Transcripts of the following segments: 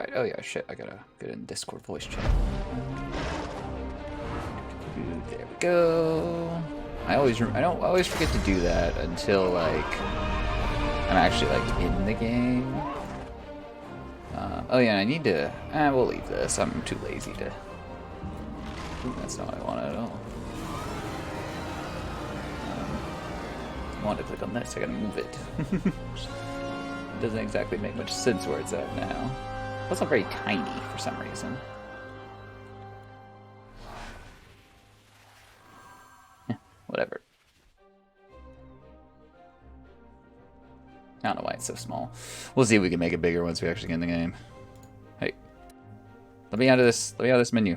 Alright. Oh yeah, shit. I gotta get in Discord voice chat. There we go. I don't always forget to do that until like I'm actually like in the game. Oh yeah, I need to. We'll leave this. I'm too lazy to. Ooh, that's not what I wanted at all. I wanted to click on this. I gotta move it. It doesn't exactly make much sense where it's at now. It's also very tiny for some reason. Whatever. I don't know why it's so small. We'll see if we can make it bigger once we actually get in the game. Hey. Let me out of this menu.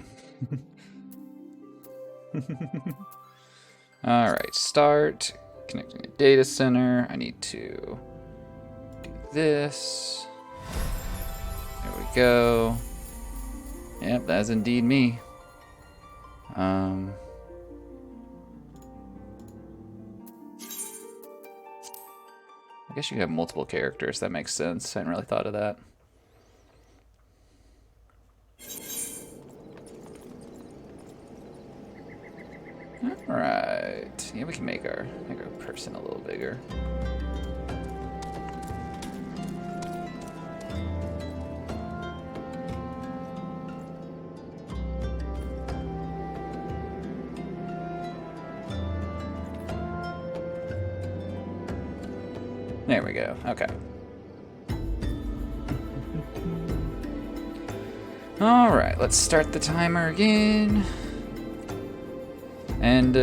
Alright, start. Connecting a data center. I need to do this. There we go. Yep, that's indeed me. I guess you have multiple characters. That makes sense. I hadn't really thought of that. Alright. Yeah, we can make our person a little bigger. There we go. Okay. Alright, let's start the timer again. And,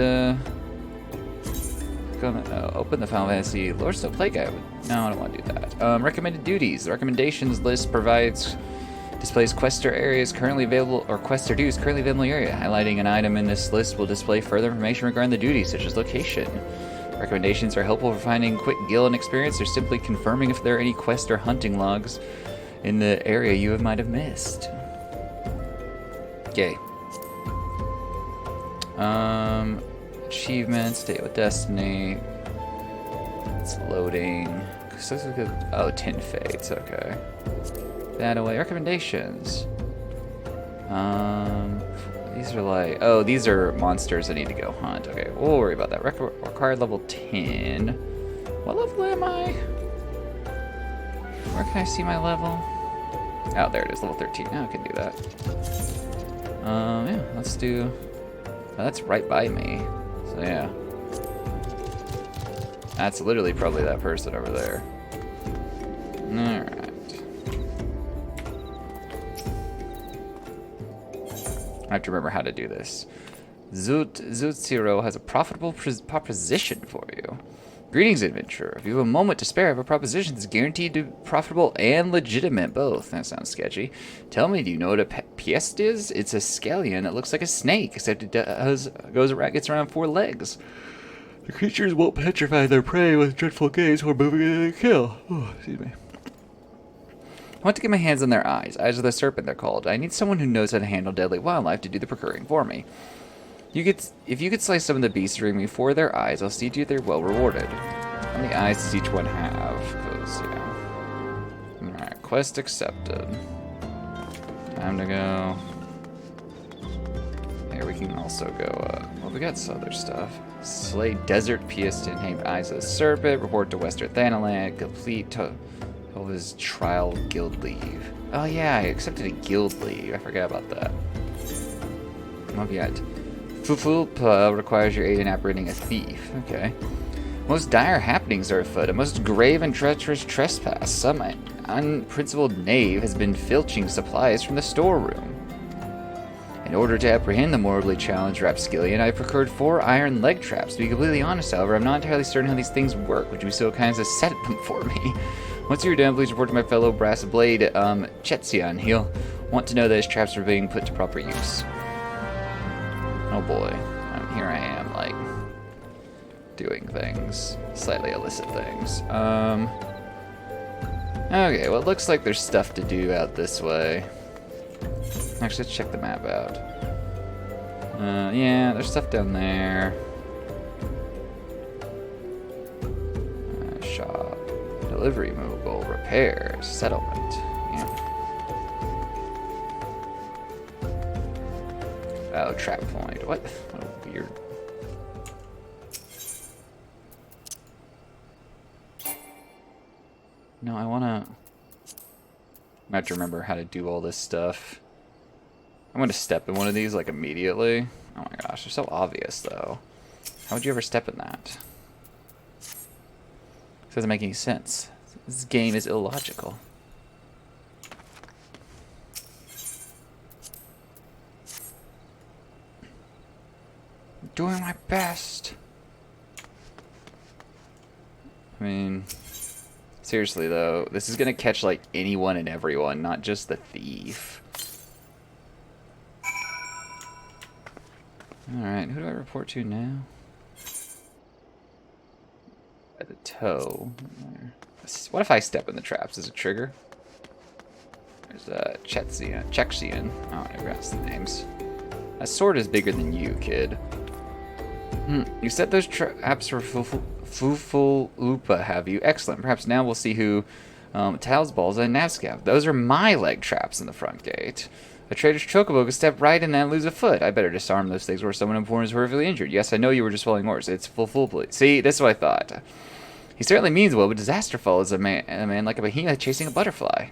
open the Final Fantasy Lord Still Play Guide. No, I don't want to do that. Recommended duties. The recommendations list displays quester areas currently available, or quester duties currently available in the area. Highlighting an item in this list will display further information regarding the duties, such as location. Recommendations are helpful for finding quick guild and experience, or simply confirming if there are any quest or hunting logs in the area you might have missed. Okay. Achievements, Date with Destiny. It's loading. Oh, 10 Fates, okay. That away. Recommendations. These are like, oh, these are monsters I need to go hunt. Okay, we'll worry about that. Required level 10. What level am I? Where can I see my level? Oh, there it is, level 13. Now I can do that. Yeah, let's do. Oh, that's right by me. So yeah, that's literally probably that person over there. All right. I have to remember how to do this. Zutsiro has a profitable proposition for you. Greetings, adventurer. If you have a moment to spare, I have a proposition that's guaranteed to be profitable and legitimate, both. That sounds sketchy. Tell me, do you know what a piest is? It's a scallion that looks like a snake, except it gets around 4 legs. The creatures won't petrify their prey with dreadful gaze or moving in a kill. Oh, excuse me. I want to get my hands on their eyes. Eyes of the serpent, they're called. I need someone who knows how to handle deadly wildlife to do the procuring for me. If you could slice some of the beasts bring me for their eyes, I'll see to you they're well rewarded. How many eyes does each one have? Because, yeah. Alright, quest accepted. Time to go. Here, we can also go, well, we got some other stuff. Slay desert piest and named Eyes of the Serpent. Report to Western Thanaland. Complete his trial guild leave. Oh yeah, I accepted a guild leave. I forgot about that. What have we got? Fufu requires your aid in apprehending a thief. Okay. Most dire happenings are afoot. A most grave and treacherous trespass. Some unprincipled knave has been filching supplies from the storeroom. In order to apprehend the morally challenged rapskillion, I procured 4 iron leg traps. To be completely honest, however, I'm not entirely certain how these things work. Would you be so kind as to set them for me? Once you're done, please report to my fellow brass blade, Chetzian. He'll want to know that his traps are being put to proper use. Oh boy. Here I am, like, doing things. Slightly illicit things. Okay, well, it looks like there's stuff to do out this way. Actually, let's check the map out. Yeah, there's stuff down there. Shop. Delivery, mobile, repairs, settlement. Yeah. Oh, trap point. What? What a weird. No, I wanna... I have to remember how to do all this stuff. I'm gonna step in one of these, like, immediately. Oh my gosh, they're so obvious, though. How would you ever step in that? It doesn't make any sense. This game is illogical. I'm doing my best. I mean... Seriously, though, this is gonna catch, like, anyone and everyone, not just the thief. Alright, who do I report to now? At the toe. What if I step in the traps? Does it trigger? There's Chexian. Oh, I never asked the names. That sword is bigger than you, kid. You set those traps for Fufulupa, have you? Excellent. Perhaps now we'll see who Tails Balls and Navscav. Those are my leg traps in the front gate. A traitor's chocobo could step right in and lose a foot. I better disarm those things where someone important is horrifically injured. Yes, I know you were just following orders. It's full police. See, this is what I thought. He certainly means well, but disaster follows a man like a behemoth chasing a butterfly.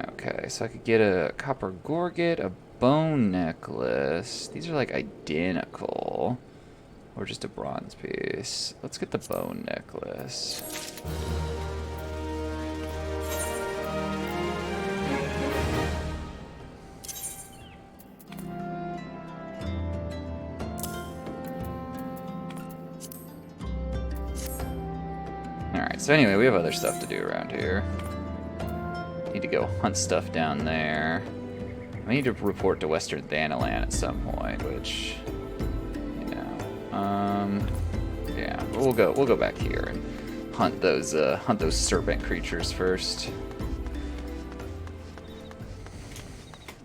Okay, so I could get a copper gorget, a bone necklace. These are like identical. Or just a bronze piece. Let's get the bone necklace. Alright, so anyway, we have other stuff to do around here. Need to go hunt stuff down there. I need to report to Western Thanalan at some point, which... yeah, we'll go back here and hunt those serpent creatures first.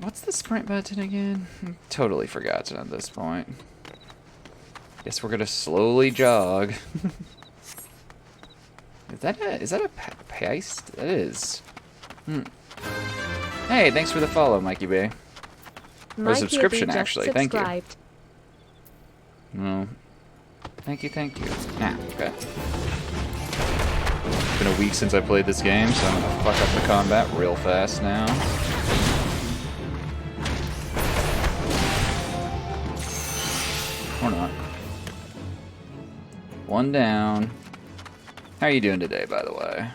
What's the sprint button again? I'm totally forgotten at this point. Guess we're gonna slowly jog. Is that a paste? That is. Hey, thanks for the follow, Mikey Bay. Or subscription, actually. Thank you. No. Thank you. Nah, okay. It's been a week since I played this game, so I'm gonna fuck up the combat real fast now. Or not. One down. How are you doing today, by the way?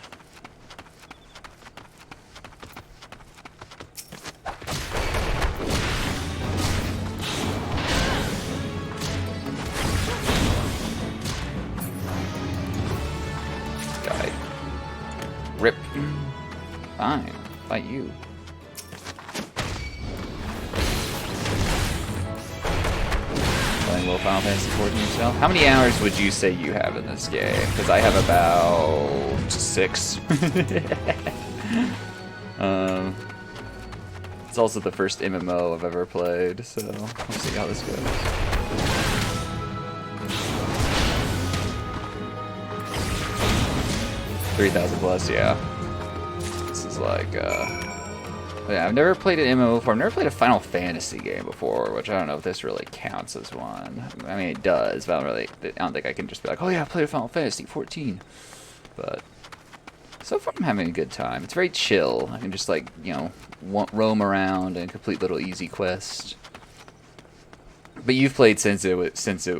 Rip. Fine. Fight you. Playing a little Final Fantasy XIV yourself? How many hours would you say you have in this game? Because I have about 6. It's also the first MMO I've ever played, so we'll see how this goes. 3,000 plus, yeah. This is like, yeah, I've never played an MMO before. I've never played a Final Fantasy game before, which I don't know if this really counts as one. I mean, it does, but I don't think I can just be like, oh yeah, I played a Final Fantasy 14. But so far I'm having a good time. It's very chill. I can just like, you know, roam around and complete little easy quests. But you've played since it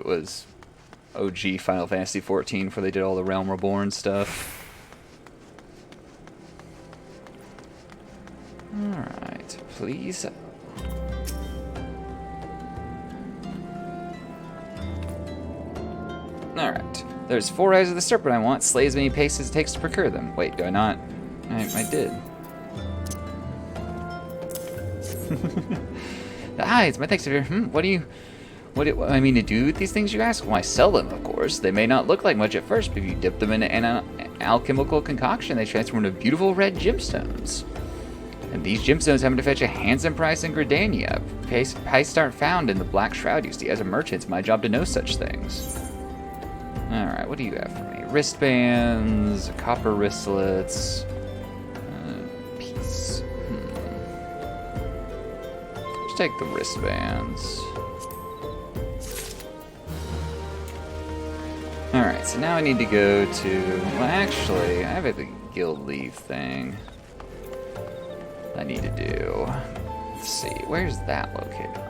was OG Final Fantasy 14, before they did all the Realm Reborn stuff. Alright, please. Alright. There's 4 eyes of the serpent I want. Slay as many paces as it takes to procure them. Wait, do I not? I did. The eyes, my thanks for your... What do I mean to do with these things, you ask? Why, sell them, of course. They may not look like much at first, but if you dip them in an alchemical concoction, they transform into beautiful red gemstones. And these gemstones happen to fetch a handsome price in Gridania. Prices aren't found in the Black Shroud, you see. As a merchant, it's my job to know such things. Alright, what do you have for me? Wristbands, copper wristlets, peace. Just take the wristbands. Alright, so now I need to go to... Well, actually, I have a guild leave thing I need to do. Let's see, where's that located?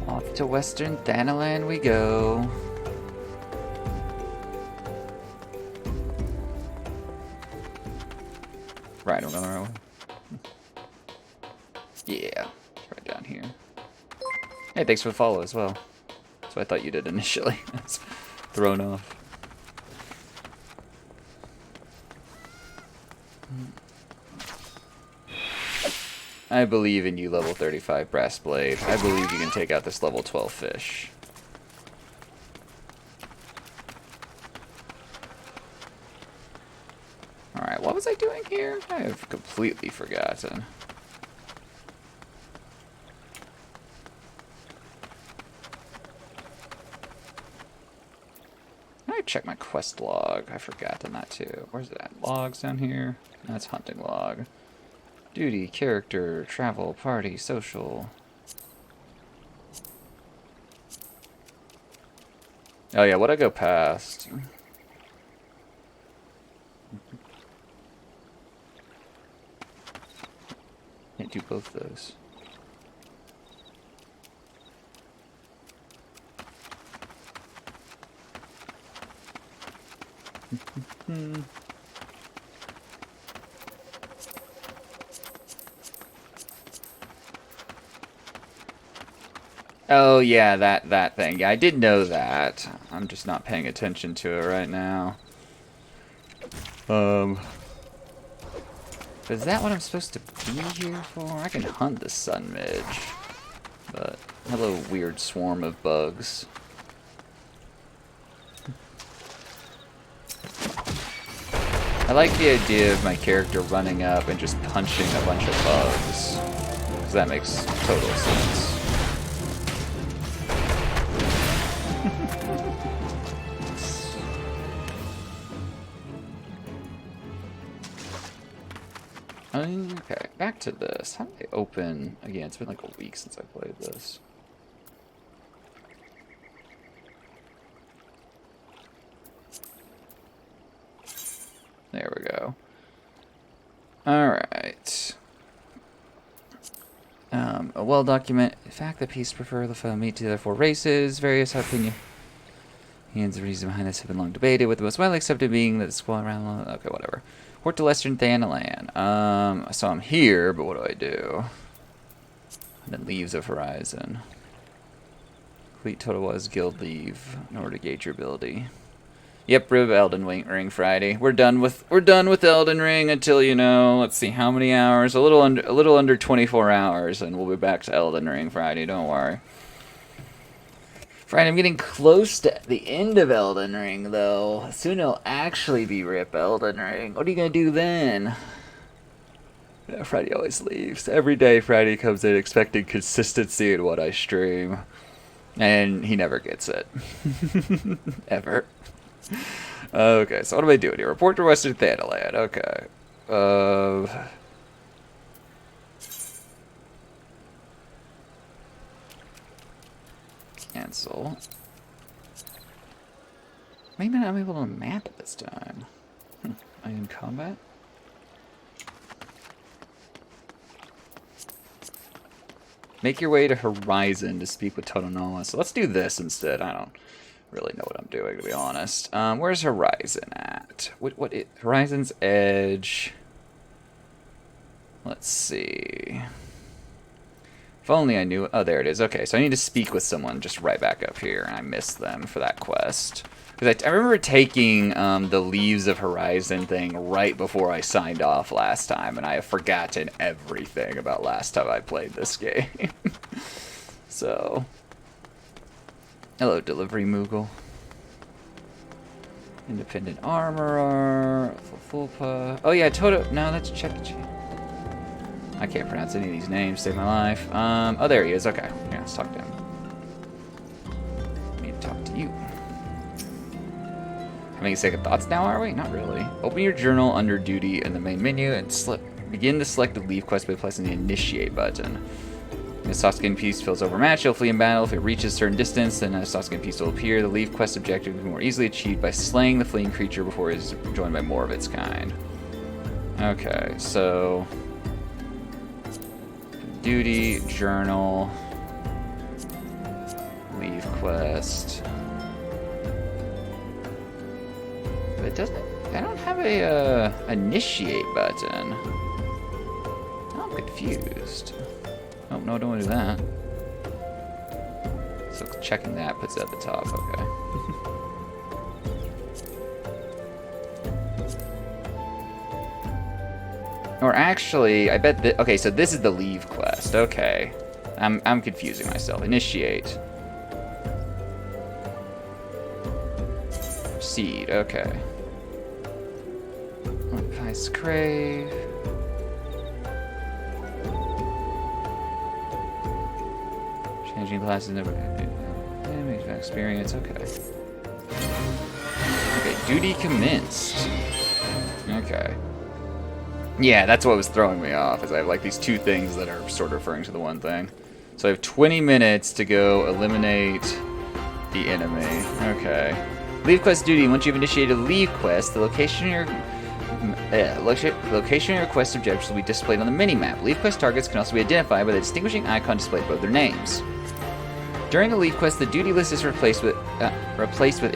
Off to Western Thanalan we go. Right, I'm going the right way. Yeah, right down here. Hey, thanks for the follow as well. That's what I thought you did initially. I was thrown off. I believe in you, level 35 Brass Blade. I believe you can take out this level 12 fish. Alright, what was I doing here? I have completely forgotten. I check my quest log. I've forgotten that too. Where's it at? Logs down here? That's hunting log. Duty, character, travel, party, social. Oh yeah, what'd I go past? Can't do both those. Oh yeah, that thing. Yeah, I did know that. I'm just not paying attention to it right now. Is that what I'm supposed to be here for? I can hunt the sun midge. But hello, weird swarm of bugs. I like the idea of my character running up and just punching a bunch of bugs. Because that makes total sense. Okay, back to this. How do I open... Again, it's been like a week since I played this. There we go. Alright. A well-documented fact that peace prefer the file meet to the other four races. Various opinions. The reason behind this have been long debated, with the most widely accepted being that the squad around... Okay, whatever. Port to Western Thanalan. So I'm here, but what do I do? And then Leaves of Horizon. Complete total was guild leave in order to gauge your ability. Yep, Rib Elden Ring Friday. We're done with Elden Ring until, you know, let's see how many hours. A little under 24 hours, and we'll be back to Elden Ring Friday. Don't worry. Friday, I'm getting close to the end of Elden Ring, though. Soon it'll actually be Rip Elden Ring. What are you gonna do then? Yeah, Friday always leaves. Every day Friday comes in expecting consistency in what I stream. And he never gets it. Ever. Okay, so what am I doing here? Report to Western Thanalan. Okay. Cancel. Maybe I'm able to map it this time. Am I in combat? Make your way to Horizon to speak with Totonoa. So let's do this instead. I don't really know what I'm doing, to be honest. Where's Horizon at? Horizon's Edge. Let's see. If only I knew... Oh, there it is. Okay, so I need to speak with someone just right back up here, and I missed them for that quest. Because I remember taking the Leaves of Horizon thing right before I signed off last time, and I have forgotten everything about last time I played this game. So... Hello, Delivery Moogle. Independent armorer. Fulpa. Oh yeah, Toto. No, that's Chekichi. I can't pronounce any of these names. Save my life. Oh, there he is. Okay. Yeah, let's talk to him. I need to talk to you. Having second thoughts now, are we? Not really. Open your journal under duty in the main menu and begin to select the leave quest by pressing the initiate button. If a soft skin piece feels overmatched, you'll flee in battle. If it reaches a certain distance, then a soft skin piece will appear. The leave quest objective can be more easily achieved by slaying the fleeing creature before it is joined by more of its kind. Okay, so duty, journal, leave quest. But it doesn't. I don't have a initiate button. Now I'm confused. Oh, no, don't want to do that. So checking that puts it at the top, okay. Or actually, I bet that, okay, so this is the leave quest, okay. I'm confusing myself. Initiate. Proceed, okay. Vice crave. Changing classes never makes my experience. Okay. Okay, duty commenced. Okay. Yeah, that's what was throwing me off, is I have like these two things that are sort of referring to the one thing. So I have 20 minutes to go eliminate the enemy. Okay. Leave quest duty. Once you've initiated a leave quest, the location of your quest objectives will be displayed on the mini-map. Leave quest targets can also be identified by the distinguishing icon displayed above their names. During a leave quest, the duty list is replaced with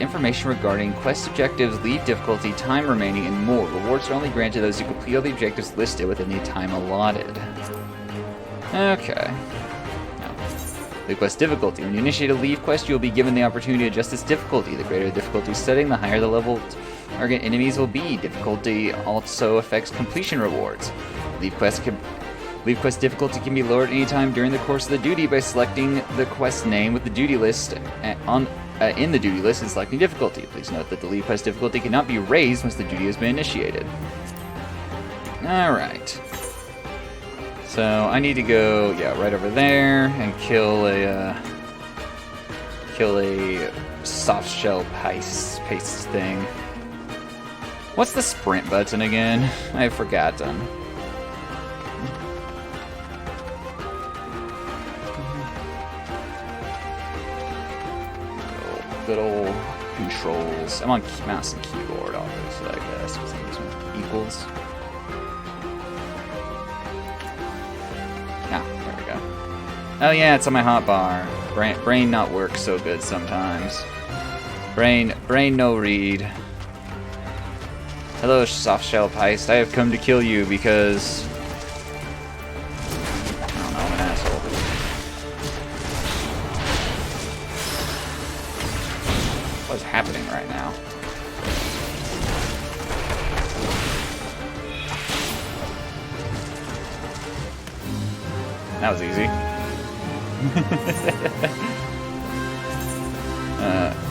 information regarding quest objectives, leave difficulty, time remaining, and more. Rewards are only granted to those who complete all the objectives listed within the time allotted. Okay. Now, leave quest difficulty. When you initiate a leave quest, you will be given the opportunity to adjust its difficulty. The greater the difficulty setting, the higher the level target enemies will be. Difficulty also affects completion rewards. Leave quest difficulty can be lowered anytime during the course of the duty by selecting the quest name with the duty list in the duty list and selecting difficulty. Please note that the leave quest difficulty cannot be raised once the duty has been initiated. Alright. So I need to go, yeah, right over there and kill a soft shell paste thing. What's the sprint button again? I've forgotten. Good old controls. I'm on mouse and keyboard, obviously, I guess. Equals. Ah, there we go. Oh yeah, it's on my hotbar. Brain not work so good sometimes. Brain no read. Hello, soft shell Peist. I have come to kill you because I don't know, I'm an asshole. What's happening right now? That was easy.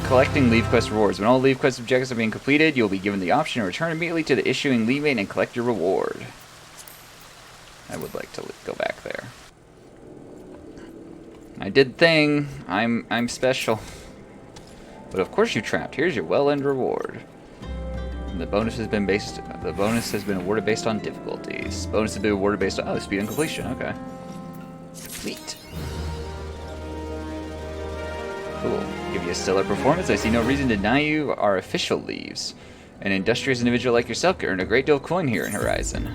Collecting leave quest rewards. When all leave quest objectives are being completed, you'll be given the option to return immediately to the issuing leave mate and collect your reward. I would like to go back there. I did thing. I'm special. But of course you trapped. Here's your well-earned reward. And the bonus has been awarded based on difficulties. Bonus has been awarded based on speed and completion. Okay. Sweet. Cool. Give you a stellar performance. I see no reason to deny you our official leaves. An industrious individual like yourself could earn a great deal of coin here in Horizon.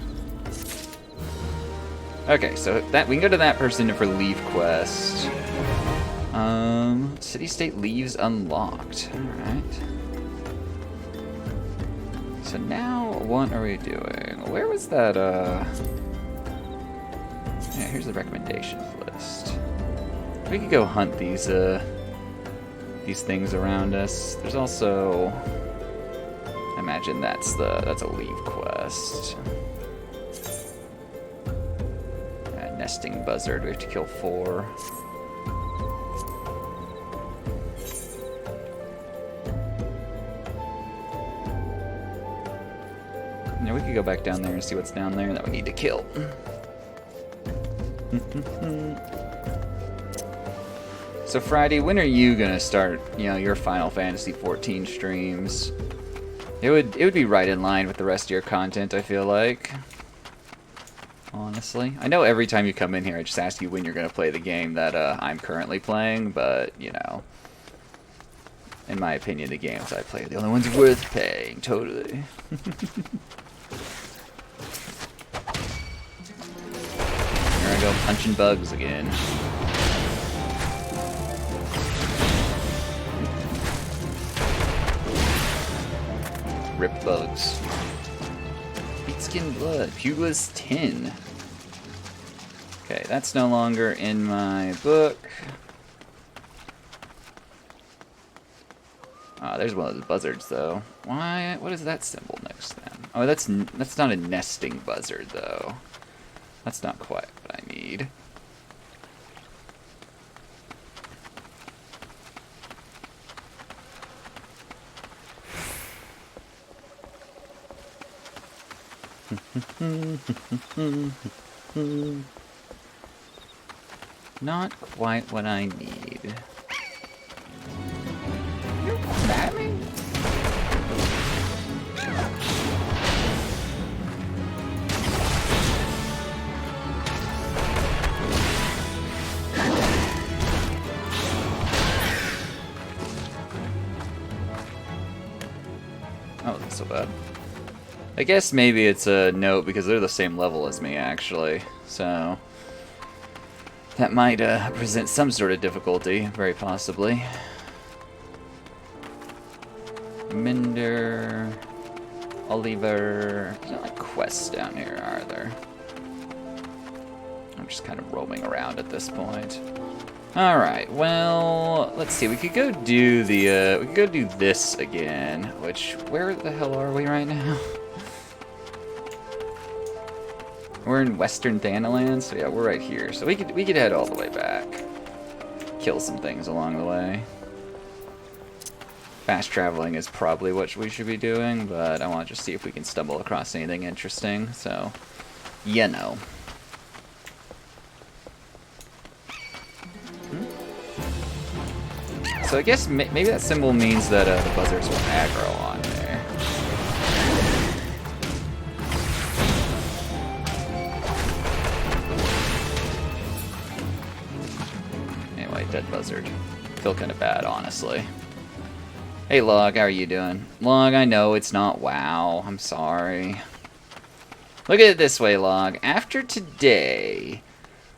Okay, so that we can go to that person for leave quest. City-state leaves unlocked. Alright. So now, what are we doing? Where was that, yeah, here's the recommendations list. We could go hunt these things around us. There's also, I imagine that's a leave quest. Nesting buzzard, we have to kill 4. we could go back down there and see what's down there that we need to kill. So Friday, when are you gonna start, your Final Fantasy XIV streams? It would be right in line with the rest of your content, I feel like. Honestly. I know every time you come in here, I just ask you when you're gonna play the game that I'm currently playing, but, in my opinion, the games I play are the only ones worth paying, totally. Here I go, punching bugs again. Rip bugs. Beatskin blood. Pugilist 10. Okay, that's no longer in my book. Ah, there's one of those buzzards, though. Why? What is that symbol next to them? Oh, that's not a nesting buzzard, though. That's not quite what I need. Not quite what I need. You mad at me? Oh, that's so bad. I guess maybe it's a note because they're the same level as me, actually. So that might present some sort of difficulty, very possibly. Minder, Oliver. There's not like quests down here, are there? I'm just kind of roaming around at this point. All right. Well, let's see. We could go do the. We could go do this again. Which, where the hell are we right now? We're in Western Thanaland, so yeah, we're right here. So we could head all the way back. Kill some things along the way. Fast traveling is probably what we should be doing, but I want to just see if we can stumble across anything interesting, so, So I guess maybe that symbol means that the buzzards will aggro on there. Anyway, dead buzzard. Feel kind of bad, honestly. Hey Log, how are you doing? Log, I know it's not WoW. I'm sorry. Look at it this way, Log. After today,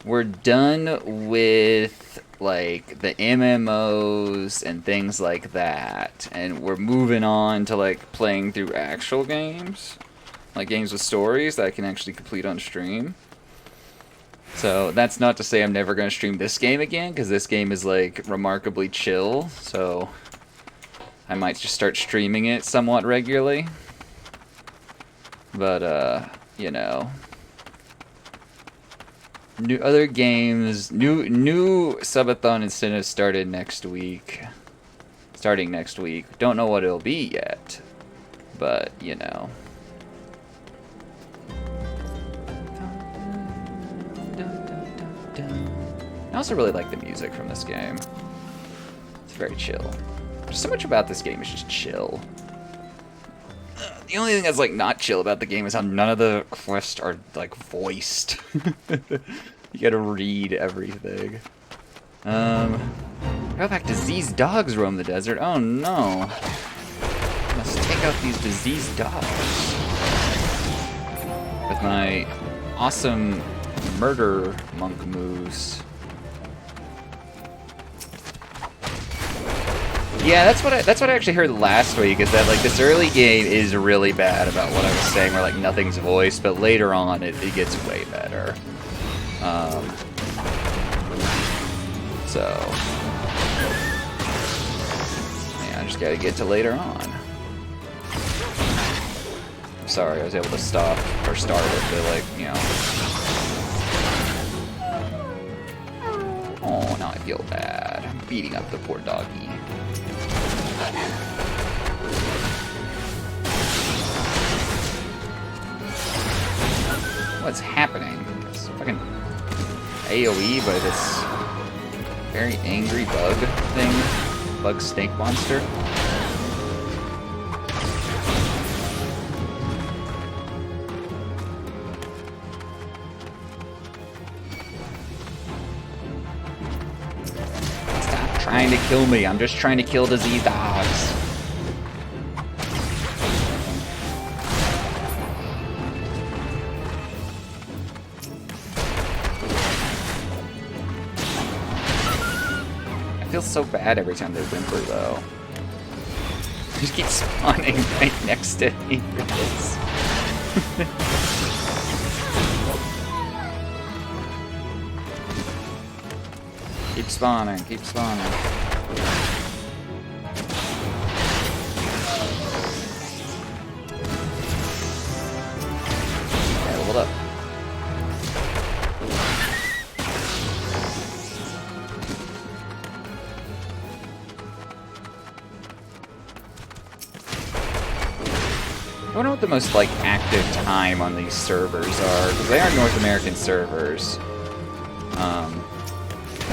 we're done with, like, the MMOs and things like that. And we're moving on to, like, playing through actual games. Like, games with stories that I can actually complete on stream. So, that's not to say I'm never going to stream this game again, because this game is, like, remarkably chill. So, I might just start streaming it somewhat regularly. But, you know. New other games, new subathon incentives started next week. Starting next week. Don't know what it'll be yet. But, you know. I also really like the music from this game. It's very chill. There's so much about this game is just chill. The only thing that's like not chill about the game is how none of the quests are like voiced. You gotta read everything. Go back. Diseased dogs roam the desert. Oh no. Must take out these diseased dogs. With my awesome murder monk moves. Yeah, that's what I actually heard last week, is that like this early game is really bad about what I was saying, where like nothing's voiced, but later on it gets way better. So yeah, I just gotta get to later on. I'm sorry, I was able to stop or start it, but like, you know. Oh, now I feel bad. I'm beating up the poor doggy. What's happening? It's fucking AoE by this very angry bug thing. Bug snake monster. Stop trying to kill me. I'm just trying to kill disease dogs. I feel so bad every time they whimper, though. They just keep spawning right next to me for this. Keep spawning, keep spawning. Yeah, leveled up. I wonder what the most, like, active time on these servers are, because they are North American servers.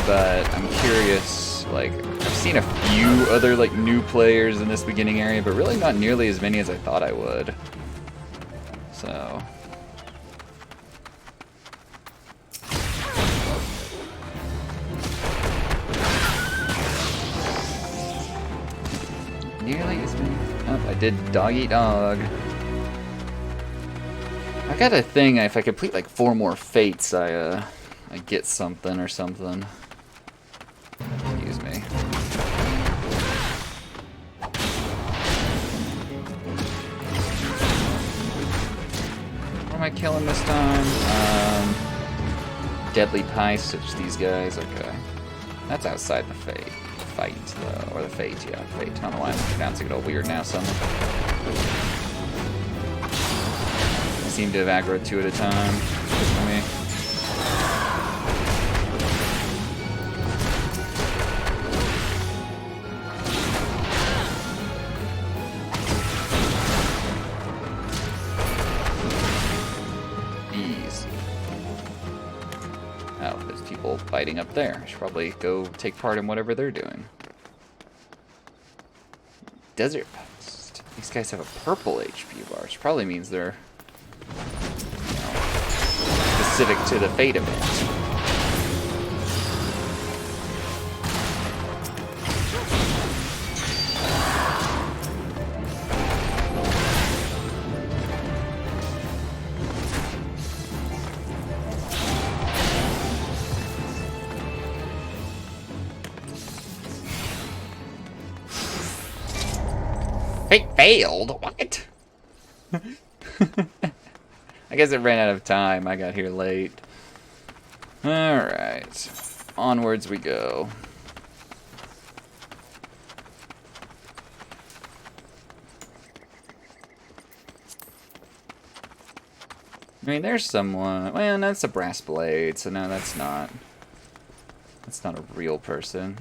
But I'm curious, like, I've seen a few other, like, new players in this beginning area, but really not nearly as many as I thought I would. So... nearly as many... oh, I did dog eat dog. I got a thing, if I complete like 4 more fates, I get something or something. Excuse me. What am I killing this time? Deadly Pie, switch these guys, okay. That's outside the fight, though, or the fate, yeah, fate. I don't know why I'm pronouncing it all weird now, somehow. I seem to have aggroed 2 at a time. For me. Easy. Oh, there's people fighting up there. I should probably go take part in whatever they're doing. Desert Post. These guys have a purple HP bar, which probably means they're, you know, specific to the Fate event. Fate failed? What? I guess it ran out of time. I got here late. Alright. Onwards we go. I mean, there's someone... well, that's a brass blade, so no, that's not... that's not a real person.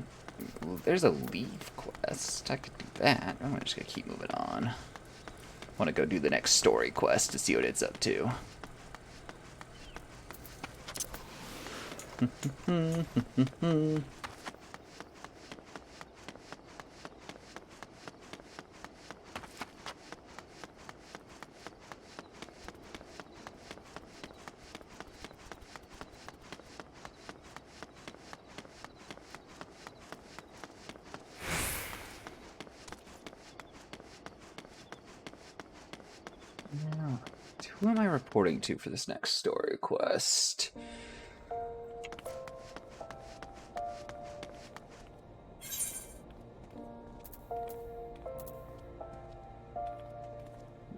There's a leave quest. I could do that. I'm just gonna keep moving on. I want to go do the next story quest to see what it's up to. Who am I reporting to for this next story quest?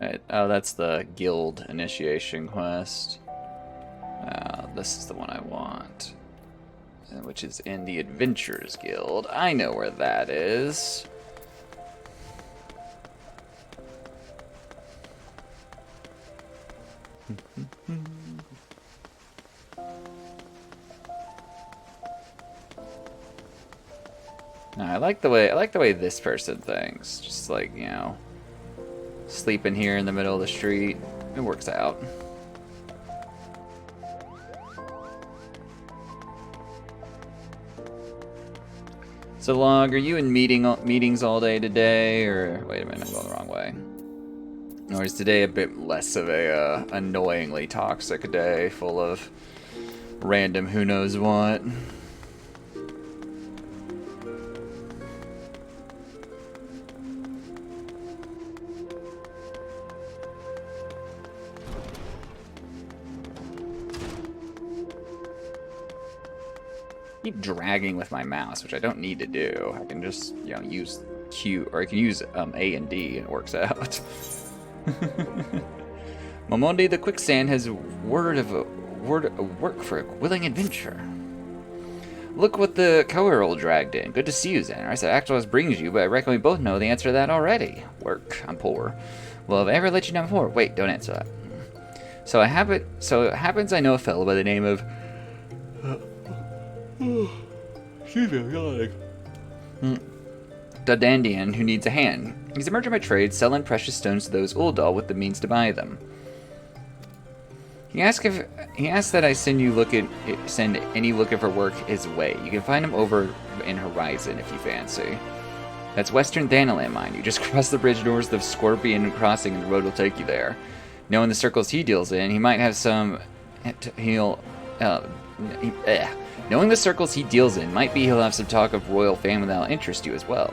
Right. Oh, that's the guild initiation quest. This is the one I want, which is in the Adventurers Guild. I know where that is. No, I like the way this person thinks. Just like, you know, sleeping here in the middle of the street. It works out. So Log, are you in meetings all day today, or wait a minute, I'm going the wrong way. Or is today a bit less of a annoyingly toxic day, full of random who knows what? Keep dragging with my mouse, which I don't need to do. I can just, you know, use Q, or I can use A and D, and it works out. Momondi the Quicksand has word of work for a willing adventure. Look what the Coerol dragged in. Good to see you, Xander. I said Actuals brings you, but I reckon we both know the answer to that already. Work. I'm poor. Well, have I ever let you down before? Wait, don't answer that. So it happens I know a fellow by the name of excuse me, I'm yawning. Dodandian, who needs a hand. He's a merchant by trade, selling precious stones to those Uldal with the means to buy them. He asked that I send any looking for work his way. You can find him over in Horizon if you fancy. That's Western Thanalan, mind you. Just cross the bridge north of Scorpion Crossing and the road will take you there. Knowing the circles he deals in, he might have some... Knowing the circles he deals in, might be he'll have some talk of royal family that'll interest you as well.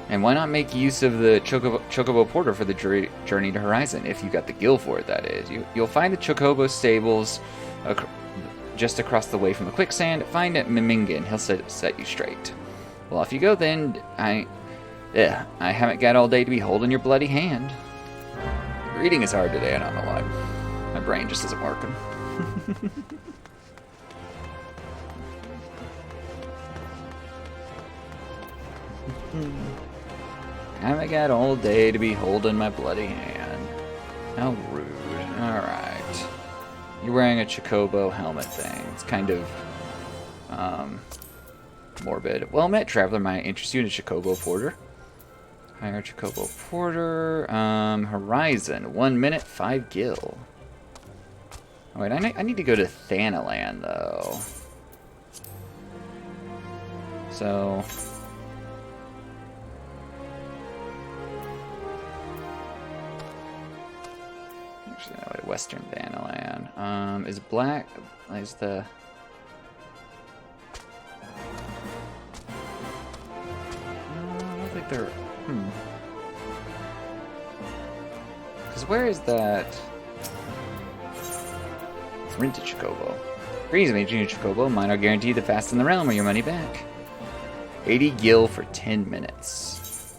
And why not make use of the Chocobo Porter for the journey to Horizon, if you got the gil for it, that is. You'll find the Chocobo stables just across the way from the quicksand. Find Mimingan, he'll set you straight. Well, off you go then. I haven't got all day to be holding your bloody hand. Reading is hard today, I don't know why. My brain just isn't working. Haven't got all day to be holding my bloody hand. How rude. Alright. You're wearing a Chocobo helmet thing. It's kind of, morbid. Well met, traveler. Might interest you in a Chocobo Porter. Hire Chocobo Porter. Horizon. 1 minute, 5 gil. Oh, wait, I need to go to Thanalan, though. So... Actually, no, wait, Western Thanalan. Is black... Is the... I don't think they're... Because where is that... Rent a Chocobo. Greetings, my junior Chocobo. Mine are guaranteed the fastest in the realm or your money back. 80 gil for 10 minutes.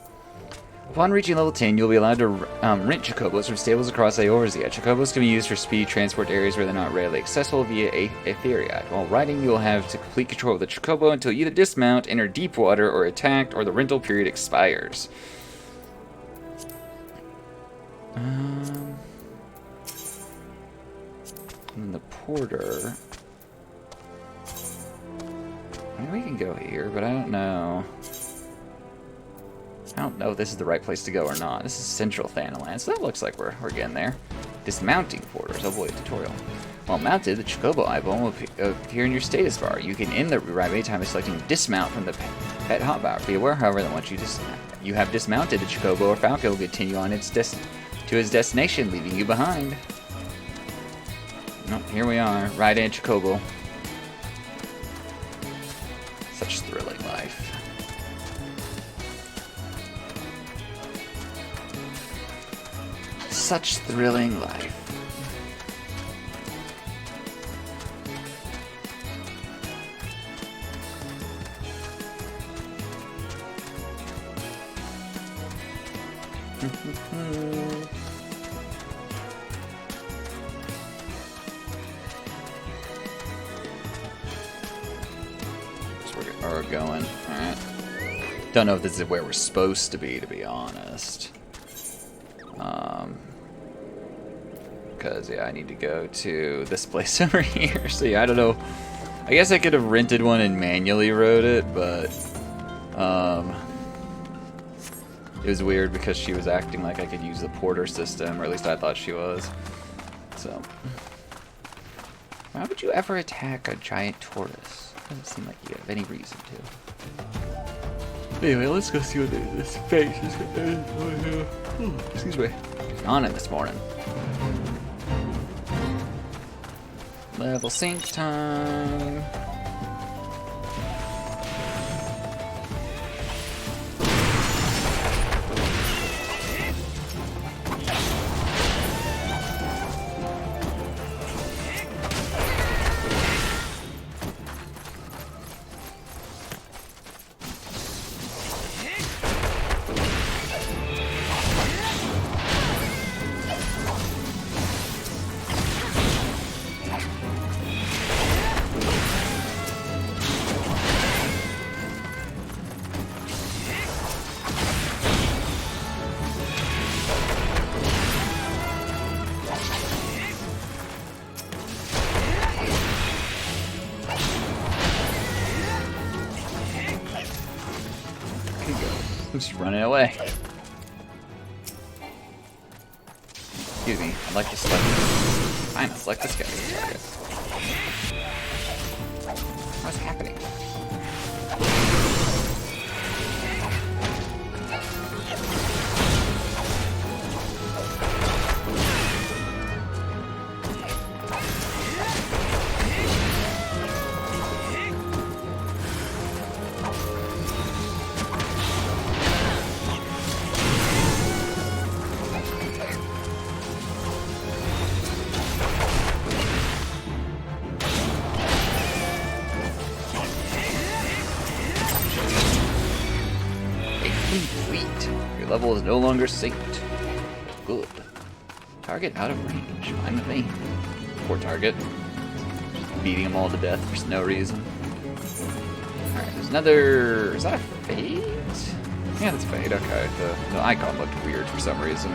Upon reaching level 10, you'll be allowed to rent Chocobos from stables across Eorzea. Chocobos can be used for speed transport areas where they're not readily accessible via Aetheriad. While riding, you'll have to complete control of the Chocobo until you either dismount, enter deep water, or attacked, or the rental period expires. And the porter... I mean, we can go here, but I don't know. I don't know if this is the right place to go or not. This is Central Thanalan, so that looks like we're getting there. Dismounting porters. Oh boy, tutorial. While mounted, the Chocobo icon will appear in your status bar. You can end the ride anytime by selecting dismount from the pet hotbar. Be aware, however, that once you have dismounted, the Chocobo or Falcon will continue on to its destination, leaving you behind. Oh, here we are, riding a Chocobo. Such thrilling life. Such thrilling life. We're going. Alright. Don't know if this is where we're supposed to be honest. Because, yeah, I need to go to this place over here. So, yeah, I don't know. I guess I could have rented one and manually rode it, but, it was weird because she was acting like I could use the porter system, or at least I thought she was. So, why would you ever attack a giant tortoise? Doesn't seem like you have any reason to. Anyway, let's go see what this face is. Excuse me. Yawning this morning. Level sync time. I'm just running away. Excuse me, I'd like to select. Fine, I'll select this guy as a target. What's happening? Complete. Your level is no longer synced. Good. Target out of range. Fine with me. Poor target. Just beating them all to death for no reason. Alright, there's another... Is that a fade? Yeah, that's a fade. Okay. The icon looked weird for some reason.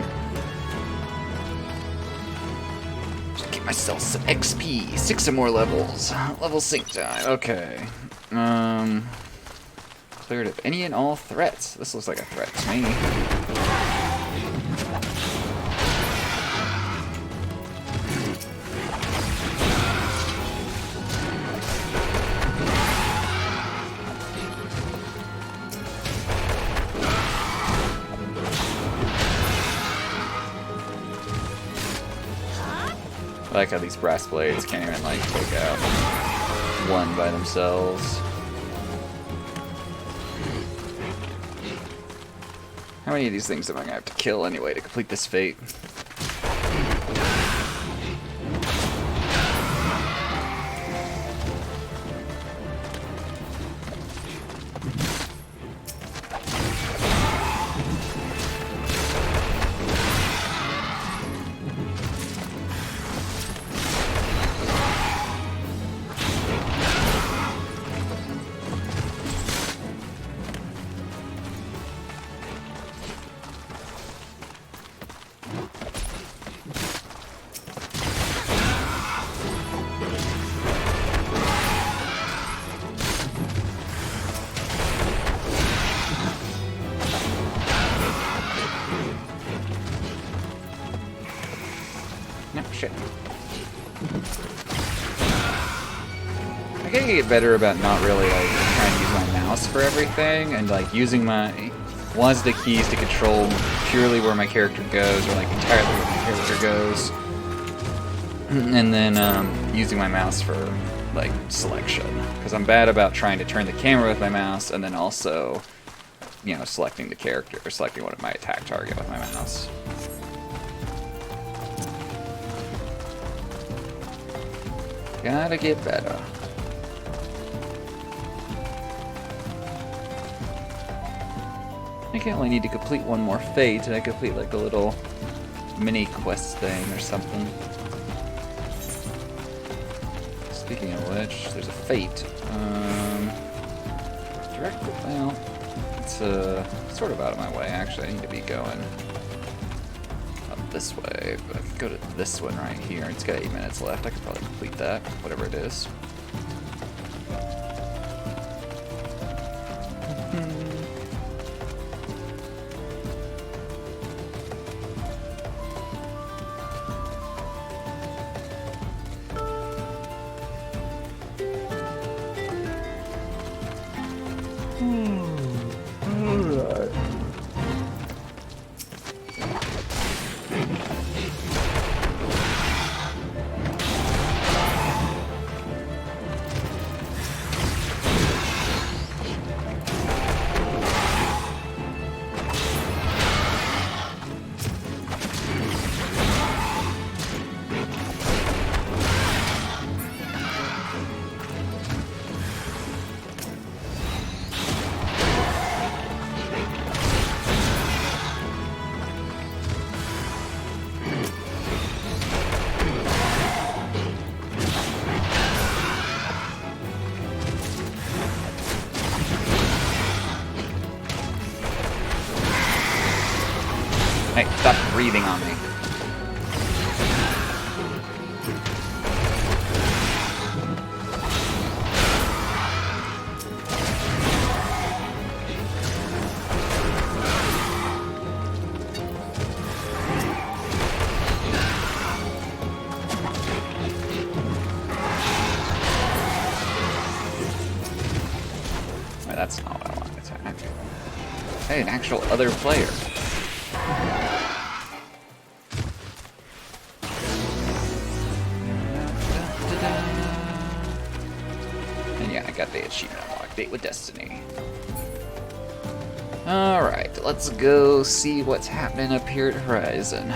Just get myself some XP. 6 or more levels. Level sync time. Okay. Cleared of any and all threats. This looks like a threat to me. I like how these brass blades can't even like take out one by themselves. How many of these things am I going to have to kill anyway to complete this fate? No, shit. I gotta get better about not really like trying to use my mouse for everything and like using my WASD keys to control purely where my character goes or like entirely where my character goes. And then using my mouse for like selection. Because I'm bad about trying to turn the camera with my mouse and then also, you know, selecting the character or selecting what my attack target with my mouse. Gotta get better. I think I only need to complete one more fate and I complete like a little mini quest thing or something. Speaking of which, there's a fate. Well, it's sort of out of my way actually. I need to be going up this way, but I could go to this one right here. It's got 8 minutes left. I could probably complete that, whatever it is. Alright. Hey, stop breathing on me. Wait, that's not what I wanted to attack. Hey, an actual other player. Got the achievement unlocked. Date with Destiny. Alright, let's go see what's happening up here at Horizon.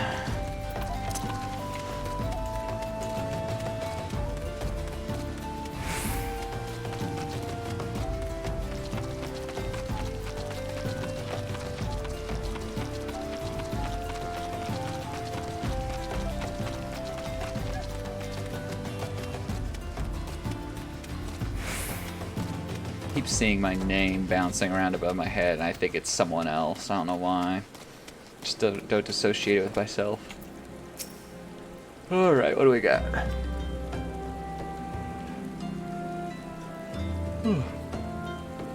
Keep seeing my name bouncing around above my head, and I think it's someone else. I don't know why. Just don't associate it with myself. Alright, what do we got?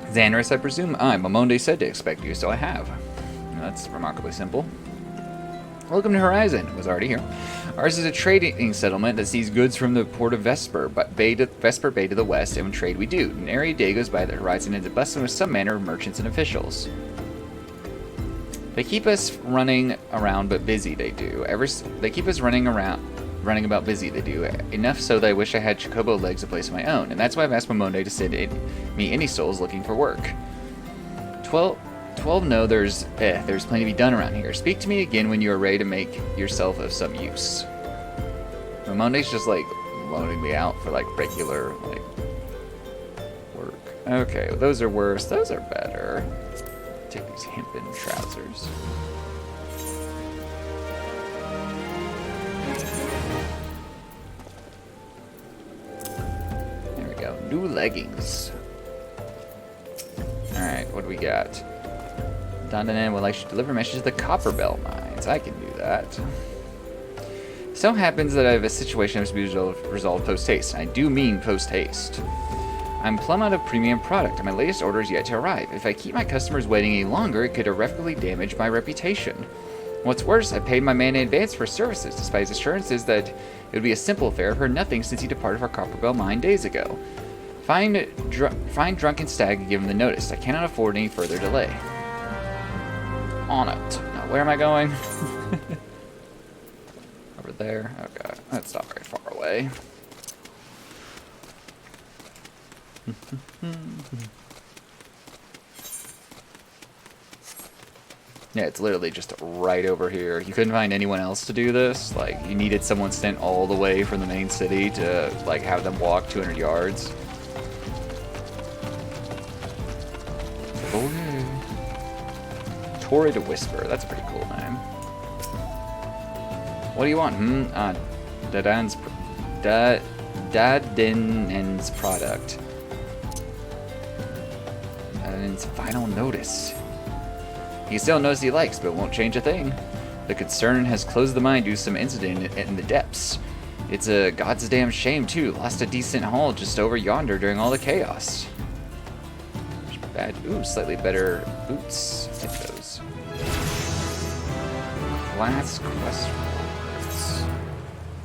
Xanarus, I presume? Mamonde said to expect you, so I have. That's remarkably simple. Welcome to Horizon. It was already here. Ours is a trading settlement that sees goods from the port of Vesper Bay to the west, and when trade we do. An area day goes by the horizon and is bustling with some manner of merchants and officials. They keep us running around, but busy they do. They keep us running about busy they do. Enough so that I wish I had Chocobo legs a place of my own, and that's why I've asked Mamonde to send me any souls looking for work. 12 know there's plenty to be done around here. Speak to me again when you are ready to make yourself of some use. Mamonde's just like loaning me out for like regular like work. Okay, well, those are worse. Those are better. Take these hempen trousers. There we go. New leggings. Alright, what do we got? Dandanan would like to deliver messages to the Copper Bell mines. I can do that. So happens that I have a situation that must be resolved post-haste. I do mean post-haste. I'm plumb out of premium product, and my latest order is yet to arrive. If I keep my customers waiting any longer, it could irreparably damage my reputation. What's worse, I paid my man in advance for services, despite his assurances that it would be a simple affair for nothing since he departed our Copper Bell mine days ago. Find Drunken Stag and give him the notice. I cannot afford any further delay. On it. Now, where am I going? Over there? Okay, that's not very far away. Yeah, it's literally just right over here. You couldn't find anyone else to do this? Like, you needed someone sent all the way from the main city to, like, have them walk 200 yards? Okay. Torrid Whisper. That's a pretty cool name. What do you want? Dadan's product. And it's final notice. He still knows he likes, but won't change a thing. The concern has closed the mine due to some incident in the depths. It's a god's damn shame, too. Lost a decent haul just over yonder during all the chaos. Bad. Ooh, slightly better boots. Take those. Class quest rewards.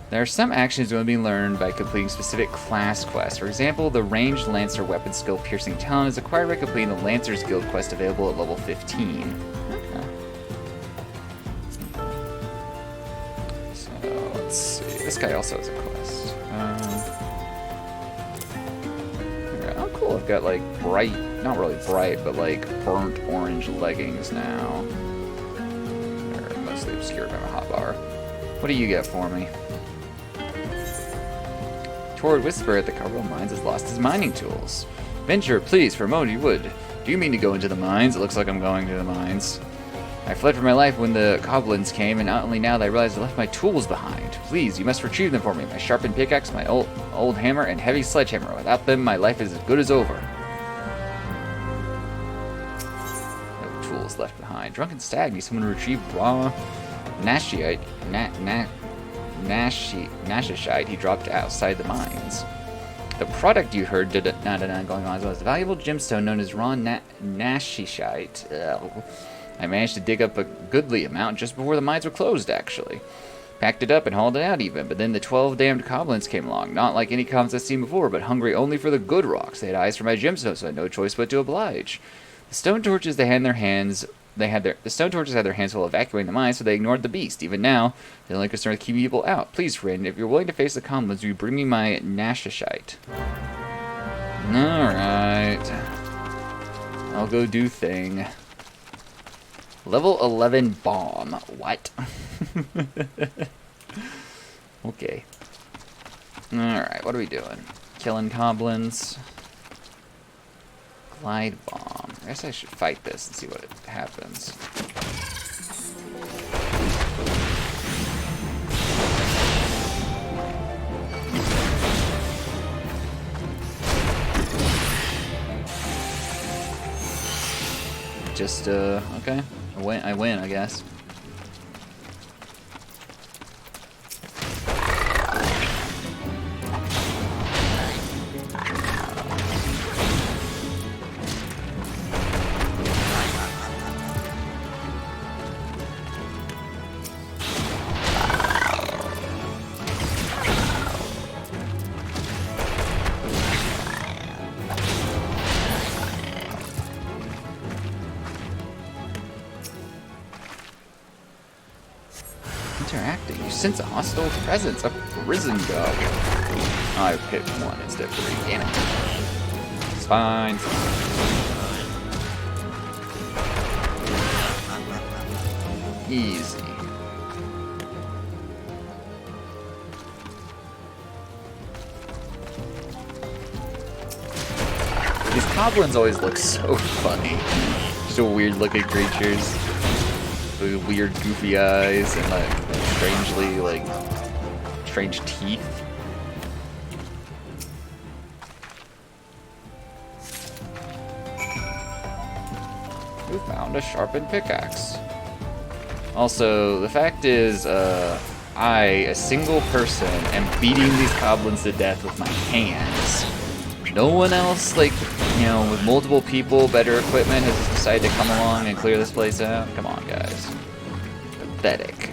There are some actions that will be learned by completing specific class quests. For example, the ranged Lancer weapon skill Piercing Talon is acquired by completing the Lancer's Guild quest available at level 15. Okay. So, let's see. This guy also has a quest. Oh, cool. I've got, like, bright, not really bright, but, like, burnt orange leggings now. They're mostly obscured by my hotbar. What do you get for me? Toward Whisper at the Carvel Mines has lost his mining tools. Venture, please, for a moment you would. Do you mean to go into the mines? It looks like I'm going to the mines. I fled for my life when the goblins came, and not only now that I realized I left my tools behind. Please, you must retrieve them for me. My sharpened pickaxe, my old hammer, and heavy sledgehammer. Without them, my life is as good as over. No tools left behind. Drunken Stag needs someone to retrieve raw Nashite he dropped outside the mines. The product you heard going on was a valuable gemstone known as raw Nashite. I managed to dig up a goodly amount just before the mines were closed, actually. Packed it up and hauled it out even, but then the 12 damned goblins came along. Not like any goblins I've seen before, but hungry only for the good rocks. They had eyes for my gemstones, so I had no choice but to oblige. The stone torches had their hands full evacuating the mines, so they ignored the beast. Even now, they're only concerned with keeping people out. Please, friend, if you're willing to face the goblins, will you bring me my Nashite? Alright. I'll go do thing. Level 11 bomb. What? Okay. Alright, what are we doing? Killing goblins. Glide bomb. I guess I should fight this and see what happens. Just, okay. I win, I guess. Interacting. You sense a hostile presence. A prison dog. Oh, I picked one instead of 3. Damn it. It's fine. Easy. These goblins always look so funny. Just weird looking creatures. With weird goofy eyes and like strangely strange teeth. We found a sharpened pickaxe. Also, the fact is, I, a single person, am beating these goblins to death with my hands. No one else, like, you know, with multiple people, better equipment, has decided to come along and clear this place out. Come on, guys. Pathetic.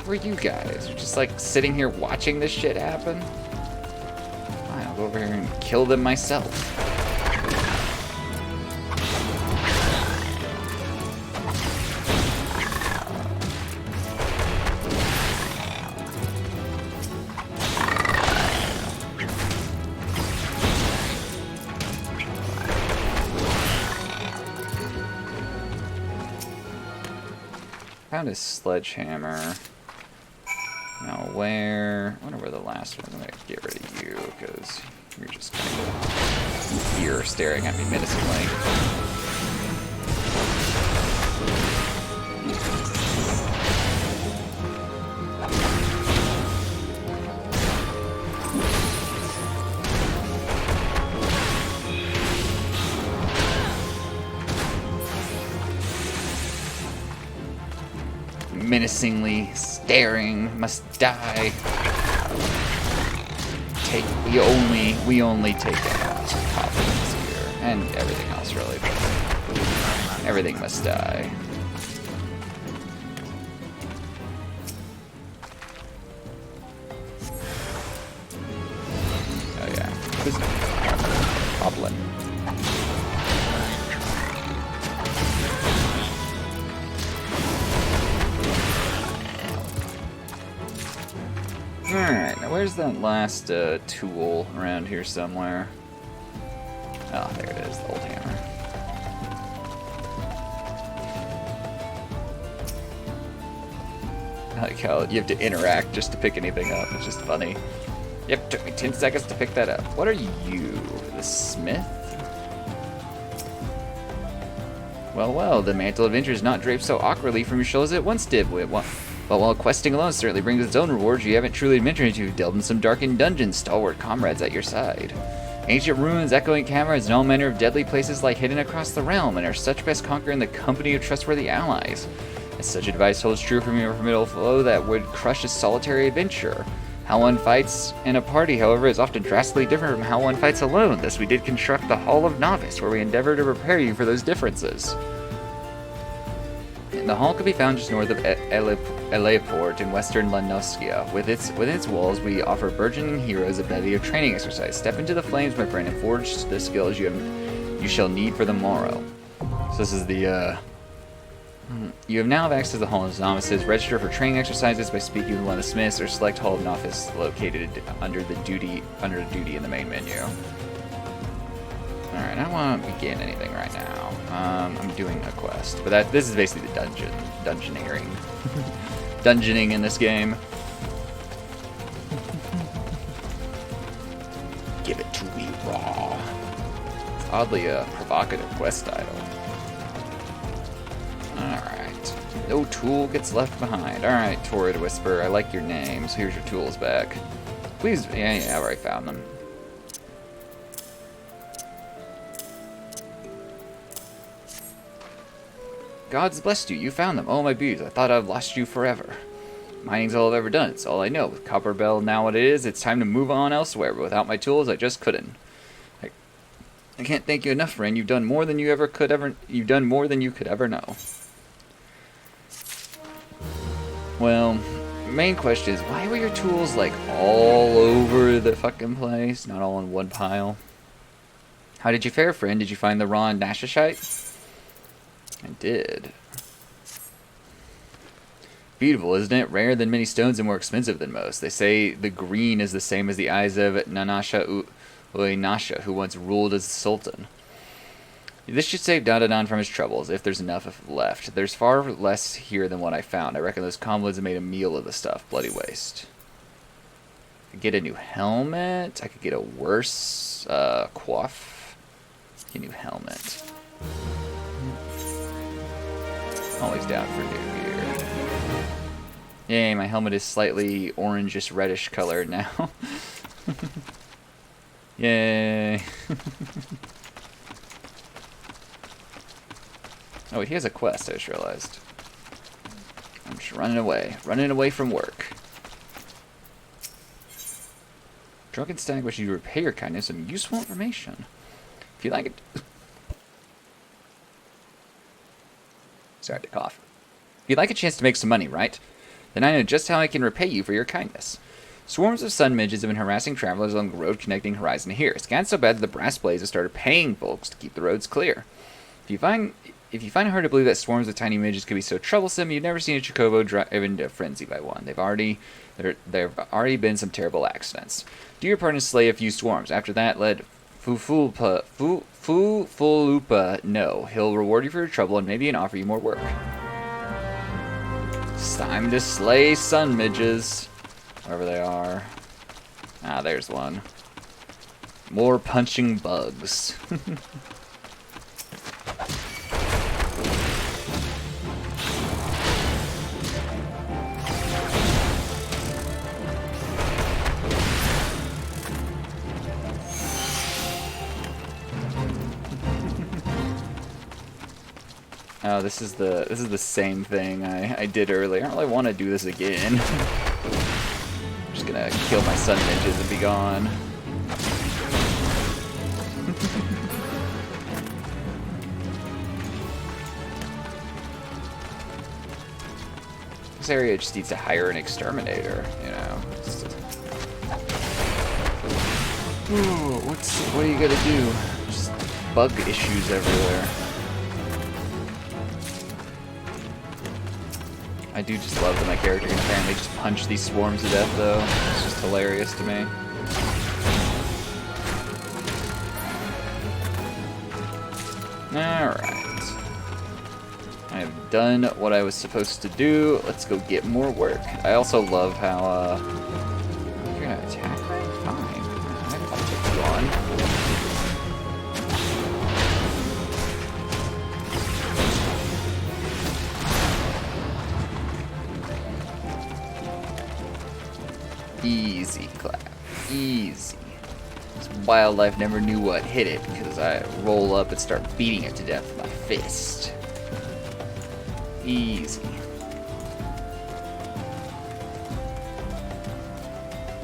Who are you guys? You're just, like, sitting here watching this shit happen? Fine, I'll go over here and kill them myself. Found a sledgehammer. Now where? I wonder where the last one. I'm gonna get rid of you because you're just kind of here staring at me menacingly. Menacingly staring, must die. We only take out goblins here, and everything else really. Everything must die. Who's goblin? Alright, now where's that last tool around here somewhere? Oh, there it is, the old hammer. I like how you have to interact just to pick anything up. It's just funny. Yep, took me 10 seconds to pick that up. What are you? The smith? Well, well, the mantle of adventure is not draped so awkwardly from your shoulders as it once did. But while questing alone certainly brings its own rewards, you haven't truly adventured into. You've delved in some darkened dungeons, stalwart comrades at your side. Ancient ruins, echoing caverns, and all manner of deadly places lie hidden across the realm, and are such best conquered in the company of trustworthy allies. As such advice holds true from your formidable foe that would crush a solitary adventurer. How one fights in a party, however, is often drastically different from how one fights alone. Thus we did construct the Hall of Novice, where we endeavor to prepare you for those differences. The hall can be found just north of Eleport in western Lanoskia. Within its walls, we offer burgeoning heroes a bevy of training exercise. Step into the flames, my friend, and forge the skills you shall need for the morrow. So this is the, You have now access to the Hall of Novices. Register for training exercises by speaking with one of the smiths, or select Hall of Novice located under duty in the main menu. Alright, I don't want to begin anything right now. I'm doing a quest, but this is basically the dungeoneering. Dungeoning in this game. Give it to me raw. It's oddly a provocative quest title. Alright. No tool gets left behind. Alright, Torrid Whisper, I like your name, so here's your tools back. Please, yeah, I've already found them. God's blessed you. You found them. Oh, my beauties. I thought I'd lost you forever. Mining's all I've ever done. It's all I know. With Copper Bell now what it is, it's time to move on elsewhere. But without my tools, I just couldn't. I can't thank you enough, friend. You've done more than you could ever know. Well, main question is, why were your tools like all over the fucking place, not all in one pile? How did you fare, friend? Did you find the raw Nashashite? I did. Beautiful, isn't it? Rarer than many stones and more expensive than most. They say the green is the same as the eyes of Nanasha Uinasha, who once ruled as Sultan. This should save Dadadan from his troubles, if there's enough left. There's far less here than what I found. I reckon those convalids have made a meal of the stuff. Bloody waste. I could get a new helmet. I could get a worse coif. Get a new helmet. Always down for new gear. Yay, my helmet is slightly orangish reddish colored now. Yay. Oh, he has a quest, I just realized. I'm just running away from work. Drunken Stag wishes you to repay your kindness some useful information. If you like it... Sorry to cough. If you'd like a chance to make some money, right? Then I know just how I can repay you for your kindness. Swarms of sun midges have been harassing travelers along the road connecting Horizon to here. It's gotten so bad that the Brass Blades have started paying folks to keep the roads clear. If you find it hard to believe that swarms of tiny midges could be so troublesome, you've never seen a Chocobo driven into a frenzy by one. There have already been some terrible accidents. Do your part and slay a few swarms. After that, let Fufulupa know. He'll reward you for your trouble and maybe even offer you more work. It's time to slay sun midges. Wherever they are. Ah, there's one. More punching bugs. Oh, this is the same thing I did earlier. I don't really want to do this again. I'm just gonna kill my sun midges and be gone. This area just needs to hire an exterminator, you know. Ooh, what are you gonna do? Just bug issues everywhere. I do just love that my character can apparently just punch these swarms to death, though. It's just hilarious to me. Alright. I have done what I was supposed to do. Let's go get more work. I also love how, you're gonna attack me? Fine. I'll take you on. Easy clap. Easy. This wildlife never knew what hit it because I roll up and start beating it to death with my fist. Easy.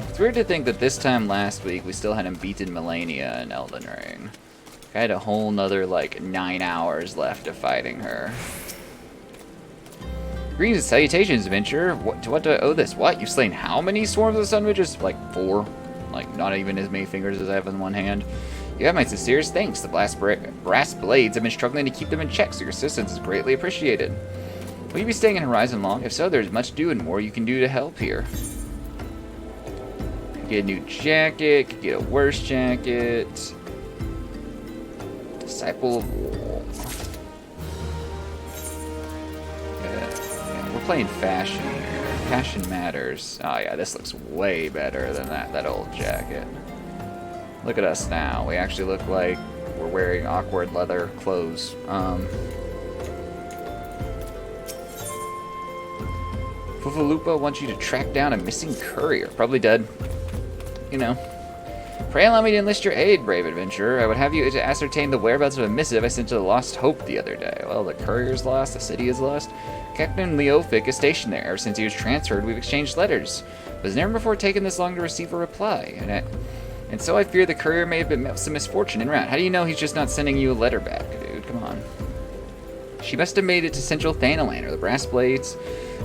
It's weird to think that this time last week we still hadn't beaten Melania in Elden Ring. I had a whole nother like 9 hours left of fighting her. Greetings and salutations, adventurer. To what do I owe this? What? You've slain how many swarms of sun witches? Like 4. Like, not even as many fingers as I have in one hand. You have my sincerest thanks. The brass blades have been struggling to keep them in check, so your assistance is greatly appreciated. Will you be staying in Horizon long? If so, there's much to do and more you can do to help here. Could get a new jacket, could get a worse jacket. Disciple of Wool. We're playing fashion here. Fashion matters. Oh yeah, this looks way better than that old jacket. Look at us now. We actually look like we're wearing awkward leather clothes. Fufalupa wants you to track down a missing courier. Probably dead. You know. Pray allow me to enlist your aid, brave adventurer. I would have you to ascertain the whereabouts of a missive I sent to the Lost Hope the other day. Well, the courier's lost, the city is lost. Captain Leofic is stationed there. Ever since he was transferred, we've exchanged letters. But it's never before taken this long to receive a reply. And so I fear the courier may have been met with some misfortune en route. How do you know he's just not sending you a letter back, dude? Come on. She must have made it to Central Thanaland, or the brass blades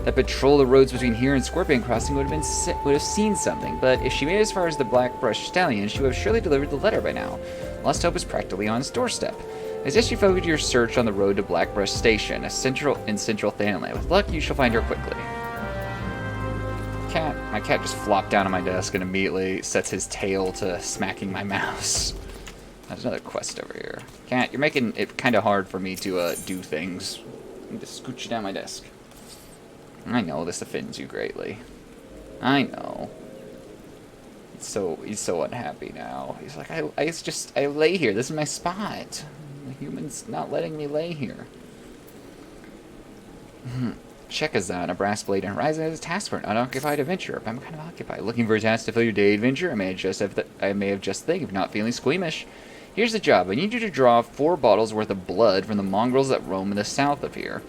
that patrol the roads between here and Scorpion Crossing would have seen something. But if she made it as far as the Blackbrush Stallion, she would have surely delivered the letter by now. Lost Hope is practically on its doorstep. I suggest you focus your search on the road to Blackbrush Station, in Central Thanaland. With luck, you shall find her quickly. My cat just flopped down on my desk and immediately sets his tail to smacking my mouse. There's another quest over here. Cat, you're making it kind of hard for me to do things. I need to scooch you down my desk. I know this offends you greatly. I know. He's so unhappy now. He's like, I lay here. This is my spot. The human's not letting me lay here. Shekazan, a brass blade in Horizon, has a task for an unoccupied adventurer. I'm kind of occupied. Looking for a task to fill your day adventure? I may have just think of not feeling squeamish. Here's the job. I need you to draw 4 bottles worth of blood from the mongrels that roam in the south of here.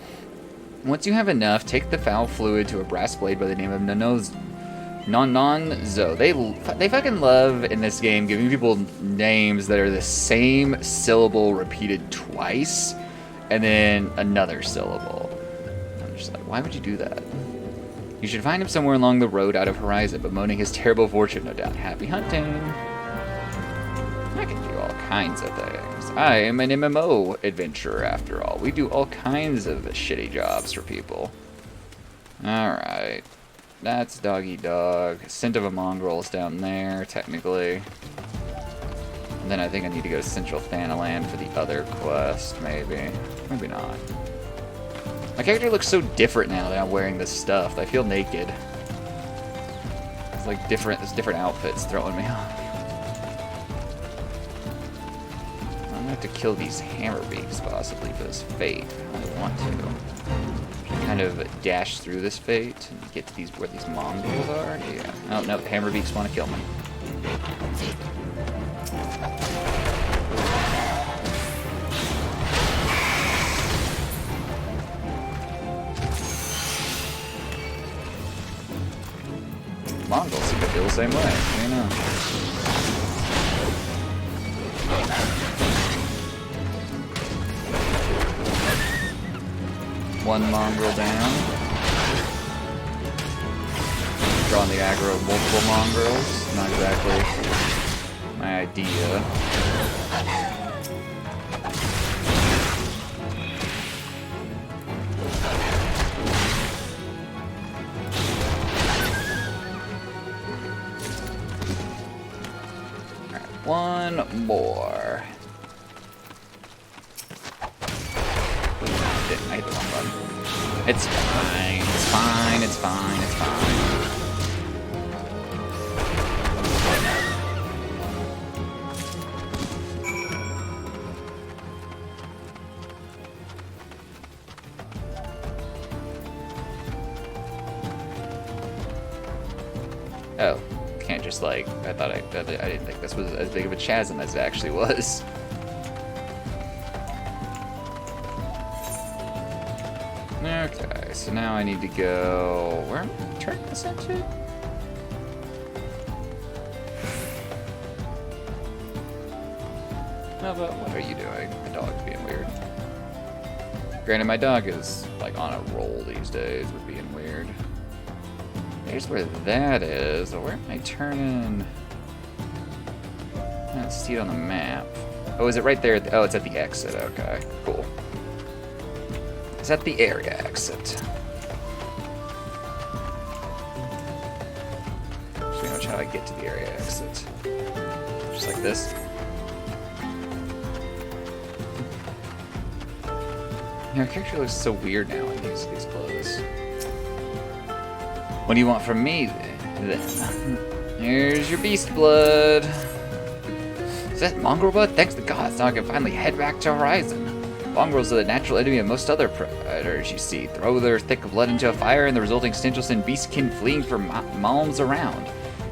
Once you have enough, take the foul fluid to a brass blade by the name of Nononzo. They fucking love in this game giving people names that are the same syllable repeated twice, and then another syllable. I'm just like, why would you do that? You should find him somewhere along the road out of Horizon, bemoaning his terrible fortune, no doubt. Happy hunting! I can do all kinds of things. I am an MMO adventurer, after all. We do all kinds of shitty jobs for people. Alright. That's Doggy Dog. Scent of a Mongrel is down there, technically. And then I think I need to go to Central Thanaland for the other quest, maybe. Maybe not. My character looks so different now that I'm wearing this stuff. I feel naked. It's like different outfits throwing me off. I'm gonna have to kill these hammerbeaks possibly for this fate. I want to. Kind of dash through this fate and get to where these mongrels are. Yeah. Oh no, the hammerbeaks want to kill me. Mongrels seem to feel the same way. You know. One mongrel down. Drawing the aggro of multiple mongrels. Not exactly my idea. Alright, one more. I hit the wrong button. It's fine, it's fine, it's fine, it's fine. Oh, can't just like, I didn't think this was as big of a chasm as it actually was. Okay, so now I need to go, where am I turning this into? How about, what are you doing? My dog's being weird. Granted, my dog is like on a roll these days with being weird. Here's where that is. Where am I turning? I don't see it on the map. Oh, is it right there? Oh, it's at the exit. Okay, cool. It's at the area exit. So pretty much how I get to the area exit. Just like this. Your character looks so weird now in these clothes. What do you want from me, then? Here's your beast blood. Is that mongrel blood? Thanks to gods, now I can finally head back to Horizon. Mongrels are the natural enemy of most other predators you see. Throw their thick blood into a fire, and the resulting stench will send beastkin fleeing for miles around.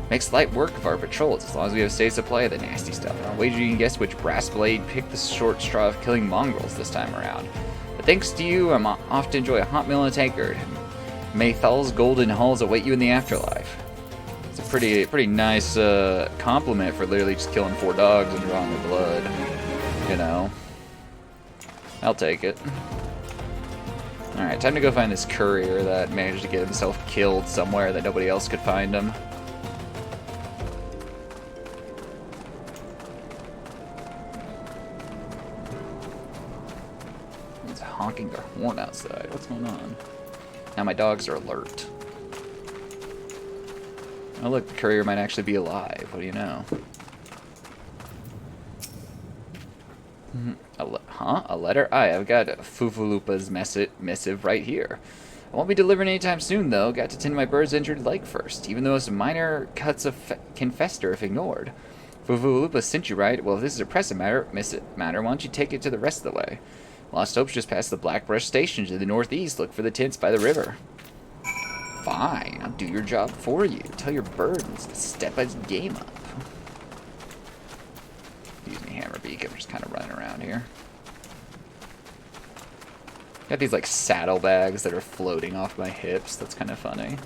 Makes light work of our patrols, as long as we have a steady supply of the nasty stuff. I'll wager you can guess which brass blade picked the short straw of killing mongrels this time around. But thanks to you, I'm off to enjoy a hot meal in a tankard. May Thal's golden halls await you in the afterlife. It's a pretty nice compliment for literally just killing 4 dogs and drawing their blood. You know. I'll take it. Alright, time to go find this courier that managed to get himself killed somewhere that nobody else could find him. He's honking their horn outside. What's going on? Now my dogs are alert. Oh look, the courier might actually be alive. What do you know? A letter? I've got Fufulupa's missive right here. I won't be delivering anytime soon, though. Got to tend to my bird's injured leg first. Even the most minor cuts can fester if ignored. Fufulupa sent you, right? Well, if this is a pressing matter, why don't you take it to the rest of the way? Lost Hope's just past the Blackbrush Station to the northeast. Look for the tents by the river. Fine, I'll do your job for you. Tell your birds to step his game up. Excuse me, Hammerbeak. I'm just kind of running around here. Got these like saddlebags that are floating off my hips. That's kind of funny.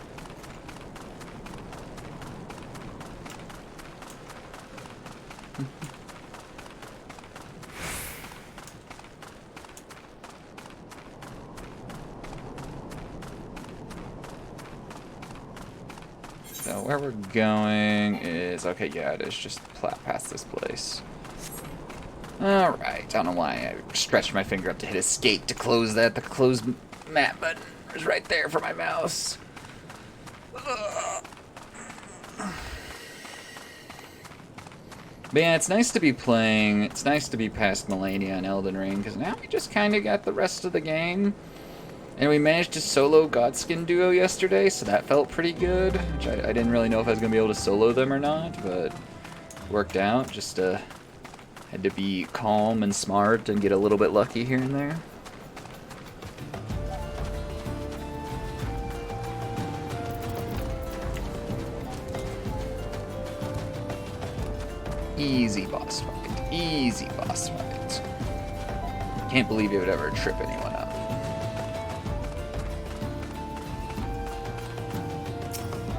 So where we're going is, okay, yeah, it is just past this place. Alright, I don't know why I stretched my finger up to hit escape to close that. The close map button is right there for my mouse. But yeah, it's nice to be playing, it's nice to be past Melania and Elden Ring, because now we just kind of got the rest of the game. And we managed to solo Godskin Duo yesterday, so that felt pretty good. Which I didn't really know if I was going to be able to solo them or not, but it worked out. Just had to be calm and smart and get a little bit lucky here and there. Easy boss fight. Easy boss fight. Can't believe you would ever trip anyone up.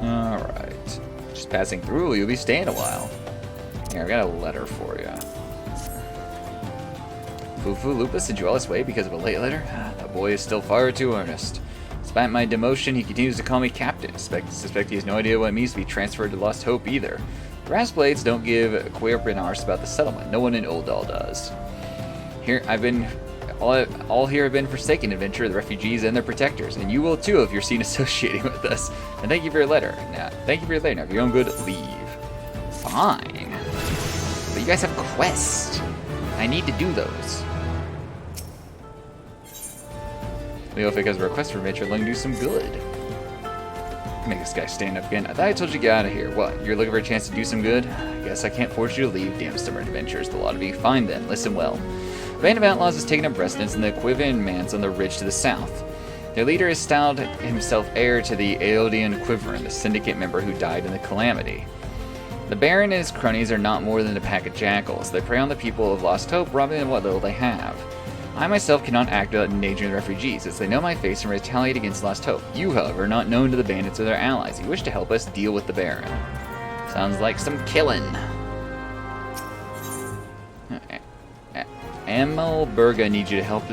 Alright. Just passing through, you'll be staying a while. Here, I've got a letter for you. Fufulupa sent you all this way because of a late letter? That boy is still far too earnest. Despite my demotion, he continues to call me captain. Suspect he has no idea what it means to be transferred to Lost Hope either. Brass blades don't give queer arse about the settlement. No one in Oldal does. Here, I've been... All here have been forsaken adventure, the refugees and their protectors, and you will too if you're seen associating with us. And thank you for your letter. Now, thank you for your letter. Now, if you're on good, leave. Fine. But you guys have quests. I need to do those. Leo, because request for adventure, let me do some good. Make this guy stand up again. I thought I told you to get out of here. What? You're looking for a chance to do some good? I guess I can't force you to leave. Damn stubborn adventures. The lot of you. Fine then. Listen well. A band of outlaws has taken up residence in the XIV manse on the ridge to the south. Their leader has styled himself heir to the Aeolian Quiverin, the syndicate member who died in the calamity. The Baron and his cronies are not more than a pack of jackals. They prey on the people of Lost Hope, robbing them what little they have. I myself cannot act without endangering the refugees, as they know my face and retaliate against Lost Hope. You, however, are not known to the bandits or their allies. You wish to help us deal with the Baron. Sounds like some killing. Amelberga needs you to help.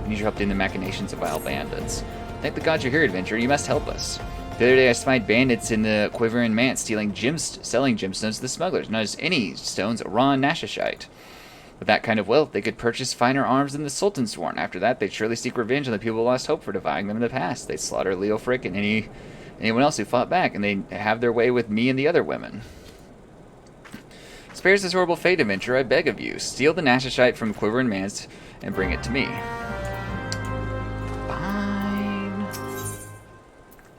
Needs your help in the machinations of wild bandits. Thank the gods you're here, adventurer. You must help us. The other day I spied bandits in the Quiverin manse selling gemstones to the smugglers. Not just any stones, raw and nashashite. With that kind of wealth, they could purchase finer arms than the Sultan sworn. After that, they'd surely seek revenge on the people who lost hope for defying them in the past. They'd slaughter Leo Frick and anyone else who fought back, and they'd have their way with me and the other women. Spares this horrible fate, adventurer, I beg of you. Steal the nashashite from Quiverin manse and bring it to me. Fine.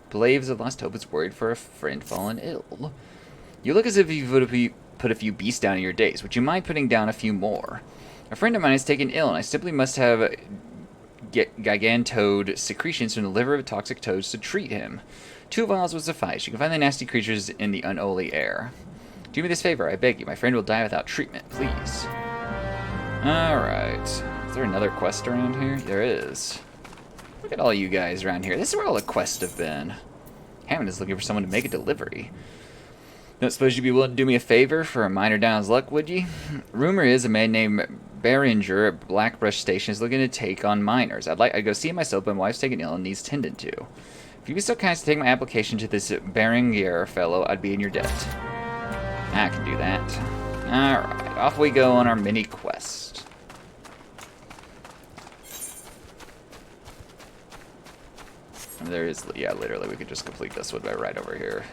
Blaves of Lost Hope is worried for a friend fallen ill. You look as if you would put a few beasts down in your days. Would you mind putting down a few more? A friend of mine is taken ill, and I simply must have gigantode secretions from the liver of toxic toads to treat him. 2 vials will suffice. You can find the nasty creatures in the unholy air. Do me this favor, I beg you. My friend will die without treatment, please. Alright. Is there another quest around here? There is. Look at all you guys around here. This is where all the quests have been. Hammond is looking for someone to make a delivery. Don't suppose you'd be willing to do me a favor for a minor down's luck, would ye? Rumor is a man named Beringer at Blackbrush Station is looking to take on miners. I'd go see him myself, but my wife's taken ill and needs tended to. If you'd be so kind as to take my application to this Beringer fellow, I'd be in your debt. I can do that. Alright, off we go on our mini quest. And there is, yeah, literally, we could just complete this one right over here.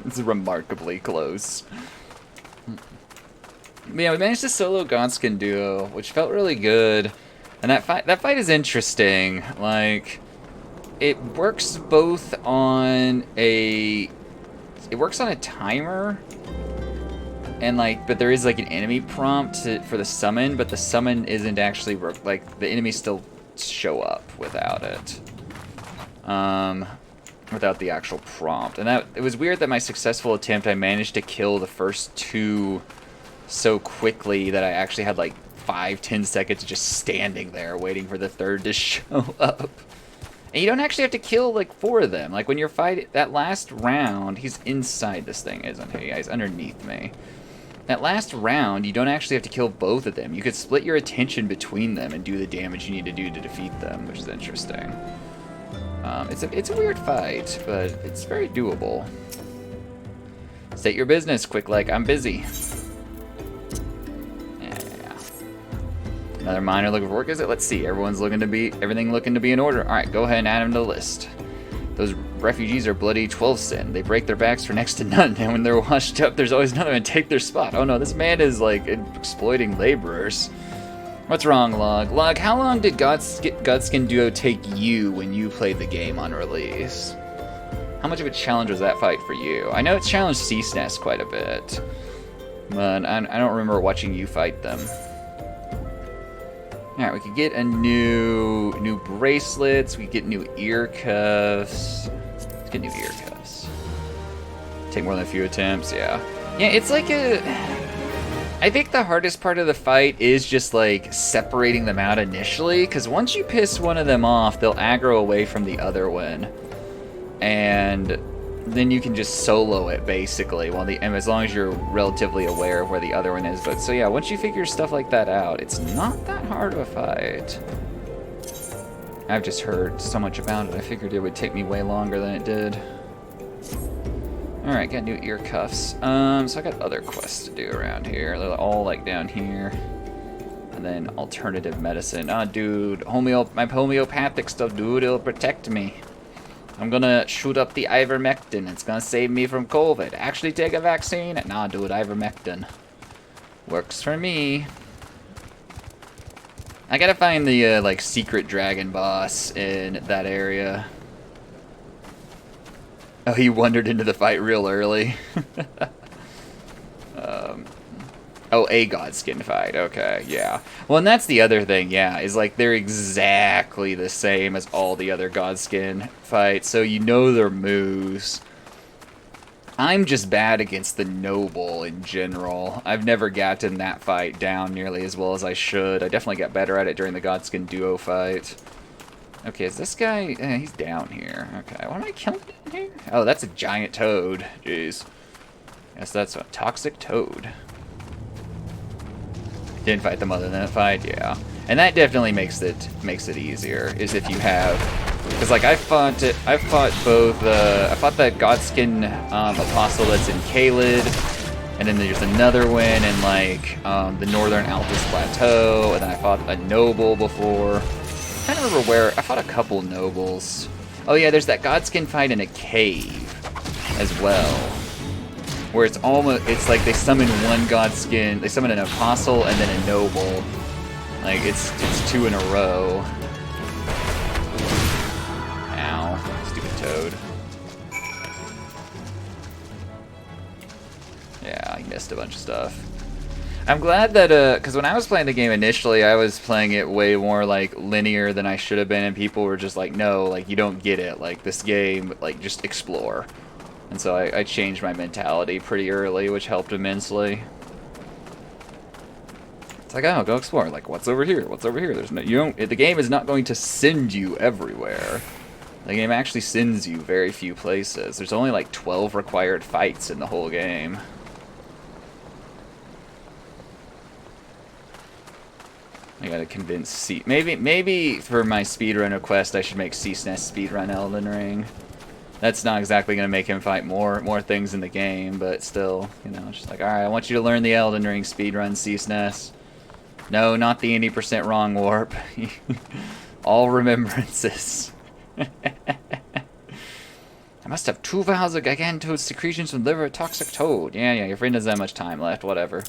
It's remarkably close. But yeah, we managed to solo Godskin duo, which felt really good. And that fight is interesting. Like, it works both on a... It works on a timer. And like, but there is like an enemy prompt for the summon, but the summon isn't actually, like, the enemies still show up without it. Without the actual prompt. And it was weird that my successful attempt, I managed to kill the first 2 so quickly that I actually had like 5-10 seconds just standing there waiting for the 3rd to show up. And you don't actually have to kill like 4 of them. Like when you're fighting that last round, he's inside this thing, isn't he? He's underneath me. That last round, you don't actually have to kill both of them. You could split your attention between them and do the damage you need to do to defeat them, which is interesting. It's a weird fight, but it's very doable. State your business, quick like, I'm busy. Yeah. Another miner looking for work, is it? Let's see, everything looking to be in order. Alright, go ahead and add them to the list. Those refugees are bloody 12 sin. They break their backs for next to none, and when they're washed up, there's always another one to take their spot. Oh no, this man is like exploiting laborers. What's wrong, Log? Log, how long did Godskin Duo take you when you played the game on release? How much of a challenge was that fight for you? I know it challenged CSNES quite a bit, but I don't remember watching you fight them. Alright, we could get a new bracelets, we could get new ear cuffs. Let's get new ear cuffs. Take more than a few attempts, yeah. Yeah, it's like I think the hardest part of the fight is just like separating them out initially, because once you piss one of them off, they'll aggro away from the other one. And then you can just solo it basically, as long as you're relatively aware of where the other one is. But so yeah, once you figure stuff like that out, it's not that hard of a fight. I've just heard so much about it, I figured it would take me way longer than it did. Alright, got new ear cuffs. So I got other quests to do around here. They're all like down here. And then alternative medicine. Ah, dude, my homeopathic stuff, dude, it'll protect me. I'm gonna shoot up the ivermectin. It's gonna save me from COVID. Actually take a vaccine? Nah, dude, ivermectin. Works for me. I gotta find the, like, secret dragon boss in that area. Oh, he wandered into the fight real early. Oh, a Godskin fight. Okay, yeah. Well, and that's the other thing, yeah, is like they're exactly the same as all the other Godskin fights, so you know their moves. I'm just bad against the Noble in general. I've never gotten that fight down nearly as well as I should. I definitely got better at it during the Godskin duo fight. Okay, is this guy... he's down here. Okay, what am I killing down here? Oh, that's a giant toad. Jeez. Guess that's a toxic toad. Didn't fight them other than that fight? Yeah. And that definitely makes it easier, is if you have... Because, like, I fought both... I fought that Godskin Apostle that's in Caelid, and then there's another one in, like, the Northern Altus Plateau, and then I fought a Noble before. I can't remember where. I fought a couple Nobles. Oh, yeah, there's that Godskin fight in a cave as well, where it's almost... It's like they summon one Godskin, they summon an Apostle and then a Noble. Like, it's two in a row. Toad. Yeah, I missed a bunch of stuff. I'm glad that, because when I was playing the game initially, I was playing it way more, like, linear than I should have been, and people were just like, no, like, you don't get it. Like, this game, like, just explore. And so I changed my mentality pretty early, which helped immensely. It's like, oh, go explore. Like, what's over here? What's over here? There's no, you don't, the game is not going to send you everywhere. The game actually sends you very few places. There's only like 12 required fights in the whole game. I gotta convince C. Maybe for my speedrun request, I should make C-SNES speedrun Elden Ring. That's not exactly gonna make him fight more things in the game, but still, you know, just like, all right, I want you to learn the Elden Ring speedrun C-SNES. No, not the 80% wrong warp. All remembrances. I must have 2 vials of Gigantoad secretions from liver toxic toad. Yeah, your friend doesn't have much time left, whatever.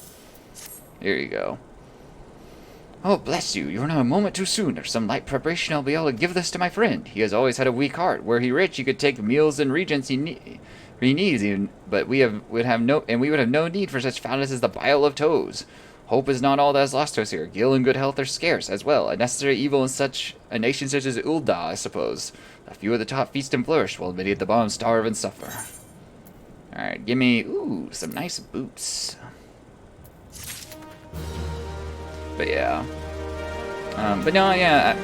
Here you go. Oh, bless you, you're now a moment too soon. There's some light preparation I'll be able to give this to my friend. He has always had a weak heart. Were he rich, he could take meals and regents he needs, even, but we would have no need for such foulness as the bile of toads. Hope is not all that is lost to us here. Gil and good health are scarce, as well. A necessary evil in such a nation such as Ul'dah, I suppose. A few of the top feast and flourish, while many at the bottom starve and suffer. Alright, give me, ooh, some nice boots. But yeah. But no, yeah,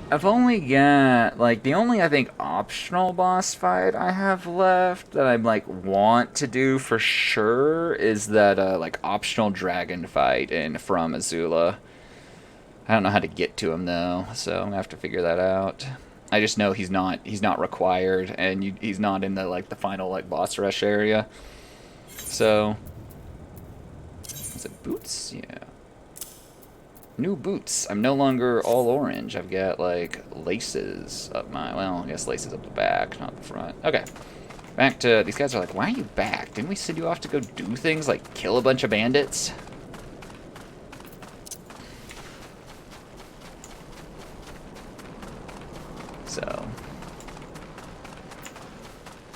I've only got, like, the only, I think, optional boss fight I have left that I'm, like, want to do for sure is that, like, optional dragon fight from Azula. I don't know how to get to him, though, so I'm gonna have to figure that out. I just know he's not required, and he's not in the, like, the final, like, boss rush area. So, is it boots? Yeah. New boots. I'm no longer all orange. I've got, like, laces up my... Well, I guess laces up the back, not the front. Okay. Back to... These guys are like, why are you back? Didn't we send you off to go do things like kill a bunch of bandits? So...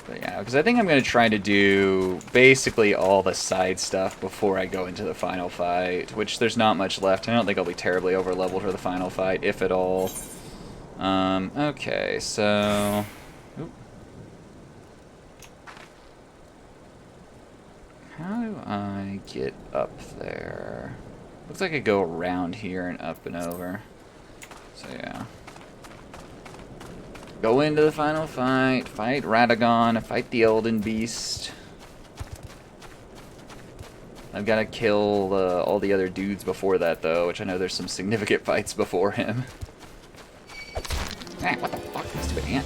But yeah, because I think I'm going to try to do basically all the side stuff before I go into the final fight, which there's not much left. I don't think I'll be terribly over-leveled for the final fight, if at all. Okay, so... Oop. How do I get up there? Looks like I go around here and up and over. So yeah. Go into the final fight, fight Radagon, fight the Elden Beast. I've got to kill all the other dudes before that, though, which I know there's some significant fights before him. Ah, what the fuck? Stupid ant.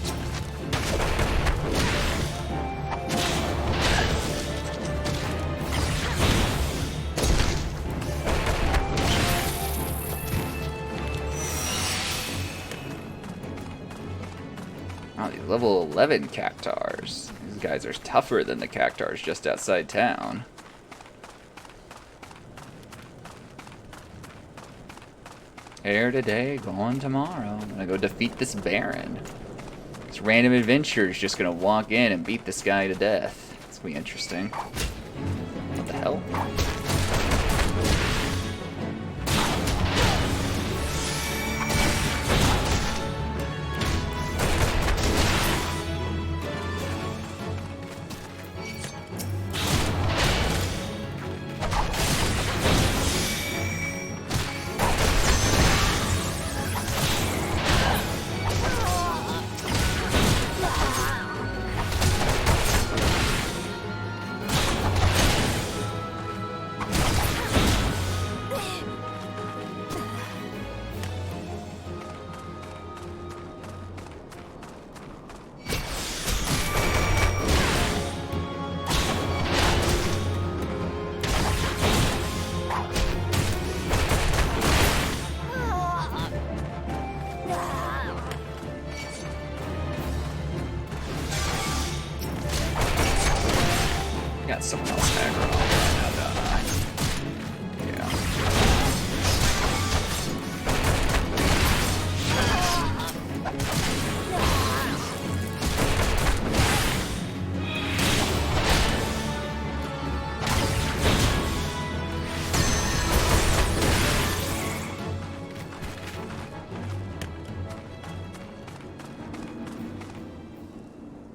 level 11 cactars. These guys are tougher than the cactars just outside town. Here today, gone tomorrow. I'm gonna go defeat this Baron. This random adventurer is just gonna walk in and beat this guy to death. It's gonna be interesting. What the hell? Got someone else aggro now, don't I? Yeah.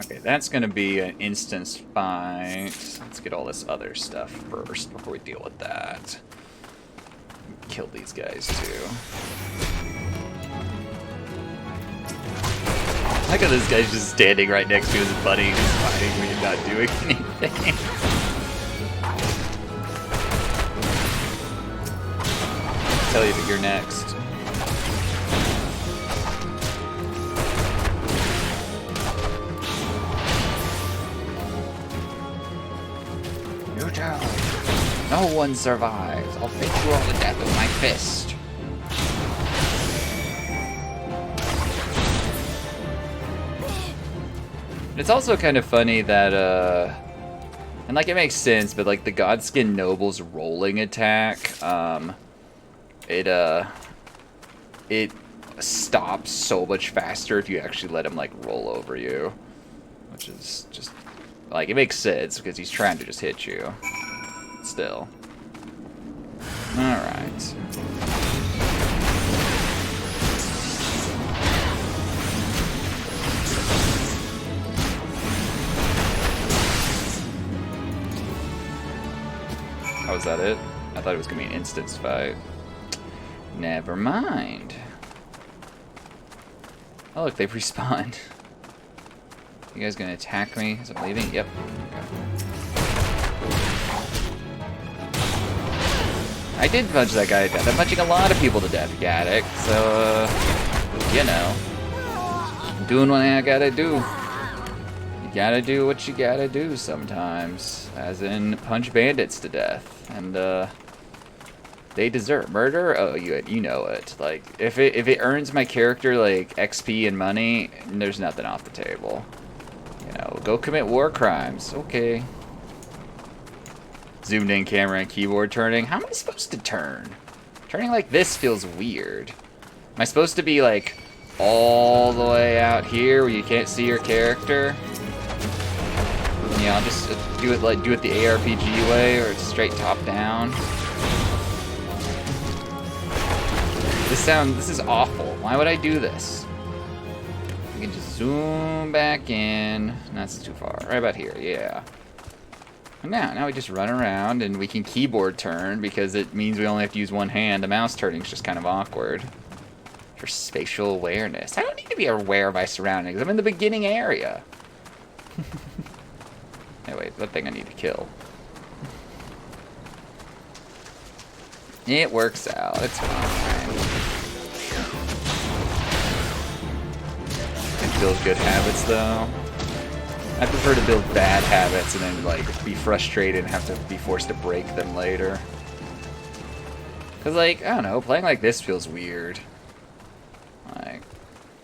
Okay, that's gonna be an instance fight. Let's get all this other stuff first before we deal with that. Kill these guys too. I got this guy's just standing right next to his buddy who's fighting when you're not doing anything. Tell you that you're next. No one survives. I'll beat you all to death with my fist. It's also kind of funny that, and like it makes sense, but like the Godskin Noble's rolling attack, it stops so much faster if you actually let him like roll over you, which is just like it makes sense because he's trying to just hit you. Still. Alright. Oh, is that it? I thought it was gonna be an instance fight. Never mind. Oh look, they've respawned. You guys gonna attack me as I'm leaving? Yep. Okay. I did punch that guy to death. I'm punching a lot of people to death, Gaddick, so, you know. I'm doing what I gotta do. You gotta do what you gotta do sometimes. As in, punch bandits to death. And, they deserve murder? Oh, you know it. Like, if it earns my character, like, XP and money, there's nothing off the table. You know, go commit war crimes. Okay. Zoomed in camera and keyboard turning. How am I supposed to turn? Turning like this feels weird. Am I supposed to be like all the way out here where you can't see your character? Yeah, I'll just do it the ARPG way, or it's straight top down. This is awful. Why would I do this? We can just zoom back in. That's too far. Right about here, yeah. And now we just run around and we can keyboard turn because it means we only have to use one hand. The mouse turning is just kind of awkward. For spatial awareness. I don't need to be aware of my surroundings. I'm in the beginning area. Hey, wait, that thing I need to kill. It works out. It's fine. Can build good habits, though. I prefer to build bad habits and then, like, be frustrated and have to be forced to break them later. Because, like, I don't know, playing like this feels weird. Like,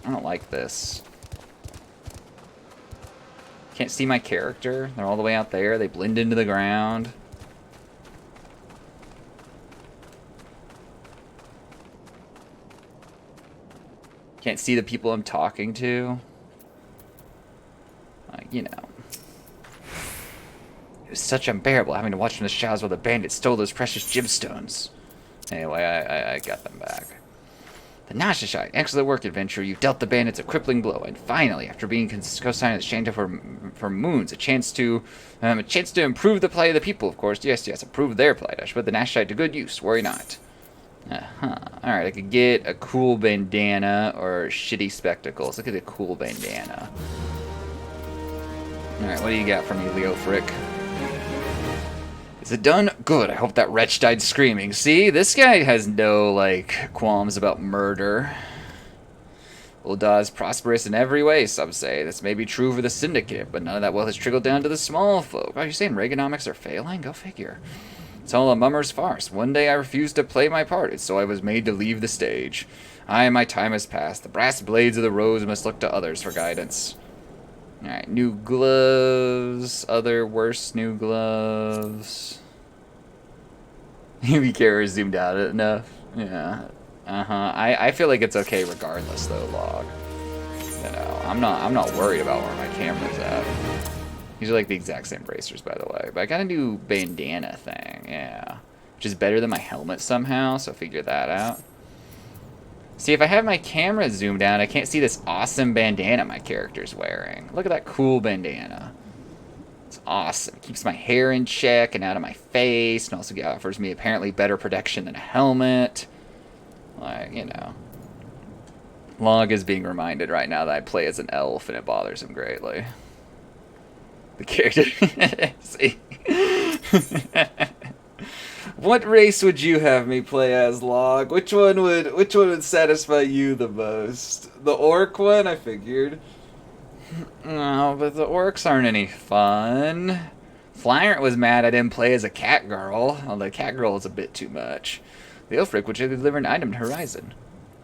I don't like this. Can't see my character. They're all the way out there. They blend into the ground. Can't see the people I'm talking to. You know. It was such unbearable having to watch from the shadows while the bandits stole those precious gemstones. Anyway, I got them back. The Nashashite, excellent work, adventurer. You've dealt the bandits a crippling blow, and finally, after being co-signed at Shanta for moons, a chance to improve the plight of the people, of course. Yes, improve their plight. I should put the Nashashite to good use. Worry not. Alright, I could get a cool bandana or shitty spectacles. Look at the cool bandana. Alright, what do you got for me, Leo Frick? Is it done? Good. I hope that wretch died screaming. See? This guy has no, like, qualms about murder. Ul'dah is prosperous in every way, some say. This may be true for the Syndicate, but none of that wealth has trickled down to the small folk. Oh, you're saying Reaganomics are failing? Go figure. It's all a mummer's farce. One day I refused to play my part, and so I was made to leave the stage. My time has passed. The brass blades of the rose must look to others for guidance. Alright, new gloves. Other worse new gloves. Be careful, zoomed out enough. Yeah. I feel like it's okay regardless though, Log. You know, I'm not worried about where my camera's at. These are like the exact same bracers, by the way. But I got a new bandana thing, yeah. Which is better than my helmet somehow, so figure that out. See, if I have my camera zoomed out, I can't see this awesome bandana my character's wearing. Look at that cool bandana. It's awesome. Keeps my hair in check and out of my face, and also offers me apparently better protection than a helmet. Like, you know. Log is being reminded right now that I play as an elf, and it bothers him greatly. The character... See? What race would you have me play as, Log? Which one would satisfy you the most? The orc one, I figured. No, but the orcs aren't any fun. Flyrant was mad I didn't play as a cat girl, although cat girl is a bit too much. The Ilfric would deliver an item to Horizon.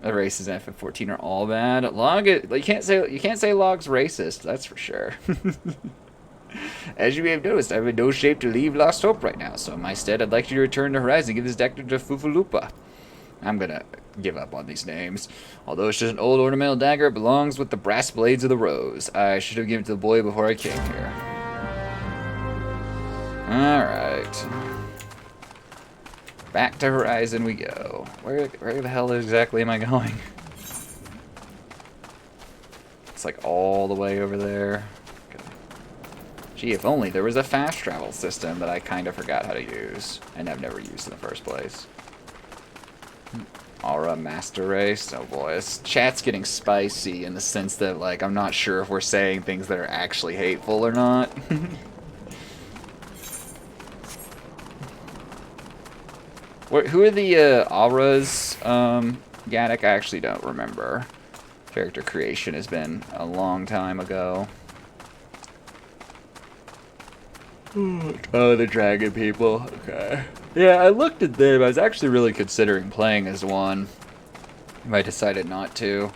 The races in FF14 are all bad. Log, you can't say Log's racist. That's for sure. As you may have noticed, I'm in no shape to leave Lost Hope right now, so in my stead, I'd like you to return to Horizon and give this deck to Fufulupa. I'm gonna give up on these names. Although it's just an old ornamental dagger, it belongs with the brass blades of the rose. I should have given it to the boy before I came here. Alright. Back to Horizon we go. Where the hell exactly am I going? It's like all the way over there. Gee, if only there was a fast travel system that I kind of forgot how to use, and I've never used in the first place. Aura Master Race. Oh boy, this chat's getting spicy in the sense that, like, I'm not sure if we're saying things that are actually hateful or not. Who are the Auras, Gaddick? I actually don't remember. Character creation has been a long time ago. Oh, the dragon people. Okay. Yeah, I looked at them. I was actually really considering playing as one. I decided not to.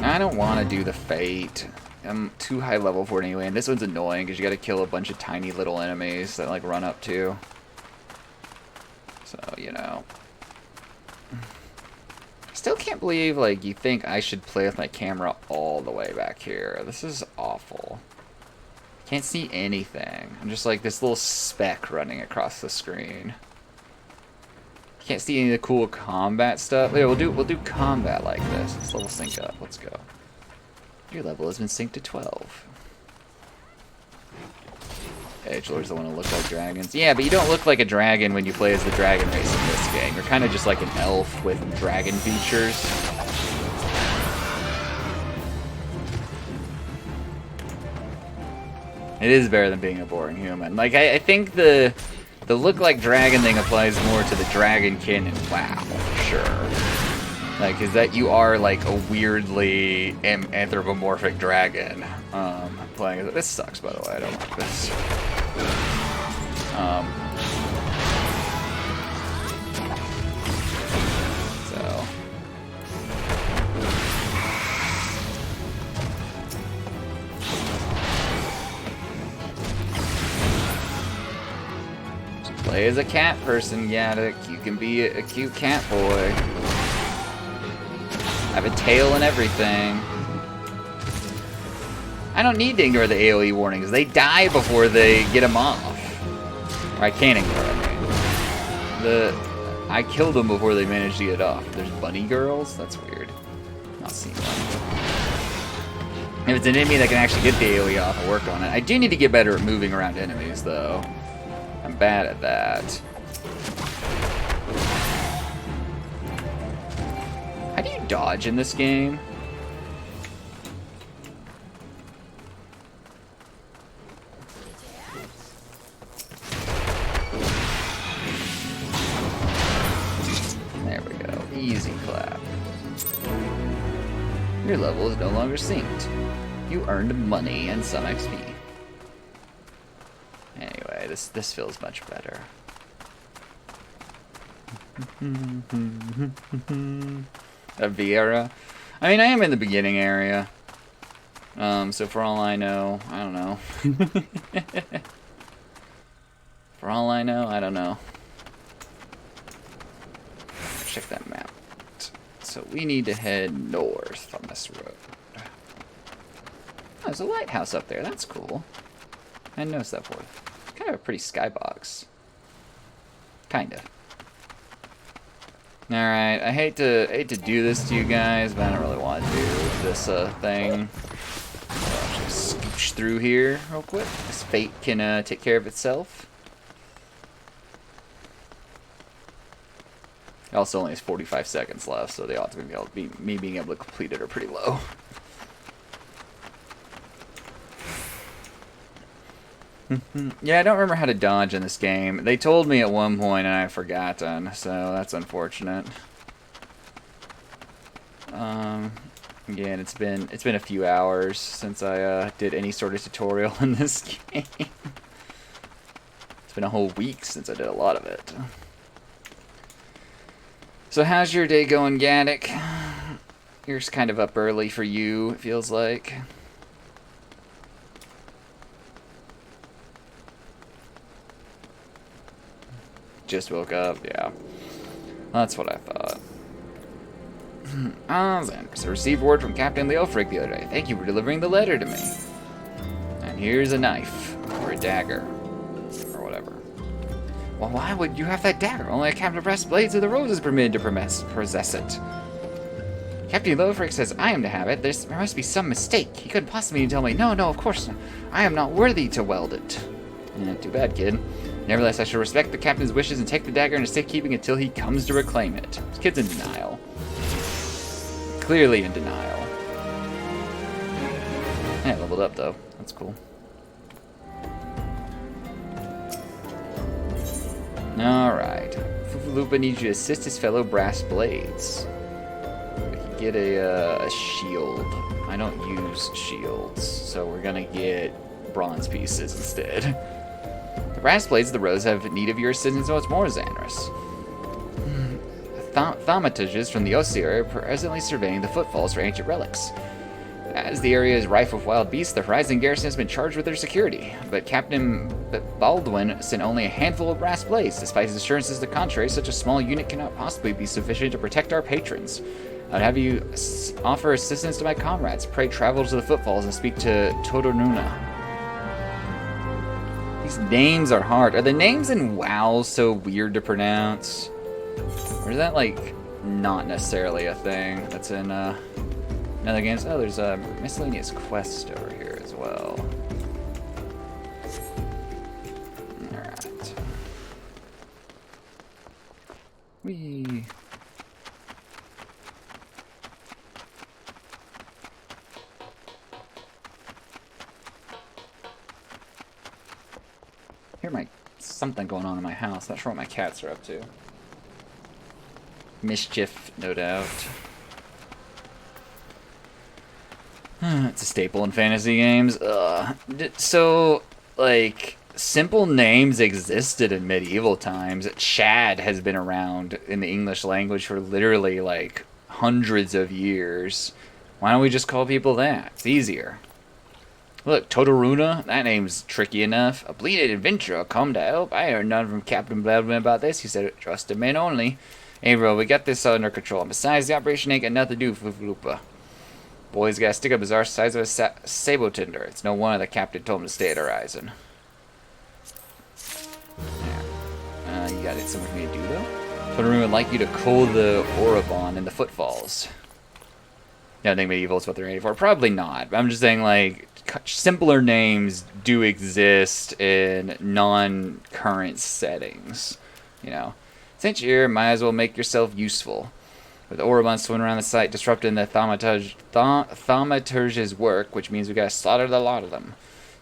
I don't want to do the Fate. I'm too high level for it anyway, and this one's annoying because you got to kill a bunch of tiny little enemies that, like, run up to. So, you know. Still can't believe, like, you think I should play with my camera all the way back here. This is awful. Can't see anything. I'm just like this little speck running across the screen. Can't see any of the cool combat stuff. Yeah, we'll do combat like this. Let's level sync up. Let's go. Your level has been synced to 12. Edgelords don't want to look like dragons. Yeah, but you don't look like a dragon when you play as the dragon race in this game. You're kind of just like an elf with dragon features. It is better than being a boring human. Like, I think the look like dragon thing applies more to the dragonkin and WoW, for sure. Like, is that you are like a weirdly anthropomorphic dragon. Playing this sucks, by the way. I don't like this. Play as a cat person, Gaddick. You can be a cute cat boy. Have a tail and everything. I don't need to ignore the AoE warnings. They die before they get them off. Or I can't ignore them. I killed them before they managed to get off. There's bunny girls? That's weird. Not seeing them. If it's an enemy that can actually get the AoE off, I'll work on it. I do need to get better at moving around enemies, though. I'm bad at that. How do you dodge in this game? There we go. Easy clap. Your level is no longer synced. You earned money and some XP. Anyway, this feels much better. A Viera? I mean, I am in the beginning area. So for all I know, I don't know. For all I know, I don't know. Check that map. So we need to head north on this road. Oh, there's a lighthouse up there. That's cool. I didn't notice that before. Kind of a pretty skybox. Kind of. Alright, I hate to do this to you guys, but I don't really want to do this thing. I'll just scooch through here real quick. This fate can take care of itself. It also only has 45 seconds left, so the odds of me being able to complete it are pretty low. Yeah, I don't remember how to dodge in this game. They told me at one point and I've forgotten, so that's unfortunate. Again, it's been a few hours since I did any sort of tutorial in this game. It's been a whole week since I did a lot of it. So how's your day going, Gaddick? You're just kind of up early for you, it feels like. Just woke up, yeah. That's what I thought. Xandris, I received word from Captain Leofric the other day. Thank you for delivering the letter to me. And here's a knife, or a dagger, or whatever. Well, why would you have that dagger? Only a Captain of Brass Blades of the Rose is permitted to possess it. Captain Leofric says I am to have it. There must be some mistake. He couldn't possibly tell me, no, of course not. I am not worthy to wield it. Too bad, kid. Nevertheless, I shall respect the captain's wishes and take the dagger into safekeeping until he comes to reclaim it. This kid's in denial. Clearly in denial. Yeah, leveled up though. That's cool. Alright. Fufalupa needs you to assist his fellow brass blades. We can get a shield. I don't use shields, so we're gonna get bronze pieces instead. The brass blades of the Rose have need of your assistance once more, Xandris. Thaumaturges from the Osier are presently surveying the footfalls for ancient relics. As the area is rife with wild beasts, the Horizon Garrison has been charged with their security, but Captain Baldwin sent only a handful of brass blades. Despite his assurances to the contrary, such a small unit cannot possibly be sufficient to protect our patrons. I'd have you offer assistance to my comrades. Pray travel to the footfalls and speak to Todornuna. These names are hard. Are the names in WoW so weird to pronounce? Or is that, like, not necessarily a thing that's in other games? Oh, there's a miscellaneous quest over here as well. Alright. Whee! I hear something going on in my house. Not sure what my cats are up to. Mischief, no doubt. It's a staple in fantasy games. So, like, simple names existed in medieval times. Chad has been around in the English language for literally, like, hundreds of years. Why don't we just call people that? It's easier. Look, Todoruna, that name's tricky enough. A bleeding adventurer come to help. I heard none from Captain Bloodman about this. He said trust the men only. Hey, bro, we got this under control. And besides, the operation ain't got nothing to do with Lupa. Boy's got a stick up his arse size of a sable tinder. It's no wonder the captain told him to stay at Horizon. Yeah. You got something for me to do, though? Todoruna would like you to cull the Orobon in the footfalls. You don't think medieval is what they're aiming for? Probably not. I'm just saying, like, simpler names do exist in non-current settings. You know, since you're here, might as well make yourself useful. With Orobon swimming around the site, disrupting the thaumaturge's work, which means we gotta slaughter the lot of them.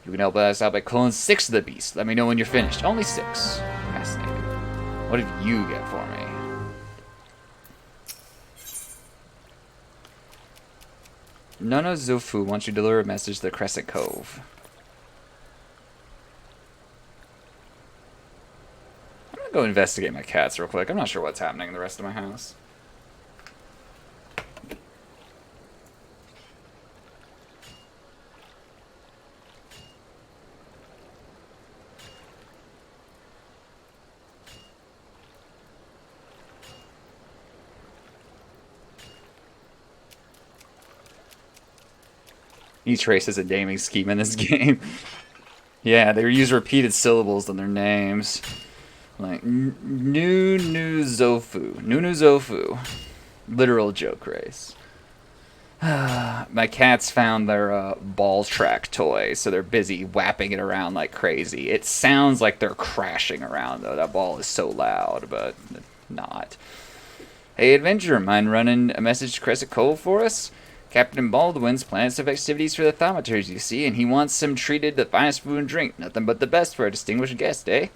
You can help us out by culling 6 of the beasts. Let me know when you're finished. Only 6. Fascinating. What did you get for me? Nono Zofu wants you to deliver a message to the Crescent Cove. I'm gonna go investigate my cats real quick. I'm not sure what's happening in the rest of my house. Each race has a naming scheme in this game. Yeah, they use repeated syllables in their names. Like, Nunu Zofu. Literal joke race. My cats found their ball track toy, so they're busy whapping it around like crazy. It sounds like they're crashing around, though. That ball is so loud, but not. Hey, adventurer, mind running a message to Crescent Cove for us? Captain Baldwin's plans some activities for the thaumaturge, you see, and he wants them treated the finest food and drink. Nothing but the best for a distinguished guest, eh?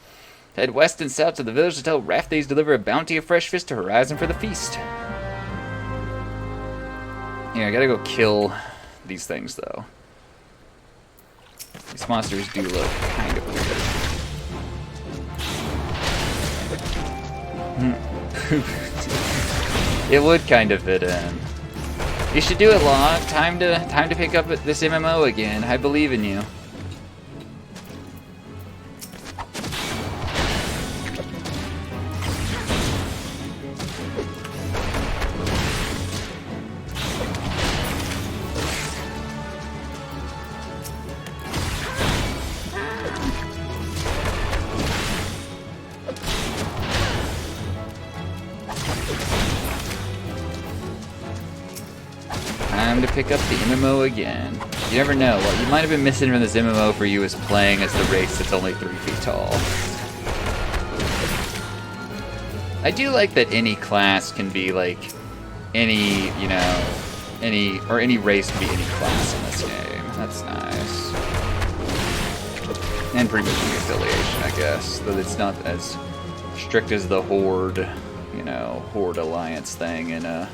Head west and south to the village to tell Raftes deliver a bounty of fresh fish to Horizon for the feast. Yeah, I gotta go kill these things, though. These monsters do look kind of weird. It would kind of fit in. You should do it, Log. Time to pick up this MMO again. I believe in you. Time to pick up the MMO again. You never know. What you might have been missing from this MMO for you is playing as the race that's only 3 feet tall. I do like that any class can be like any, you know, any race can be any class in this game. That's nice. And pretty much any affiliation, I guess. Though it's not as strict as the Horde, you know, Horde Alliance thing in a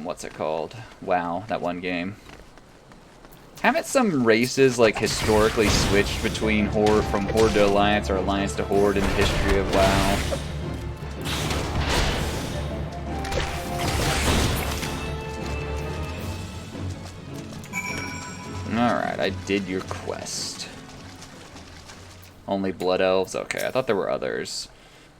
what's it called? WoW, that one game. Haven't some races like historically switched between Horde from Horde to Alliance or Alliance to Horde in the history of WoW? Alright, I did your quest. Only Blood Elves? Okay, I thought there were others.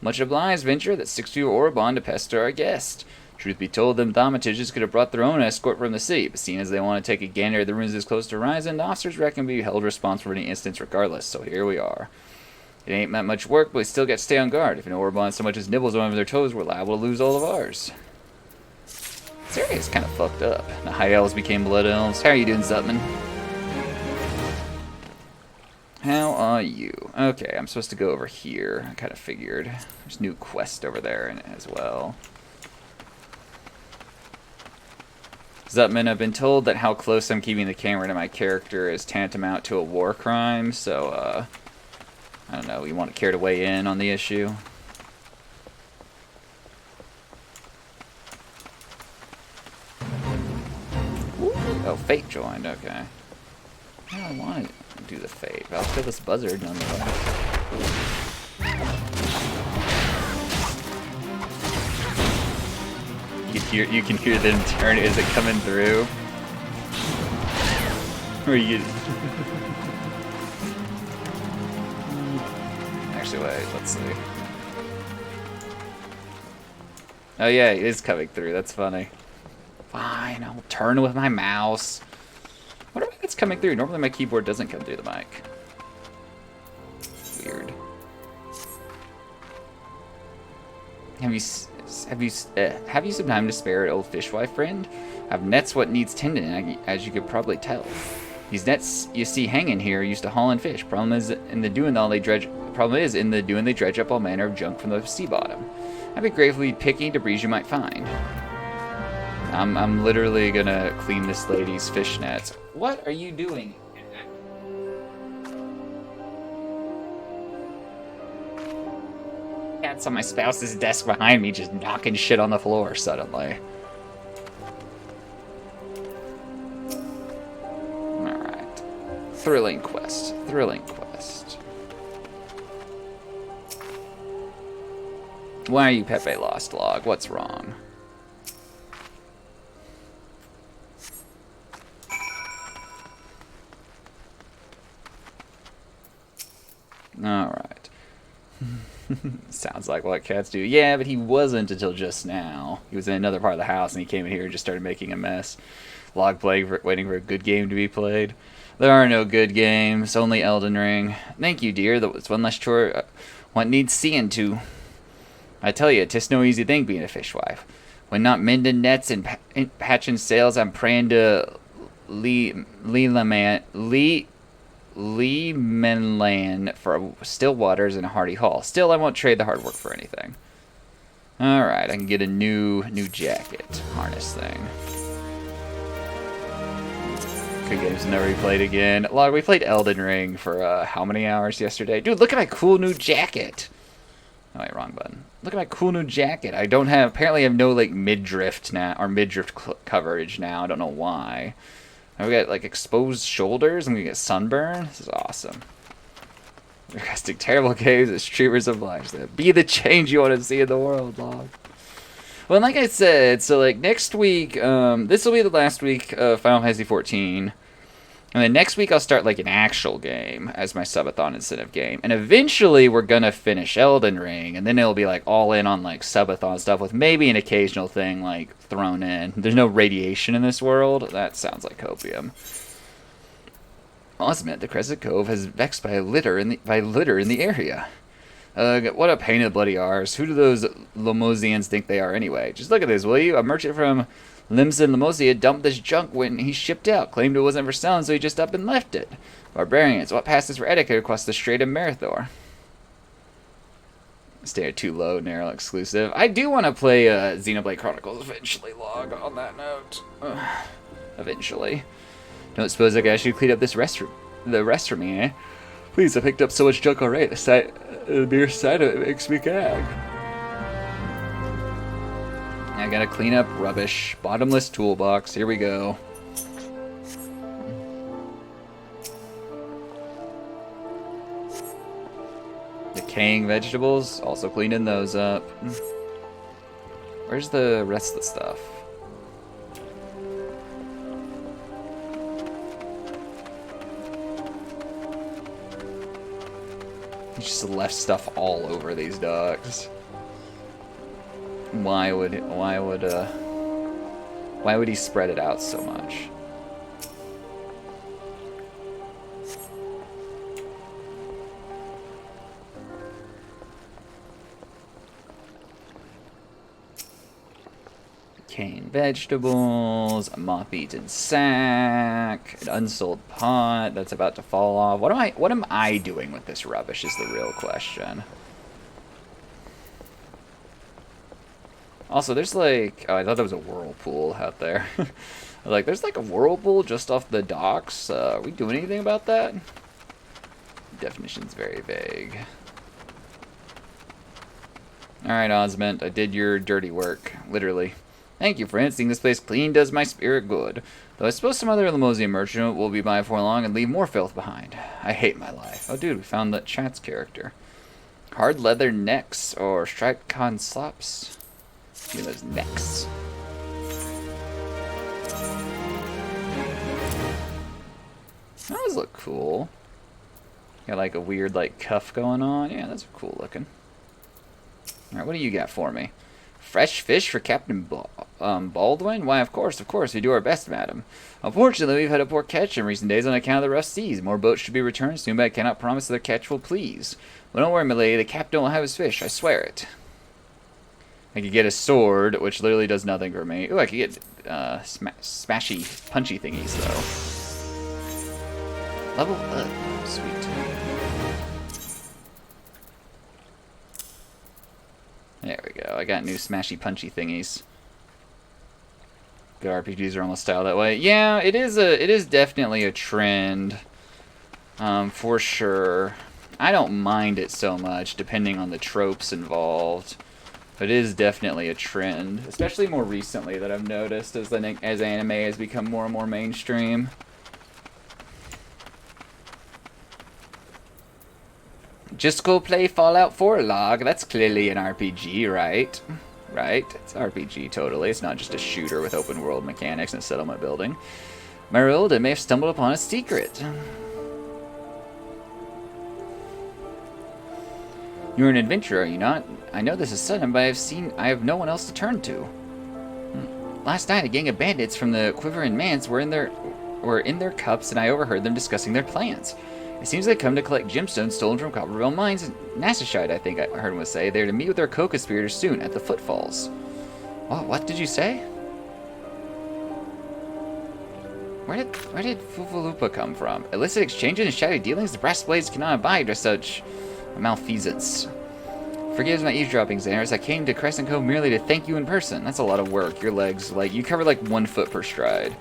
Much obliged, Venture, that 6-2 Orobon to pester our guest. Truth be told, them thaumaturges could have brought their own escort from the city, but seeing as they want to take a gander at the ruins as close to Horizon, the officers reckon be held responsible for any instance regardless, so here we are. It ain't that much work, but we still got to stay on guard. If an Orobon so much as nibbles one of their toes, we're liable to lose all of ours. This area is kind of fucked up. The High Elves became Blood Elves. How are you doing, Zutman? How are you? Okay, I'm supposed to go over here. I kind of figured. There's a new quest over there as well. Zutman, I've been told that how close I'm keeping the camera to my character is tantamount to a war crime, so, I don't know, you want to care to weigh in on the issue? Ooh. Oh, Fate joined, okay. I don't want to do the Fate, but I'll kill this buzzard nonetheless. You can hear them turn. Is it coming through? Or you... Actually, wait, let's see. Oh yeah, he is coming through, that's funny. Fine, I'll turn with my mouse. What if it's coming through? Normally my keyboard doesn't come through the mic. Weird. Have you some time to spare, old fishwife friend? I've nets what needs tending, as you could probably tell. These nets you see hanging here used to haul in fish. Problem is in the doing they dredge up all manner of junk from the sea bottom. I'd be gratefully picking debris you might find. I'm literally gonna clean this lady's fish nets. What are you doing? Cat's on my spouse's desk behind me, just knocking shit on the floor suddenly. Alright. Thrilling quest. Thrilling quest. Why are you Pepe Lost Log? What's wrong? Alright. Sounds like what cats do. Yeah, but he wasn't until just now. He was in another part of the house and he came in here and just started making a mess. Log playing, waiting for a good game to be played. There are no good games, only Elden Ring. Thank you, dear. That's one less chore. What needs seeing to? I tell you, 'tis no easy thing being a fishwife. When not mending nets and patching sails, I'm praying to Leemanland for still waters and a hearty haul. Still, I won't trade the hard work for anything. Alright, I can get a new jacket harness thing. Good games never replayed again. Log, we played Elden Ring for how many hours yesterday? Dude, look at my cool new jacket. Oh wait, wrong button. Look at my cool new jacket. I don't have, apparently I have no like mid-drift now, or mid-drift coverage now. I don't know why. And we got like exposed shoulders and we get sunburn. This is awesome. Requesting terrible games as streamers oblige them. Be the change you want to see in the world, Log. Well, like I said, so like next week, this will be the last week of Final Fantasy 14. And then next week I'll start like an actual game as my subathon incentive game. And eventually we're gonna finish Elden Ring, and then it'll be like all in on like subathon stuff with maybe an occasional thing like thrown in. There's no radiation in this world. That sounds like copium. Osmond, the Crescent Cove has vexed by litter in the area. What a pain in the bloody arse. Who do those Lemosians think they are anyway? Just look at this, will you? A merchant from Limson Lemosia dumped this junk when he shipped out, claimed it wasn't for selling, so he just up and left it. Barbarians, what passes for etiquette across the Strait of Marathor? Stay too low, narrow exclusive. I do want to play Xenoblade Chronicles eventually, Log, on that note. Eventually. Don't suppose I should clean up the rest for me, eh? Please, I picked up so much junk already. The mere sight of it makes me gag. I gotta clean up rubbish. Bottomless toolbox. Here we go. Decaying vegetables. Also cleaning those up. Where's the rest of the stuff? He just left stuff all over these dogs. Why would he spread it out so much? Decaying vegetables, a moth-eaten sack, an unsold pot that's about to fall off. What am I doing with this rubbish is the real question. Also, there's like, oh, I thought there was a whirlpool out there. Like, there's like a whirlpool just off the docks. Are we doing anything about that? Definition's very vague. Alright, Osment, I did your dirty work. Literally. Thank you, friend. Seeing this place clean does my spirit good. Though I suppose some other Lemosian merchant will be by before long and leave more filth behind. I hate my life. Oh, dude, we found that chat's character. Hard leather necks or striped con slops. Give me those necks. Those look cool. Got like a weird like cuff going on. Yeah, those are cool looking. Alright, what do you got for me? Fresh fish for Captain Baldwin? Why, of course, we do our best, madam. Unfortunately, we've had a poor catch in recent days on account of the rough seas. More boats should be returned soon, but I cannot promise that their catch will please. But don't worry, my lady, the captain will have his fish, I swear it. I could get a sword, which literally does nothing for me. Ooh, I could get smashy, punchy thingies, though. Level up. Sweet. There we go. I got new smashy punchy thingies. Good RPGs are almost styled that way. Yeah, it is definitely a trend. For sure. I don't mind it so much, depending on the tropes involved. But it is definitely a trend, especially more recently that I've noticed as anime has become more and more mainstream. Just go play Fallout 4 log. That's clearly an RPG, right? Right? It's an RPG, totally. It's not just a shooter with open world mechanics and settlement building. Marilda may have stumbled upon a secret. You're an adventurer, are you not? I know this is sudden, but I have no one else to turn to. Last night, a gang of bandits from the XIV Mans were in their cups, and I overheard them discussing their plans. It seems they come to collect gemstones stolen from Copperville Mines in Nassashide, I think I heard him say. They're to meet with their co-conspirators soon at the Footfalls. What did you say? Where did Fufalupa come from? Illicit exchanges and shady dealings? The brass blades cannot abide with such malfeasance. Forgive my eavesdropping, Xanaris. I came to Crescent Cove merely to thank you in person. That's a lot of work. Your legs, you cover 1 foot per stride.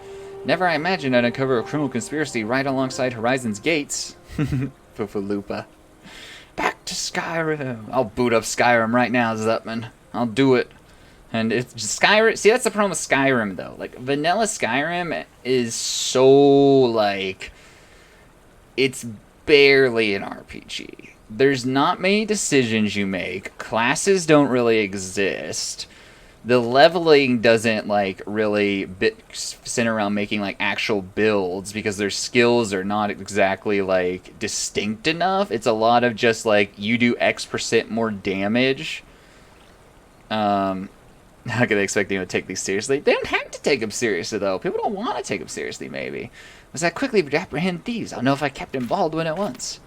Never I imagined I'd uncover a criminal conspiracy right alongside Horizon's gates. Fufalupa. Back to Skyrim. I'll boot up Skyrim right now, Zutman. I'll do it. And it's just Skyrim. See, that's the problem with Skyrim, though. Vanilla Skyrim is so, it's barely an RPG. There's not many decisions you make. Classes don't really exist. The leveling doesn't really center around making actual builds because their skills are not exactly distinct enough. It's a lot of just you do X% more damage. How could they expect you to take these seriously? They don't have to take them seriously though. People don't want to take them seriously. Maybe as I quickly apprehend thieves, I'll know if I Captain Baldwin at once.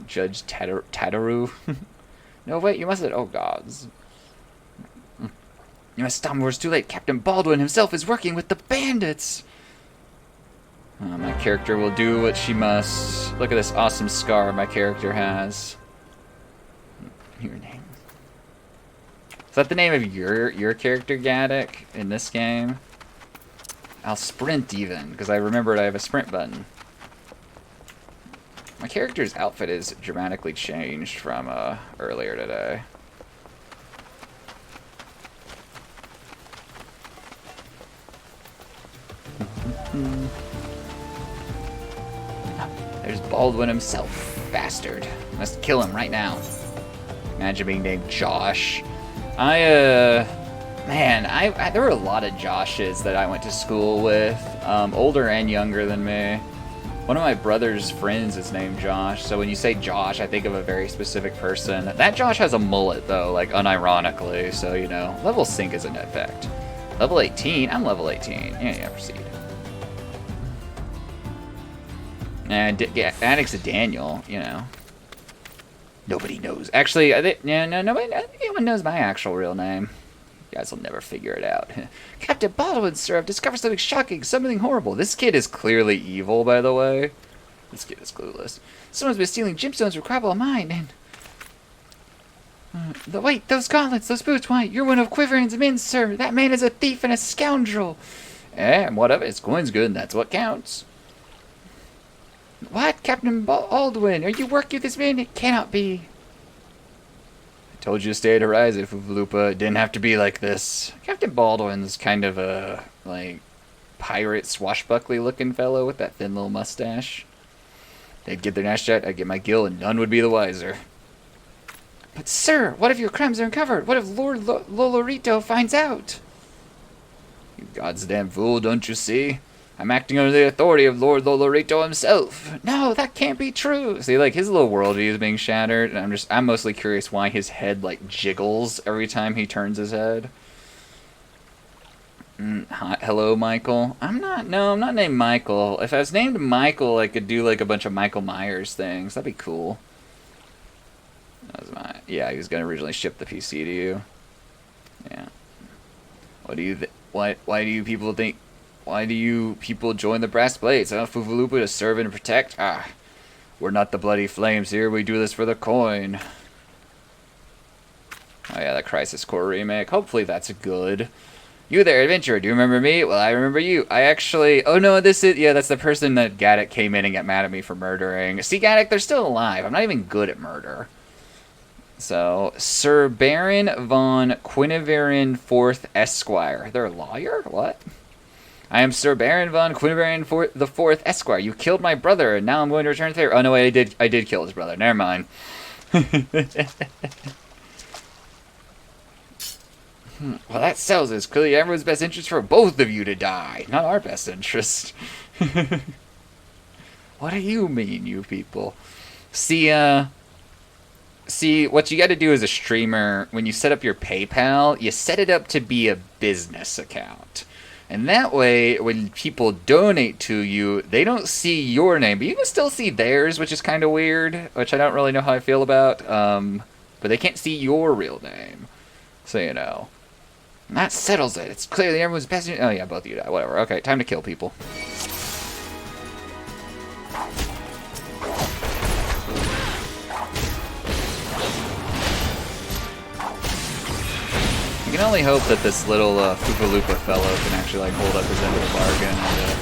Judge Tataru. No, wait, you mustn't. Oh, gods. You must stop before it's too late. Captain Baldwin himself is working with the bandits. My character will do what she must. Look at this awesome scar my character has. Your name. Is that the name of your character, Gaddick, in this game? I'll sprint even, because I remembered I have a sprint button. My character's outfit is dramatically changed from earlier today. There's Baldwin himself, bastard. Must kill him right now. Imagine being named Josh. Man, there were a lot of Joshes that I went to school with, older and younger than me. One of my brother's friends is named Josh, so when you say Josh, I think of a very specific person. That Josh has a mullet, though, unironically, so, level sync is an effect. Level 18? I'm level 18. Yeah, proceed. And Addict's a Daniel, Nobody knows. Actually, nobody, anyone knows my actual real name. You guys will never figure it out. Captain Baldwin, sir, I've discovered something shocking, something horrible. This kid is clearly evil, by the way. This kid is clueless. Someone's been stealing gemstones from Crabble Mine, and... wait, those gauntlets, those boots, why, you're one of Quivering's men, sir. That man is a thief and a scoundrel. And whatever, his coin's good, and that's what counts. What? Captain Baldwin, are you working with this man? It cannot be. Told you to stay at Horizon, Fufalupa. It didn't have to be like this. Captain Baldwin's kind of a, pirate swashbuckly looking fellow with that thin little mustache. They'd get their nash shot, I'd get my gill, and none would be the wiser. But sir, what if your crimes are uncovered? What if Lord Lolorito finds out? You goddamn fool, don't you see? I'm acting under the authority of Lord Lolorito himself. No, that can't be true. See, like, his little worldview is being shattered, and I'm mostly curious why his head, like, jiggles every time he turns his head. Hello, Michael. I'm not named Michael. If I was named Michael, I could do, like, a bunch of Michael Myers things. That'd be cool. That was yeah, he was gonna originally ship the PC to you. Yeah. What do you why do you people think? Why do you people join the Brass Blades? Huh? Fuvalupa to serve and protect? Ah, we're not the Bloody Flames here. We do this for the coin. Oh yeah, the Crisis Core remake. Hopefully that's good. You there, adventurer. Do you remember me? Well, I remember you. I actually... Oh no, this is... Yeah, that's the person that Gaddock came in and got mad at me for murdering. See, Gaddock, they're still alive. I'm not even good at murder. So, Sir Baron von Quiniverin IV Esquire. They're a lawyer? What? I am Sir Baron von Quiniverin the Fourth Esquire. You killed my brother, and now I'm going to return the favor. Oh no, wait, I did kill his brother. Never mind. Well, that sells it. It's clearly everyone's best interest for both of you to die. Not our best interest. What do you mean, you people? See, what you got to do as a streamer, when you set up your PayPal, you set it up to be a business account. And that way, when people donate to you, they don't see your name, but you can still see theirs, which is kind of weird, which I don't really know how I feel about. But they can't see your real name. So, you know. And that settles it. It's clearly everyone's best. Oh, yeah, both of you die. Whatever. Okay, time to kill people. You can only hope that this little Fuvalupa fellow can actually like hold up his end of the bargain and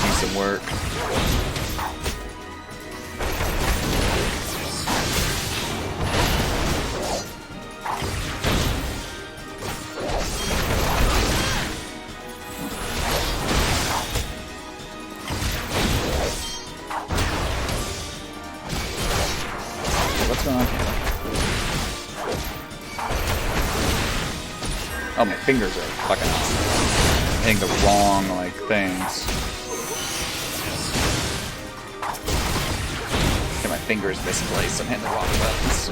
do some work. What's going on here? Oh, my fingers are fucking hitting the wrong, like, things. Okay, my fingers misplaced. I'm hitting the wrong buttons.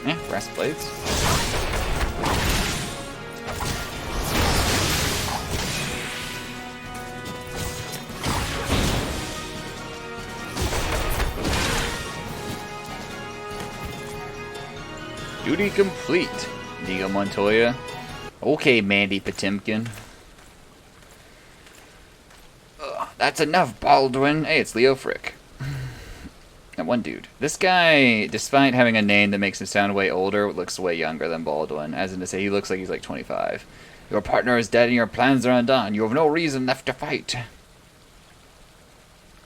Yeah, brass blades. Duty complete, Diego Montoya. Okay, Mandy Potemkin. That's enough, Baldwin. Hey, it's Leo Frick. That one dude. This guy, despite having a name that makes him sound way older, looks way younger than Baldwin. As in to say, he looks like he's like 25. Your partner is dead and your plans are undone. You have no reason left to fight.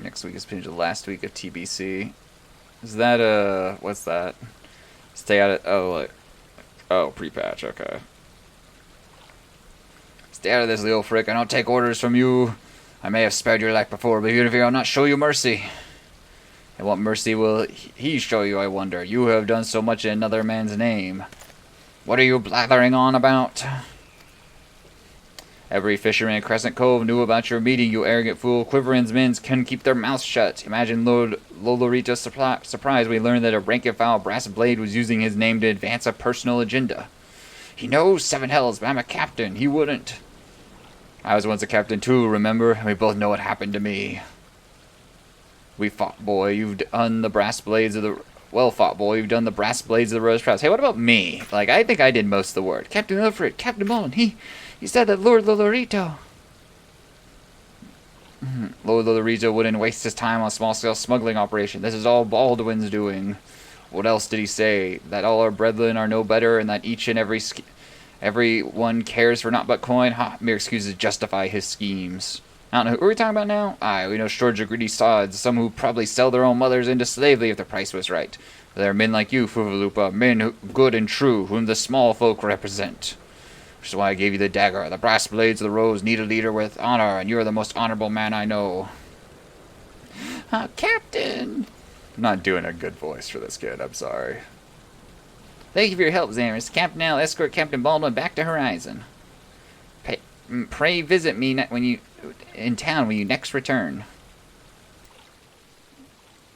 Next week is the last week of TBC. Is that, what's that? Stay out of... Oh, pre-patch, okay. Stay out of this, Leo Frick. I don't take orders from you. I may have spared your life before, but even if I'll not show you mercy. And what mercy will he show you, I wonder? You have done so much in another man's name. What are you blathering on about? Every fisherman in Crescent Cove knew about your meeting, you arrogant fool. Quiverin's men can keep their mouths shut. Imagine Lord Lolorito's surprise when he learned that a rank-and-file brass blade was using his name to advance a personal agenda. He knows, seven hells, but I'm a captain. He wouldn't. I was once a captain too, remember? We both know what happened to me. We fought, boy. You've done the brass blades of the... Well fought, boy. You've done the brass blades of the Rose Prowse. Hey, what about me? Like, I think I did most of the work. Captain Alfred, Captain Mullen, he said that Lord Lolorito... Lord Lolorito wouldn't waste his time on a small-scale smuggling operation. This is all Baldwin's doing. What else did he say? That all our brethren are no better, and that each and every one cares for naught but coin? Ha, mere excuses justify his schemes. I don't know, who are we talking about now? Aye, we know shortage of greedy sods, some who probably sell their own mothers into slavery if the price was right. There are men like you, Fuvalupa, men good and true, whom the small folk represent. Which is why I gave you the dagger. The brass blades of the rose need a leader with honor, and you're the most honorable man I know. Captain! I'm not doing a good voice for this kid, I'm sorry. Thank you for your help, Xamaris. Captain Al, escort Captain Baldwin back to Horizon. Pray visit me when you in town when you next return.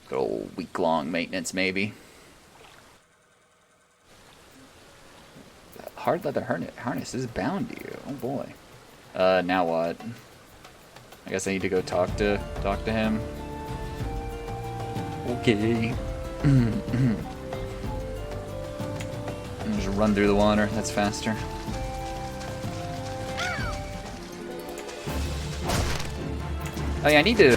Good old week-long maintenance, maybe. Hard leather harness is bound to you. Oh boy. Now what? I guess I need to go talk to him. Okay. Just run through the water. That's faster. Oh yeah, I need to.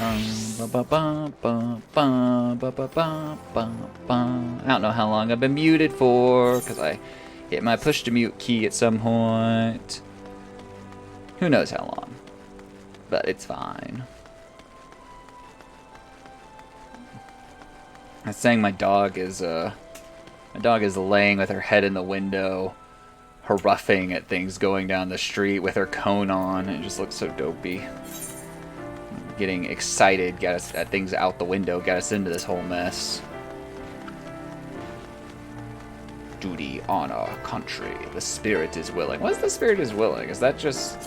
I don't know how long I've been muted for, because I hit my push to mute key at some point. Who knows how long, but it's fine. I was saying my dog is laying with her head in the window, hurruffing at things going down the street with her cone on. It just looks so dopey. Getting excited, got us at things out the window, got us into this whole mess. Duty, honor, country. The spirit is willing. What's the spirit is willing? Is that just...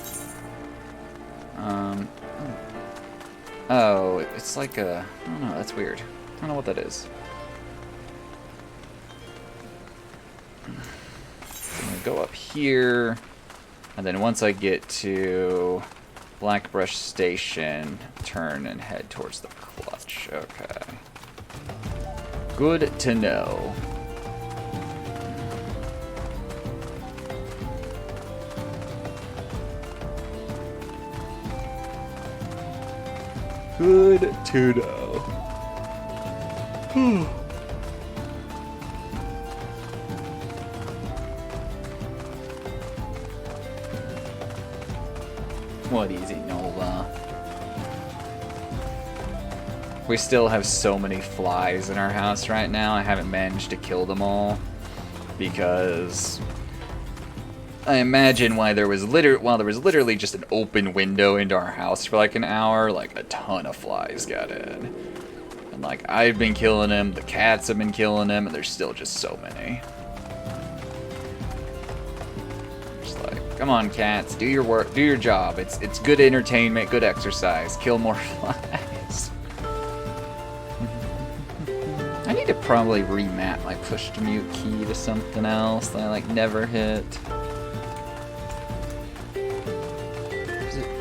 Oh, it's like a... I don't know, that's weird. I don't know what that is. I'm gonna go up here, and then once I get to Blackbrush Station, turn and head towards the clutch. Okay. Good to know. Good to know. What is it, Nova? We still have so many flies in our house right now. I haven't managed to kill them all because I imagine while there was literally just an open window into our house for like an hour, like a ton of flies got in. And like I've been killing them, the cats have been killing them, and there's still just so many. Just like, come on cats, do your work, do your job. It's good entertainment, good exercise. Kill more flies. I need to probably remap my push to mute key to something else that I like never hit.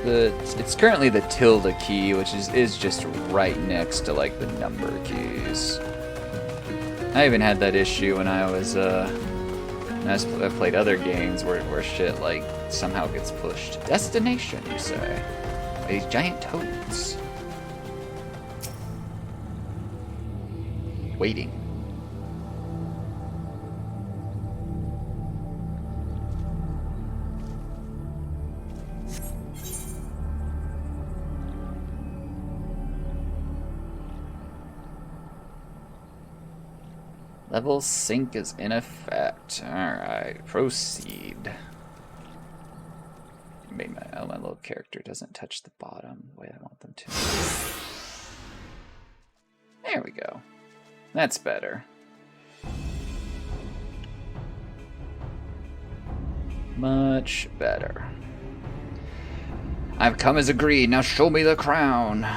It's currently the tilde key, which is just right next to like the number keys. I even had that issue when I played other games where shit like somehow gets pushed. Destination, you say? These giant toads. Waiting. Level sync is in effect. Alright, proceed. My little character doesn't touch the bottom the way I want them to. There we go. That's better. Much better. I've come as agreed, now show me the crown.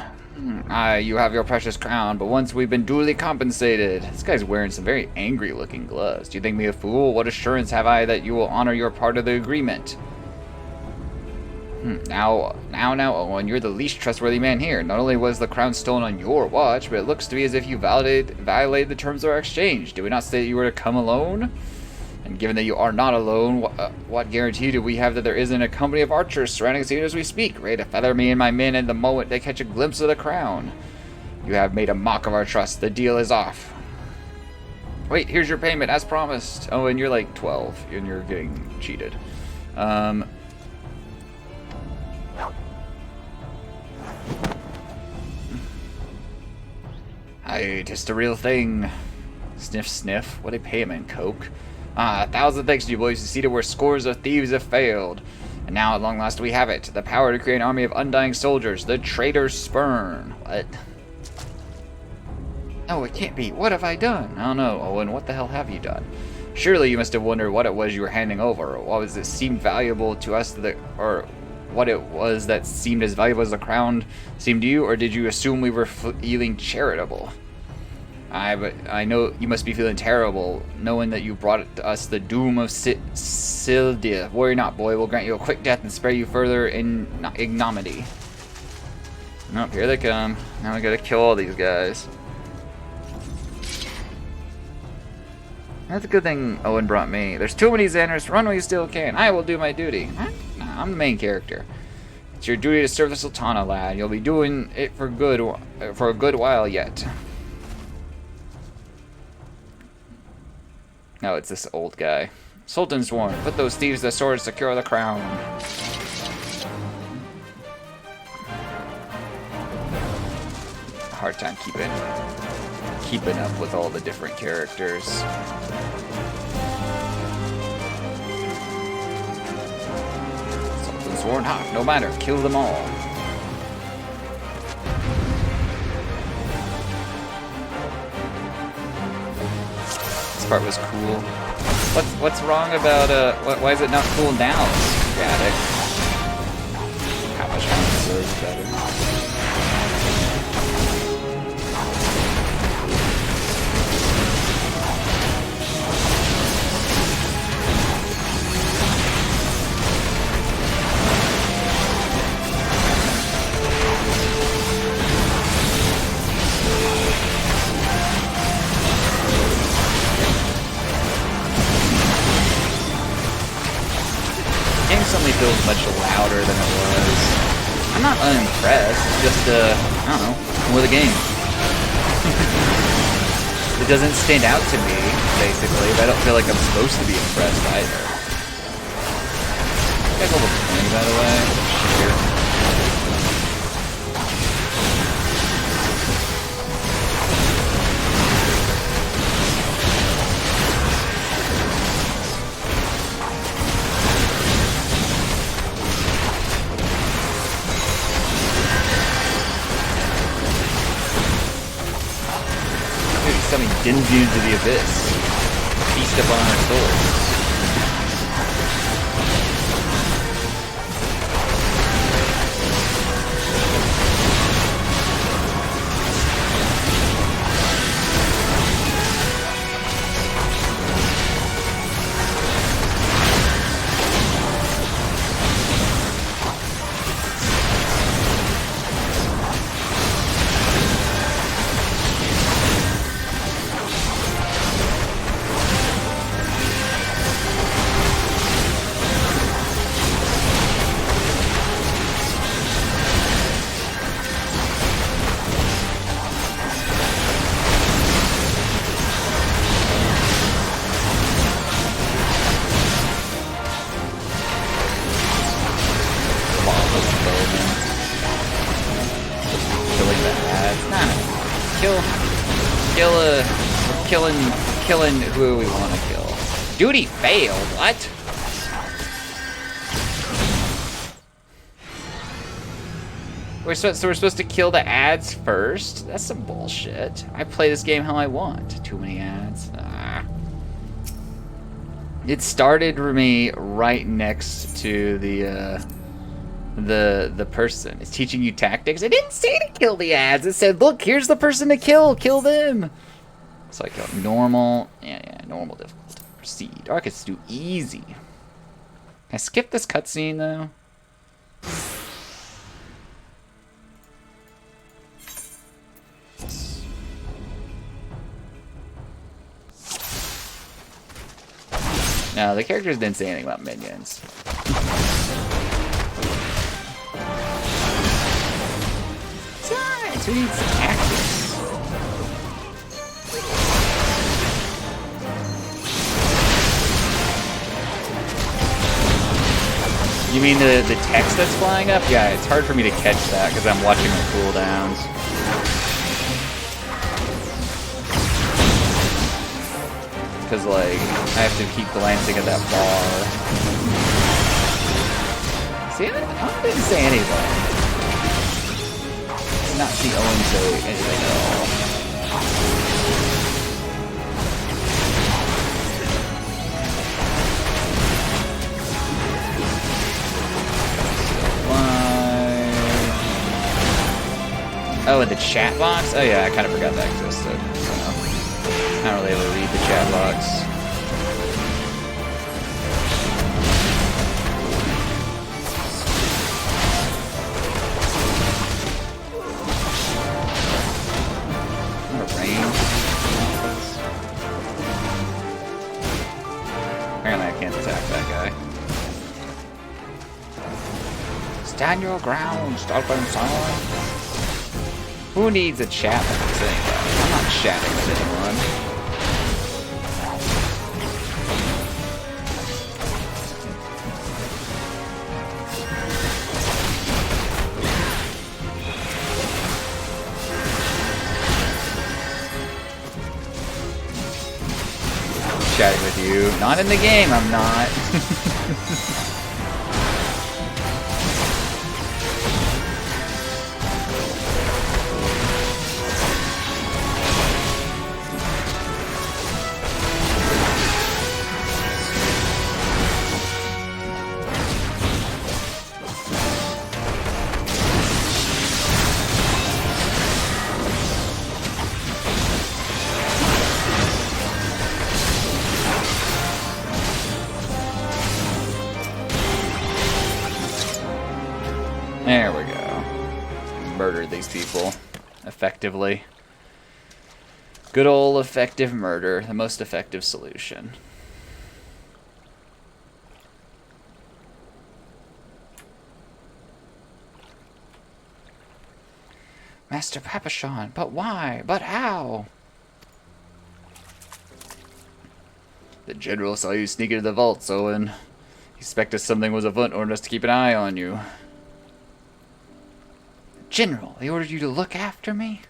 You have your precious crown, but once we've been duly compensated. This guy's wearing some very angry looking gloves. Do you think me a fool? What assurance have I that you will honor your part of the agreement? Now, Owen, you're the least trustworthy man here. Not only was the crown stolen on your watch, but it looks to me as if you violated the terms of our exchange. Did we not say that you were to come alone? And given that you are not alone, what guarantee do we have that there isn't a company of archers surrounding us even as we speak, ready to feather me and my men at the moment they catch a glimpse of the crown? You have made a mock of our trust. The deal is off. Wait, here's your payment, as promised. Oh, and you're like 12, and you're getting cheated. Aye, just a real thing. Sniff, sniff. What a payment, Coke. Ah, 1,000 thanks to you boys. You see to where scores of thieves have failed. And now at long last we have it. The power to create an army of undying soldiers. The traitor's spurn. What? Oh, it can't be. What have I done? I don't know, Owen. What the hell have you done? Surely you must have wondered what it was you were handing over. What was it seemed valuable to us or what it was that seemed as valuable as the crown seemed to you? Or did you assume we were feeling charitable? But I know you must be feeling terrible, knowing that you brought us the doom of Sildia. Worry not, boy. We'll grant you a quick death and spare you further ignominy. Nope, here they come. Now we gotta kill all these guys. That's a good thing Owen brought me. There's too many Xanders. Run while you still can. I will do my duty. Huh? Nah, I'm the main character. It's your duty to serve the Sultana, lad. You'll be doing it for a good while yet. No, it's this old guy. Sultan's warned. Put those thieves to the sword to secure the crown. Hard time keeping up with all the different characters. Sultan's warned hot. No matter. Kill them all. Part was cool. What's wrong about why is it not cool now? Static. How much more is better? Suddenly feels much louder than it was. I'm not unimpressed, it's just, I don't know, more the game. It doesn't stand out to me, basically, but I don't feel like I'm supposed to be impressed either. You guys level 20, by the way? Sure. Summoning Dinvues of the Abyss. Feast upon our souls. Killing who we want to kill. Duty failed. What? So we're supposed to kill the ads first? That's some bullshit. I play this game how I want. Too many ads. It started for me right next to the person. It's teaching you tactics. It didn't say to kill the ads. It said, look, here's the person to kill. Kill them. So I go normal. Yeah, normal difficulty. Proceed. Or I could just do easy. Can I skip this cutscene, though? No, the characters didn't say anything about minions. It's alright. Who needs tactics? You mean the text that's flying up? Yeah, it's hard for me to catch that because I'm watching the cooldowns. Because, like, I have to keep glancing at that bar. See, I didn't say anything. I did not see Owen say anything at all. Oh, and the chat box? Oh yeah, I kind of forgot that existed. So, I'm not really able to read the chat box. Not a range. Apparently I can't attack that guy. Stand your ground, stubborn son. Who needs a chat box anyway? I'm not chatting with anyone. Chatting with you. Not in the game, I'm not. There we go. Murdered these people effectively. Good old effective murder, the most effective solution. Master Papachon, but why? But how? The general saw you sneak into the vaults, Owen. He suspected something was afoot and ordered us to keep an eye on you. General, he ordered you to look after me?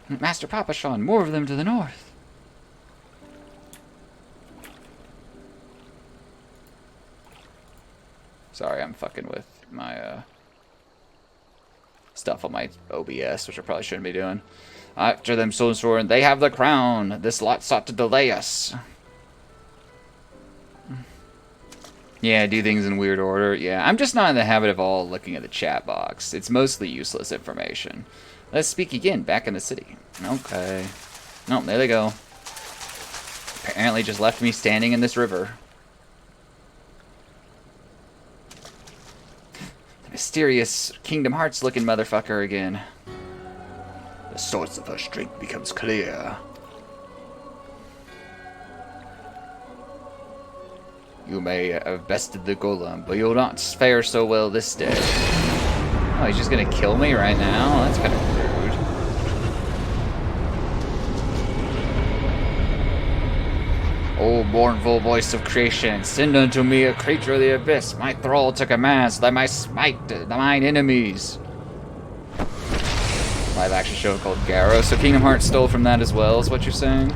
Master Papachon, more of them to the north. Sorry, I'm fucking with my stuff on my OBS, which I probably shouldn't be doing. After them, Soulsworn, they have the crown. This lot sought to delay us. Yeah, do things in weird order. Yeah, I'm just not in the habit of all looking at the chat box. It's mostly useless information. Let's speak again, back in the city. Okay. Oh, there they go. Apparently just left me standing in this river. The mysterious Kingdom Hearts looking motherfucker again. The source of her strength becomes clear. You may have bested the golem, but you'll not fare so well this day. Oh, he's just gonna kill me right now? That's kind of rude. O mournful voice of creation, send unto me a creature of the abyss. My thrall took a man, so that I might smite mine enemies. Live action show called Garrow. So Kingdom Hearts stole from that as well, is what you're saying?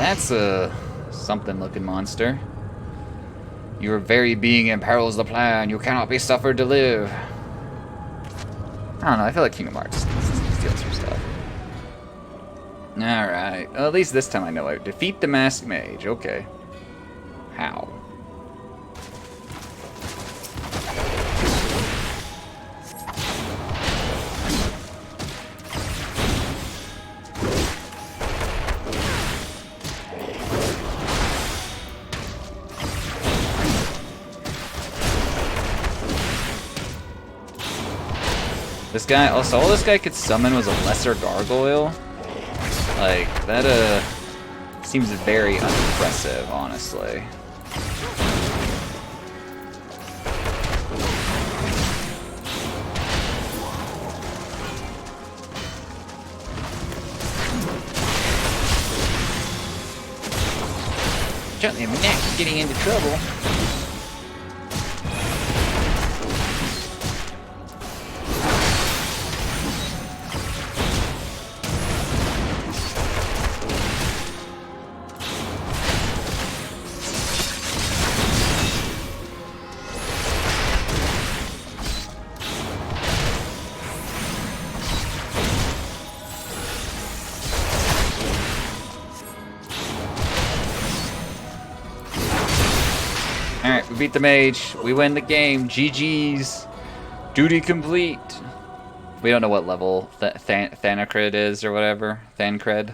That's a something looking monster. Your very being imperils the plan. You cannot be suffered to live. I don't know, I feel like Kingdom Hearts steals some stuff. Alright, well, at least this time I know I defeat the Masked Mage. Okay. How? This guy, also, all this guy could summon was a lesser gargoyle. Like, that, seems very unimpressive, honestly. Certainly, I'm not getting into trouble. Alright, we beat the mage. We win the game. GG's. Duty complete. We don't know what level Thanacred is or whatever. Thancred.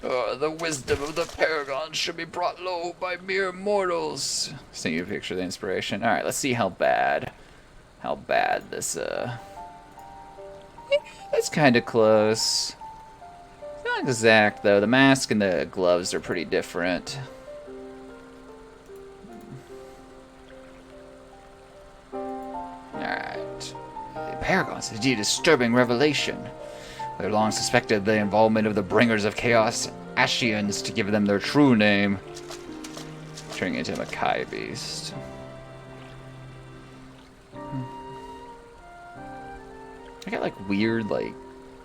The wisdom of the Paragon should be brought low by mere mortals. Send you a picture of the inspiration. Alright, let's see how bad this, that's kind of close. Not exact, though. The mask and the gloves are pretty different. Alright. The Paragons is indeed a disturbing revelation. We have long suspected the involvement of the Bringers of Chaos, Ashians, to give them their true name. Turning into a Makai beast. I got like weird, like,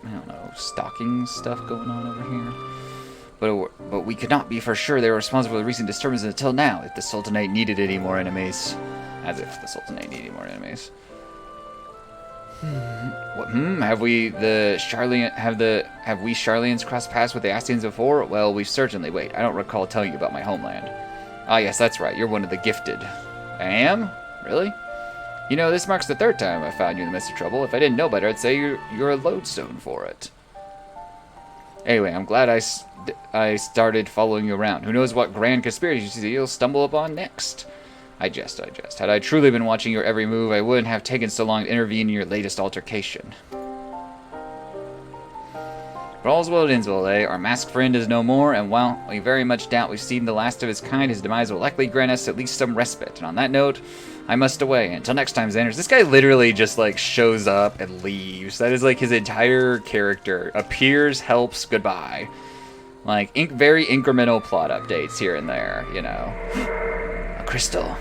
I don't know, stalking stuff going on over here. But we could not be for sure they were responsible for the recent disturbance until now, if the Sultanate needed any more enemies. As if the Sultanate needed any more enemies. What, have we Charlians crossed paths with the Astians before? Well, we've certainly. Wait, I don't recall telling you about my homeland. Ah, yes, that's right. You're one of the gifted. I am? Really? You know, this marks the third time I found you in the midst of trouble. If I didn't know better, I'd say you're a lodestone for it. Anyway, I'm glad I started following you around. Who knows what grand conspiracy you'll stumble upon next? I jest. Had I truly been watching your every move, I wouldn't have taken so long to intervene in your latest altercation. But all's well that ends well, eh? Our masked friend is no more, and while we very much doubt we've seen the last of his kind, his demise will likely grant us at least some respite. And on that note, I must away. Until next time, Xanders. This guy literally just, like, shows up and leaves. That is, like, his entire character. Appears, helps, goodbye. Like, very incremental plot updates here and there, you know. A crystal.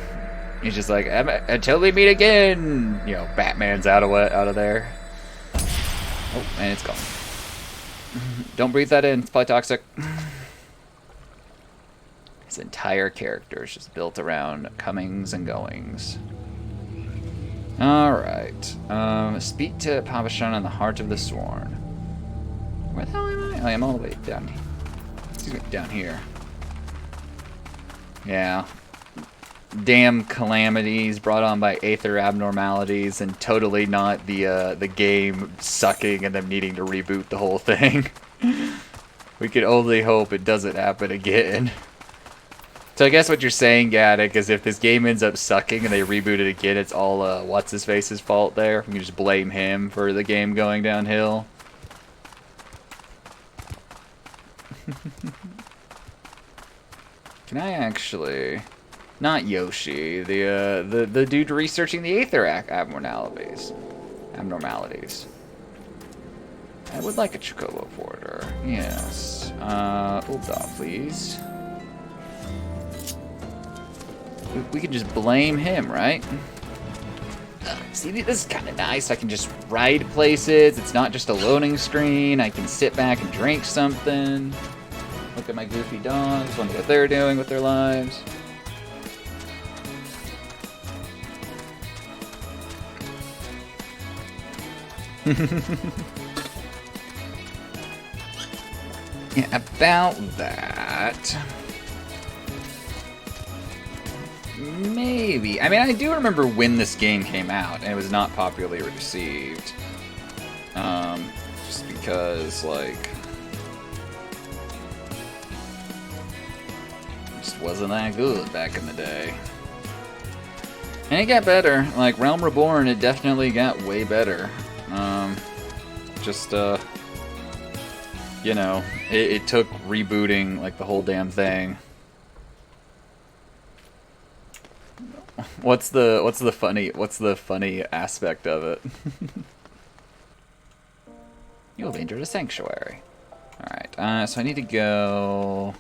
He's just like, until we meet again! You know, Batman's out of there. Oh, and it's gone. Don't breathe that in. It's probably toxic. His entire character is just built around comings and goings. Alright. Speak to Pavashan on the Heart of the Sworn. Where the hell am I? I am all the way down here. Excuse me, down here. Yeah. Damn calamities brought on by aether abnormalities, and totally not the game sucking and them needing to reboot the whole thing. We can only hope it doesn't happen again. So I guess what you're saying, Gaddick, is if this game ends up sucking and they reboot it again, it's all what's-his-face's fault there. We can just blame him for the game going downhill. Can I actually... Not Yoshi, the dude researching the aether abnormalities. I would like a Chocobo Porter. Yes. Hold on, please. We can just blame him, right? See, this is kind of nice. I can just ride places. It's not just a loading screen. I can sit back and drink something. Look at my goofy dogs. Wonder what they're doing with their lives. Yeah, about that. Maybe. I mean, I do remember when this game came out, and it was not popularly received. Just because, like... It just wasn't that good back in the day. And it got better. Like, Realm Reborn, it definitely got way better. You know, it took rebooting, like, the whole damn thing. What's the funny aspect of it? You'll have entered a sanctuary. Alright, so I need to go...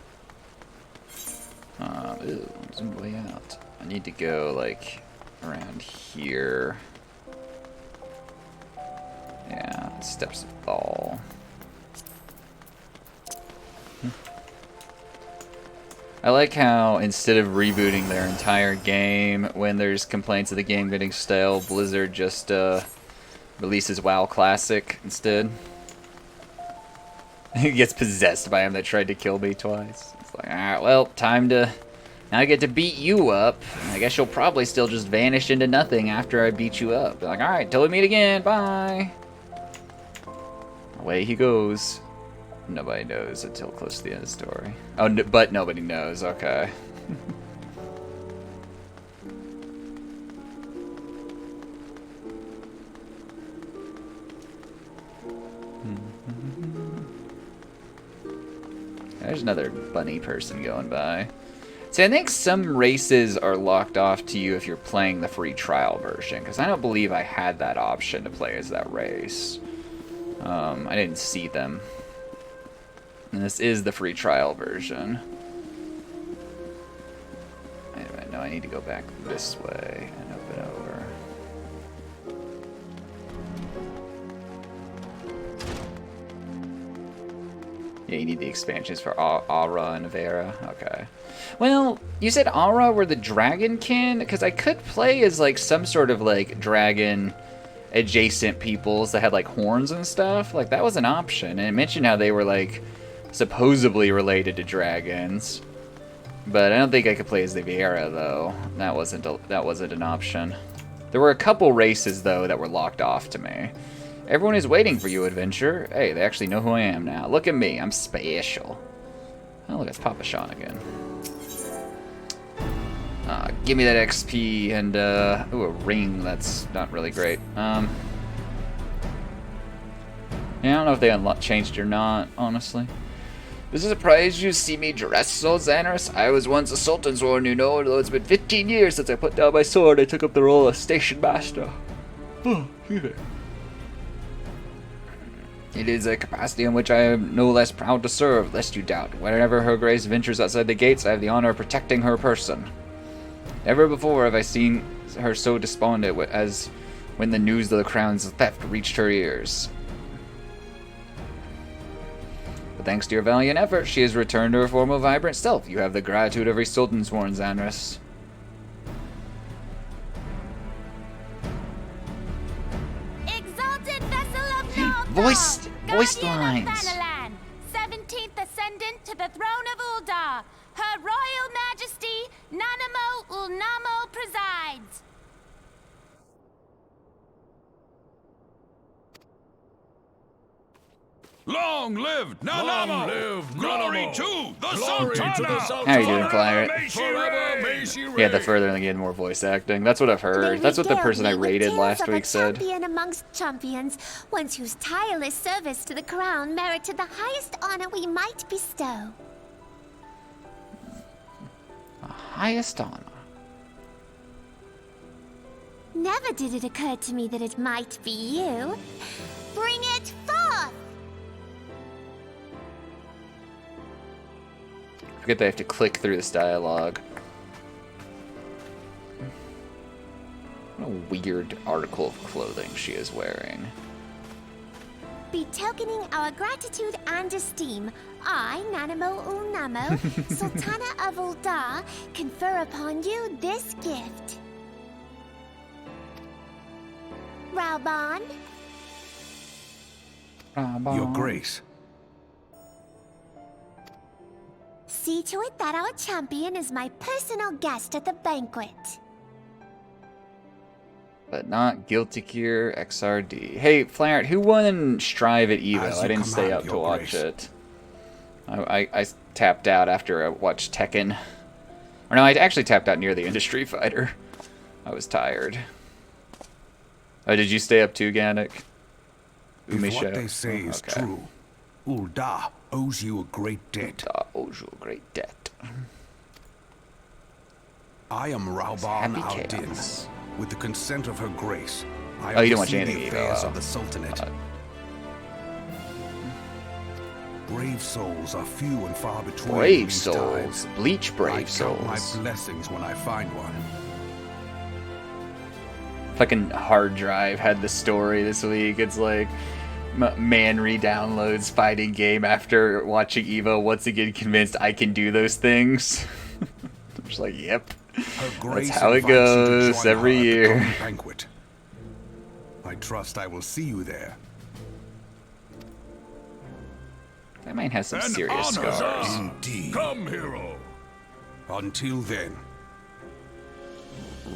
ooh, zoom way out. I need to go, like, around here. Yeah, steps of ball. I like how instead of rebooting their entire game when there's complaints of the game getting stale, Blizzard just releases WoW Classic instead. He gets possessed by him that tried to kill me twice. It's like, alright, well, time to... Now I get to beat you up. I guess you'll probably still just vanish into nothing after I beat you up. Like, alright, till we meet again, bye! Away he goes. Nobody knows until close to the end of the story. Oh, but nobody knows. Okay. there's another bunny person going by. See, I think some races are locked off to you if you're playing the free trial version, because I don't believe I had that option to play as that race. I didn't see them. And this is the free trial version. Wait a minute, no, I need to go back this way and open over. Yeah, you need the expansions for Aura and Vera. Okay. Well, you said Aura were the dragonkin? Because I could play as, like, some sort of, like, dragon adjacent peoples that had, like, horns and stuff. Like, that was an option. And it mentioned how they were, like, supposedly related to dragons. But I don't think I could play as the Vera, though. That wasn't an option. There were a couple races, though, that were locked off to me. Everyone is waiting for you, adventure. Hey, they actually know who I am now. Look at me, I'm special. Oh, look, it's Papa Sean again. Give me that XP and, ooh, a ring. That's not really great. Yeah, I don't know if they changed or not, honestly. Does it surprise you to see me dressed so Xanaris? I was once a sultan's warden, you know, although it's been 15 years since I put down my sword, I took up the role of station master. Oh, excuse me. It is a capacity in which I am no less proud to serve, lest you doubt. Whenever Her Grace ventures outside the gates, I have the honor of protecting her person. Never before have I seen her so despondent as when the news of the crown's theft reached her ears. But thanks to your valiant effort, she has returned to her former vibrant self. You have the gratitude of every sultan's sworn, Xanris. Voice lines. 17th ascendant to the throne of Uldar. Her Royal Majesty, Nanamo Ulnamo presides. Long live Nanamo! Long live Glory to the Sultana! How you doing, Claret? Yeah, the further they get, more voice acting. That's what I've heard. That's what the person I rated last week said. Champion amongst champions, one whose tireless service to the crown merited the highest honor we might bestow. The highest honor. Never did it occur to me that it might be you. Bring it forth! I forget that I have to click through this dialogue. What a weird article of clothing she is wearing. Betokening our gratitude and esteem, I, Nanamo Ulnamo, Sultana of Uldar, confer upon you this gift. Raubon? Your Grace. See to it that our champion is my personal guest at the banquet. But not Guilty Gear XRD. Hey, Flaret, who won Strive at Evo? I didn't stay up to watch it. I tapped out after I watched Tekken. Or no, I actually tapped out near the end of Street Fighter. I was tired. Oh, did you stay up too, Gannick? If what they say is true, Uldar owes you a great debt. Uldar owes you a great debt. I am Raubon al-Din. With the consent of Her Grace, I you don't watch oversee anything the affairs of the Sultanate. Brave souls are few and far between. Brave souls. Bleach brave souls. I count my blessings when I find one. Fucking hard drive had the story this week. It's like, man re-downloads fighting game after watching Evo, once again convinced I can do those things. I'm just like, yep. That's how it goes every year. Banquet. I trust I will see you there. That might have some serious scars. Indeed. Come, hero. Until then.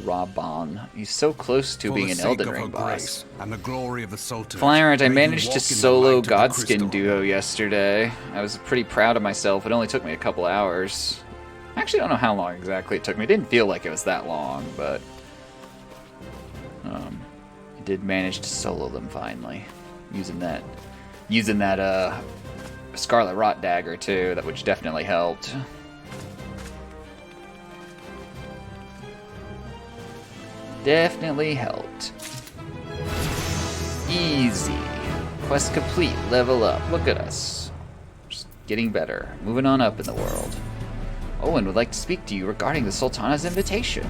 Raubon. He's so close to being an Elden Ring boss. And the glory of the Sultan. Flaret, I managed to solo Godskin duo yesterday. I was pretty proud of myself. It only took me a couple hours. I actually don't know how long exactly it took me. It didn't feel like it was that long, but I did manage to solo them finally, using that Scarlet Rot Dagger, too, that which definitely helped. Definitely helped. Easy. Quest complete. Level up. Look at us. Just getting better. Moving on up in the world. Owen would like to speak to you regarding the Sultana's invitation.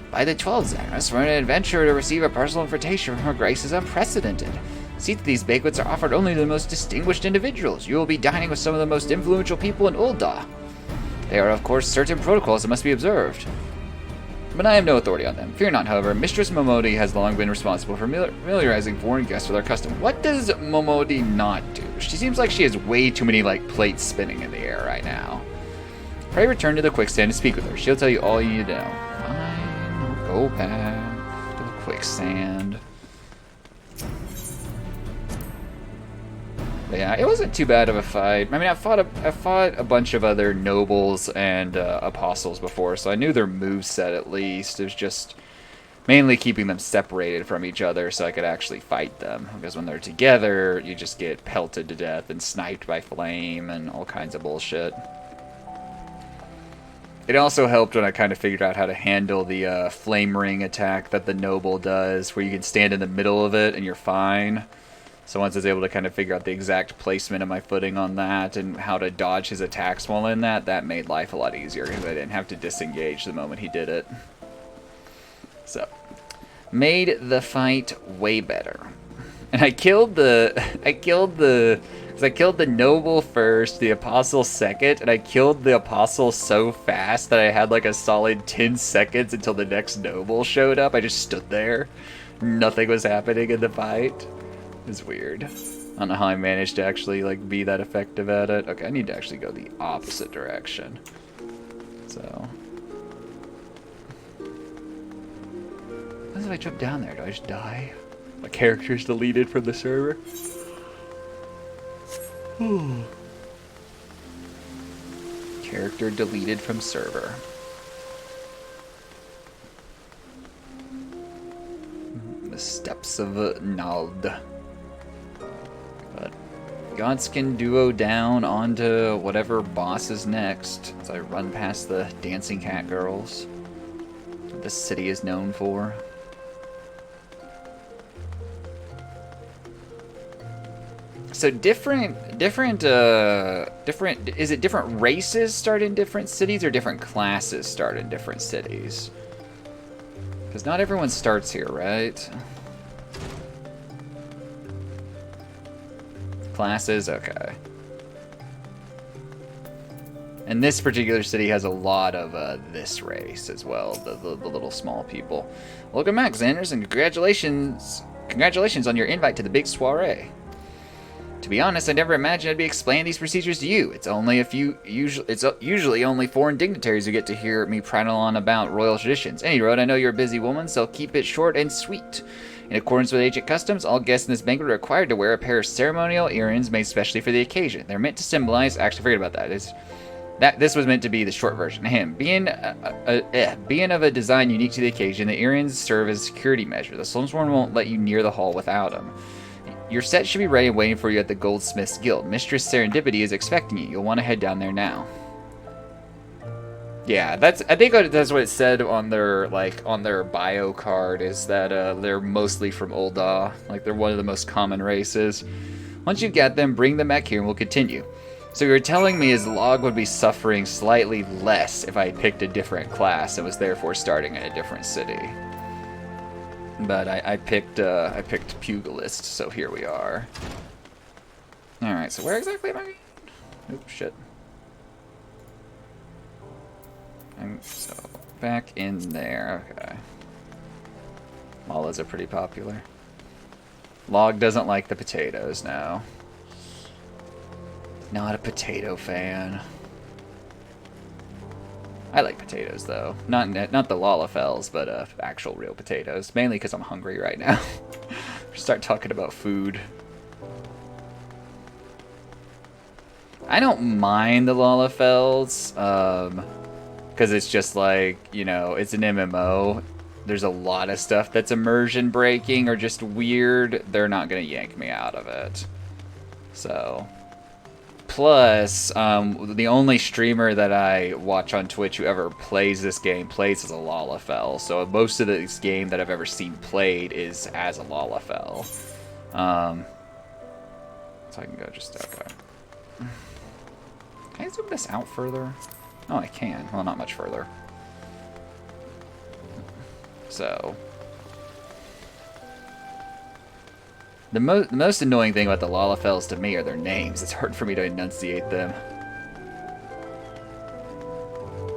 By the 12 Xanas, for an adventurer to receive a personal invitation from her grace is unprecedented. Seats at these banquets are offered only to the most distinguished individuals. You will be dining with some of the most influential people in Ul'dah. There are, of course, certain protocols that must be observed, but I have no authority on them. Fear not, however, Mistress Momodi has long been responsible for familiarizing foreign guests with our custom. What does Momodi not do? She seems like she has way too many, plates spinning in the air right now. Pray return to the quicksand to speak with her. She'll tell you all you need to know. Fine, I'll go back to the quicksand. But yeah, it wasn't too bad of a fight. I mean, I fought a bunch of other nobles and apostles before, so I knew their moveset at least. It was just mainly keeping them separated from each other so I could actually fight them. Because when they're together, you just get pelted to death and sniped by flame and all kinds of bullshit. It also helped when I kind of figured out how to handle the flame ring attack that the noble does, where you can stand in the middle of it and you're fine. So once I was able to kind of figure out the exact placement of my footing on that and how to dodge his attacks while in that, that made life a lot easier because I didn't have to disengage the moment he did it. So, made the fight way better. And I killed the noble first, the apostle second, and I killed the apostle so fast that I had like a solid 10 seconds until the next noble showed up. I just stood there. Nothing was happening in the fight. It's weird. I don't know how I managed to actually be that effective at it. Okay, I need to actually go the opposite direction. So, what if I jump down there? Do I just die? My character's deleted from the server. Character deleted from server. The steps of Nald. But gods can duo down onto whatever boss is next as I run past the dancing cat girls that this city is known for. So different, is it different races start in different cities or different classes start in different cities? Because not everyone starts here, right? Classes, okay. And this particular city has a lot of this race as well, the little small people. Welcome back, Xanders, and congratulations on your invite to the big soiree. To be honest, I never imagined I'd be explaining these procedures to you. It's usually only foreign dignitaries who get to hear me prattle on about royal traditions. Any road, I know you're a busy woman, so I'll keep it short and sweet. In accordance with ancient customs, all guests in this banquet are required to wear a pair of ceremonial earrings made specially for the occasion. They're meant to symbolize. Actually, forget about that. This was meant to be the short version. Being of a design unique to the occasion, the earrings serve as a security measure. The Soulsworn won't let you near the hall without them. Your set should be ready and waiting for you at the Goldsmith's Guild. Mistress Serendipity is expecting you. You'll want to head down there now. Yeah, I think that's what it said on their bio card, is that they're mostly from Ul'dah. They're one of the most common races. Once you get them, bring them back here and we'll continue. So you're telling me his log would be suffering slightly less if I picked a different class and was therefore starting in a different city. But I picked Pugilist, so here we are. Alright, so where exactly am I? Oops, shit. So, back in there, okay. Malas are pretty popular. Log doesn't like the potatoes now. Not a potato fan. I like potatoes, though. Not the Lalafels, but actual real potatoes. Mainly because I'm hungry right now. Start talking about food. I don't mind the Lalafels, because it's just it's an MMO. There's a lot of stuff that's immersion breaking or just weird. They're not going to yank me out of it. So, Plus, the only streamer that I watch on Twitch who ever plays this game plays as a Lalafell. So most of this game that I've ever seen played is as a Lalafell. So I can go just, okay. Can I zoom this out further? Oh, I can. Well, not much further. So... The most annoying thing about the Lalafells to me are their names. It's hard for me to enunciate them.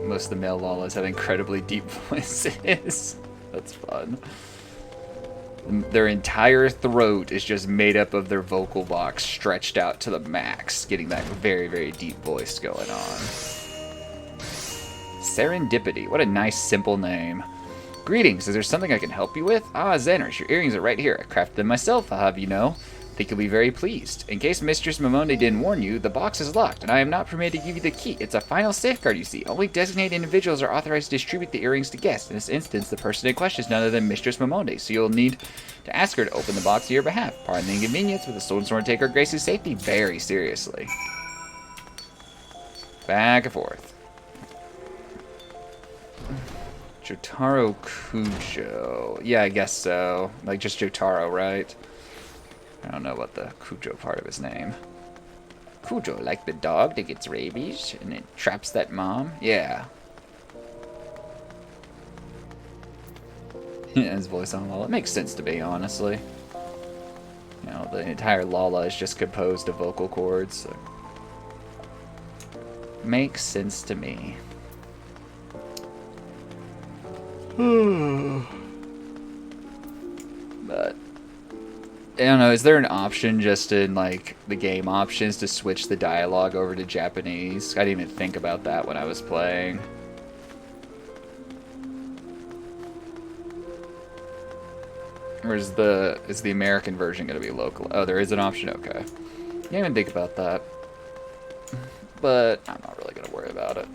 Most of the male Lalas have incredibly deep voices. That's fun. Their entire throat is just made up of their vocal box stretched out to the max, getting that very, very deep voice going on. Serendipity. What a nice, simple name. Greetings, is there something I can help you with? Ah, Xaners, your earrings are right here. I crafted them myself, I'll have you know. Think you'll be very pleased. In case Mistress Momonde didn't warn you, the box is locked, and I am not permitted to give you the key. It's a final safeguard, you see. Only designated individuals are authorized to distribute the earrings to guests. In this instance, the person in question is none other than Mistress Momonde, so you'll need to ask her to open the box on your behalf. Pardon the inconvenience, but the Stolen Sword take her Grace's safety very seriously. Back and forth. Jotaro Kujo. Yeah, I guess so. Like, just Jotaro, right? I don't know about the Kujo part of his name. Kujo, like the dog that gets rabies and it traps that mom? Yeah. His voice on Lala. It makes sense to me, honestly. You know, the entire Lala is just composed of vocal cords. So. Makes sense to me. But I don't know, is there an option just in like the game options to switch the dialogue over to Japanese? I didn't even think about that when I was playing. Or is the American version going to be local? Oh, there is an option? Okay. Didn't even think about that. But I'm not really going to worry about it.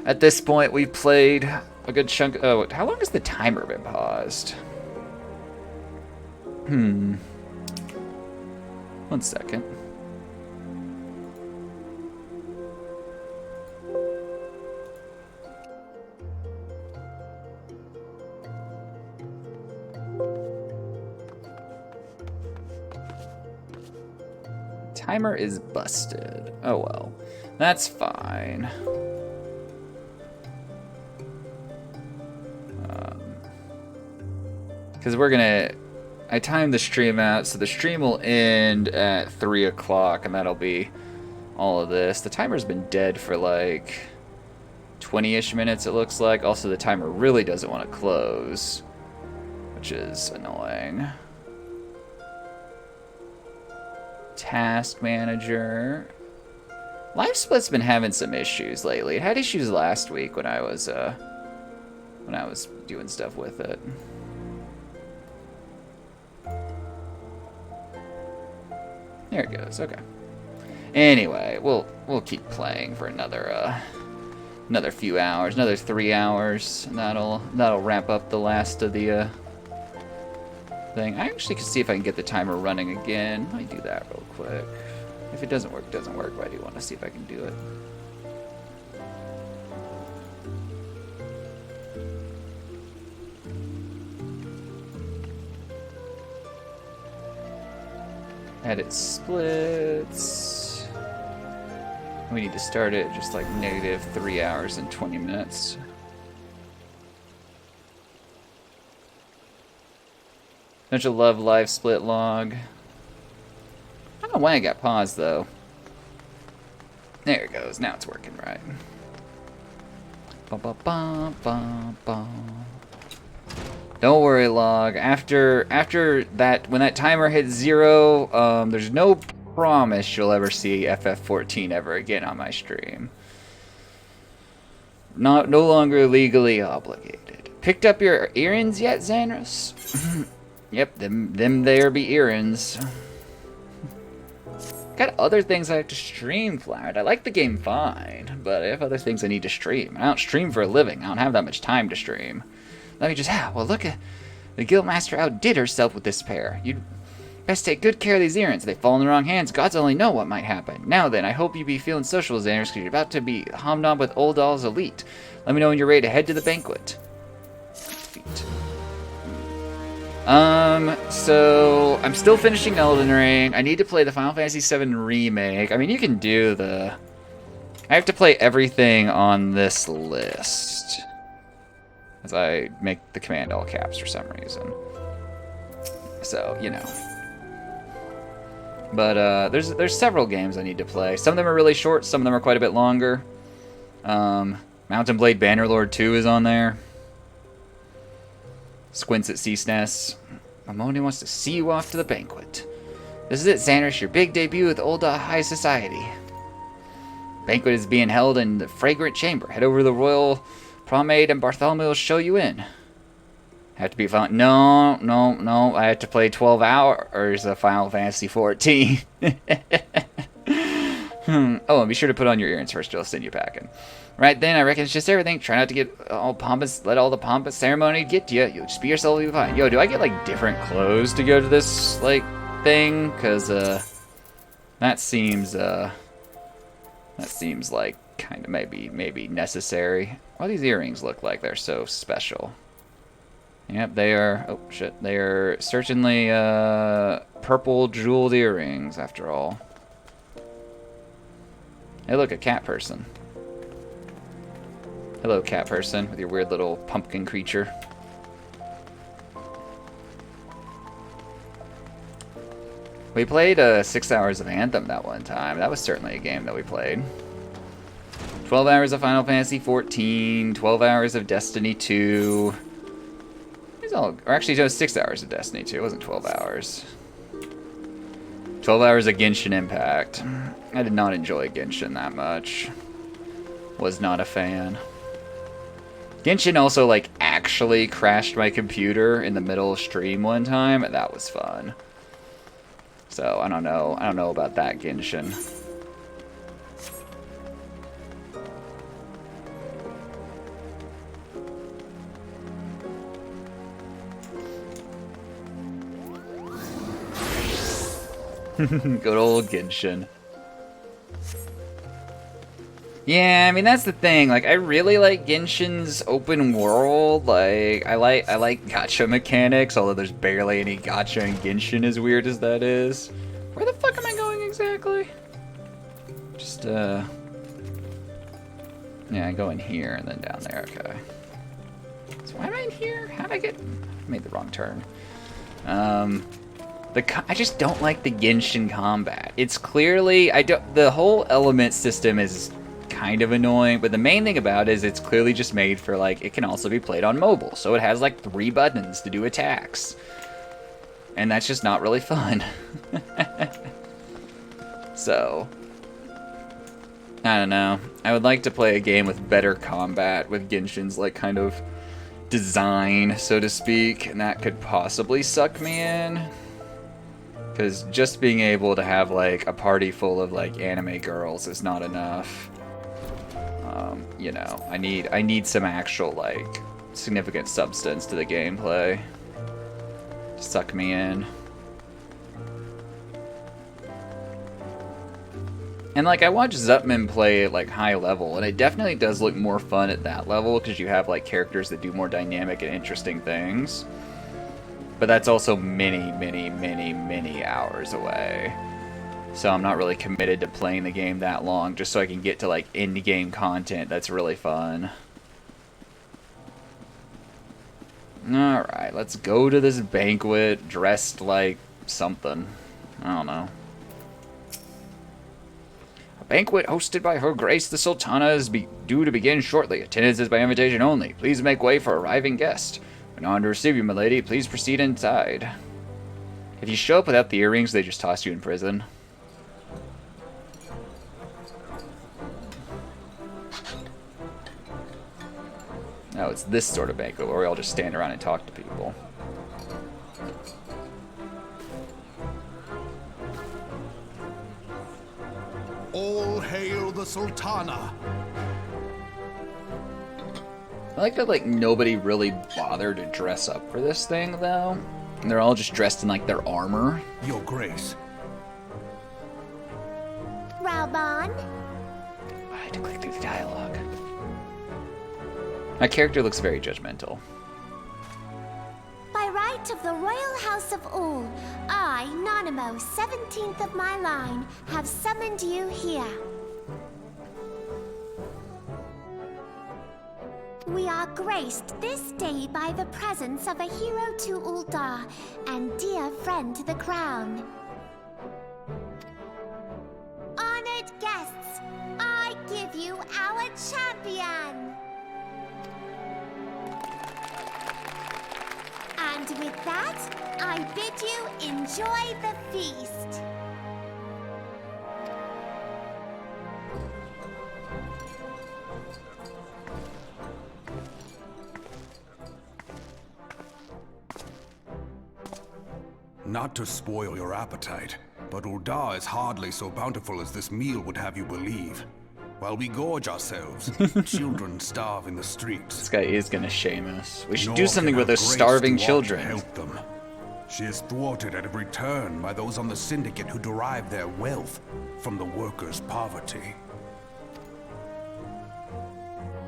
At this point, we've played a good chunk. Oh, how long has the timer been paused? 1 second. Timer is busted. Oh well. That's fine. Because we're gonna... I timed the stream out, so the stream will end at 3 o'clock, and that'll be all of this. The timer's been dead for like 20-ish minutes, it looks like. Also, the timer really doesn't want to close, which is annoying. Task manager. Live Split's been having some issues lately. It had issues last week when I was doing stuff with it. There it goes. Okay. Anyway, we'll keep playing for another few hours, another 3 hours, and that'll wrap up the last of the thing. I actually can see if I can get the timer running again. Let me do that real quick. If it doesn't work, it doesn't work, but I do want to see if I can do it. Edit splits. We need to start it just like negative 3 hours and 20 minutes. Don't you love live split log? I don't know why I got paused though. There it goes. Now it's working right. Bum, bum, bum, bum, bum. Don't worry, log. After that, when that timer hits 0, there's no promise you'll ever see FF14 ever again on my stream. No longer legally obligated. Picked up your errands yet, Xanrus? Yep, them there be errands. Got other things I have to stream, Flowered. I like the game fine, but I have other things I need to stream. I don't stream for a living. I don't have that much time to stream. Let me just, well, look at the Guildmaster outdid herself with this pair. You'd Best take good care of these earrings. If they fall in the wrong hands, gods only know what might happen. Now then, I hope you be feeling social, Xander, because you're about to be hobnobbed with Old Doll's elite. Let me know when you're ready to head to the banquet. Feet. So I'm still finishing Elden Ring. I need to play the Final Fantasy VII Remake. I mean, you can do the... I have to play everything on this list. As I make the command all caps for some reason. So, you know. But there's several games I need to play. Some of them are really short, some of them are quite a bit longer. Mountain Blade Bannerlord 2 is on there. Squints at Ceaseness. Mamoni wants to see you off to the banquet. This is it, Xander's your big debut with Old High Society. Banquet is being held in the Fragrant Chamber. Head over to the Royal Promenade and Bartholomew will show you in. Have to be fun. No. I have to play 12 hours of Final Fantasy 14. Oh, and be sure to put on your earrings first. I'll send you packing. Right then, I reckon it's just everything. Try not to get all pompous. Let all the pompous ceremony get to you. You'll just be yourself. You'll be fine. Yo, do I get like different clothes to go to this like thing? Cause that seems like kind of maybe necessary. What do these earrings look like? They're so special. Yep, they are. Oh shit, they are certainly purple jeweled earrings. After all. Hey, look, a cat person. Hello, cat person, with your weird little pumpkin creature. We played 6 hours of Anthem that one time. That was certainly a game that we played. 12 hours of Final Fantasy XIV, 12 hours of Destiny 2. Or actually, it was 6 hours of Destiny 2. It wasn't 12 hours. 12 hours of Genshin Impact. I did not enjoy Genshin that much. Was not a fan. Genshin also, like, actually crashed my computer in the middle of stream one time, and that was fun. So, I don't know. I don't know about that Genshin. Good old Genshin. Yeah, I mean that's the thing. Like, I really like Genshin's open world. Like, I like gacha mechanics. Although there's barely any gacha in Genshin, as weird as that is. Where the fuck am I going exactly? Just yeah, I go in here and then down there. Okay. So why am I in here? How'd I get? I made the wrong turn. I just don't like the Genshin combat. It's clearly the whole element system is kind of annoying, but the main thing about it is it's clearly just made for like it can also be played on mobile. So it has like 3 buttons to do attacks. And that's just not really fun. So I don't know. I would like to play a game with better combat with Genshin's like kind of design, so to speak, and that could possibly suck me in. Because just being able to have, like, a party full of, like, anime girls is not enough. You know, I need some actual, like, significant substance to the gameplay. Suck me in. And, like, I watched Zutman play at, like, high level, and it definitely does look more fun at that level, because you have, like, characters that do more dynamic and interesting things. But that's also many hours away. So I'm not really committed to playing the game that long, just so I can get to, like, in-game content that's really fun. Alright, let's go to this banquet dressed like something. I don't know. A banquet hosted by Her Grace the Sultana is due to begin shortly. Attendance is by invitation only. Please make way for arriving guests. When on to receive you, my lady, please proceed inside. If you show up without the earrings, they just toss you in prison. No, it's this sort of banquet where we all just stand around and talk to people. All hail the Sultana. I like that, like, nobody really bothered to dress up for this thing, though. And they're all just dressed in like their armor. Your Grace. Raoban? I had to click through the dialogue. My character looks very judgmental. By right of the royal house of Ul, I, Nanamo, 17th of my line, have summoned you here. We are graced this day by the presence of a hero to Ul'dah and dear friend to the crown. Honored guests, I give you our champion! And with that, I bid you enjoy the feast. Not to spoil your appetite, but Ul'dah is hardly so bountiful as this meal would have you believe. While we gorge ourselves, children starve in the streets. This guy is gonna shame us. We should Nor do something can with her those Grace starving do aught to children. help them. She is thwarted at every turn by those on the Syndicate who derive their wealth from the workers' poverty.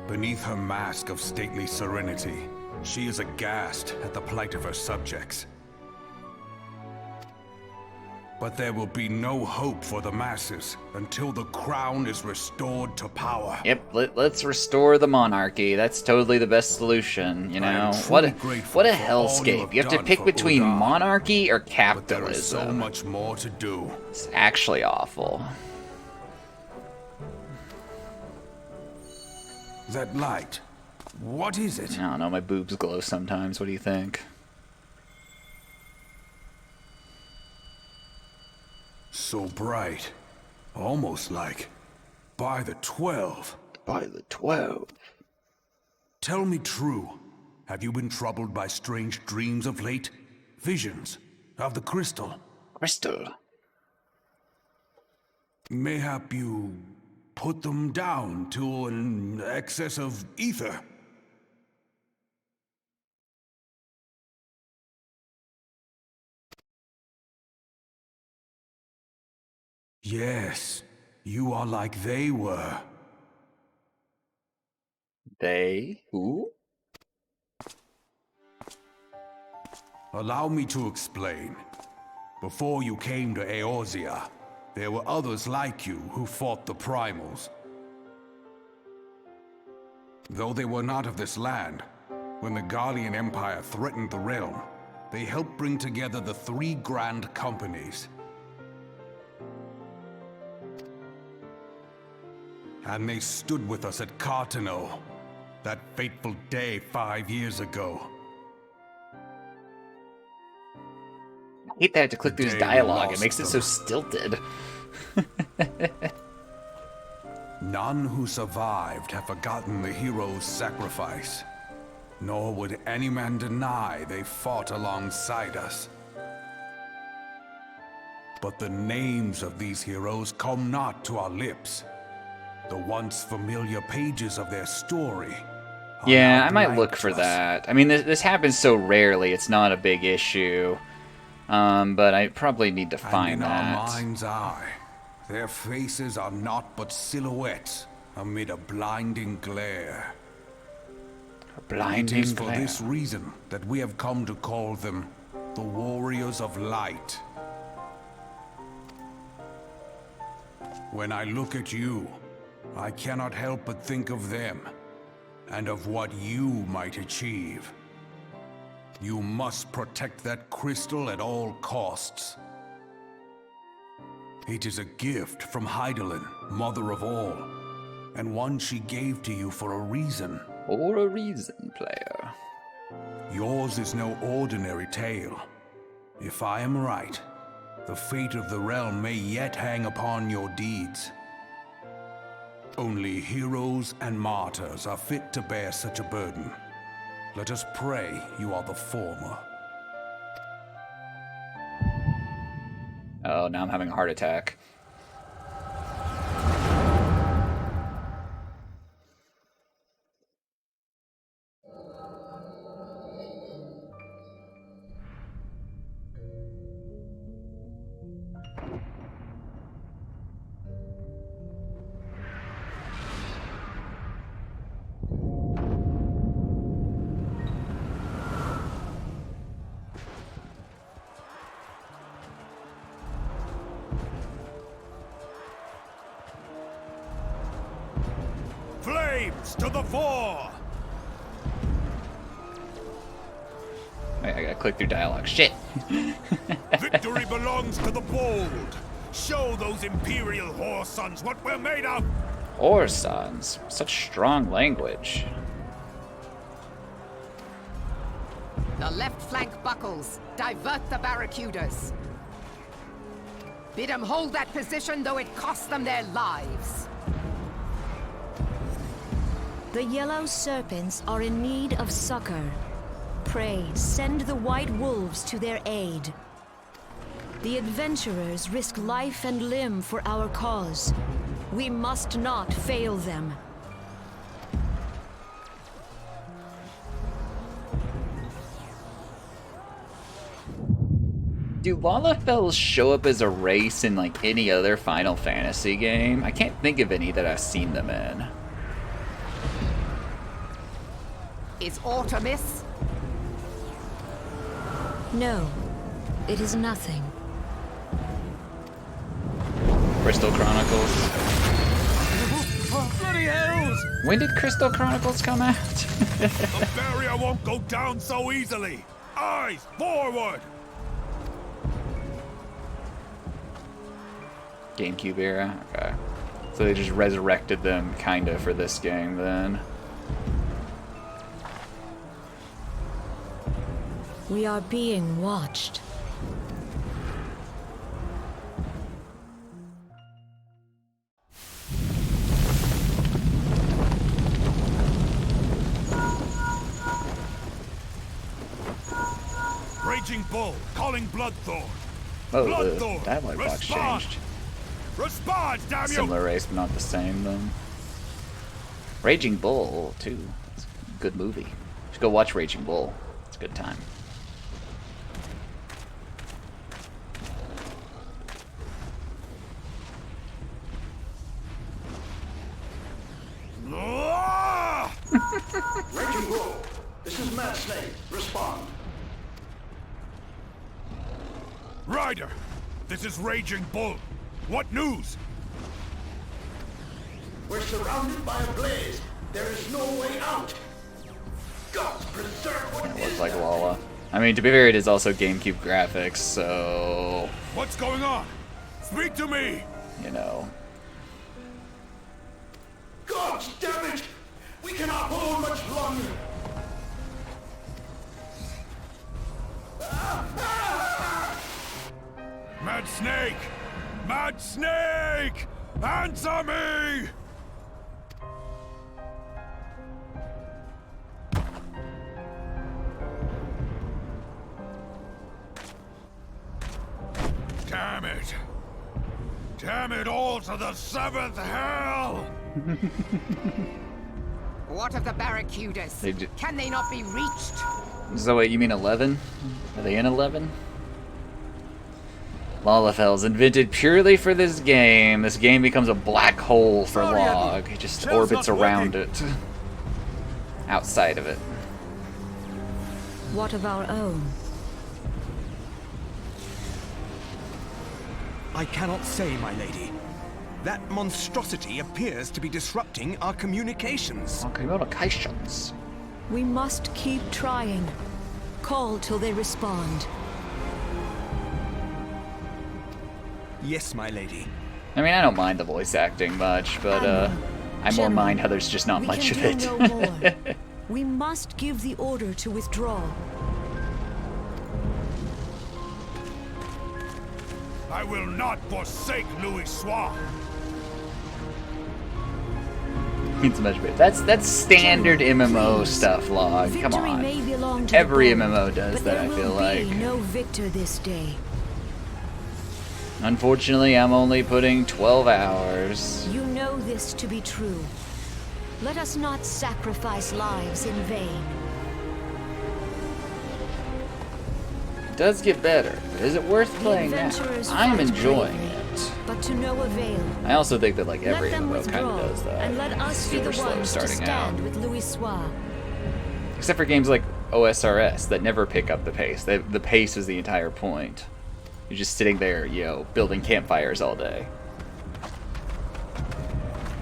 Beneath her mask of stately serenity, she is aghast at the plight of her subjects. But there will be no hope for the masses until the crown is restored to power. Yep, let's restore the monarchy. That's totally the best solution, you know? What a hellscape. You have to pick between monarchy or But there is so capitalism. much more to do. It's actually awful. That light, what is it? I don't know, my boobs glow sometimes. What do you think? So bright. Almost like by the 12. By the 12. Tell me true. Have you been troubled by strange dreams of late? Visions of the crystal? Crystal. Mayhap you put them down to an excess of ether? Yes, you are like they were. They? Who? Allow me to explain. Before you came to Eorzea, there were others like you who fought the Primals. Though they were not of this land, when the Guardian Empire threatened the realm, they helped bring together the three grand companies. And they stood with us at Cartano, that fateful day 5 years ago. I hate that I have to click through his They dialogue. It lost makes it so them. stilted. None who survived have forgotten the hero's sacrifice, nor would any man deny they fought alongside us. But the names of these heroes come not to our lips. The once familiar pages of their story are Yeah, now I might blank look to for us. that. I mean, this happens so rarely, it's not a big issue. But I probably need to And find in our that. mind's eye, their faces are naught but silhouettes amid a blinding glare. Blinding It is for glare. this reason that we have come to call them the Warriors of Light. When I look at you, I cannot help but think of them, and of what you might achieve. You must protect that crystal at all costs. It is a gift from Hydaelyn, Mother of All, and one she gave to you for a reason. For a reason, player. Yours is no ordinary tale. If I am right, the fate of the realm may yet hang upon your deeds. Only heroes and martyrs are fit to bear such a burden. Let us pray you are the former. Oh, now I'm having a heart attack. Knights to the fore! Wait, I gotta click through dialogue. Shit! Victory belongs to the bold! Show those Imperial whore sons what we're made of! Or sons. Such strong language. The left flank buckles. Divert the barracudas. Bid them hold that position, though it costs them their lives. The yellow serpents are in need of succor. Pray, send the white wolves to their aid. The adventurers risk life and limb for our cause. We must not fail them. Do Lalafels show up as a race in like any other Final Fantasy game? I can't think of any that I've seen them in. Is Artemis? No, it is nothing. Crystal Chronicles. Bloody hells! When did Crystal Chronicles come out? The barrier won't go down so easily! Eyes forward! GameCube era? Okay. So they just resurrected them, kinda, for this game, then. We are being watched. Raging Bull, calling Bloodthorn. Oh, the Bloodthorn, dialogue box respond! changed. Respond, damn you! Similar race, but not the same, then. Raging Bull, too. It's a good movie. Should go watch Raging Bull. It's a good time. Ah! Raging Bull, this is Mad Snake. Respond. Ryder, this is Raging Bull. What news? We're surrounded by a blaze. There is no way out. God preserve what Looks is like there. Lala. I mean, to be fair, it is also GameCube graphics, so... What's going on? Speak to me! You know. God damn it! We cannot hold much longer. Mad Snake! Mad Snake! Answer me! Damn it! Damn it all to the seventh hell! What of the barracudas? Can they not be reached? So wait, you mean 11? Are they in 11? Lalafels, invented purely for this game. This game becomes a black hole for Log. It just Shell's orbits not around working. it. Outside of it. What of our own? I cannot say, my lady. That monstrosity appears to be disrupting our communications. Communications. We must keep trying. Call till they respond. Yes, my lady. I mean, I don't mind the voice acting much, but I more mind how there's just not We much of can it. do no more. We must give the order to withdraw. I will not forsake Louis Soir. It's much better. That's standard MMO Please. stuff, Log. Come Victory on. may belong to Every the bold, MMO does but that, there I feel will like. be no victor this day. Unfortunately, I'm only putting 12 hours. You know this to be true. Let us not sacrifice lives in vain. It does get better, but is it worth playing now? adventurers I'm fight enjoying bravely, it. But to no avail. I also think that like every Let them MMO kind withdraw, of does that. and let us be Super the slow ones to starting out. stand with Louis Soir. Except for games like OSRS that never pick up the pace. The pace is the entire point. You're just sitting there, building campfires all day.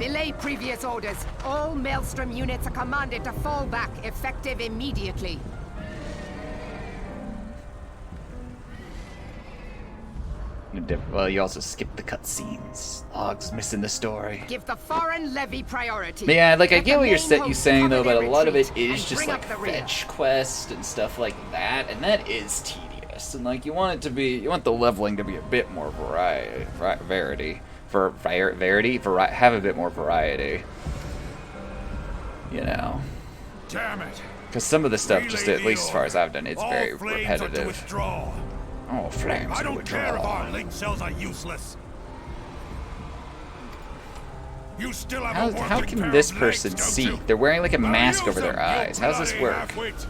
Belay previous orders. All Maelstrom units are commanded to fall back, effective immediately. Well, you also skipped the cutscenes. Log's missing the story. Give the foreign levy priority. But yeah, like I Let get the what you're main host saying though, cover but their a lot of it retreat is and just bring like up the rear. fetch quest and stuff like that, and that is tedious. And like you want it to be, you want the leveling to be a bit more have a bit more variety. You know, Damn it! because some of the stuff, just Relay at the least as far as order. I've done, it's All very flames are to repetitive. withdraw. Oh, flames! I to don't care if withdraw. our link cells are useless. You still have a How working can pair this of person legs, don't see? you? They're wearing like a Well, mask use over their them, you eyes. How's this bloody work? half-wit.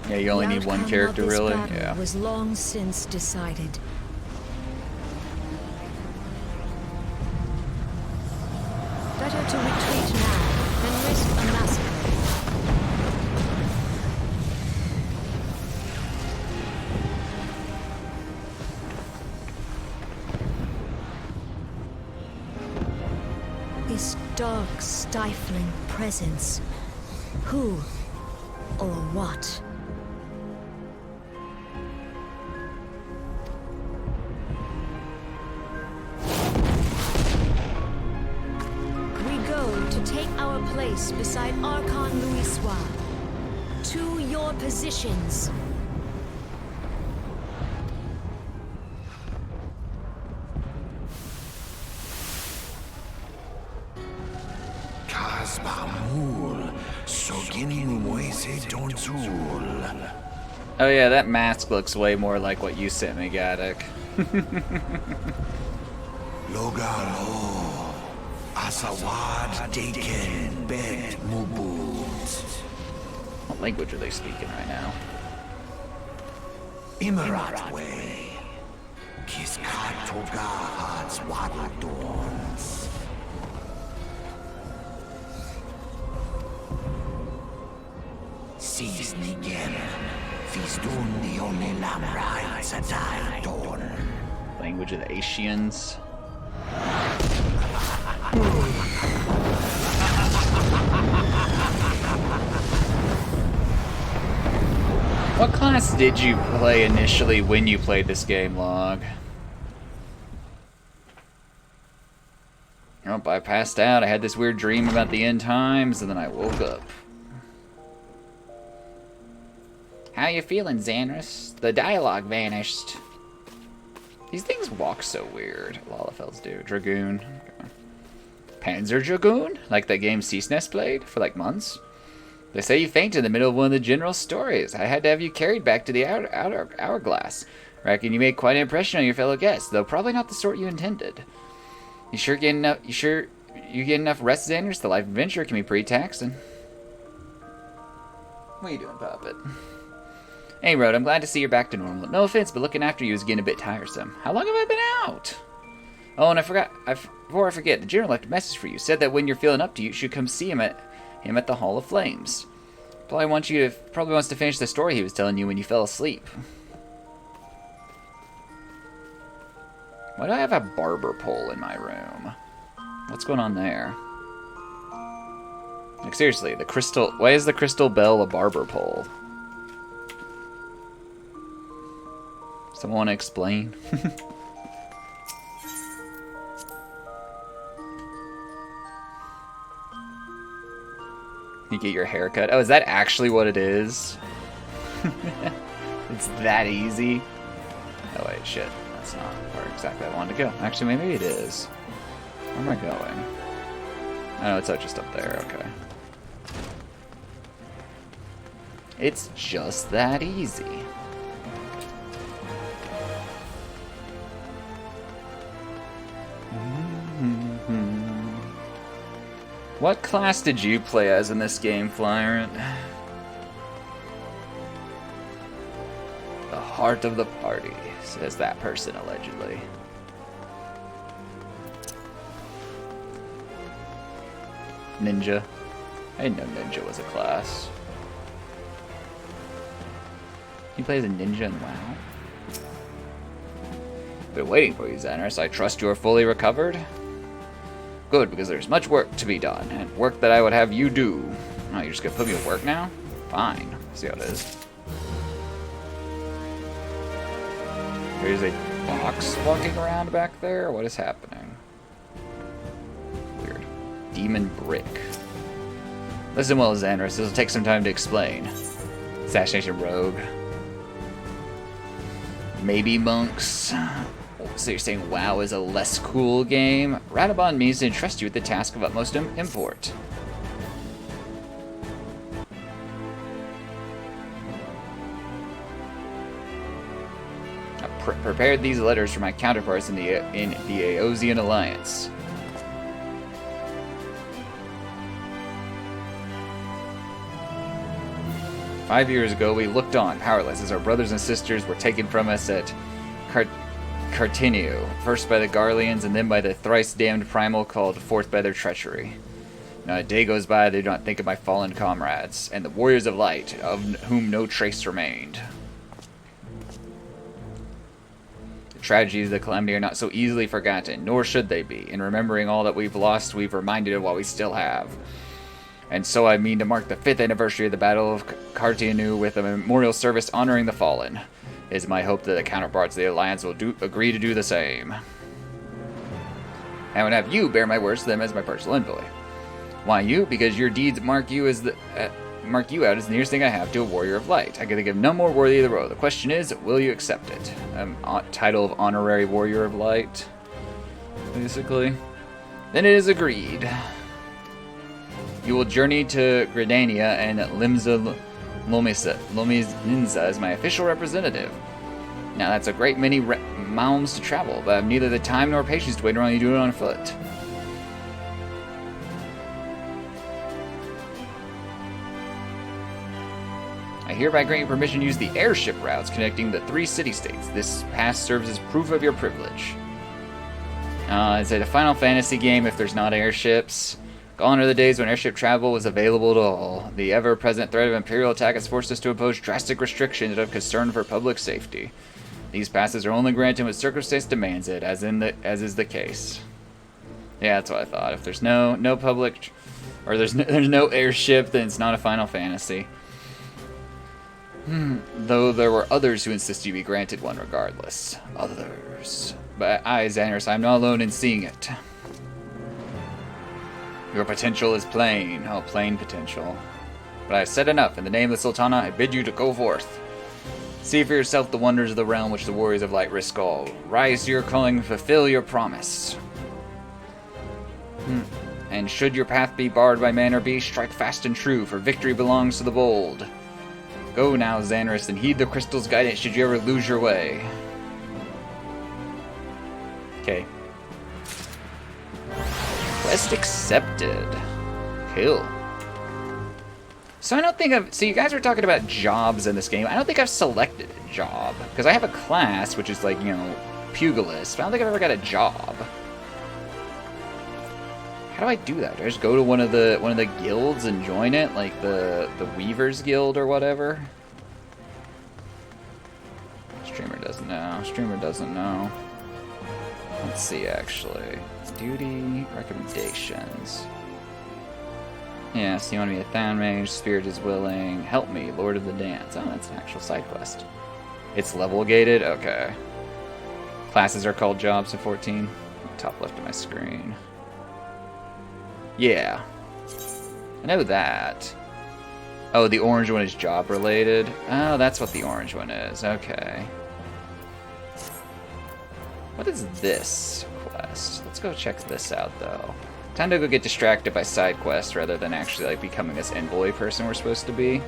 Yeah, you only The need one outcome character, of this really. battle Yeah. was long since decided. Better to retreat now than risk a massacre. This dark, stifling presence. Who or what? We go to take our place beside Archon Louisoix. To your positions. Oh yeah, that mask looks way more like what you sent me, Gaddock. Logalo, Asawad, Daken, Bet, Mubut, What language are they speaking right now? Imarat Way, Kiskat Togahats, Wadadorns. Seize Nigen, Fizdun the only Lamrai, Sadai Dorn. Language of the Asians. What class did you play initially when you played this game, Log? Oh, I passed out. I had this weird dream about the end times, and then I woke up. How you feeling, Xanris? The dialogue vanished. These things walk so weird. Lalafells do. Dragoon. Okay. Panzer Dragoon? Like that game Ceaseness played for like months? They say you fainted in the middle of one of the general's stories. I had to have you carried back to the outer hourglass. Reckon you made quite an impression on your fellow guests, though probably not the sort you intended. You sure get enough rest, Xanris? The life adventure can be pretty taxing. What are you doing, Puppet? Hey, Rhoda, I'm glad to see you're back to normal. No offense, but looking after you is getting a bit tiresome. How long have I been out? Oh, and before I forget, the general left a message for you. Said that when you're feeling up to you should come see him at the Hall of Flames. Probably wants to finish the story he was telling you when you fell asleep. Why do I have a barber pole in my room? What's going on there? Like seriously, why is the crystal bell a barber pole? Someone want to explain? You get your hair cut. Oh, is that actually what it is? It's that easy? Oh wait, shit. That's not where exactly I wanted to go. Actually, maybe it is. Where am I going? Oh, it's just up there. Okay. It's just that easy. What class did you play as in this game, Flyrant? The heart of the party, says that person allegedly. Ninja. I didn't know ninja was a class. You play as a ninja in WoW? Been waiting for you, Xenos. I trust you are fully recovered? Good, because there's much work to be done, and work that I would have you do. Oh, you're just gonna put me to work now? Fine. See how it is. There's a box walking around back there? What is happening? Weird. Demon brick. Listen well, Xanris. This will take some time to explain. Assassination rogue. Maybe monks. So you're saying WoW is a less cool game? Radabon means to entrust you with the task of utmost import. I prepared these letters for my counterparts in the Aeosian Alliance. "5 years ago, we looked on, powerless, as our brothers and sisters were taken from us at Cartinio, first by the Garleans and then by the thrice-damned primal called forth by their treachery. Not a day goes by they do not think of my fallen comrades, and the warriors of light, of whom no trace remained. The tragedies of the calamity are not so easily forgotten, nor should they be. In remembering all that we've lost, we've reminded of what we still have. And so I mean to mark the 5th anniversary of the Battle of Cartianu with a memorial service honoring the fallen. It is my hope that the counterparts of the Alliance will agree to do the same. I would have you bear my words to them as my personal envoy. Why you? Because your deeds mark you as mark you out as the nearest thing I have to a warrior of light. I can think of no more worthy of the role. The question is, will you accept it? Title of honorary warrior of light, basically. Then it is agreed. You will journey to Gridania and Limsa Lomizinza as my official representative. Now that's a great many miles to travel, but I have neither the time nor patience to wait around you do it on foot. I hereby grant you permission to use the airship routes connecting the 3 city-states. This pass serves as proof of your privilege. Is it a Final Fantasy game if there's not airships? Gone are the days when airship travel was available to all. The ever-present threat of Imperial attack has forced us to impose drastic restrictions out of concern for public safety. These passes are only granted when circumstance demands it, as is the case. Yeah, that's what I thought. If there's no public, or there's no airship, then it's not a Final Fantasy. Though there were others who insisted you be granted one regardless. Others. But I, Xanris, I'm not alone in seeing it. Your potential is plain. Oh, plain potential. But I have said enough. In the name of the Sultana, I bid you to go forth. See for yourself the wonders of the realm which the warriors of light risk all. Rise to your calling, fulfill your promise. And should your path be barred by man or beast, strike fast and true, for victory belongs to the bold. Go now, Xanris, and heed the crystal's guidance should you ever lose your way. Okay. Quest accepted. Cool. So I don't think I've... So you guys were talking about jobs in this game. I don't think I've selected a job. Because I have a class, which is like, you know, pugilist. But I don't think I've ever got a job. How do I do that? Do I just go to one of the guilds and join it? Like the Weavers Guild or whatever? Streamer doesn't know. Streamer doesn't know. Let's see, actually. Duty, recommendations. Yeah, so you want to be a Than Mage, Spirit is Willing, Help Me, Lord of the Dance. Oh, that's an actual side quest. It's level gated? Okay. Classes are called jobs in 14. Top left of my screen. Yeah. I know that. Oh, the orange one is job related? Oh, that's what the orange one is. Okay. What is this quest? Let's go check this out, though. Time to go get distracted by side quests rather than actually like becoming this envoy person we're supposed to be.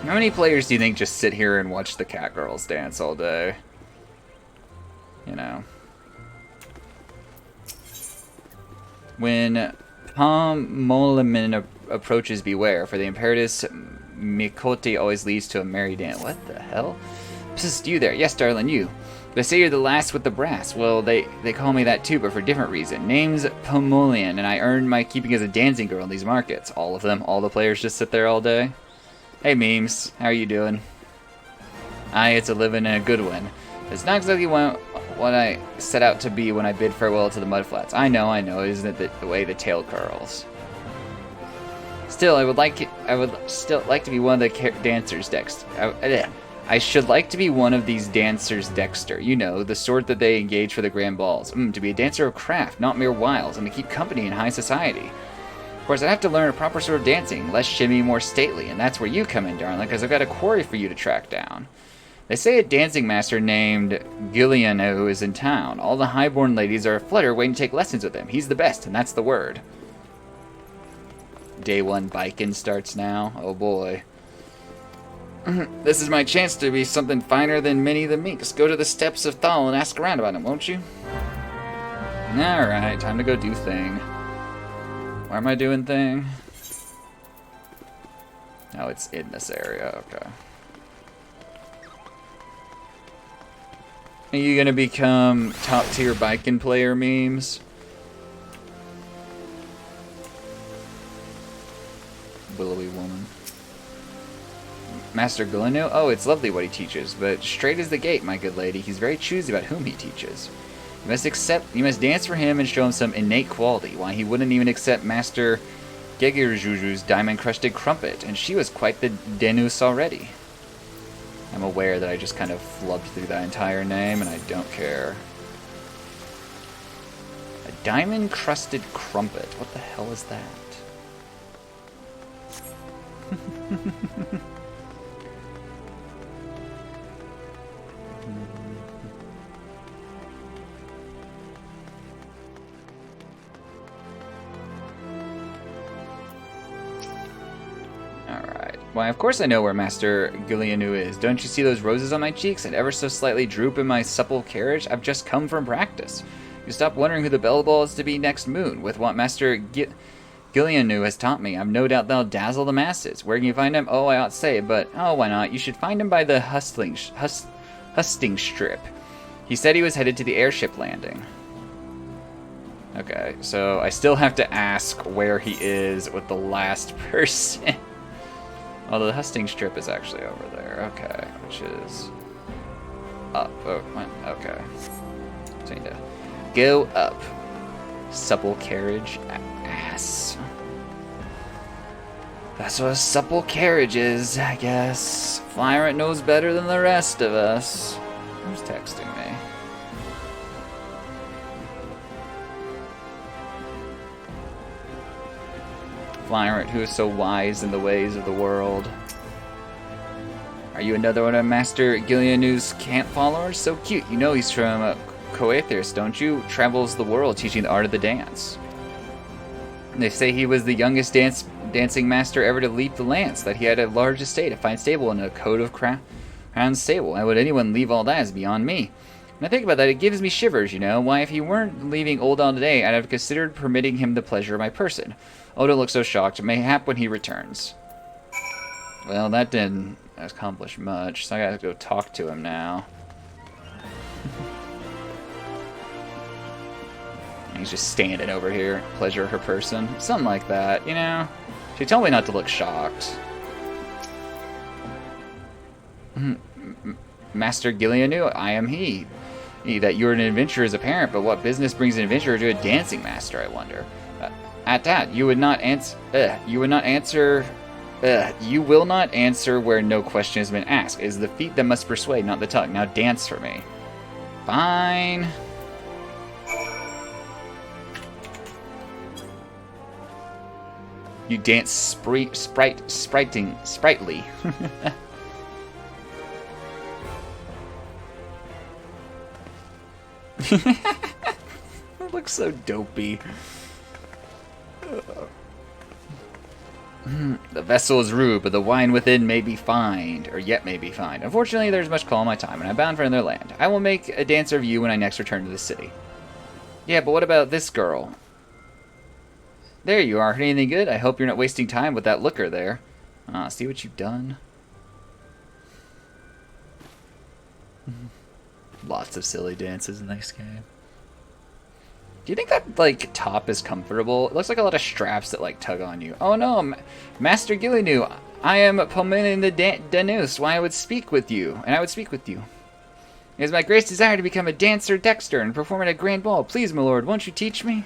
How many players do you think just sit here and watch the cat girls dance all day? You know. When Pomolimin approaches, beware, for the Imperatus Mikote always leads to a merry dance. What the hell? Psst, you there. Yes, darling, you. They say you're the last with the brass. Well, they call me that too, but for a different reason. Name's Pomolian, and I earned my keeping as a dancing girl in these markets. All of them. All the players just sit there all day. Hey, memes. How are you doing? It's a living and a good one. It's not exactly what I set out to be when I bid farewell to the Mudflats. I know. Isn't it the way the tale curls? Still, I would still like to be one of the dancers, Dexter. I should like to be one of these dancers, Dexter. You know, the sort that they engage for the grand balls. To be a dancer of craft, not mere wiles, and to keep company in high society. Of course, I'd have to learn a proper sort of dancing, less shimmy, more stately, and that's where you come in, darling, because I've got a quarry for you to track down. They say a dancing master named Giuliano is in town. All the highborn ladies are aflutter waiting to take lessons with him. He's the best, and that's the word. Day 1 biking starts now. Oh boy. This is my chance to be something finer than Minnie the Minx. Go to the steps of Thal and ask around about him, won't you? Alright, time to go do thing. Where am I doing thing? Oh, it's in this area, okay. Are you gonna become top tier biking player memes? Willowy woman. Master Gulino? Oh, it's lovely what he teaches, but straight as the gate, my good lady. He's very choosy about whom he teaches. You must dance for him and show him some innate quality. Why, he wouldn't even accept Master Gegirjuju's diamond-crusted crumpet, and she was quite the Denus already. I'm aware that I just kind of flubbed through that entire name, and I don't care. A diamond-crusted crumpet. What the hell is that? Alright. Why, of course I know where Master Giuliano is. Don't you see those roses on my cheeks and ever so slightly droop in my supple carriage? I've just come from practice. You stop wondering who the belle ball is to be next moon. With what Master Giuliano has taught me, I've no doubt they'll dazzle the masses. Where can you find him? Oh, I ought to say, but oh, why not? You should find him by the hustings strip. He said he was headed to the airship landing. Okay, so I still have to ask where he is with the last person. Although the hustings strip is actually over there. Okay, which is up. Oh, okay. So I need to go up. Supple carriage. Ass. That's what a supple carriage is, I guess. Flyrant knows better than the rest of us. Who's texting me? Flyrant, who is so wise in the ways of the world. Are you another one of Master Giuliano's camp followers? So cute. You know he's from Coethris, don't you? Travels the world teaching the art of the dance. They say he was the youngest dancing master ever to leap the lance, that he had a large estate, a fine stable, and a coat of crown stable. Why would anyone leave all that is beyond me. When I think about that, it gives me shivers, you know. Why, if he weren't leaving Oldal today, I'd have considered permitting him the pleasure of my person. Oh, don't look so shocked. Mayhap when he returns. Well, that didn't accomplish much, so I gotta go talk to him now. He's just standing over here. Pleasure her person. Something like that, you know? She told me not to look shocked. Master Giuliano, I am he. That you're an adventurer is apparent, but what business brings an adventurer to a dancing master, I wonder? At that, you will not answer where no question has been asked. It is the feet that must persuade, not the tongue. Now dance for me. Fine. You dance sprightly. It looks so dopey. The vessel is rude, but the wine within may be fine, or yet may be fine. Unfortunately, there's much call in my time, and I'm bound for another land. I will make a dancer of you when I next return to the city. Yeah, but what about this girl? There you are. Heard anything good? I hope you're not wasting time with that looker there. See what you've done? Lots of silly dances in this game. Do you think that, like, top is comfortable? It looks like a lot of straps that, like, tug on you. Oh no, Master Gilinu, I am Pomin the Danus. Why I would speak with you, and I would speak with you. It is my great desire to become a dancer dexter and perform at a grand ball. Please, my lord, won't you teach me?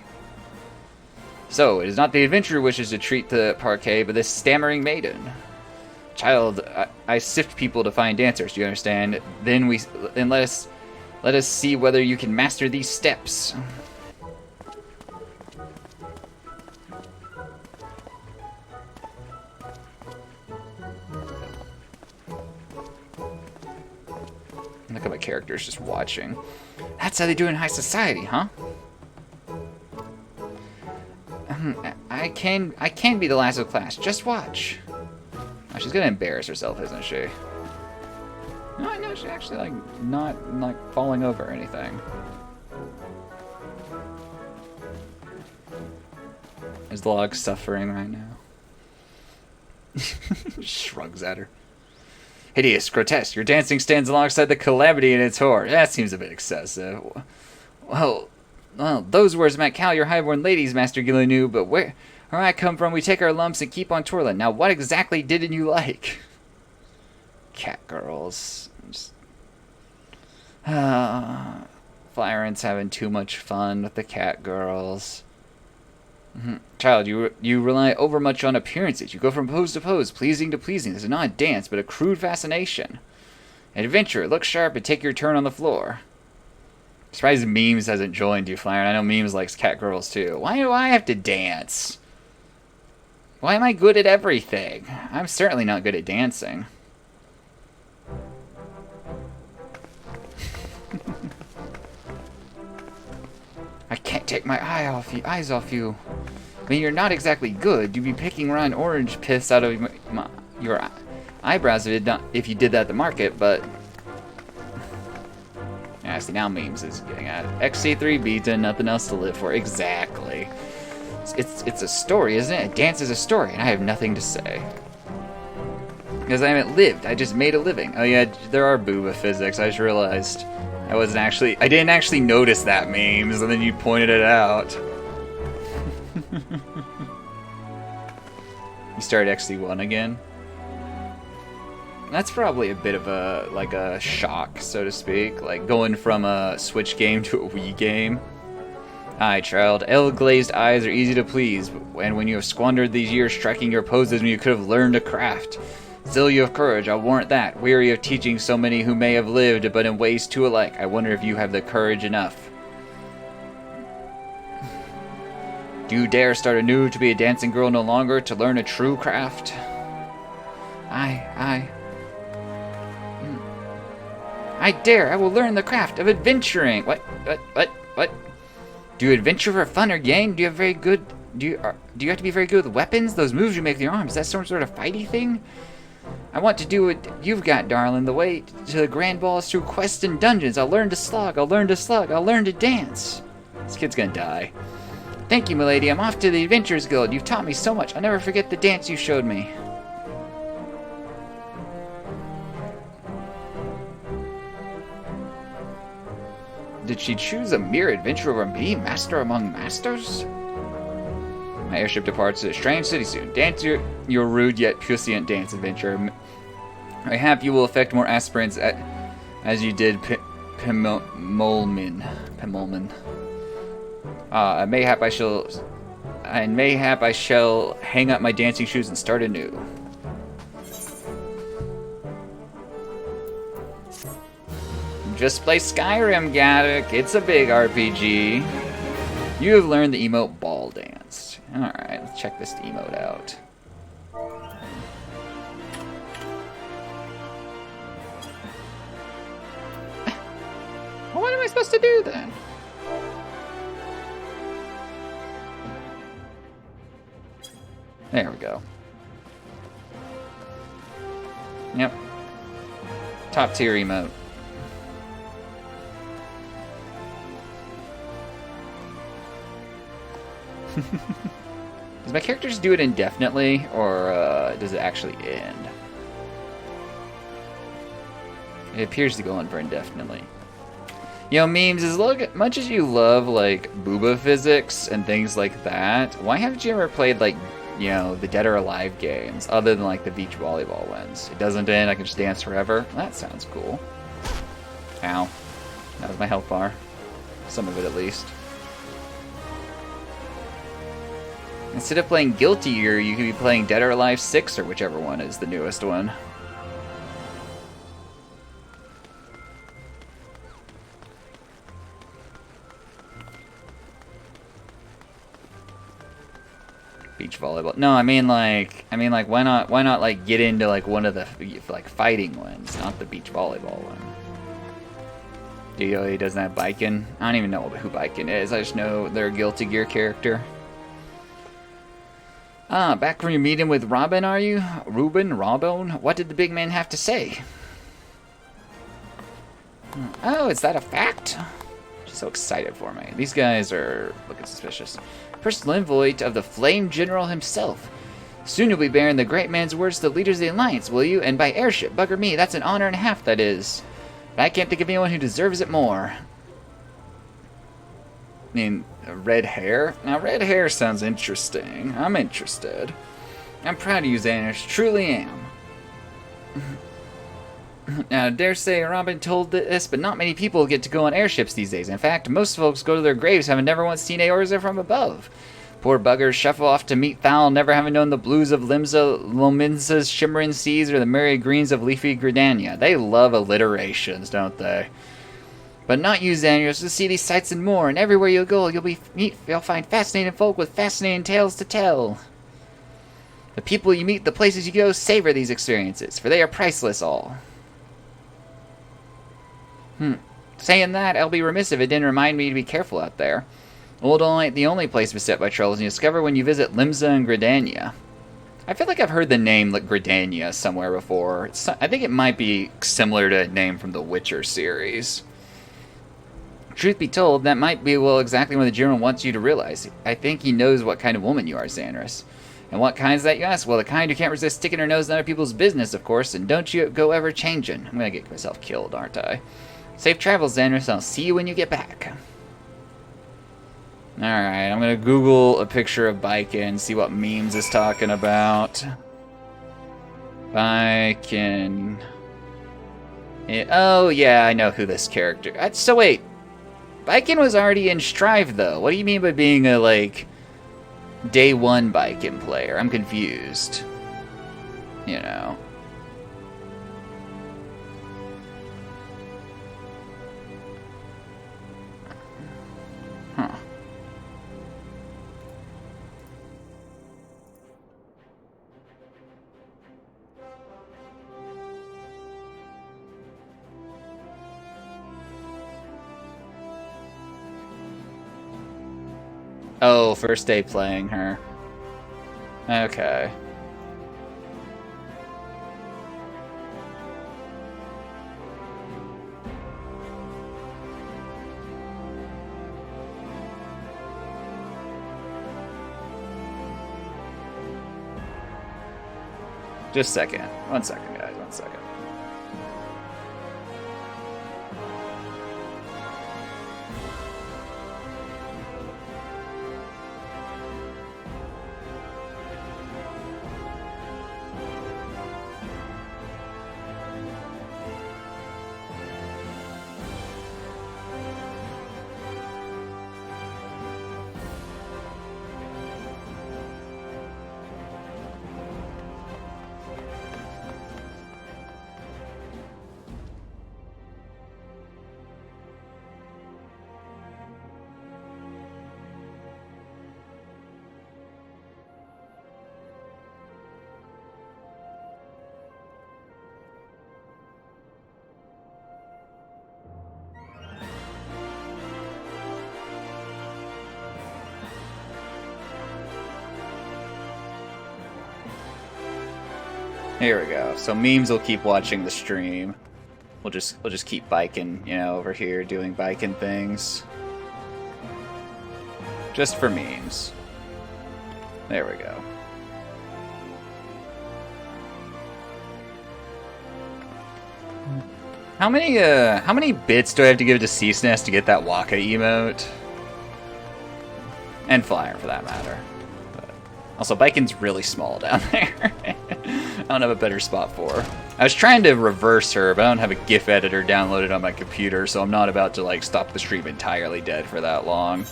So, it is not the adventurer who wishes to treat the parquet, but this stammering maiden. Child, I sift people to find dancers, do you understand? Then let us see whether you can master these steps. Look at my characters just watching. That's how they do in high society, huh? I can be the last of class. Just watch. Oh, she's gonna embarrass herself, isn't she? No, she's actually like not like falling over or anything. Is the log suffering right now? Shrugs at her. Hideous, grotesque. Your dancing stands alongside the calamity in its horror. That seems a bit excessive. Well, those words might count your highborn ladies, Master Gilinu, but where I come from, we take our lumps and keep on twirling. Now, what exactly didn't you like? Cat girls. Flyrant's having too much fun with the cat girls. Child, you rely overmuch on appearances. You go from pose to pose, pleasing to pleasing. This is not a dance, but a crude fascination. Adventure, look sharp and take your turn on the floor. Surprised Memes hasn't joined you, Flyrant. I know Memes likes cat girls too. Why do I have to dance? Why am I good at everything? I'm certainly not good at dancing. I can't take my eyes off you. I mean, you're not exactly good. You'd be picking rotten orange piss out of your eyebrows if you did that at the market, but... Yeah, see, now Memes is getting at it. XC3 beta, nothing else to live for. Exactly. It's a story, isn't it? A dance is a story, and I have nothing to say. Because I haven't lived, I just made a living. Oh yeah, there are booba physics, I just realized. I didn't actually notice that, Memes, and then you pointed it out. You started XC1 again? That's probably a bit of a shock, so to speak. Like going from a Switch game to a Wii game. Aye, child. L-glazed eyes are easy to please, and when you have squandered these years striking your poses when you could have learned a craft. Still you have courage, I'll warrant that. Weary of teaching so many who may have lived, but in ways too alike. I wonder if you have the courage enough. Do you dare start anew to be a dancing girl no longer, to learn a true craft? I dare, I will learn the craft of adventuring. What? Do you adventure for fun or gain? Do you have do you have to be very good with weapons? Those moves you make with your arms, is that some sort of fighty thing? I want to do what you've got, darling. The way to the grand ball is through quests and dungeons. I'll learn to slug, I'll learn to dance. This kid's gonna die. Thank you, milady. I'm off to the Adventurers Guild. You've taught me so much. I'll never forget the dance you showed me. Did she choose a mere adventure over me, master among masters? My airship departs to a strange city soon. Dance your rude yet puissant dance adventure. Mayhap you will affect more aspirants as you did Pimolmin. Mayhap I shall hang up my dancing shoes and start anew. Just play Skyrim, Gaddock. It's a big RPG. You have learned the emote ball dance. Alright, let's check this emote out. Well, what am I supposed to do then? There we go. Yep. Top tier emote. Does my character just do it indefinitely, or does it actually end? It appears to go on for indefinitely. You know, memes, as much as you love, like, booba physics and things like that, why haven't you ever played, like, you know, the Dead or Alive games, other than, like, the beach volleyball ones? It doesn't end, I can just dance forever. That sounds cool. Ow. That was my health bar. Some of it, at least. Instead of playing Guilty Gear, you could be playing Dead or Alive 6, or whichever one is the newest one. Beach volleyball. No, I mean like why not like get into like one of the like fighting ones, not the beach volleyball one. DOA doesn't have Biken. I don't even know who Biken is. I just know they're a Guilty Gear character. Ah, back from your meeting with Robin, are you? Robin? What did the big man have to say? Oh, is that a fact? She's so excited for me. These guys are looking suspicious. Personal envoy of the Flame General himself. Soon you'll be bearing the great man's words to the leaders of the Alliance, will you? And by airship, bugger me, that's an honor and a half, that is. But I can't think of anyone who deserves it more. I mean, red hair? Now, red hair sounds interesting. I'm interested. I'm proud of you, Xander. Truly am. Now, I dare say Robin told this, but not many people get to go on airships these days. In fact, most folks go to their graves having never once seen Eorza from above. Poor buggers shuffle off to meet Thal, never having known the blues of Lominza's shimmering seas or the merry greens of leafy Gridania. They love alliterations, don't they? But not you, Xanios. You'll see these sights and more, and everywhere you'll go, you'll find fascinating folk with fascinating tales to tell. The people you meet, the places you go, savor these experiences, for they are priceless all. Saying that, I'll be remiss if it didn't remind me to be careful out there. Old ain't the only place beset by troubles, and you discover when you visit Limsa and Gridania. I feel like I've heard the name like Gridania somewhere before. I think it might be similar to a name from the Witcher series. Truth be told, that might be, well, exactly what the General wants you to realize. I think he knows what kind of woman you are, Xanris. And what kind is that, you ask? Well, the kind who can't resist sticking her nose in other people's business, of course, and don't you go ever changing. I'm gonna get myself killed, aren't I? Safe travels, Xanris. I'll see you when you get back. Alright, I'm gonna Google a picture of Biken, see what memes is talking about. Biken. Oh, yeah, I know who this character... So wait, Biken was already in Strive, though. What do you mean by being a, like, day one Biken player? I'm confused. You know. Huh. Oh, first day playing her. Okay. Just a second. 1 second, guys. 1 second. Here we go. So memes will keep watching the stream. We'll just keep biking, you know, over here doing biking things. Just for memes. There we go. How many bits do I have to give to Ceaseness to get that Waka emote? And Flyer, for that matter. But also, Biken's really small down there. I don't have a better spot for her. I was trying to reverse her, but I don't have a GIF editor downloaded on my computer, so I'm not about to, like, stop the stream entirely dead for that long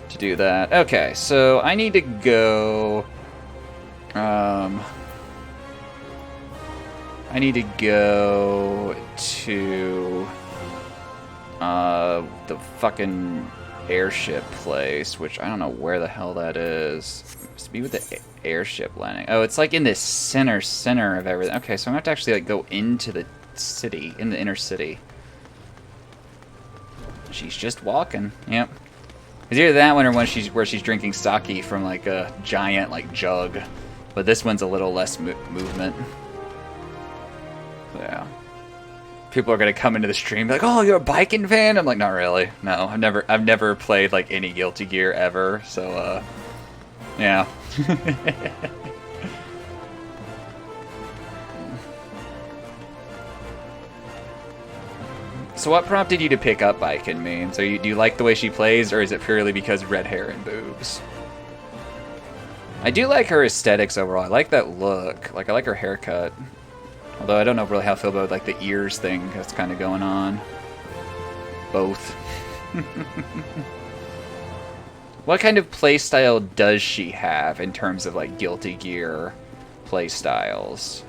to do that. Okay, so I need to go... I need to go to the fucking airship place, which I don't know where the hell that is. Must be with the airship landing. Oh, it's like in the center of everything. Okay, so I'm gonna have to actually like go into the city, in the inner city. She's just walking. Yep. It's either that one or one where she's drinking sake from like a giant like jug, but this one's a little less movement. Yeah. People are gonna come into the stream and be like, "Oh, you're a Biken fan?" I'm like, "Not really. No, I've never played like any Guilty Gear ever." So, yeah. So, what prompted you to pick up Biken, Mean? So, do you like the way she plays, or is it purely because red hair and boobs? I do like her aesthetics overall. I like that look. Like, I like her haircut. Although I don't know really how I feel about like the ears thing that's kind of going on. Both. What kind of playstyle does she have in terms of like Guilty Gear playstyles?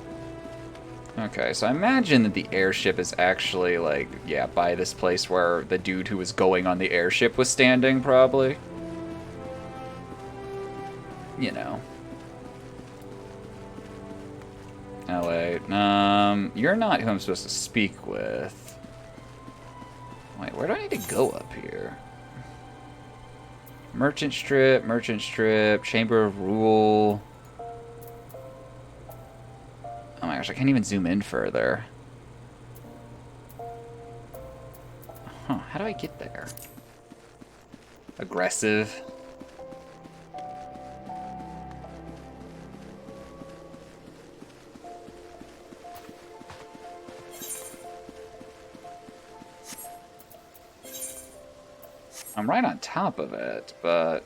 Okay, so I imagine that the airship is actually like, yeah, by this place where the dude who was going on the airship was standing, probably. You know. Oh, wait. You're not who I'm supposed to speak with. Wait, where do I need to go up here? Merchant Strip, Chamber of Rule. Oh my gosh, I can't even zoom in further. Huh, how do I get there? Aggressive. I'm right on top of it, but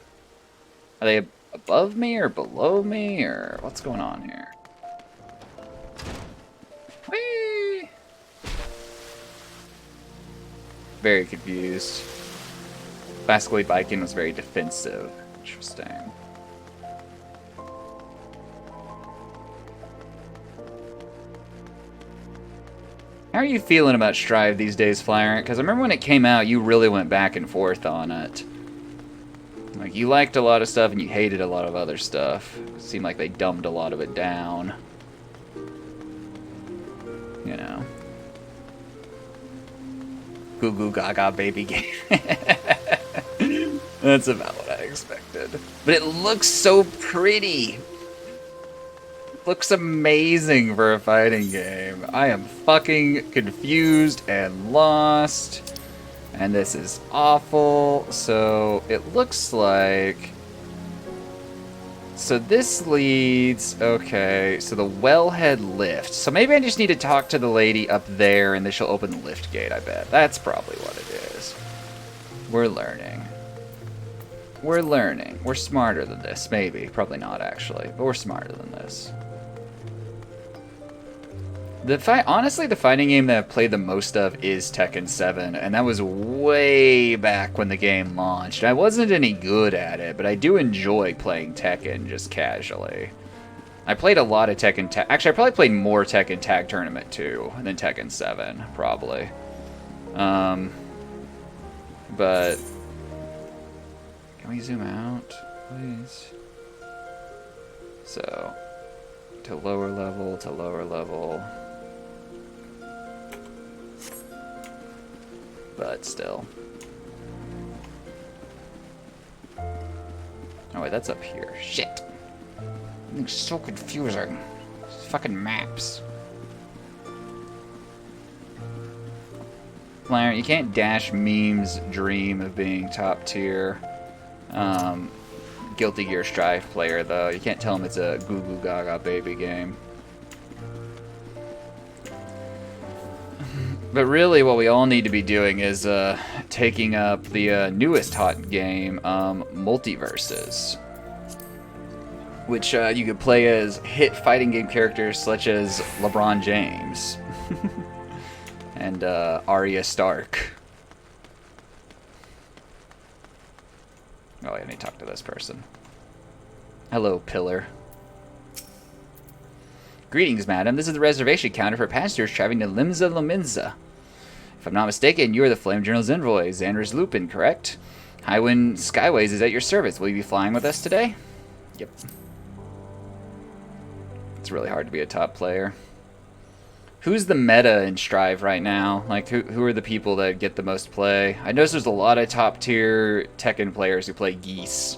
are they above me or below me or what's going on here? Whee! Very confused. Basically, Biken was very defensive. Interesting. How are you feeling about Strive these days, Flyer? Because I remember when it came out, you really went back and forth on it. Like, you liked a lot of stuff and you hated a lot of other stuff. It seemed like they dumbed a lot of it down. You know. Goo goo gaga baby game. That's about what I expected. But it looks so pretty. Looks amazing for a fighting game. I am fucking confused and lost. And this is awful. So it looks like... So this leads... Okay, so the wellhead lift. So maybe I just need to talk to the lady up there and then she'll open the lift gate, I bet. That's probably what it is. We're learning. We're learning. We're smarter than this, maybe. Probably not, actually. But we're smarter than this. Honestly, the fighting game that I've played the most of is Tekken 7, and that was way back when the game launched. I wasn't any good at it, but I do enjoy playing Tekken just casually. I played a lot of Tekken Tag... Actually, I probably played more Tekken Tag Tournament 2 than Tekken 7, probably. But... Can we zoom out, please? So... To lower level, to lower level... But still. Oh wait, that's up here. Shit! It's so confusing. These fucking maps. Flyer, you can't dash Meme's dream of being top tier Guilty Gear Strive player, though. You can't tell him it's a goo goo gaga baby game. But really, what we all need to be doing is taking up the newest hot game, Multiverses, which you could play as hit fighting game characters such as LeBron James and Arya Stark. Oh, I need to talk to this person. Hello, Pillar. Greetings, madam. This is the reservation counter for passengers traveling to Limsa Lominsa. If I'm not mistaken, you are the Flame Journal's envoy, Xandris Lupin, correct? Highwind Skyways is at your service. Will you be flying with us today? Yep. It's really hard to be a top player. Who's the meta in Strive right now? Like, who are the people that get the most play? I notice there's a lot of top-tier Tekken players who play Geese.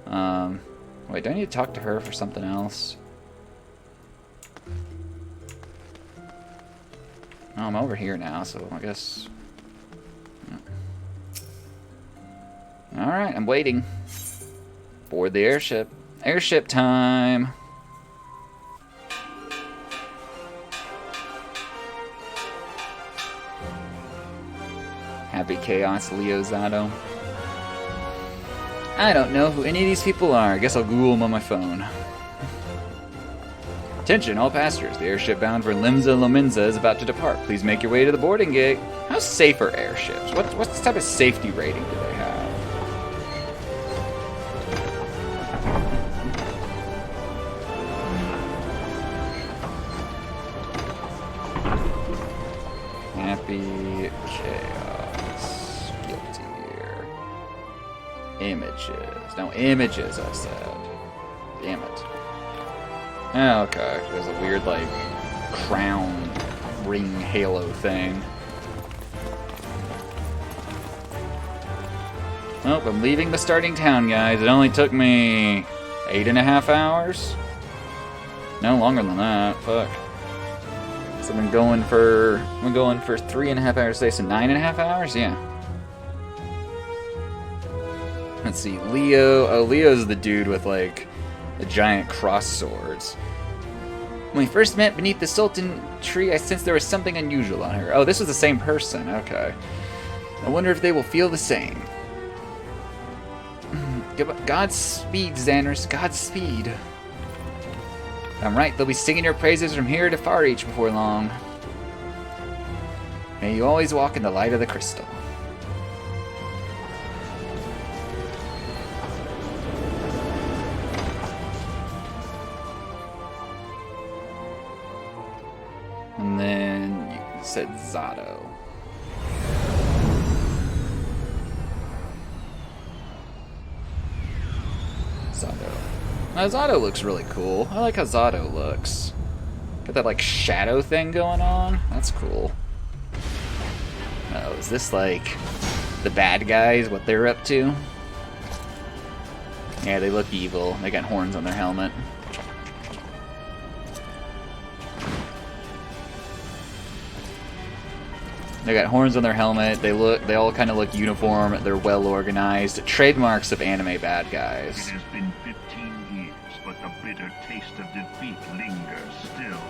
Wait, do I need to talk to her for something else? Oh, I'm over here now, so I guess... Yeah. Alright, I'm waiting. Board the airship. Airship time! Happy Chaos, Leo Zato. I don't know who any of these people are. I guess I'll Google them on my phone. Attention, all passengers. The airship bound for Limsa Lominsa is about to depart. Please make your way to the boarding gate. How safe are airships? What type of safety rating do they have? Happy Chaos. Guilty. Images. No, images, I said. Damn it. Oh, okay. There's a weird, like, crown ring halo thing. Well, I'm leaving the starting town, guys. It only took me 8.5 hours. No, longer than that. Fuck. So I'm going for 3.5 hours today, so 9.5 hours? Yeah. Let's see. Leo. Oh, Leo's the dude with, like, the giant cross swords. When we first met beneath the Sultan tree, I sensed there was something unusual on her. Oh, this was the same person. Okay. I wonder if they will feel the same. Godspeed, Xandris. Godspeed. I'm right. They'll be singing your praises from here to Far Reach before long. May you always walk in the light of the crystal. And then you said Zato. Zato. Now, Zato looks really cool. I like how Zato looks. Got that, like, shadow thing going on. That's cool. Oh, is this, like, the bad guys, what they're up to? Yeah, they look evil. They got horns on their helmet. They got horns on their helmet. They all kind of look uniform. They're well organized. Trademarks of anime bad guys. It has been 15 years, but the bitter taste of defeat lingers still.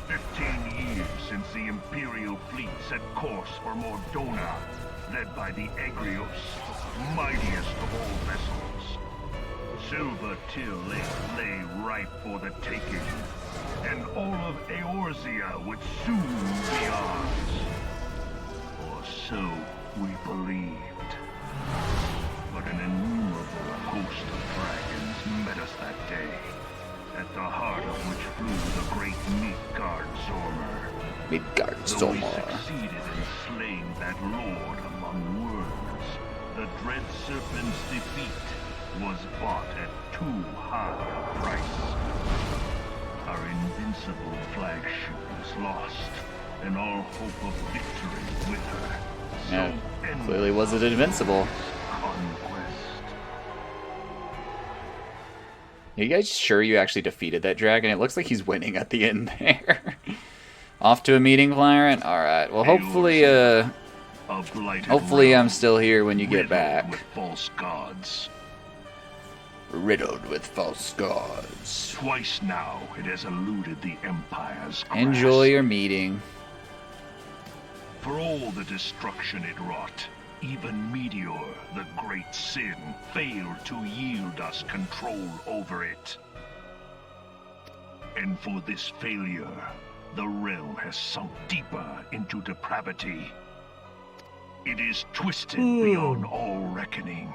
15 years since the Imperial fleet set course for Mordona, led by the Egrios, mightiest of all vessels. Silver Till lay ripe for the taking, and all of Eorzea would soon be ours. Or so we believed. But an innumerable host of dragons met us that day, at the heart of which flew the great Midgard Zormr. Midgard Though we Zormr. succeeded in slaying that lord among worms, the dread serpent's defeat was bought at too high a price. Our invincible flagship was lost, and all hope of victory with her. Yeah, So clearly wasn't invincible. conquest. Are you guys sure you actually defeated that dragon? It looks like he's winning at the end there. Off to a meeting, Clarent? Alright, well hopefully, hopefully I'm still here when you get back. With false gods. riddled with false gods. Twice now it has eluded the Empire's grasp. Enjoy your meeting. For all the destruction it wrought, even Meteor, the great sin, failed to yield us control over it. And for this failure, the realm has sunk deeper into depravity. It is twisted beyond all reckoning,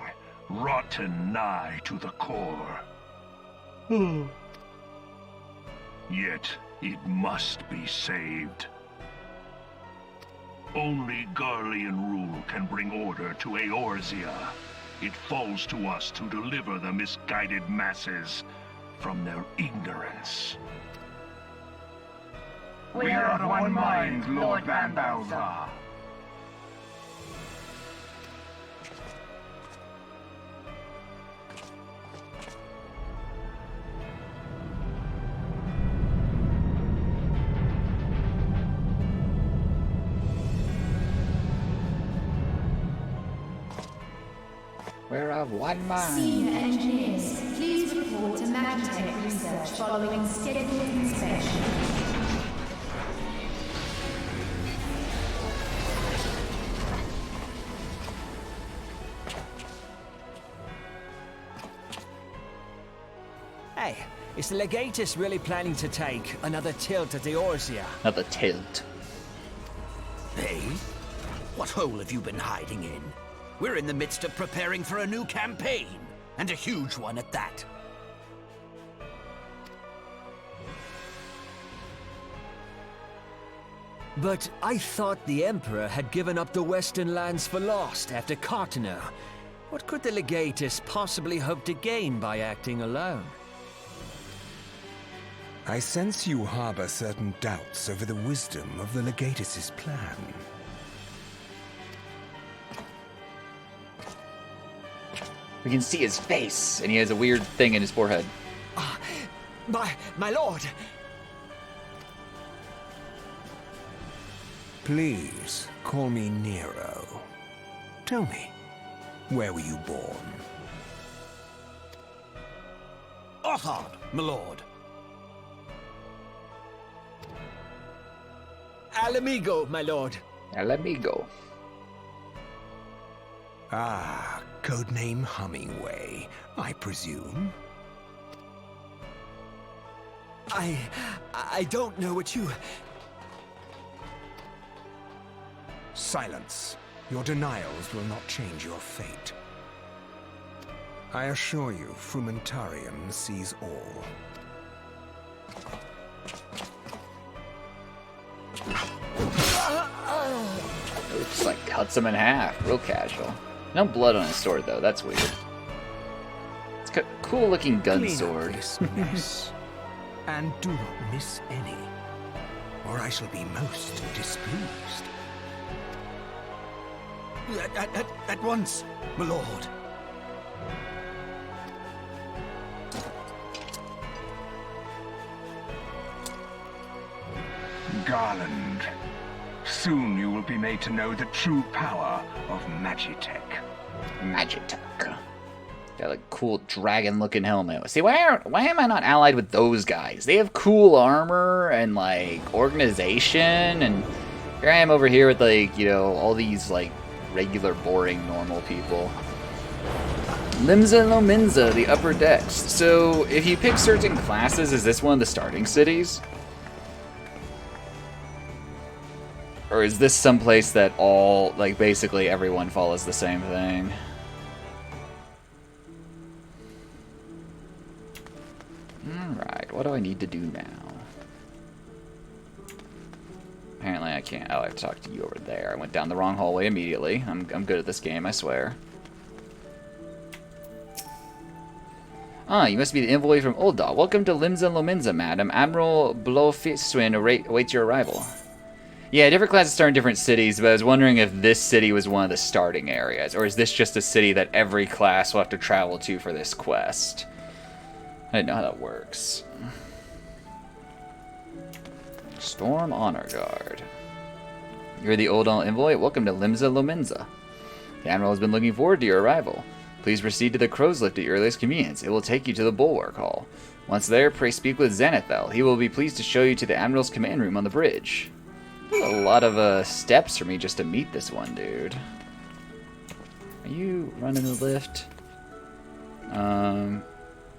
rotten nigh to the core. Yet, it must be saved. Only Garlean rule can bring order to Eorzea. It falls to us to deliver the misguided masses from their ignorance. We are of one mind, Lord Van Balthar. We're of one mind. Senior engineers, please report to Magitech research following scheduled inspection. Hey, is the Legatus really planning to take another tilt at Eorzea? Another tilt. Hey? What hole have you been hiding in? We're in the midst of preparing for a new campaign, and a huge one at that. But I thought the Emperor had given up the Western lands for lost after Cartener. What could the Legatus possibly hope to gain by acting alone? I sense you harbor certain doubts over the wisdom of the Legatus's plan. We can see his face, and he has a weird thing in his forehead. My lord! Please, call me Nero. Tell me, where were you born? Othard, my lord. Alamigo, my lord. El amigo. Ah, codename Hummingway, I presume. I don't know what you... Silence. Your denials will not change your fate. I assure you, Frumentarium sees all. Oops, like cuts him in half. Real casual. No blood on his sword, though. That's weird. It's a cool looking gun Clean up sword. this mess, and do not miss any, or I shall be most displeased. At once, my lord. Garland, soon you will be made to know the true power of Magitech. Magitech. Got a cool dragon-looking helmet. See, why am I not allied with those guys? They have cool armor and, like, organization, and here I am over here with, like, you know, all these, like, regular, boring, normal people. Limsa and Lominsa, the upper decks. So, if you pick certain classes, is this one of the starting cities? Or is this someplace that all, like, basically everyone follows the same thing? Alright, what do I need to do now? Apparently I can't. Oh, I have to talk to you over there. I went down the wrong hallway immediately. I'm good at this game, I swear. Ah, you must be the envoy from Ul'dah. Welcome to Limsa Lominsa, madam. Admiral Blofiswin awaits your arrival. Yeah, different classes start in different cities, but I was wondering if this city was one of the starting areas, or is this just a city that every class will have to travel to for this quest? I didn't know how that works. Storm Honor Guard. You're the Ul'dah envoy? Welcome to Limsa Lominsa. The Admiral has been looking forward to your arrival. Please proceed to the Crow's Lift at your earliest convenience. It will take you to the Bulwark Hall. Once there, pray speak with Zenithel. He will be pleased to show you to the Admiral's command room on the bridge. That's a lot of steps for me just to meet this one dude. Are you running the lift?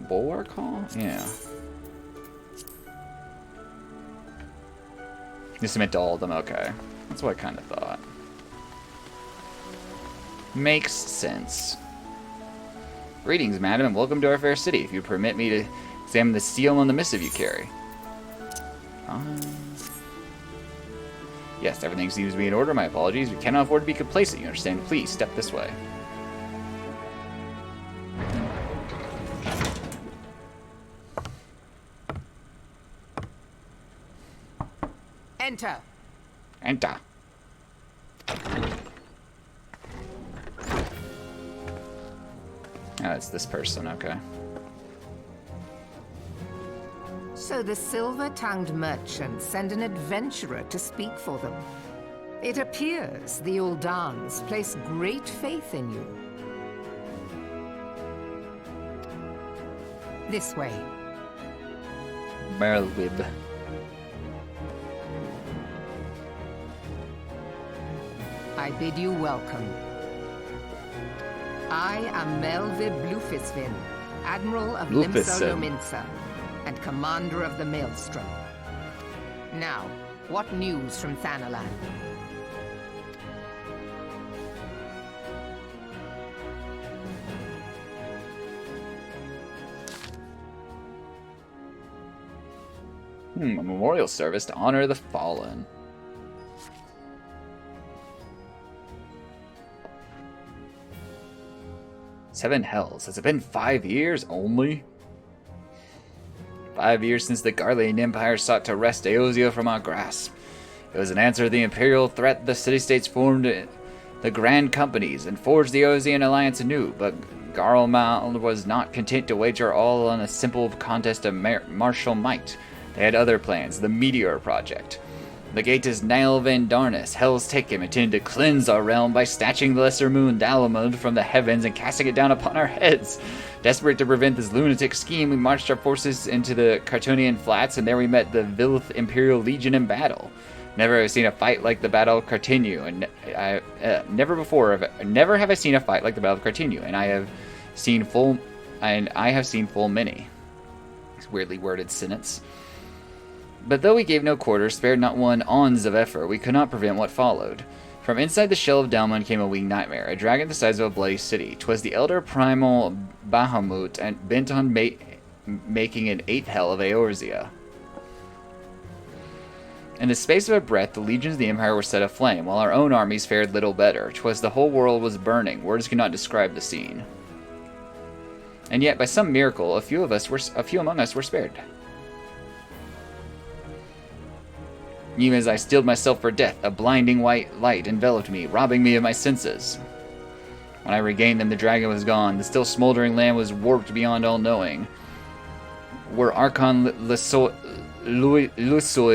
Bulwark Hall? Yeah. You submit to all of them, okay. That's what I kind of thought. Makes sense. Greetings, madam, and welcome to our fair city. If you permit me to examine the seal on the missive you carry. Yes, everything seems to be in order. My apologies. We cannot afford to be complacent, you understand? Please, step this way. Enter. Enter. Oh, it's this person, okay. So the silver-tongued merchants send an adventurer to speak for them. It appears the Uldans place great faith in you. This way. Merlwib. I bid you welcome. I am Melvib Blufisvin, Admiral of Limsa and Commander of the Maelstrom. Now, what news from Thanalan? A memorial service to honor the fallen. Seven hells. Has it been 5 years only? 5 years since the Garlean Empire sought to wrest Eosia from our grasp. It was an answer to the imperial threat. The city-states formed the Grand Companies and forged the Eosian alliance anew, but Garlemal was not content to wager all on a simple contest of martial might. They had other plans, the Meteor Project. The Gatus Nile Van Darnus, Hell's Taken, intended to cleanse our realm by snatching the lesser moon Dalamud from the heavens and casting it down upon our heads. Desperate to prevent this lunatic scheme, we marched our forces into the Cartonian Flats, and there we met the Vilith Imperial Legion in battle. Never have I seen a fight like the Battle of Cartinu, and never have I seen a fight like the Battle of Cartinu, and I have seen full many. It's a weirdly worded sentence. But though we gave no quarter, spared not one ons of effort, we could not prevent what followed. From inside the shell of Dalmund came a winged nightmare, a dragon the size of a bloody city. 'Twas the elder primal Bahamut, and bent on making an eighth hell of Eorzea. In the space of a breath, the legions of the Empire were set aflame, while our own armies fared little better. 'Twas the whole world was burning. Words cannot describe the scene. And yet, by some miracle, a few among us were spared. Even as I steeled myself for death, a blinding white light enveloped me, robbing me of my senses. When I regained them, the dragon was gone. The still smoldering lamp was warped beyond all knowing. Were Archon Lusoi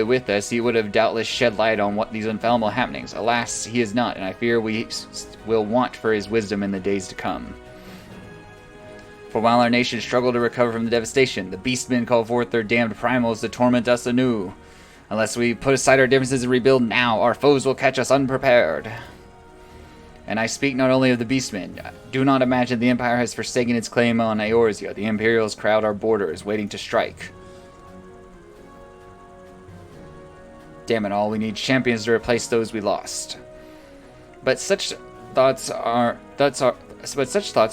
with us, he would have doubtless shed light on what these infallible happenings. Alas, he is not, and I fear we will want for his wisdom in the days to come. For while our nation struggled to recover from the devastation, the beastmen called forth their damned primals to torment us anew. Unless we put aside our differences and rebuild now, our foes will catch us unprepared. And I speak not only of the beastmen. Do not imagine the Empire has forsaken its claim on Eorzea. The Imperials crowd our borders, waiting to strike. Damn it all, we need champions to replace those we lost. But such thoughts are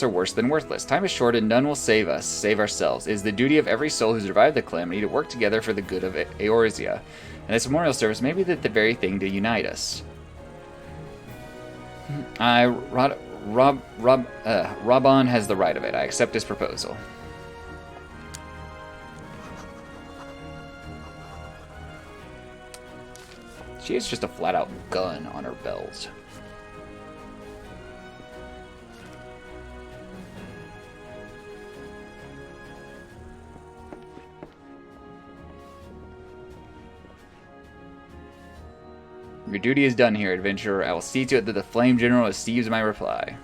worse than worthless. Time is short and none will save us, save ourselves. It is the duty of every soul who survived the calamity to work together for the good of Eorzea. And this memorial service may be the very thing to unite us. Rabban has the right of it. I accept his proposal. She has just a flat-out gun on her belt. Your duty is done here, adventurer. I will see to it that the Flame General receives my reply.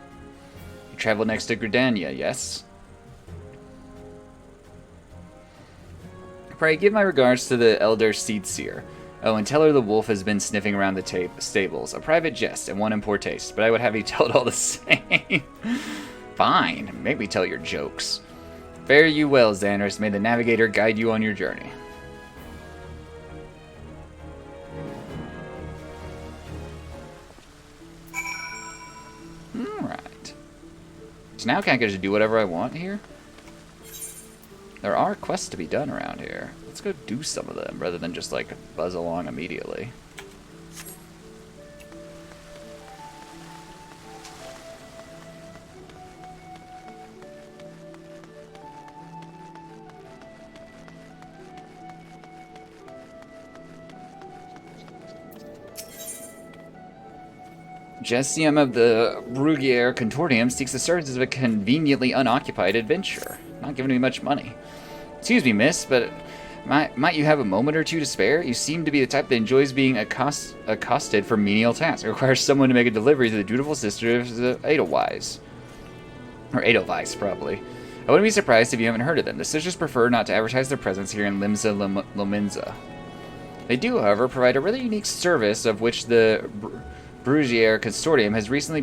travel next to Gridania, yes? Pray give my regards to the elder Seedseer. Oh, and tell her the wolf has been sniffing around the stables. A private jest and one in poor taste, but I would have you tell it all the same. Fine, make me tell your jokes. Fare you well, Xanderus. May the navigator guide you on your journey. Alright. So now can I get to do whatever I want here? There are quests to be done around here. Let's go do some of them rather than just like buzz along immediately. Jessium of the Brugier Contortium seeks the services of a conveniently unoccupied adventurer. Not giving me much money. Excuse me, miss, but might you have a moment or two to spare? You seem to be the type that enjoys being accosted for menial tasks. It requires someone to make a delivery to the dutiful sisters of Edelweiss. Or Edelweiss, probably. I wouldn't be surprised if you haven't heard of them. The sisters prefer not to advertise their presence here in Limsa Lominza. They do, however, provide a really unique service of which the Brugier Consortium has recently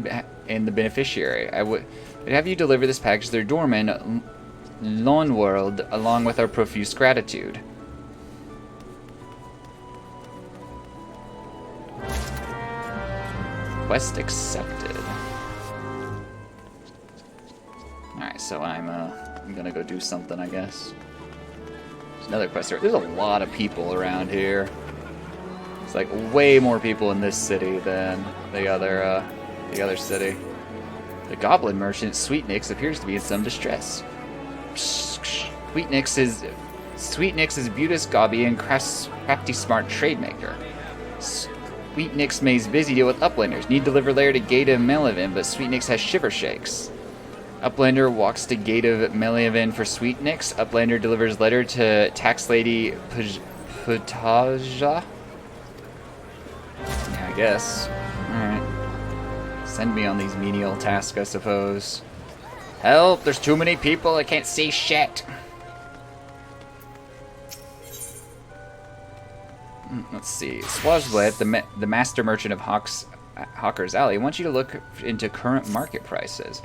been the beneficiary. I would have you deliver this package to their doorman, Loneworld, along with our profuse gratitude. Quest accepted. Alright, so I'm gonna go do something, I guess. There's another quest here. There's a lot of people around here. It's like way more people in this city than the other city. The goblin merchant, Sweetnix, appears to be in some distress. Sweetnix is Butus Gobby and crafty smart trade maker. Sweetnix makes busy deal with uplanders. Need deliver layer to Gate of Melivin, but Sweetnix has shiver shakes. Uplander walks to Gate of Melivin for Sweetnix. Uplander delivers letter to Tax Lady Putaja. Yeah, I guess. Alright. Send me on these menial tasks, I suppose. Help! There's too many people, I can't see shit! Let's see. Swazblet, the master merchant of Hawker's Alley, wants you to look into current market prices.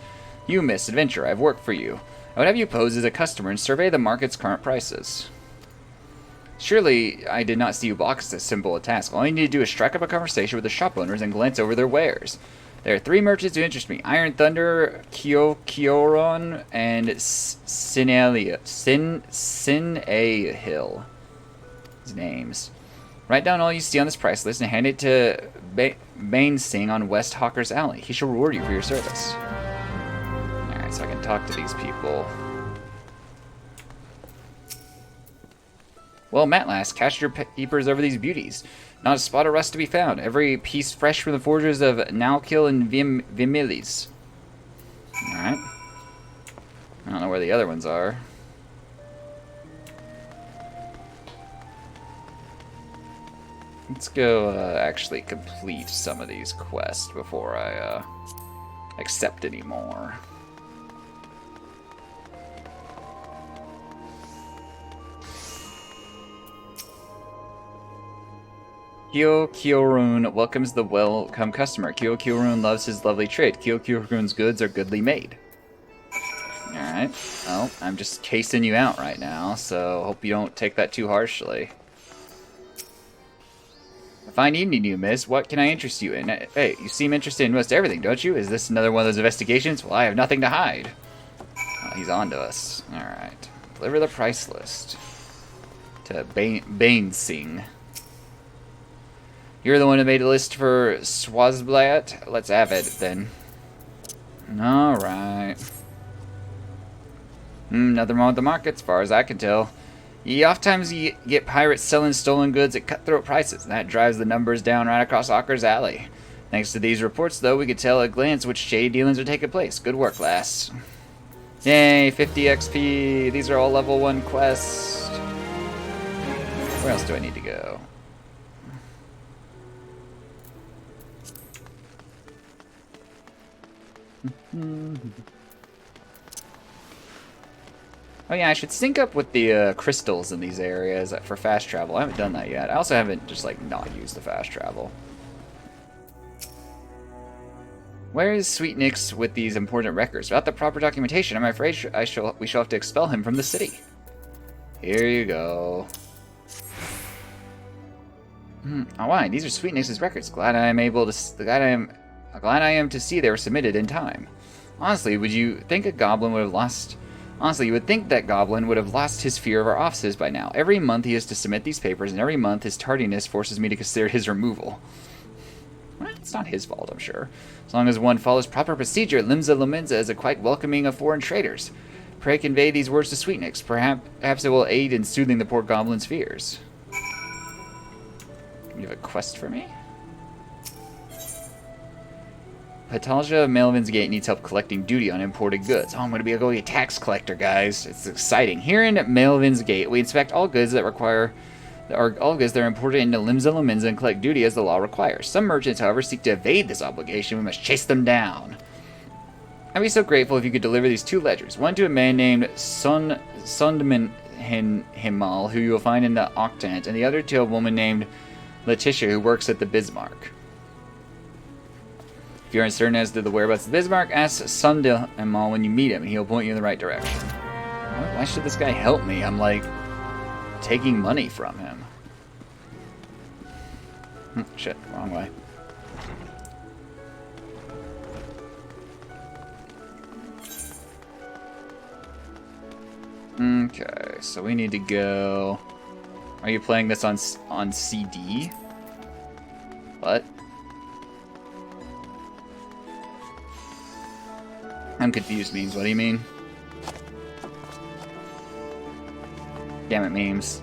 You, Miss Adventurer, I've worked for you. I would have you pose as a customer and survey the market's current prices. Surely, I did not see you balk at this simple a task. All you need to do is strike up a conversation with the shop owners and glance over their wares. There are 3 merchants who interest me. Iron Thunder, Kyoron, and Sin-A Hill. His names. Write down all you see on this price list and hand it to Bane Singh on West Hawker's Alley. He shall reward you for your service. Alright, so I can talk to these people. Well, Matlass, cast your peepers over these beauties. Not a spot of rust to be found. Every piece fresh from the forgers of Nalkil and Vimilis. Alright. I don't know where the other ones are. Let's go actually complete some of these quests before I accept any more. Kyorun welcomes the welcome customer. Kyorun loves his lovely trade. Kyorun's goods are goodly made. Alright. Well, I'm just casing you out right now, so hope you don't take that too harshly. A fine evening to you, miss. What can I interest you in? Hey, you seem interested in most everything, don't you? Is this another one of those investigations? Well, I have nothing to hide. Oh, he's on to us. Alright. Deliver the price list. To Bane Singh. You're the one who made a list for Swazblat? Let's have it, then. Alright. Nothing wrong with the market, as far as I can tell. Oftentimes you get pirates selling stolen goods at cutthroat prices, and that drives the numbers down right across Hawker's Alley. Thanks to these reports, though, we could tell at a glance which shady dealings are taking place. Good work, lass. Yay, 50 XP. These are all level 1 quests. Where else do I need to go? Oh yeah, I should sync up with the crystals in these areas for fast travel. I haven't done that yet. I also haven't just like not used the fast travel. Where is Sweet Nix with these important records? Without the proper documentation, I'm afraid we shall have to expel him from the city. Here you go. Oh, why? These are Sweet Nix's records. Glad I am to see they were submitted in time. Honestly, would you think a goblin would have lost? Honestly, you would think that goblin would have lost his fear of our offices by now. Every month he has to submit these papers, and every month his tardiness forces me to consider his removal. Well, it's not his fault, I'm sure. As long as one follows proper procedure, Limsa Lominsa is a quite welcoming of foreign traders. Pray convey these words to Sweet Nix. Perhaps it will aid in soothing the poor goblin's fears. You have a quest for me? Patalja of Melvin's Gate needs help collecting duty on imported goods. Oh, I'm going to be a tax collector, guys. It's exciting. Here in Melvin's Gate, we inspect all goods that are imported into Limsa Lominsa and collect duty as the law requires. Some merchants, however, seek to evade this obligation. We must chase them down. I'd be so grateful if you could deliver these 2 ledgers. One to a man named Sundman Himal, who you will find in the Octant, and the other to a woman named Letitia, who works at the Bismarck. If you're uncertain as to the whereabouts of the Bismarck, ask Sundel Himal when you meet him, and he'll point you in the right direction. Why should this guy help me? I'm like taking money from him. Shit, wrong way. Okay, so we need to go... Are you playing this on CD? What? I'm confused, memes. What do you mean? Damn it, memes.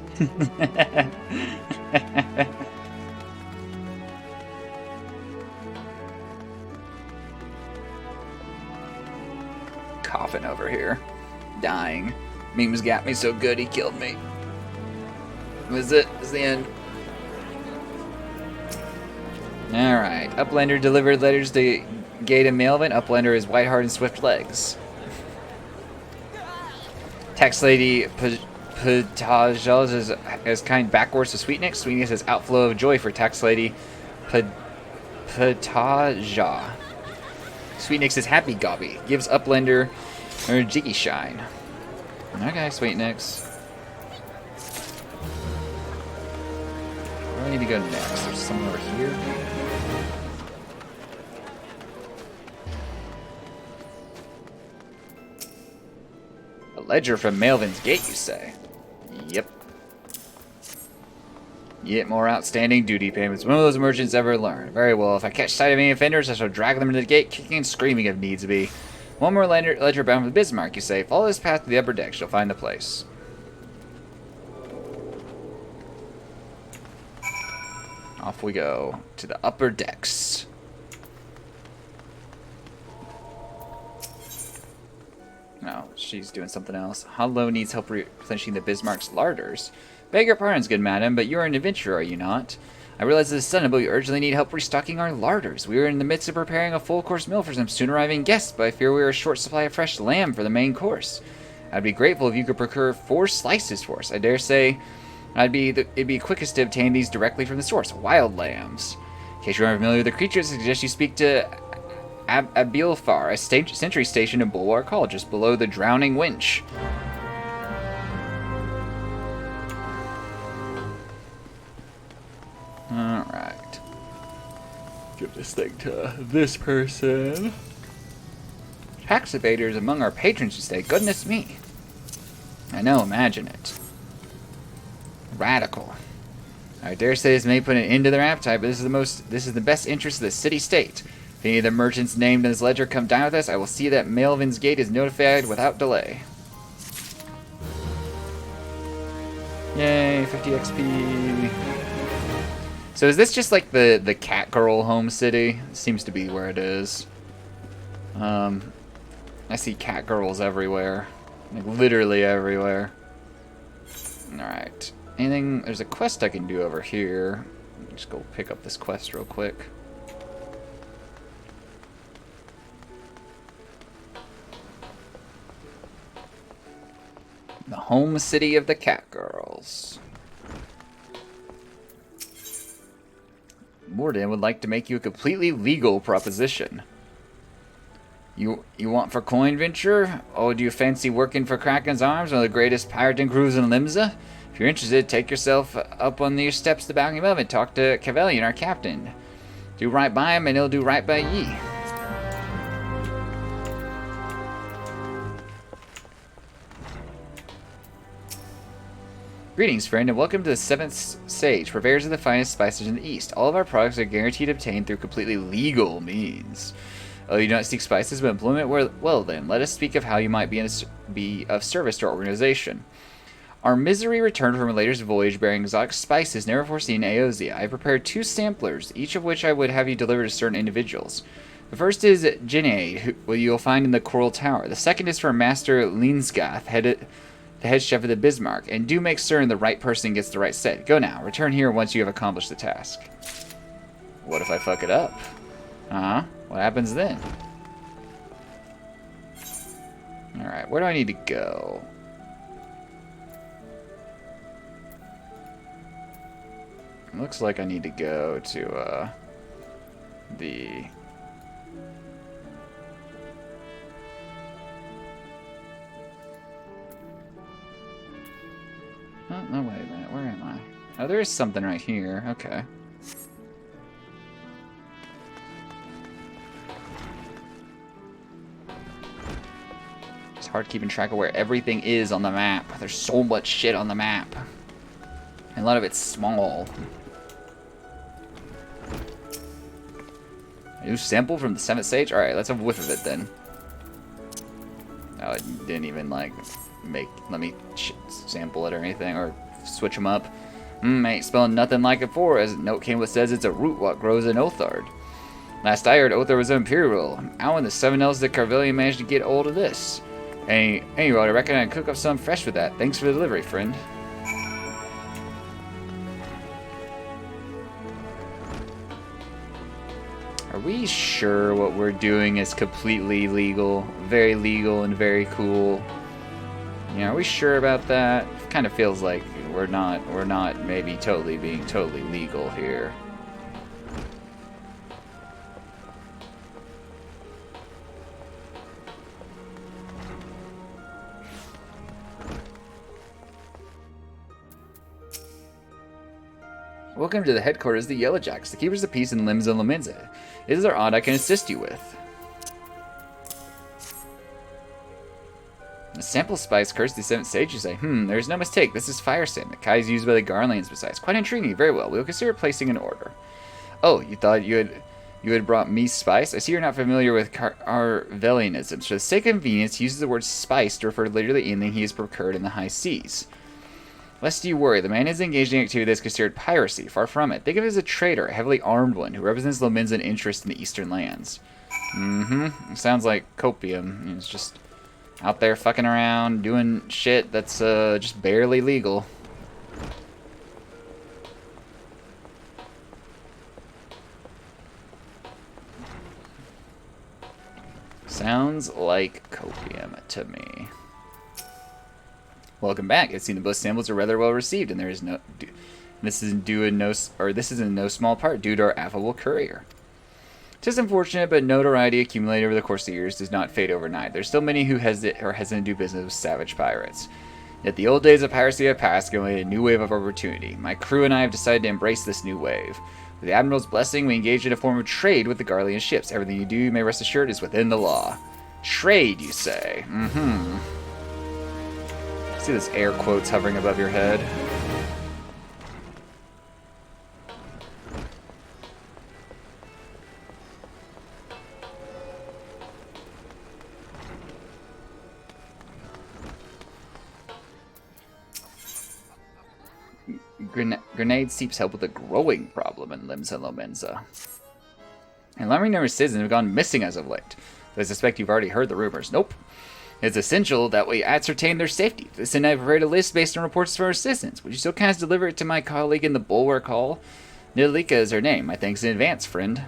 Coughing over here. Dying. Memes got me so good he killed me. Was it? Was the end? Alright. Uplander delivered letters to Gate and Melvin. Uplander is white heart and swift legs. Tax Lady Patajals is kind backwards to Sweet Nix. Sweet Nix is outflow of joy for Tax Lady Pataja. Sweet Nix is happy gobby. Gives Uplander her jiggy shine. Okay, Sweet Nix. Where do I need to go next? There's someone over here. A ledger from Melvin's Gate, you say? Yep. Yet more outstanding duty payments. When will those merchants ever learn? Very well. If I catch sight of any offenders, I shall drag them into the gate, kicking and screaming if needs be. One more ledger bound for the Bismarck, you say. Follow this path to the upper decks. You'll find the place. Off we go to the upper decks. No, she's doing something else. Hollow needs help replenishing the Bismarck's larders. Beg your pardons, good madam, but you are an adventurer, are you not? I realize this is sudden, but we urgently need help restocking our larders. We are in the midst of preparing a full-course meal for some soon-arriving guests, but I fear we are a short supply of fresh lamb for the main course. I'd be grateful if you could procure 4 slices for us. I dare say it'd be quickest to obtain these directly from the source, wild lambs. In case you aren't familiar with the creatures, I suggest you speak to Abilfar, a sentry station in Bulwark Hall, just below the Drowning Winch. Alright. Give this thing to this person. Tax evaders among our patrons, you say? Goodness me. I know, imagine it. Radical. I dare say this may put an end to their appetite, but this is the best interest of the city-state. If any of the merchants named in this ledger come down with us, I will see that Melvin's Gate is notified without delay. Yay, 50 XP. So is this just like the cat girl home city? Seems to be where it is. I see cat girls everywhere. Like literally everywhere. Alright. Anything? There's a quest I can do over here. Just go pick up this quest real quick. home city of the cat girls. Morden would like to make you a completely legal proposition. You want for coin venture? Oh, do you fancy working for Kraken's Arms, one of the greatest pirating crews in Limsa? If you're interested, take yourself up on these steps to the balcony above and talk to Cavelian, our captain. Do right by him, and he'll do right by ye. Greetings, friend, and welcome to the 7th Sage, purveyors of the finest spices in the East. All of our products are guaranteed obtained through completely legal means. Oh, you don't seek spices, but employment? Well then, let us speak of how you might be of service to our organization. Our misery returned from a latest voyage bearing exotic spices never foreseen in Aozia. I have prepared 2 samplers, each of which I would have you deliver to certain individuals. The first is Ginade, who you'll find in the Coral Tower. The second is for Master Linsgath, the head chef of the Bismarck, and do make certain the right person gets the right set. Go now. Return here once you have accomplished the task. What if I fuck it up? What happens then? Alright, where do I need to go? It looks like I need to go to, the... Oh, no, wait a minute. Where am I? Oh, there is something right here. Okay. It's hard keeping track of where everything is on the map. There's so much shit on the map. And a lot of it's small. A new sample from the 7th Sage? Alright, let's have a whiff of it then. Oh, it didn't even, like, let me sample it or anything, or switch them up. Ain't spelling nothing like it before, as a note came with says it's a root what grows in Othard. Last I heard, Othar was imperial. How in the 7 L's did Carvelian manage to get hold of this? Anyway, I reckon I can cook up something fresh with that. Thanks for the delivery, friend. Are we sure what we're doing is completely legal? Very legal and very cool. Yeah, are we sure about that? It kind of feels like we're not maybe being totally legal here. Welcome to the headquarters of the Yellowjacks, the keepers of peace in Limsa and Lominsa. Is there aught I can assist you with? A sample spice cursed the 7th Sage, you say? There's no mistake. This is fire sand. The Kai is used by the Garlands besides. Quite intriguing. Very well. We'll consider placing an order. Oh, you thought you had brought me spice? I see you're not familiar with Carvelianisms. For the sake of convenience, he uses the word spice to refer to literally anything he has procured in the high seas. Lest you worry, the man is engaged in activity that is considered piracy. Far from it. Think of it as a trader, a heavily armed one, who represents Lominsan interest in the eastern lands. Sounds like copium. It's just out there fucking around, doing shit that's just barely legal. Sounds like copium to me. Welcome back. It seems the both samples are rather well received, and this is in no small part due to our affable courier. 'Tis unfortunate, but notoriety accumulated over the course of years does not fade overnight. There's still many who hesitant to do business with savage pirates. Yet the old days of piracy have passed, and a new wave of opportunity. My crew and I have decided to embrace this new wave. With the Admiral's blessing, we engage in a form of trade with the Garlean ships. Everything you do, you may rest assured, is within the law. Trade, you say? See those air quotes hovering above your head? Grenade seeps help with a growing problem in Limsa and Lominsa. And alarming number of citizens have gone missing as of late. I suspect you've already heard the rumors. Nope. It's essential that we ascertain their safety. This and I have prepared a list based on reports from our citizens. Would you so kind as deliver it to my colleague in the Bulwark Hall? Nidalika is her name. My thanks in advance, friend.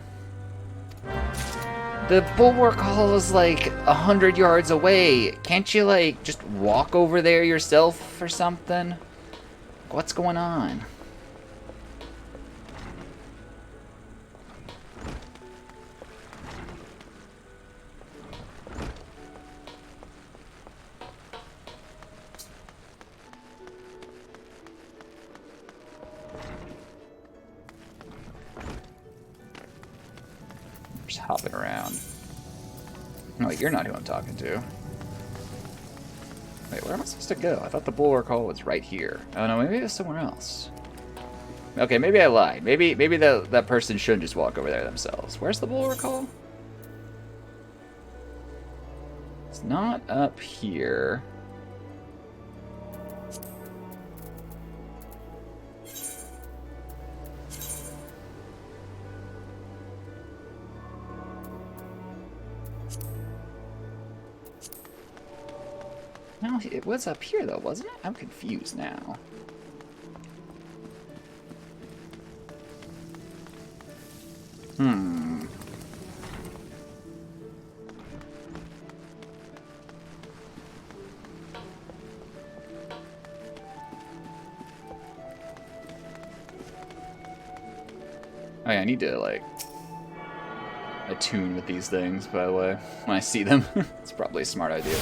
The bulwark hall is like 100 yards away. Can't you, like, just walk over there yourself or something? What's going on? Just hopping around. No, you're not who I'm talking to. Wait, where am I supposed to go? I thought the bulwark hall was right here. Oh no, maybe it's somewhere else. Okay, maybe I lied. Maybe that person shouldn't just walk over there themselves. Where's the bulwark hall? It's not up here. No, it was up here though, wasn't it? I'm confused now. Hmm. Oh yeah, I need to, like, attune with these things, by the way, when I see them. It's probably a smart idea.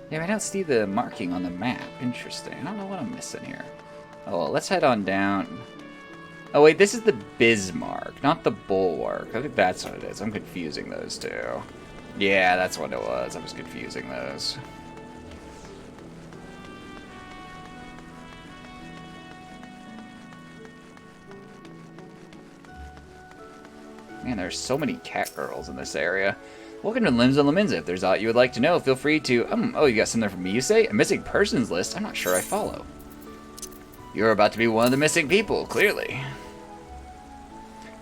Yeah, I don't see the marking on the map. Interesting. I don't know what I'm missing here. Oh, well, let's head on down. Oh, wait, this is the Bismarck, not the Bulwark. I think that's what it is. I'm confusing those two. Yeah, that's what it was. I was confusing those. Man, there's so many cat girls in this area. Welcome to Limbs and Laminza. If there's aught you would like to know, feel free to... oh, you got something from me, you say? A missing persons list? I'm not sure I follow. You're about to be one of the missing people, clearly.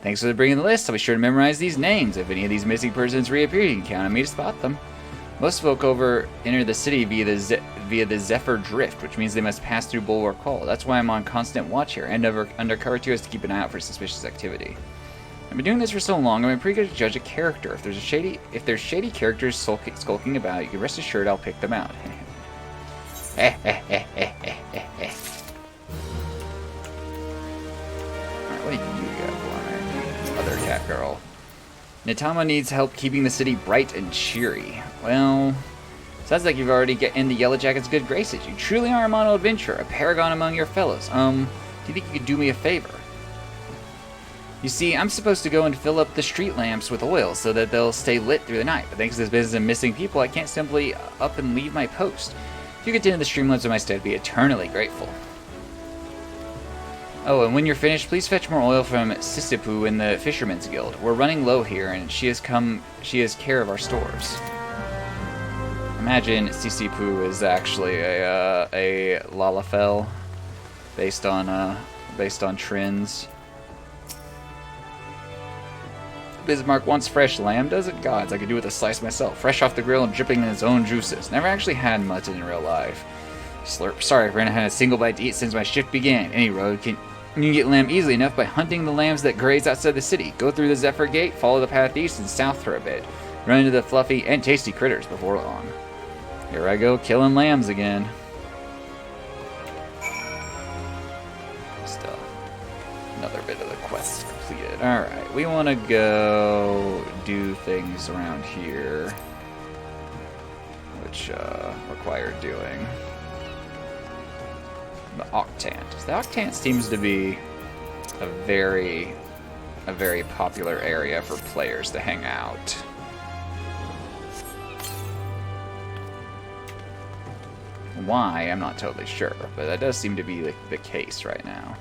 Thanks for bringing the list. I'll be sure to memorize these names. If any of these missing persons reappear, you can count on me to spot them. Most folk enter the city via the Zephyr Drift, which means they must pass through Bulwark Hall. That's why I'm on constant watch here, and undercover too, is to keep an eye out for suspicious activity. I've been doing this for so long, I'm pretty good to judge a character. If there's shady characters skulking about, you can rest assured I'll pick them out. Alright, what do you got for me? Other cat girl. Nitama needs help keeping the city bright and cheery. Well, sounds like you've already get in the Yellow Jacket's good graces. You truly are a model adventurer, a paragon among your fellows. Do you think you could do me a favor? You see, I'm supposed to go and fill up the street lamps with oil so that they'll stay lit through the night. But thanks to this business of missing people, I can't simply up and leave my post. If you could tend to the streamlabs in my stead, I'd be eternally grateful. Oh, and when you're finished, please fetch more oil from Sisipu in the Fisherman's Guild. We're running low here, and she has care of our stores. Imagine Sisipu is actually a Lalafell based on trends. Bismarck wants fresh lamb, does it? Gods, I could do with a slice myself. Fresh off the grill and dripping in its own juices. Never actually had mutton in real life. Slurp. Sorry, I've had a single bite to eat since my shift began. Any road you can get lamb easily enough by hunting the lambs that graze outside the city. Go through the Zephyr Gate, follow the path east and south for a bit. Run into the fluffy and tasty critters before long. Here I go, killing lambs again. Still, another bit of the quest completed. Alright, we want to go do things around here, which require doing. The Octant. The Octant seems to be a very popular area for players to hang out. Why, I'm not totally sure, but that does seem to be the case right now.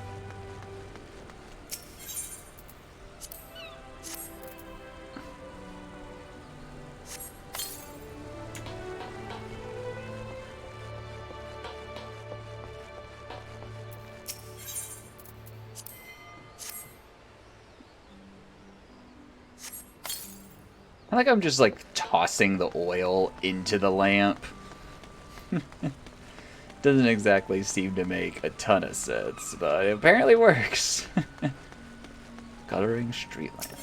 I like I'm just like tossing the oil into the lamp. Doesn't exactly seem to make a ton of sense, but it apparently works. Coloring street lamp.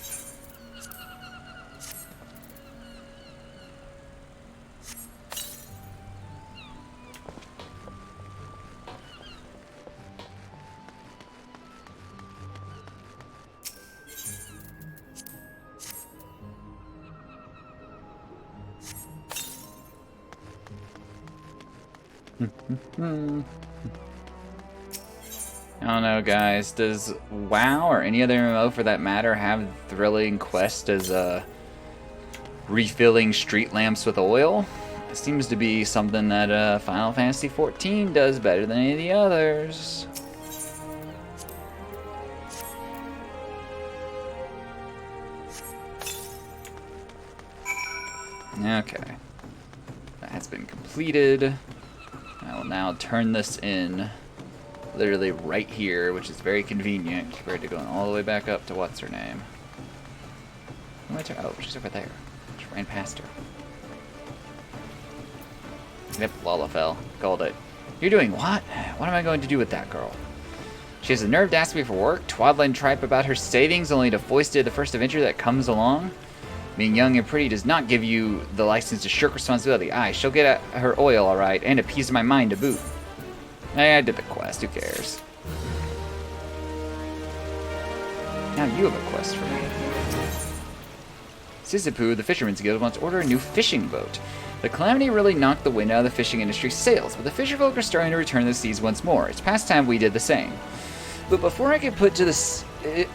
I don't know, guys. Does WoW or any other MMO for that matter have thrilling quest as refilling street lamps with oil? It seems to be something that Final Fantasy XIV does better than any of the others. Okay. That's been completed. I will now turn this in literally right here, which is very convenient compared to going all the way back up to what's her name. Oh, she's over there. Just ran past her. Yep, Lalafell. Called it. You're doing what? What am I going to do with that girl? She has the nerve to ask me for work, twaddle and tripe about her savings only to foist it at the first adventure that comes along. Being young and pretty does not give you the license to shirk responsibility. Aye, she'll get her oil alright, and a piece of my mind to boot. Hey, I did the quest, who cares? Now you have a quest for me. Sisyphu, the Fisherman's Guild, wants to order a new fishing boat. The calamity really knocked the wind out of the fishing industry's sails, but the fisherfolk are starting to return to the seas once more. It's past time we did the same. But before I can put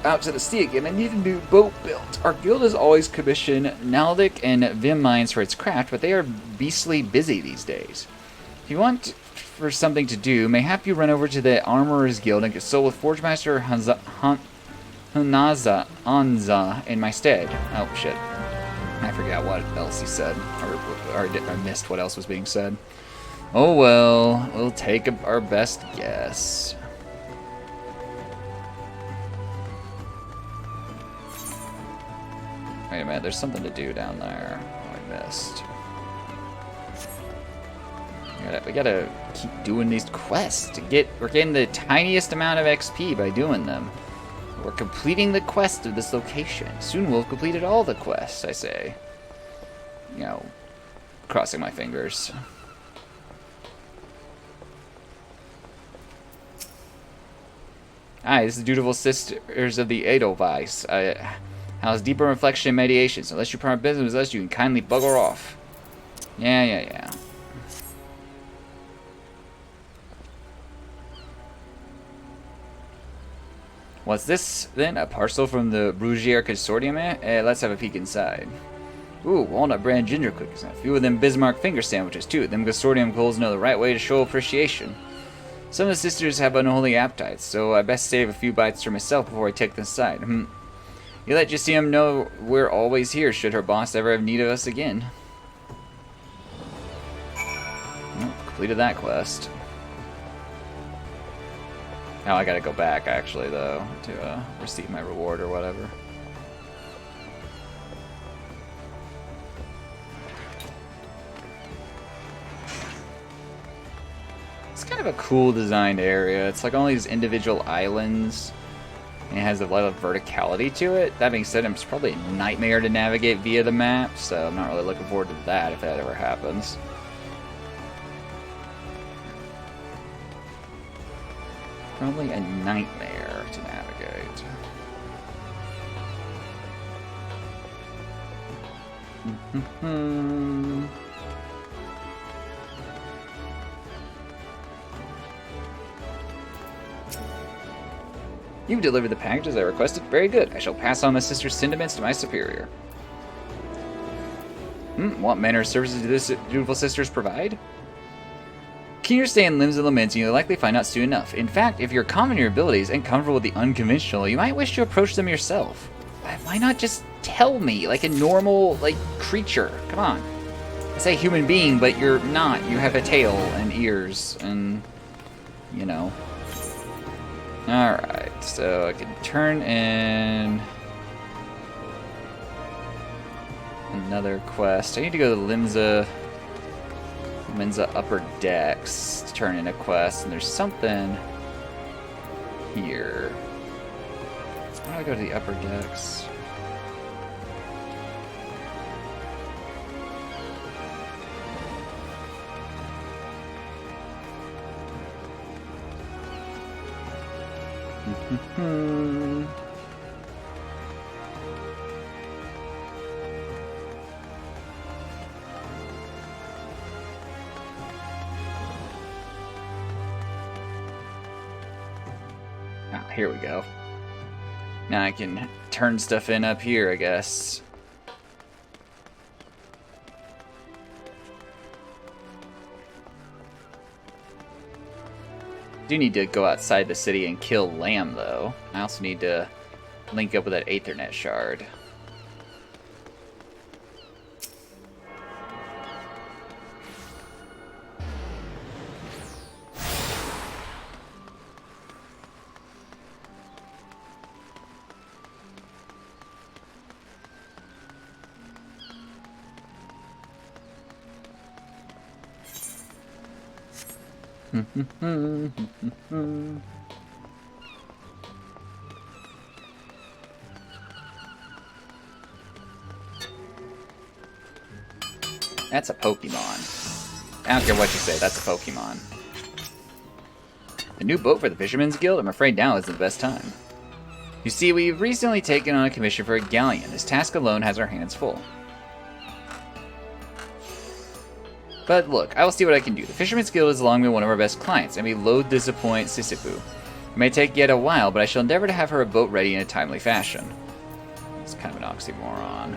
out to the sea again, I need a new boat built. Our guild has always commissioned Naldic and Vim mines for its craft, but they are beastly busy these days. If you want for something to do, mayhap you run over to the Armorer's Guild and consult with Forgemaster Hunaza Anza in my stead. Oh, shit. I forgot what else he said. Or I missed what else was being said. Oh well, we'll take our best guess. Wait a minute, there's something to do down there. Oh, I missed. We gotta keep doing these quests. We're getting the tiniest amount of XP by doing them. We're completing the quest of this location. Soon we'll have completed all the quests, I say. You know, crossing my fingers. Aye, this is the dutiful sisters of the Edelweiss. House deeper reflection and mediation. So unless you promise business with us, you can kindly bugger off. Yeah. What's this, then? A parcel from the Brugier Consortium, eh? Let's have a peek inside. Ooh, walnut brand ginger cookies. A few of them Bismarck finger sandwiches, too. Them Consortium goals know the right way to show appreciation. Some of the sisters have unholy appetites, so I best save a few bites for myself before I take them aside. You let Jasium know we're always here should her boss ever have need of us again. Well, completed that quest. Now I gotta go back, actually, though, to receive my reward or whatever. It's kind of a cool designed area. It's like all these individual islands, and it has a lot of verticality to it. That being said, it's probably a nightmare to navigate via the map, so I'm not really looking forward to that if that ever happens. Probably a nightmare to navigate. You delivered the packages I requested. Very good. I shall pass on the sister's sentiments to my superior. What manner of services do this dutiful sisters provide? Keep your stay in Limbs and Laments, and you'll likely find out soon enough. In fact, if you're confident in your abilities and comfortable with the unconventional, you might wish to approach them yourself. Why not just tell me, like a normal, creature? Come on. I say human being, but you're not. You have a tail and ears, and, you know. Alright, so I can turn in another quest. I need to go to Limsa Menza upper decks to turn into quests, and there's something here. How do I go to the upper decks? Here we go. Now I can turn stuff in up here, I guess. Do need to go outside the city and kill Lamb, though. I also need to link up with that Aethernet shard. That's a Pokemon. I don't care what you say, that's a Pokemon. A new boat for the Fisherman's Guild? I'm afraid now isn't the best time. You see, we've recently taken on a commission for a galleon. This task alone has our hands full. But look, I will see what I can do. The Fisherman's Guild is long been one of our best clients, and we loathe disappoint Sisyphus. It may take yet a while, but I shall endeavor to have her a boat ready in a timely fashion. It's kind of an oxymoron.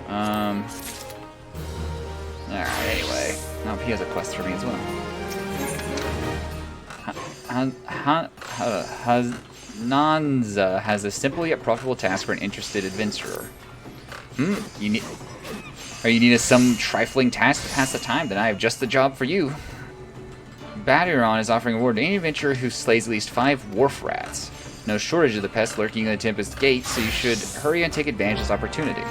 Alright, anyway. Now he has a quest for me as well. Nanza has a simple yet profitable task for an interested adventurer. You need some trifling task to pass the time, then I have just the job for you. Batyron is offering a reward to any adventurer who slays at least 5 wharf rats. No shortage of the pests lurking in the Tempest Gate, so you should hurry and take advantage of this opportunity.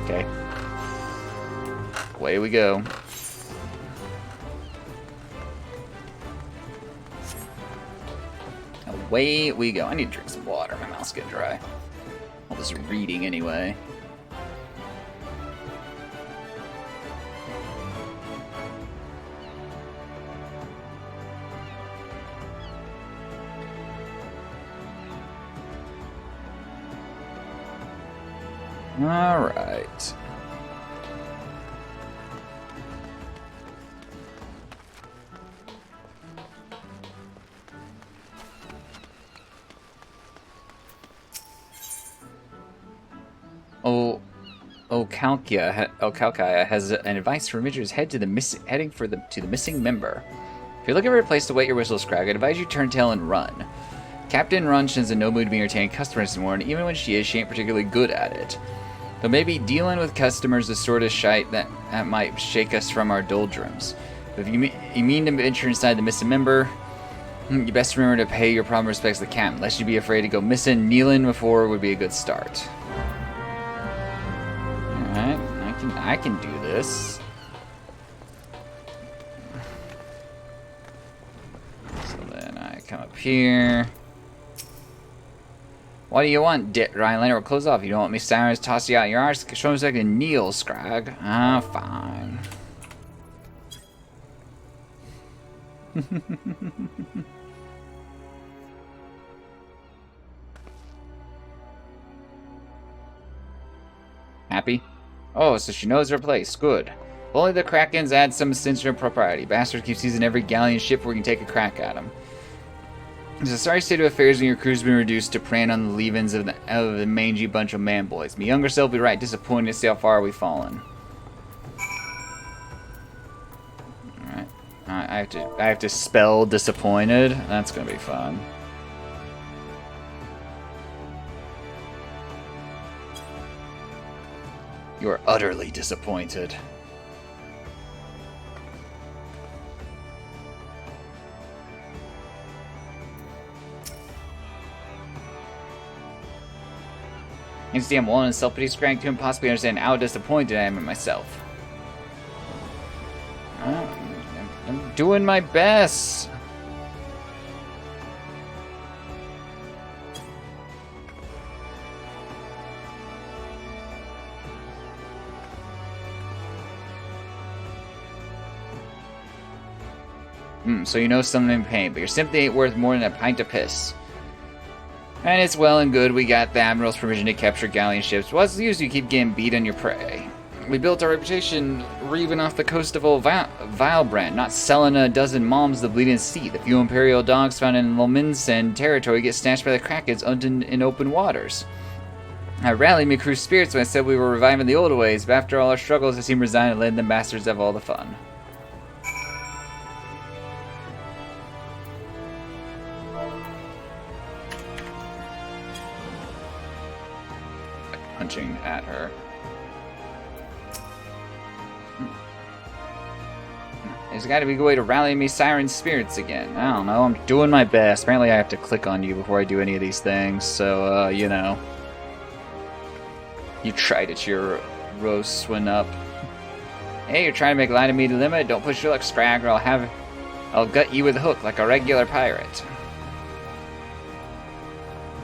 Okay. Away we go. Away we go. I need to drink some water. My mouth's getting dry. All this reading anyway. All right. Calcaia has an advice for adventurers heading to the missing member. If you're looking for a place to wet your whistle, Scrag, I advise you turn tail and run. Captain Runch is in no mood to be entertaining customers anymore, and even when she is, she ain't particularly good at it. Though maybe dealing with customers is the sort of shite that might shake us from our doldrums. But if you mean to venture inside the missing member, you best remember to pay your proper respects to the captain, lest you be afraid to go missing. Kneeling before would be a good start. Alright, I can do this. So then I come up here. What do you want, Rhinelander? We'll close off. You don't want me Cyrus toss you out your arse? Show me a second. Kneel, Scrag. Ah, fine. Happy? Oh, so she knows her place. Good. If only the Krakens add some sense of propriety. Bastard keeps using every galleon ship where we can take a crack at him. It's a sorry state of affairs when your crew's been reduced to preying on the leavings of the mangy bunch of man-boys. My younger self will be right disappointed to see how far we've fallen. Alright. I have to spell disappointed. That's gonna be fun. You are utterly disappointed. I can see I'm alone and self-pity Scrag to him, possibly understand how disappointed I am in myself. I'm doing my best. So you know someone in pain, but your sympathy ain't worth more than a pint of piss. And it's well and good we got the Admiral's permission to capture galleon ships. What's the use you keep getting beat on your prey? We built our reputation reaving off the coast of old Vilebrand, not selling a dozen moms the bleeding sea. The few Imperial dogs found in Lominsen territory get snatched by the Krakens in open waters. I rallied my crew's spirits when I said we were reviving the old ways, but after all our struggles, I seem resigned and letting the masters have all the fun. Punching at her. There's got to be a way to rally me siren spirits again. I don't know. I'm doing my best. Apparently I have to click on you before I do any of these things. So, you know. You tried it, your roast went up. Hey, you're trying to make light of me the limit? Don't push your luck, Scrag, or I'll gut you with a hook like a regular pirate.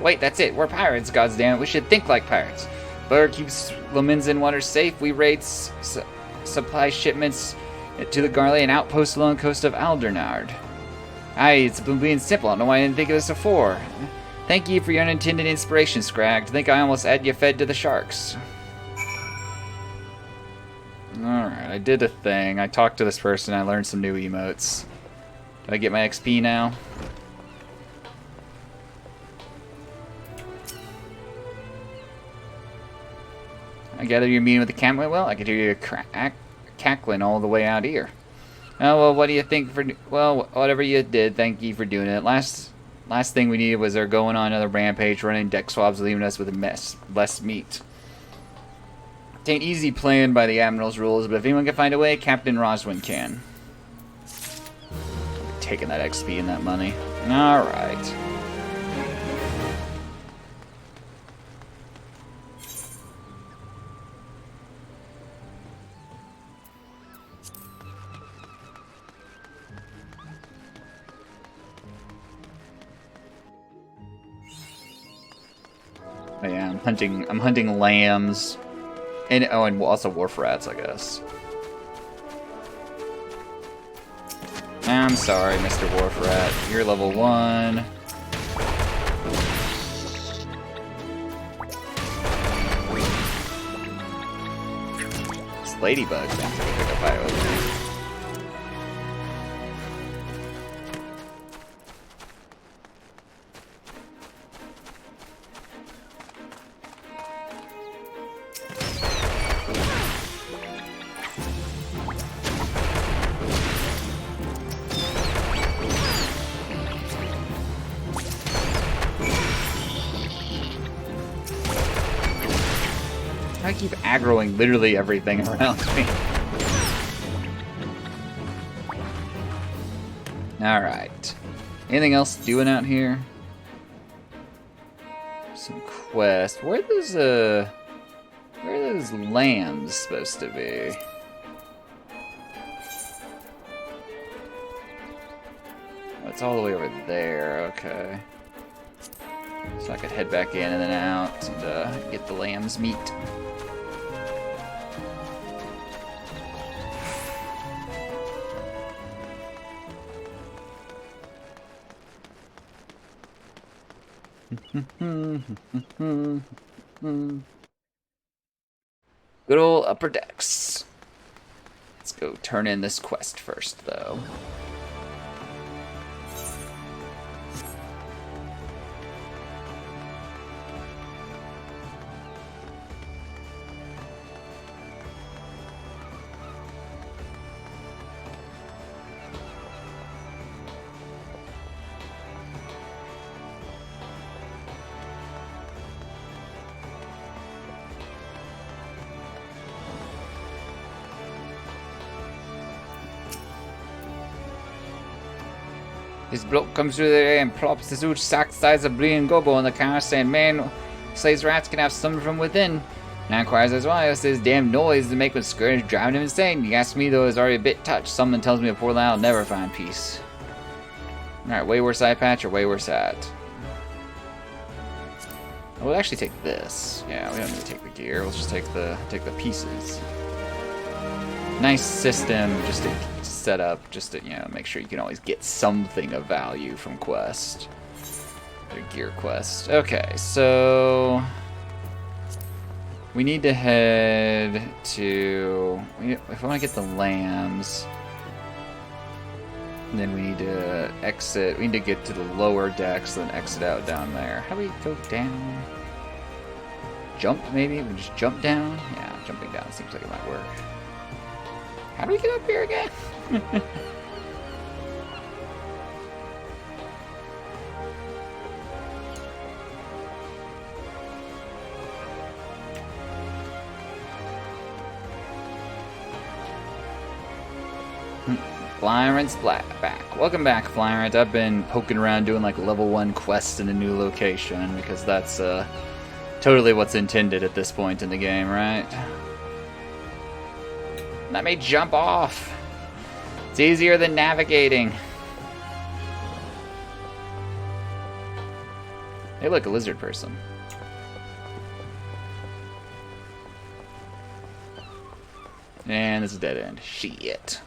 Wait, that's it. We're pirates, goddammit. We should think like pirates. Burr keeps Lominsen waters safe. We raid supply shipments to the Garlean outpost along the coast of Aldernard. It's been being simple. I don't know why I didn't think of this before. Thank you for your unintended inspiration, Scrag. I think I almost had you fed to the sharks. Alright, I did a thing. I talked to this person. I learned some new emotes. Do I get my XP now? I gather you're meeting with the camp went well. I could hear you cackling all the way out here. Oh, well, what do you think for... Well, whatever you did, thank you for doing it. Last thing we needed was her going on another rampage, running deck swabs, leaving us with less meat. It ain't easy playing by the Admiral's rules, but if anyone can find a way, Captain Roswin can. Taking that XP and that money. Alright. But yeah, I'm hunting lambs. And also wharf rats, I guess. I'm sorry, Mr. Wharf Rat. You're level 1. This ladybug thinks I can pick a fight with me. I keep aggroing literally everything around me. Alright. Anything else doing out here? Some quest. Where are those lambs supposed to be? Oh, it's all the way over there, okay. So I could head back in and then out and get the lamb's meat. Good old upper decks. Let's go turn in this quest first, though. This bloke comes through there and plops this huge sack size of bleeding gobo on the counter saying, man, slaves rats can have something from within. Now inquires as well. This damn noise to make with Scourge driving him insane. You ask me though, is already a bit touched. Something tells me a poor lad will never find peace. Alright, way worse eye patch or way worse hat? We'll actually take this. Yeah, we don't need to take the gear. We'll just take the pieces. Nice system just to set up, just to, you know, make sure you can always get something of value from quest. Or gear quest. Okay, so we need to head to, if I want to get the lambs, then we need to exit, we need to get to the lower decks, then exit out down there. How do we go down? Jump, maybe? We just jump down? Yeah, jumping down seems like it might work. How do we get up here again? Flyrant's back. Welcome back, Flyrant. I've been poking around doing like level 1 quests in a new location because that's totally what's intended at this point in the game, right? Let me jump off. It's easier than navigating. Hey, look, a lizard person. And it's a dead end. Shit.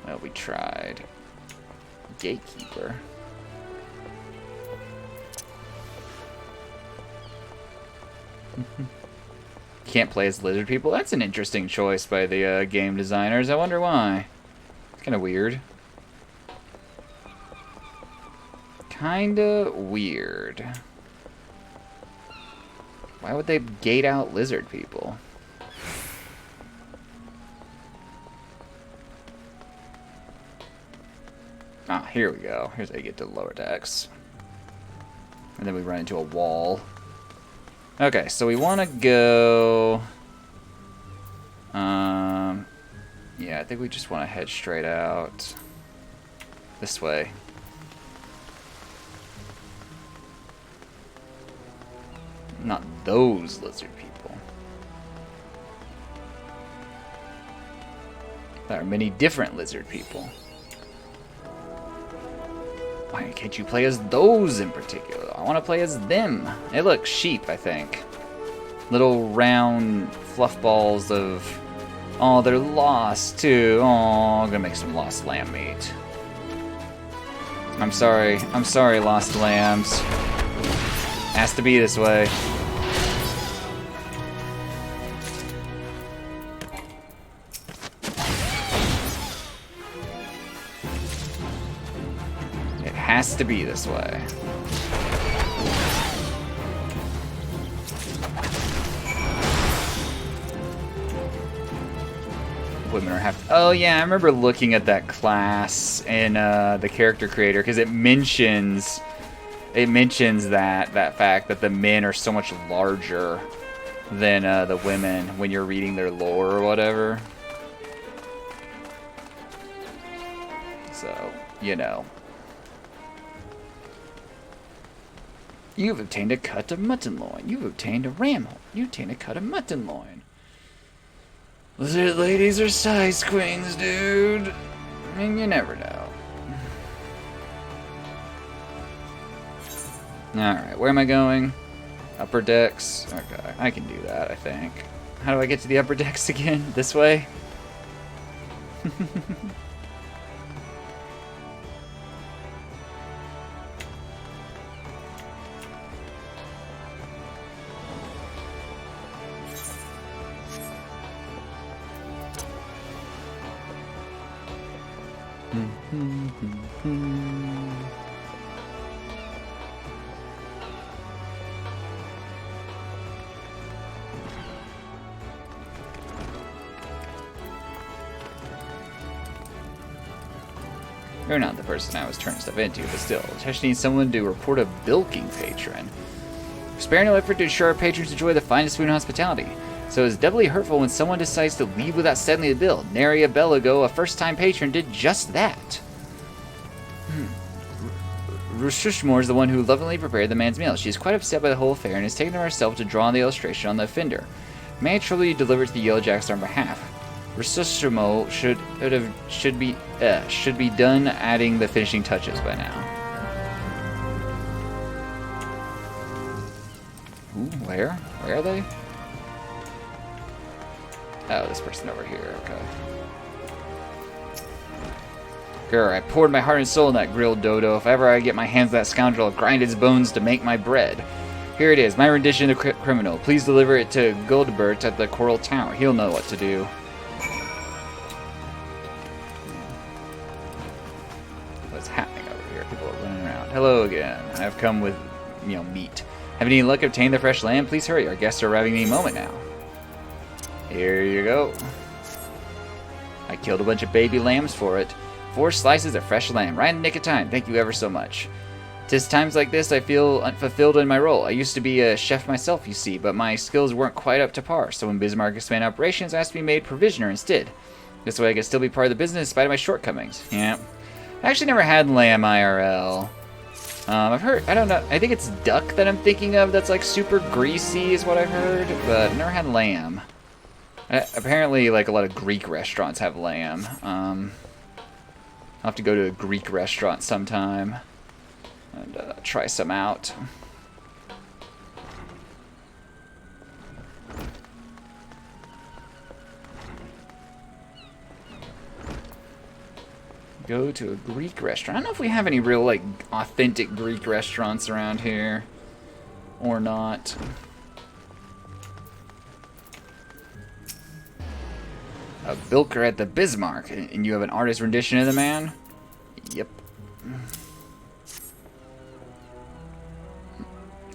Well, we tried. Gatekeeper. Can't play as lizard people? That's an interesting choice by the game designers. I wonder why. It's kind of weird. Kinda weird. Why would they gate out lizard people? Ah, here we go. Here's how you get to the lower decks. And then we run into a wall. Okay, so we want to go... yeah, I think we just want to head straight out. This way. Not those lizard people. There are many different lizard people. Why can't you play as those in particular? I want to play as them. Hey, look, sheep, I think. Little round fluff balls of... Oh, they're lost, too. Oh, I'm gonna make some lost lamb meat. I'm sorry, lost lambs. Has to be this way. Has to be this way. Women are half. Oh yeah, I remember looking at that class in the character creator because it mentions that fact that the men are so much larger than the women when you're reading their lore or whatever. So you know. You've obtained a cut of mutton loin. You've obtained a ram horn. You obtained a cut of mutton loin. Lizard ladies are size queens, dude. I mean, you never know. Alright, where am I going? Upper decks? Okay, I can do that, I think. How do I get to the upper decks again? This way? You're not the person I was turning stuff into, but still, Tesh needs someone to report a bilking patron. Spare no effort to ensure our patrons enjoy the finest food and hospitality. So it's doubly hurtful when someone decides to leave without settling the bill. Nary a bell ago, a first-time patron did just that. Rushushmore is the one who lovingly prepared the man's meal. She is quite upset by the whole affair and has taken it herself to draw on the illustration on the offender. May I truly deliver it to the Yellowjacks on her behalf? Rushushmore should be done adding the finishing touches by now. Ooh, where? Where are they? Oh, this person over here, okay. Grr, I poured my heart and soul in that grilled dodo. If ever I get my hands on that scoundrel, I'll grind his bones to make my bread. Here it is, my rendition of the criminal. Please deliver it to Goldbert at the Coral Tower. He'll know what to do. What's happening over here? People are running around. Hello again. I've come with, meat. Have any luck obtained the fresh lamb? Please hurry. Our guests are arriving any moment now. Here you go. I killed a bunch of baby lambs for it. 4 slices of fresh lamb, right in the nick of time. Thank you ever so much. 'Tis times like this I feel unfulfilled in my role. I used to be a chef myself, you see, but my skills weren't quite up to par. So when Bismarck expanded operations, I asked to be made provisioner instead. This way I could still be part of the business in spite of my shortcomings. Yeah. I actually never had lamb IRL. I've heard, I don't know, I think it's duck that I'm thinking of that's like super greasy is what I've heard, but I've never had lamb. Apparently, like, a lot of Greek restaurants have lamb. I'll have to go to a Greek restaurant sometime and try some out. Go to a Greek restaurant. I don't know if we have any real, like, authentic Greek restaurants around here or not. A bilker at the Bismarck, and you have an artist rendition of the man? Yep.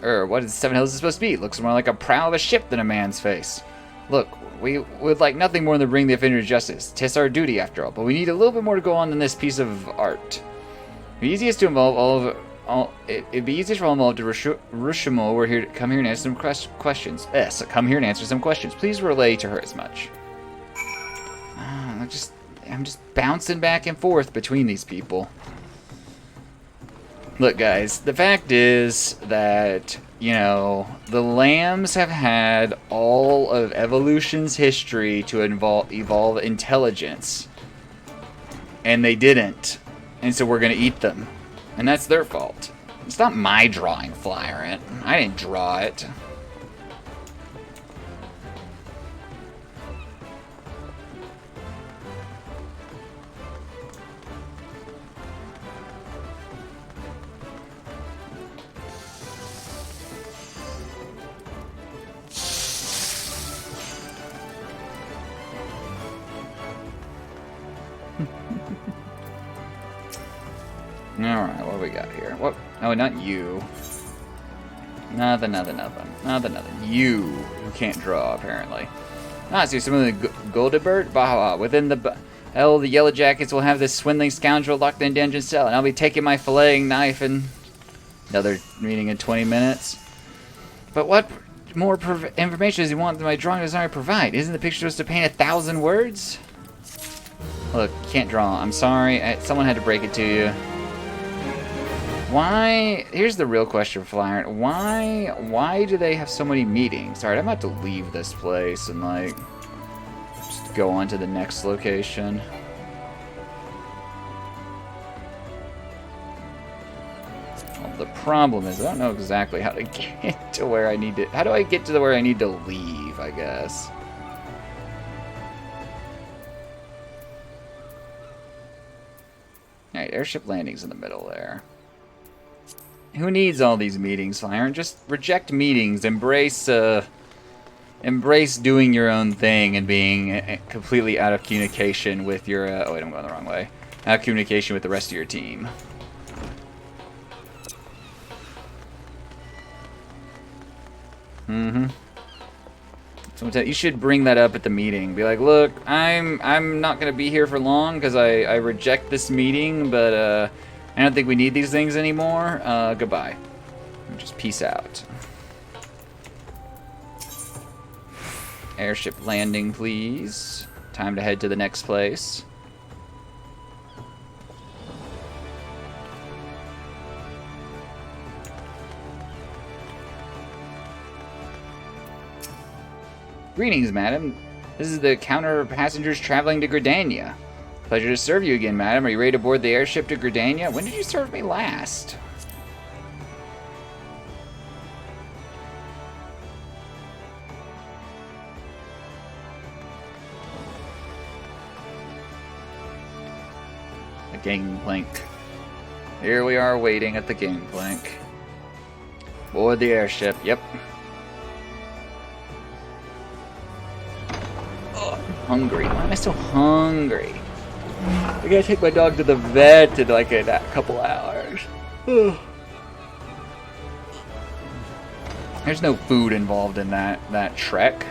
What is 7 Hills supposed to be? It looks more like a prow of a ship than a man's face. Look, we would like nothing more than to bring the offender to justice. 'Tis our duty, after all, but we need a little bit more to go on than this piece of art. It'd be easiest to involve it'd be easiest for all involved to Rushimo. We're here to come here and answer some questions. So come here and answer some questions. Please relay to her as much. I'm just bouncing back and forth between these people. Look, guys, the fact is that, the lambs have had all of evolution's history to evolve intelligence. And they didn't. And so we're going to eat them. And that's their fault. It's not my drawing, Flyrant. I didn't draw it. Alright, what do we got here? What? Oh, not you. Nothing. You can't draw, apparently. So some of the Goldebert? Bah, within the Yellow Jackets will have this swindling scoundrel locked in a dungeon cell, and I'll be taking my filleting knife and another meeting in 20 minutes. But what more information does he want that my drawing does not provide? Isn't the picture supposed to paint 1,000 words? Look, can't draw. I'm sorry. Someone had to break it to you. Why? Here's the real question, Flyrant. Why do they have so many meetings? Alright, I'm about to leave this place and, like, just go on to the next location. Well, the problem is I don't know exactly how to get to where I need to... How do I get to where I need to leave, I guess? Alright, airship landing's in the middle there. Who needs all these meetings, Flyrant? Just reject meetings. Embrace doing your own thing and being completely out of communication with your... oh, wait, I'm going the wrong way. Out of communication with the rest of your team. So you should bring that up at the meeting. Be like, look, I'm not going to be here for long because I reject this meeting, but... I don't think we need these things anymore. Goodbye. Just peace out. Airship landing, please. Time to head to the next place. Greetings, madam. This is the counter of passengers traveling to Gridania. Pleasure to serve you again, madam. Are you ready to board the airship to Gridania? When did you serve me last? The gangplank. Here we are waiting at the gangplank. Board the airship, yep. Oh, I'm hungry. Why am I so hungry? I gotta take my dog to the vet in like a couple hours. There's no food involved in that trek.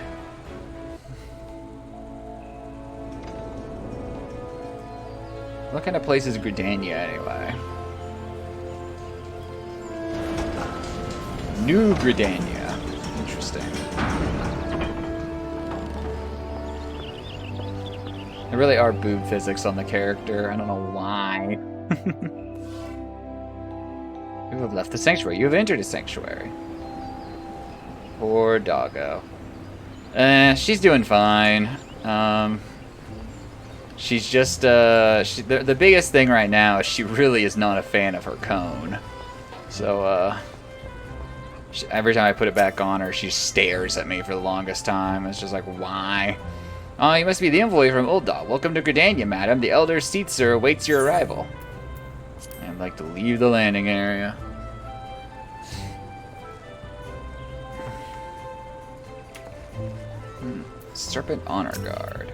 What kind of place is Gridania anyway? New Gridania. Interesting. There really are boob physics on the character. I don't know why. You have left the sanctuary. You have entered a sanctuary. Poor doggo. She's doing fine. She's just, the biggest thing right now is she really is not a fan of her cone. So, every time I put it back on her, she stares at me for the longest time. It's just like, why? Oh, you must be the envoy from Ul'dah. Welcome to Gridania, madam. The Elder Seetzer awaits your arrival. I'd like to leave the landing area. Serpent Honor Guard.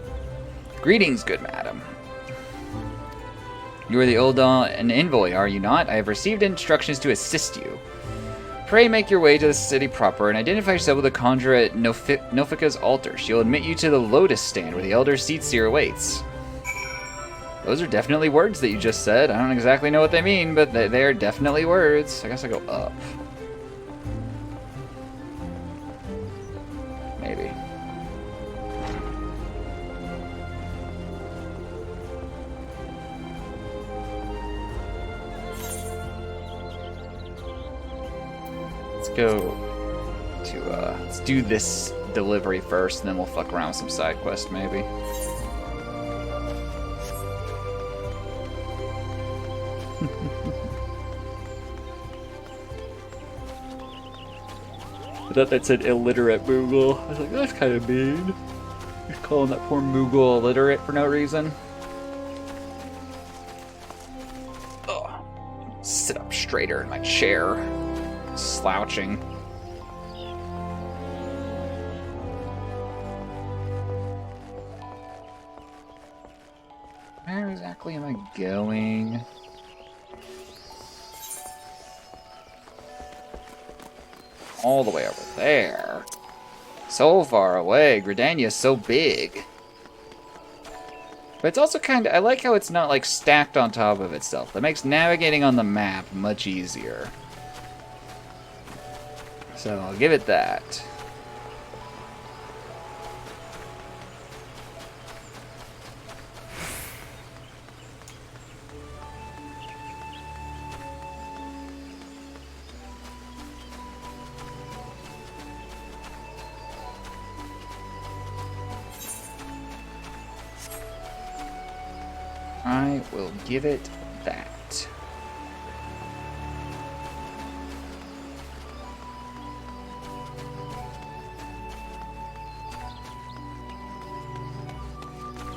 Greetings, good madam. You are the Ul'dah an envoy, are you not? I have received instructions to assist you. Pray make your way to the city proper and identify yourself with the conjurer at Nofika's altar. She'll admit you to the Lotus Stand where the Elder Seetzer awaits. Those are definitely words that you just said. I don't exactly know what they mean, but they are definitely words. I guess I go up. Maybe. Go to let's do this delivery first, and then we'll fuck around with some side quests maybe. I thought that said illiterate Moogle. I was like, that's kind of mean. You're calling that poor Moogle illiterate for no reason. Ugh. Sit up straighter in my chair. Slouching. Where exactly am I going? All the way over there. So far away. Gridania is so big. But it's also kind of... I like how it's not like stacked on top of itself. That makes navigating on the map much easier. So I'll give it that. I will give it that.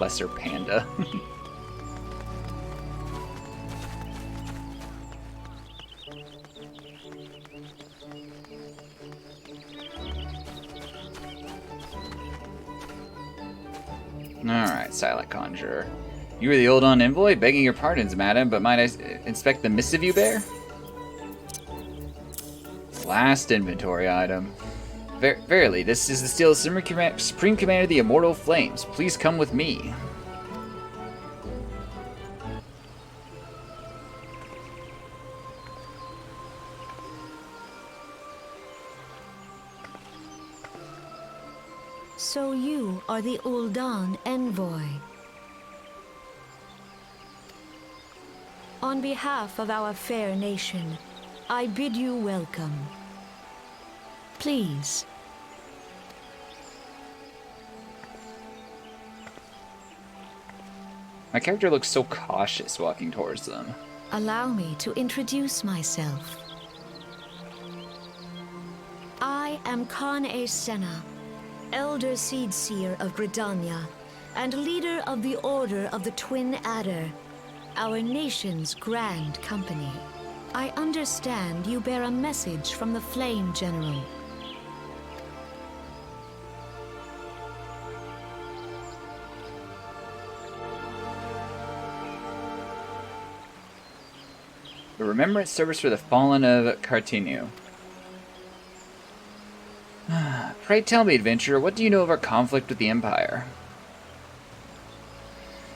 Lesser panda. Alright, Silent Conjurer. You are the Ul'dah envoy? Begging your pardons, madam, but might I inspect the missive you bear? Last inventory item. Verily, this is the steel Supreme Commander of the Immortal Flames. Please come with me. So you are the Ul'dah envoy. On behalf of our fair nation, I bid you welcome. Please. My character looks so cautious walking towards them. Allow me to introduce myself. I am Khan-e Senna, Elder Seedseer of Gridania, and leader of the Order of the Twin Adder, our nation's grand company. I understand you bear a message from the Flame General. The Remembrance Service for the Fallen of Cartinu. Pray tell me, adventurer, what do you know of our conflict with the Empire?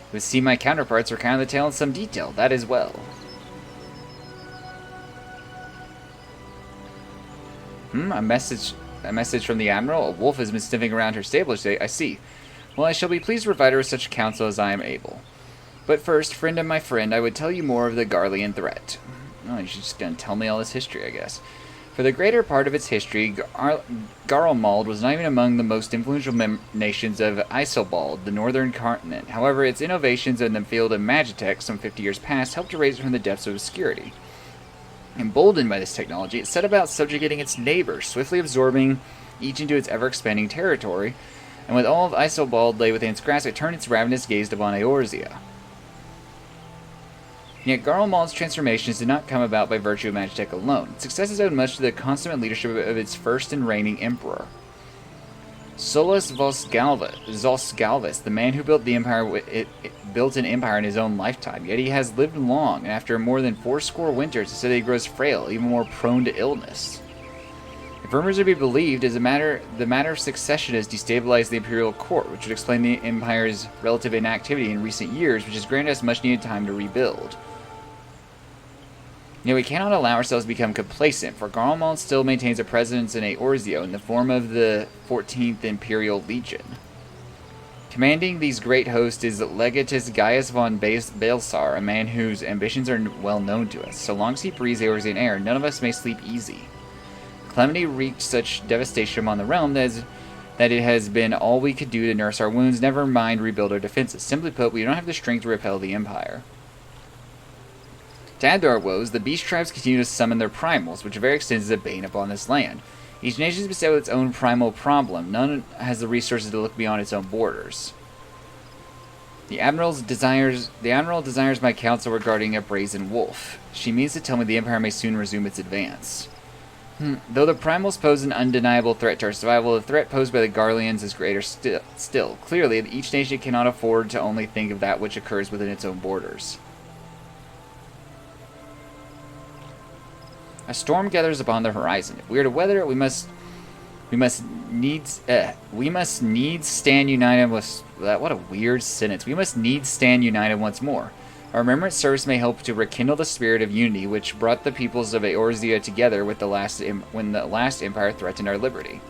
It would seem my counterparts recount the tale in some detail, that as well. A message from the Admiral? A wolf has been sniffing around her stable today, I see. Well, I shall be pleased to provide her with such counsel as I am able. But first, friend of my friend, I would tell you more of the Garlean threat. Oh, you're just gonna tell me all this history, I guess. For the greater part of its history, Garlemald was not even among the most influential nations of Isobald, the northern continent. However, its innovations in the field of magitech some 50 years past helped to raise it from the depths of obscurity. Emboldened by this technology, it set about subjugating its neighbors, swiftly absorbing each into its ever-expanding territory, and with all of Isobald lay within its grasp, it turned its ravenous gaze upon Eorzea. Yet Garlemald's transformations did not come about by virtue of magitech alone. Its success is owed much to the consummate leadership of its first and reigning emperor, Solus Zosgalvis, the man who built the empire. Built an empire in his own lifetime. Yet he has lived long, and after more than 80 winters, it said that he grows frail, even more prone to illness. If rumors are to be believed, the matter of succession has destabilized the imperial court, which would explain the empire's relative inactivity in recent years, which has granted us much-needed time to rebuild. Yet we cannot allow ourselves to become complacent, for Garlemald still maintains a presence in Eorzea in the form of the 14th Imperial Legion. Commanding these great hosts is Legatus Gaius von Balsar, a man whose ambitions are well known to us. So long as he breathes Eorzean air, none of us may sleep easy. Calamity wreaked such devastation upon the realm that it has been all we could do to nurse our wounds, never mind rebuild our defenses. Simply put, we don't have the strength to repel the Empire. To add to our woes, the beast tribes continue to summon their primals, which to various extent is a bane upon this land. Each nation is beset with its own primal problem. None has the resources to look beyond its own borders. The Admiral desires my counsel regarding a brazen wolf. She means to tell me the Empire may soon resume its advance. Though the primals pose an undeniable threat to our survival, the threat posed by the Garleans is greater still. Clearly, each nation cannot afford to only think of that which occurs within its own borders. A storm gathers upon the horizon. If we are to weather it, we must needs stand united with that. What a weird sentence. We must needs stand united once more. Our remembrance service may help to rekindle the spirit of unity which brought the peoples of Eorzea together when the last empire threatened our liberty.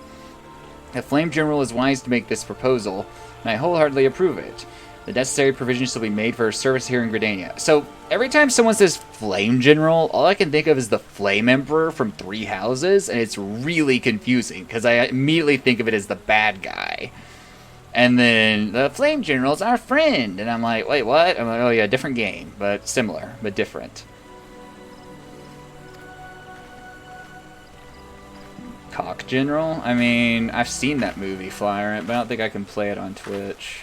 The Flame General is wise to make this proposal, and I wholeheartedly approve it. The necessary provisions shall be made for her service here in Gridania. So, every time someone says Flame General, all I can think of is the Flame Emperor from Three Houses, and it's really confusing, because I immediately think of it as the bad guy. And then, the Flame General's our friend, and I'm like, wait, what? I'm like, oh yeah, different game, but similar, but different. Cock General? I mean, I've seen that movie, Flyrant, but I don't think I can play it on Twitch.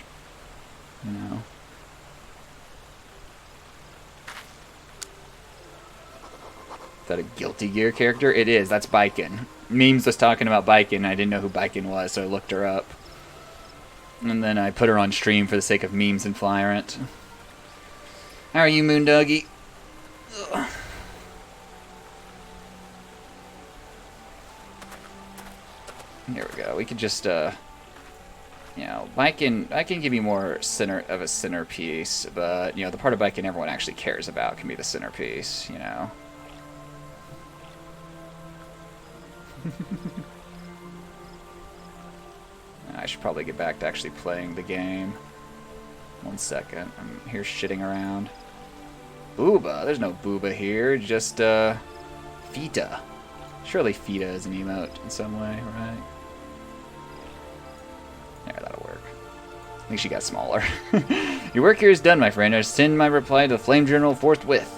You know. Is that a Guilty Gear character? It is. That's Biken. Memes was talking about Biken. I didn't know who Biken was, so I looked her up. And then I put her on stream for the sake of memes and Flyrant. How are you, Moondoggy? Ugh. Here we go. We could just, you know, I can give you more of a centerpiece, but, you know, the part of Biken everyone actually cares about can be the centerpiece, you know. I should probably get back to actually playing the game. 1 second. I'm here shitting around. Booba. There's no Booba here. Just, Fita. Surely Fita is an emote in some way, right? There, that'll work. I think she got smaller. Your work here is done, my friend. I send my reply to the Flame General forthwith.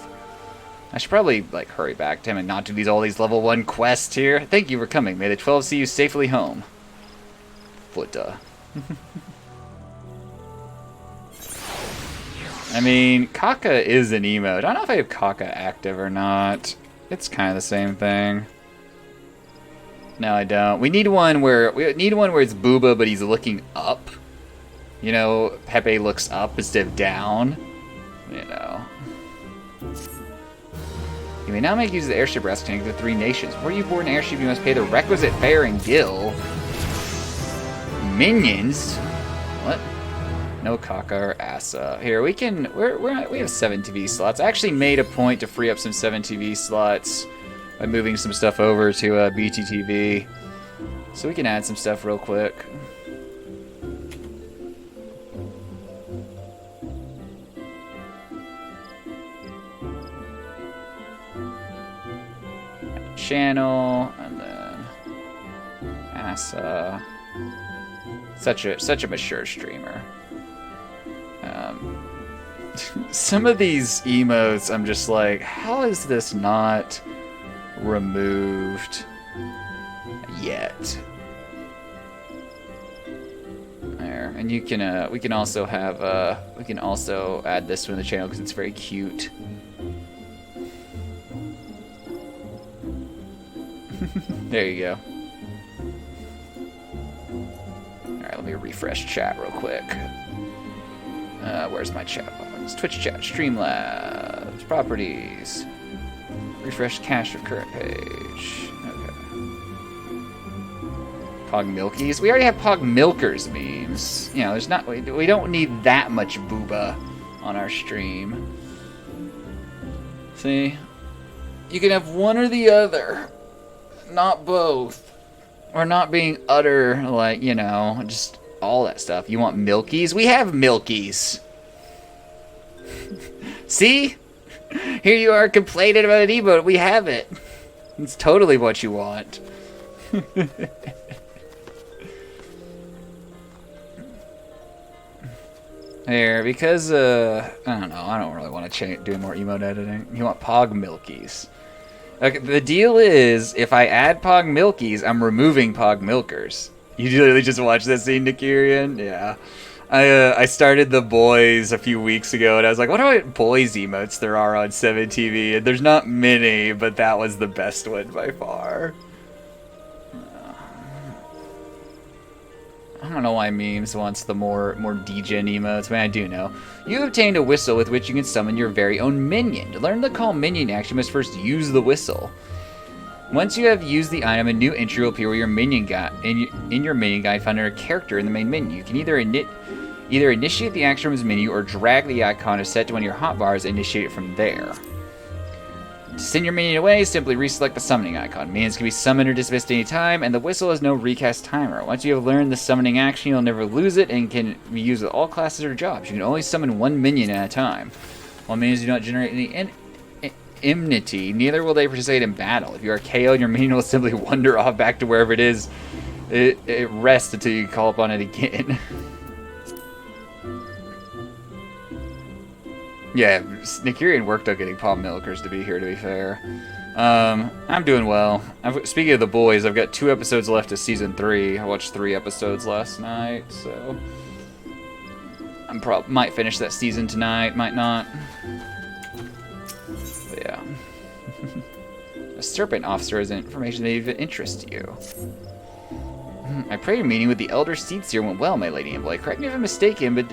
I should probably, like, hurry back to him and not do all these level 1 quests here. Thank you for coming. May the 12 see you safely home. Foota. I mean, Kaka is an emote. I don't know if I have Kaka active or not. It's kind of the same thing. No, I don't. We need one where it's Booba, but he's looking up. You know, Pepe looks up instead of down. You know. You may now make use of the airship routes connecting the 3 nations. Before you board an airship, you must pay the requisite fare and gill. Minions? What? No Kaka or Asa. Here, we have 7 TV slots. I actually made a point to free up some 7 TV slots by moving some stuff over to BTTV. So we can add some stuff real quick. Channel, and then Asa. Such a mature streamer. Some of these emotes, I'm just like, how is this not removed yet? There, and you can we can also have we can also add this one to the channel because it's very cute. There you go. Alright, let me refresh chat real quick. Where's my chat box? Twitch chat, Streamlabs, properties. Refresh cache of current page. Okay. Pog Milkies? We already have Pog Milkers memes. You know, there's not, we don't need that much booba on our stream. See? You can have one or the other. Not both. Or not being utter, like, you know, just all that stuff. You want Milkies? We have Milkies. See? Here you are complaining about an emote. We have it. It's totally what you want. Here, because, I don't know. I don't really want to do more emote editing. You want Pog Milkies. Okay, the deal is, if I add Pog Milkies, I'm removing Pog Milkers. You literally just watched that scene, Nikirian? Yeah. I started The Boys a few weeks ago, and I was like, what about boys emotes there are on 7TV? And there's not many, but that was the best one by far. I don't know why Memes wants the more degen emotes. I mean, I do know. You obtained a whistle with which you can summon your very own minion. To learn the call minion action, you must first use the whistle. Once you have used the item, a new entry will appear with your minion guide. In your minion guide, find a character in the main menu. You can either initiate the action from his menu or drag the icon to set to one of your hotbars and initiate it from there. To send your minion away, simply reselect the summoning icon. Minions can be summoned or dismissed any time, and the whistle has no recast timer. Once you have learned the summoning action, you'll never lose it and can be used with all classes or jobs. You can only summon one minion at a time. While minions do not generate any enmity, neither will they participate in battle. If you are KO'd, your minion will simply wander off back to wherever it is. It rests until you call upon it again. Yeah, Nikirian worked on getting Palm Milkers to be here, to be fair. I'm doing well. Speaking of The Boys, I've got 2 episodes left of Season 3. I watched 3 episodes last night, so... might finish that season tonight, might not. But yeah. A serpent officer has information that even interests you. I pray your meeting with the Elder Seats here went well, my Lady Embley. Correct me if I'm mistaken, but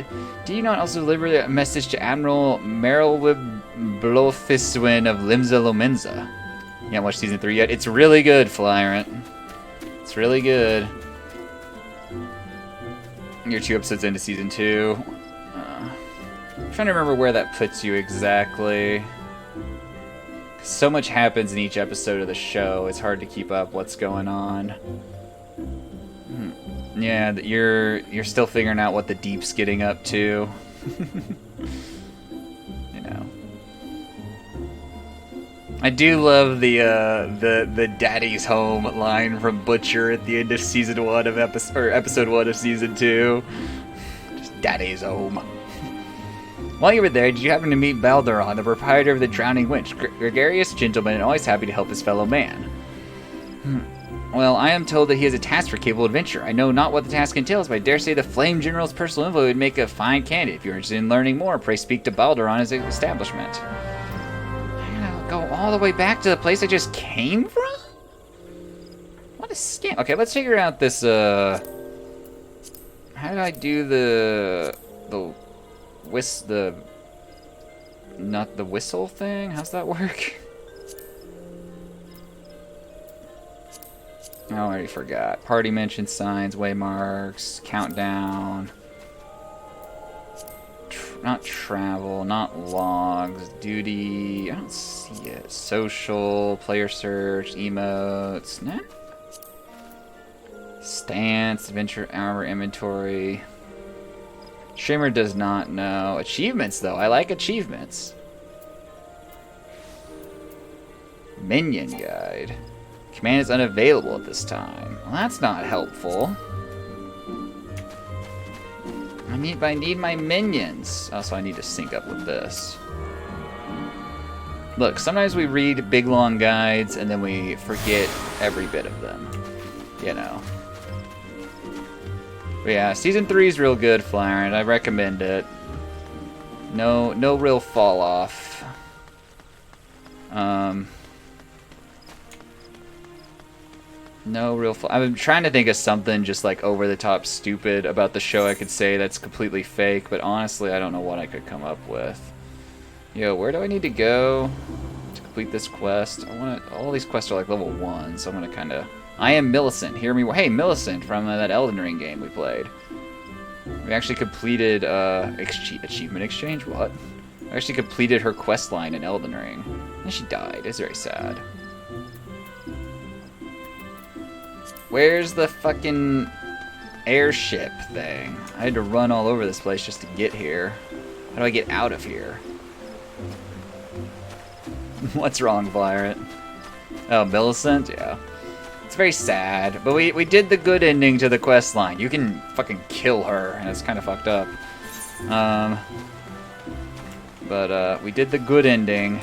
do you not also deliver a message to Admiral Merylwib Blofiswin of Limsa Lomenza? You haven't watched Season 3 yet? It's really good, Flyrant. It's really good. You're 2 episodes into Season 2. I'm trying to remember where that puts you exactly. So much happens in each episode of the show, it's hard to keep up what's going on. Yeah, you're still figuring out what the Deep's getting up to. You know. I do love the "Daddy's Home" line from Butcher at the end of Season 1 of episode 1 of Season 2. Just "Daddy's home." While you were there, did you happen to meet Balderon, the proprietor of the Drowning Winch? Gregarious gentleman and always happy to help his fellow man. Well, I am told that he has a task for capable adventure. I know not what the task entails, but I dare say the Flame General's personal info would make a fine candidate. If you're interested in learning more, pray speak to Balderon his establishment. I gotta go all the way back to the place I just came from? What a scam. Okay, let's figure out this, how did I do not the whistle thing? How's that work? Oh, I already forgot. Party mention signs, waymarks, countdown. Not travel, not logs, duty. I don't see it. Social, player search, emotes. Nah. Stance, adventure, hour, inventory. Streamer does not know. Achievements, though. I like achievements. Minion guide. Command is unavailable at this time. Well, that's not helpful. I need my minions. Also, I need to sync up with this. Look, sometimes we read big long guides and then we forget every bit of them. You know. But yeah, Season 3 is real good, Flyrant. I recommend it. No real fall off. No real I'm trying to think of something just like over the top stupid about the show I could say that's completely fake, but honestly I don't know what I could come up with. Yo, where do I need to go to complete this quest? All these quests are like level 1, so I'm gonna kinda... I am Millicent, hear me... Hey, Millicent from that Elden Ring game we played. We actually completed, Achievement Exchange? What? I actually completed her quest line in Elden Ring. And she died, it's very sad. Where's the fucking airship thing? I had to run all over this place just to get here. How do I get out of here? What's wrong, Flyrant? Oh, Millicent? Yeah. It's very sad, but we did the good ending to the quest line. You can fucking kill her, and it's kind of fucked up. But we did the good ending.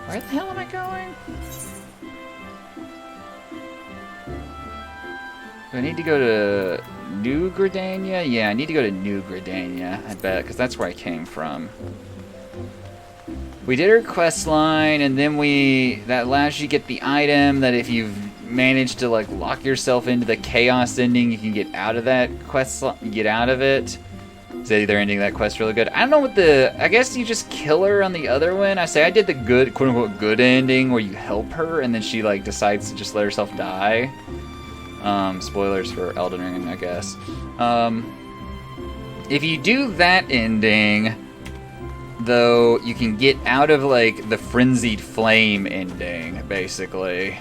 Where the hell am I going? Do I need to go to New Gridania? Yeah, I need to go to New Gridania, I bet, because that's where I came from. We did her quest line, and then that allows you to get the item that if you've managed to like lock yourself into the chaos ending, you can get out of that quest, get out of it. So they're ending that quest really good. I don't know what I guess you just kill her on the other one. I did the good, quote unquote, good ending where you help her, and then she like decides to just let herself die. Spoilers for Elden Ring, I guess. If you do that ending, though, you can get out of, like, the Frenzied Flame ending, basically,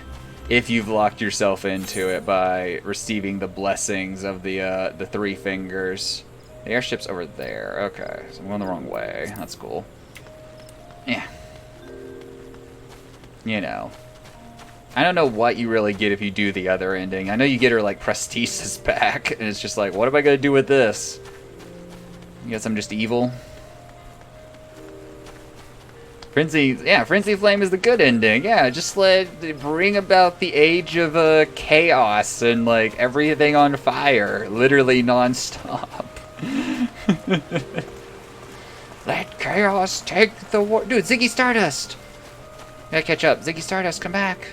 if you've locked yourself into it by receiving the blessings of the Three Fingers. The airship's over there. Okay, so I'm going the wrong way. That's cool. Yeah. You know. I don't know what you really get if you do the other ending. I know you get her, like, prosthesis back, and it's just like, what am I gonna do with this? I guess I'm just evil. Frenzy Flame is the good ending. Yeah, just bring about the age of chaos and, like, everything on fire. Literally non-stop. Let chaos take the war. Dude, Ziggy Stardust! Gotta catch up. Ziggy Stardust, come back.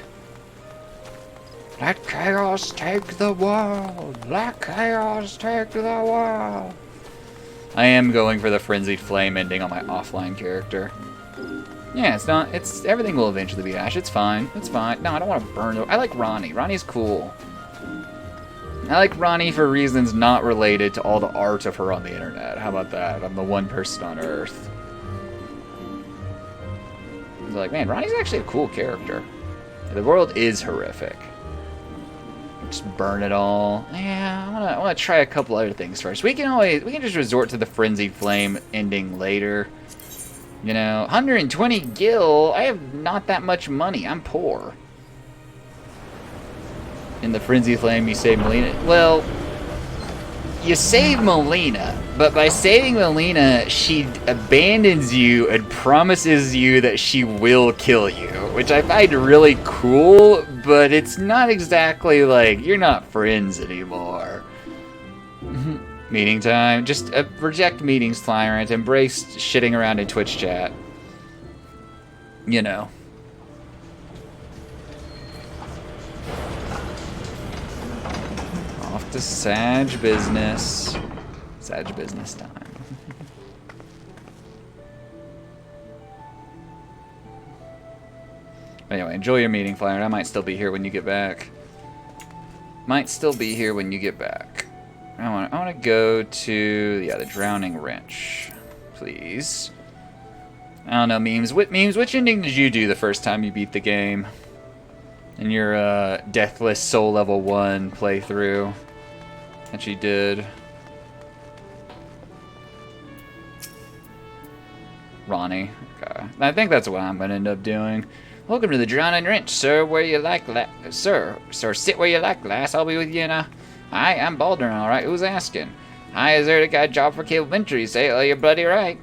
Let chaos take the world. Let chaos take the world. I am going for the Frenzied Flame ending on my offline character. Yeah, everything will eventually be ash. It's fine. It's fine. No, I don't want to burn I like Ronnie. Ronnie's cool. I like Ronnie for reasons not related to all the art of her on the internet. How about that? I'm the one person on Earth. I was like, man, Ronnie's actually a cool character. The world is horrific. Just burn it all. Yeah, I want to try a couple other things first. We can just resort to the Frenzied Flame ending later. You know, 120 gil. I have not that much money. I'm poor. In the Frenzied Flame, you save Melina. Well, you save Melina, but by saving Melina, she abandons you and promises you that she will kill you, which I find really cool, but it's not exactly like, you're not friends anymore. Meeting time. Just reject meetings, Tyrant. Embrace shitting around in Twitch chat. You know. Off to Sag business. Sag business time. Anyway, enjoy your meeting, Flyer. I might still be here when you get back. Might still be here when you get back. I want to go to the Drowning Wrench, please. I don't know, memes. Which ending did you do the first time you beat the game? In your Deathless Soul Level 1 playthrough that you did. Ronnie. Okay. I think that's what I'm going to end up doing. Welcome to the Drowning Wrench, sir. Where you like, sir, sit where you like, lass. I'll be with you in a... Hi, I'm Baldwin, alright. Who's asking? Hi, is there a guy job for cable venture? You say, oh, you're bloody right.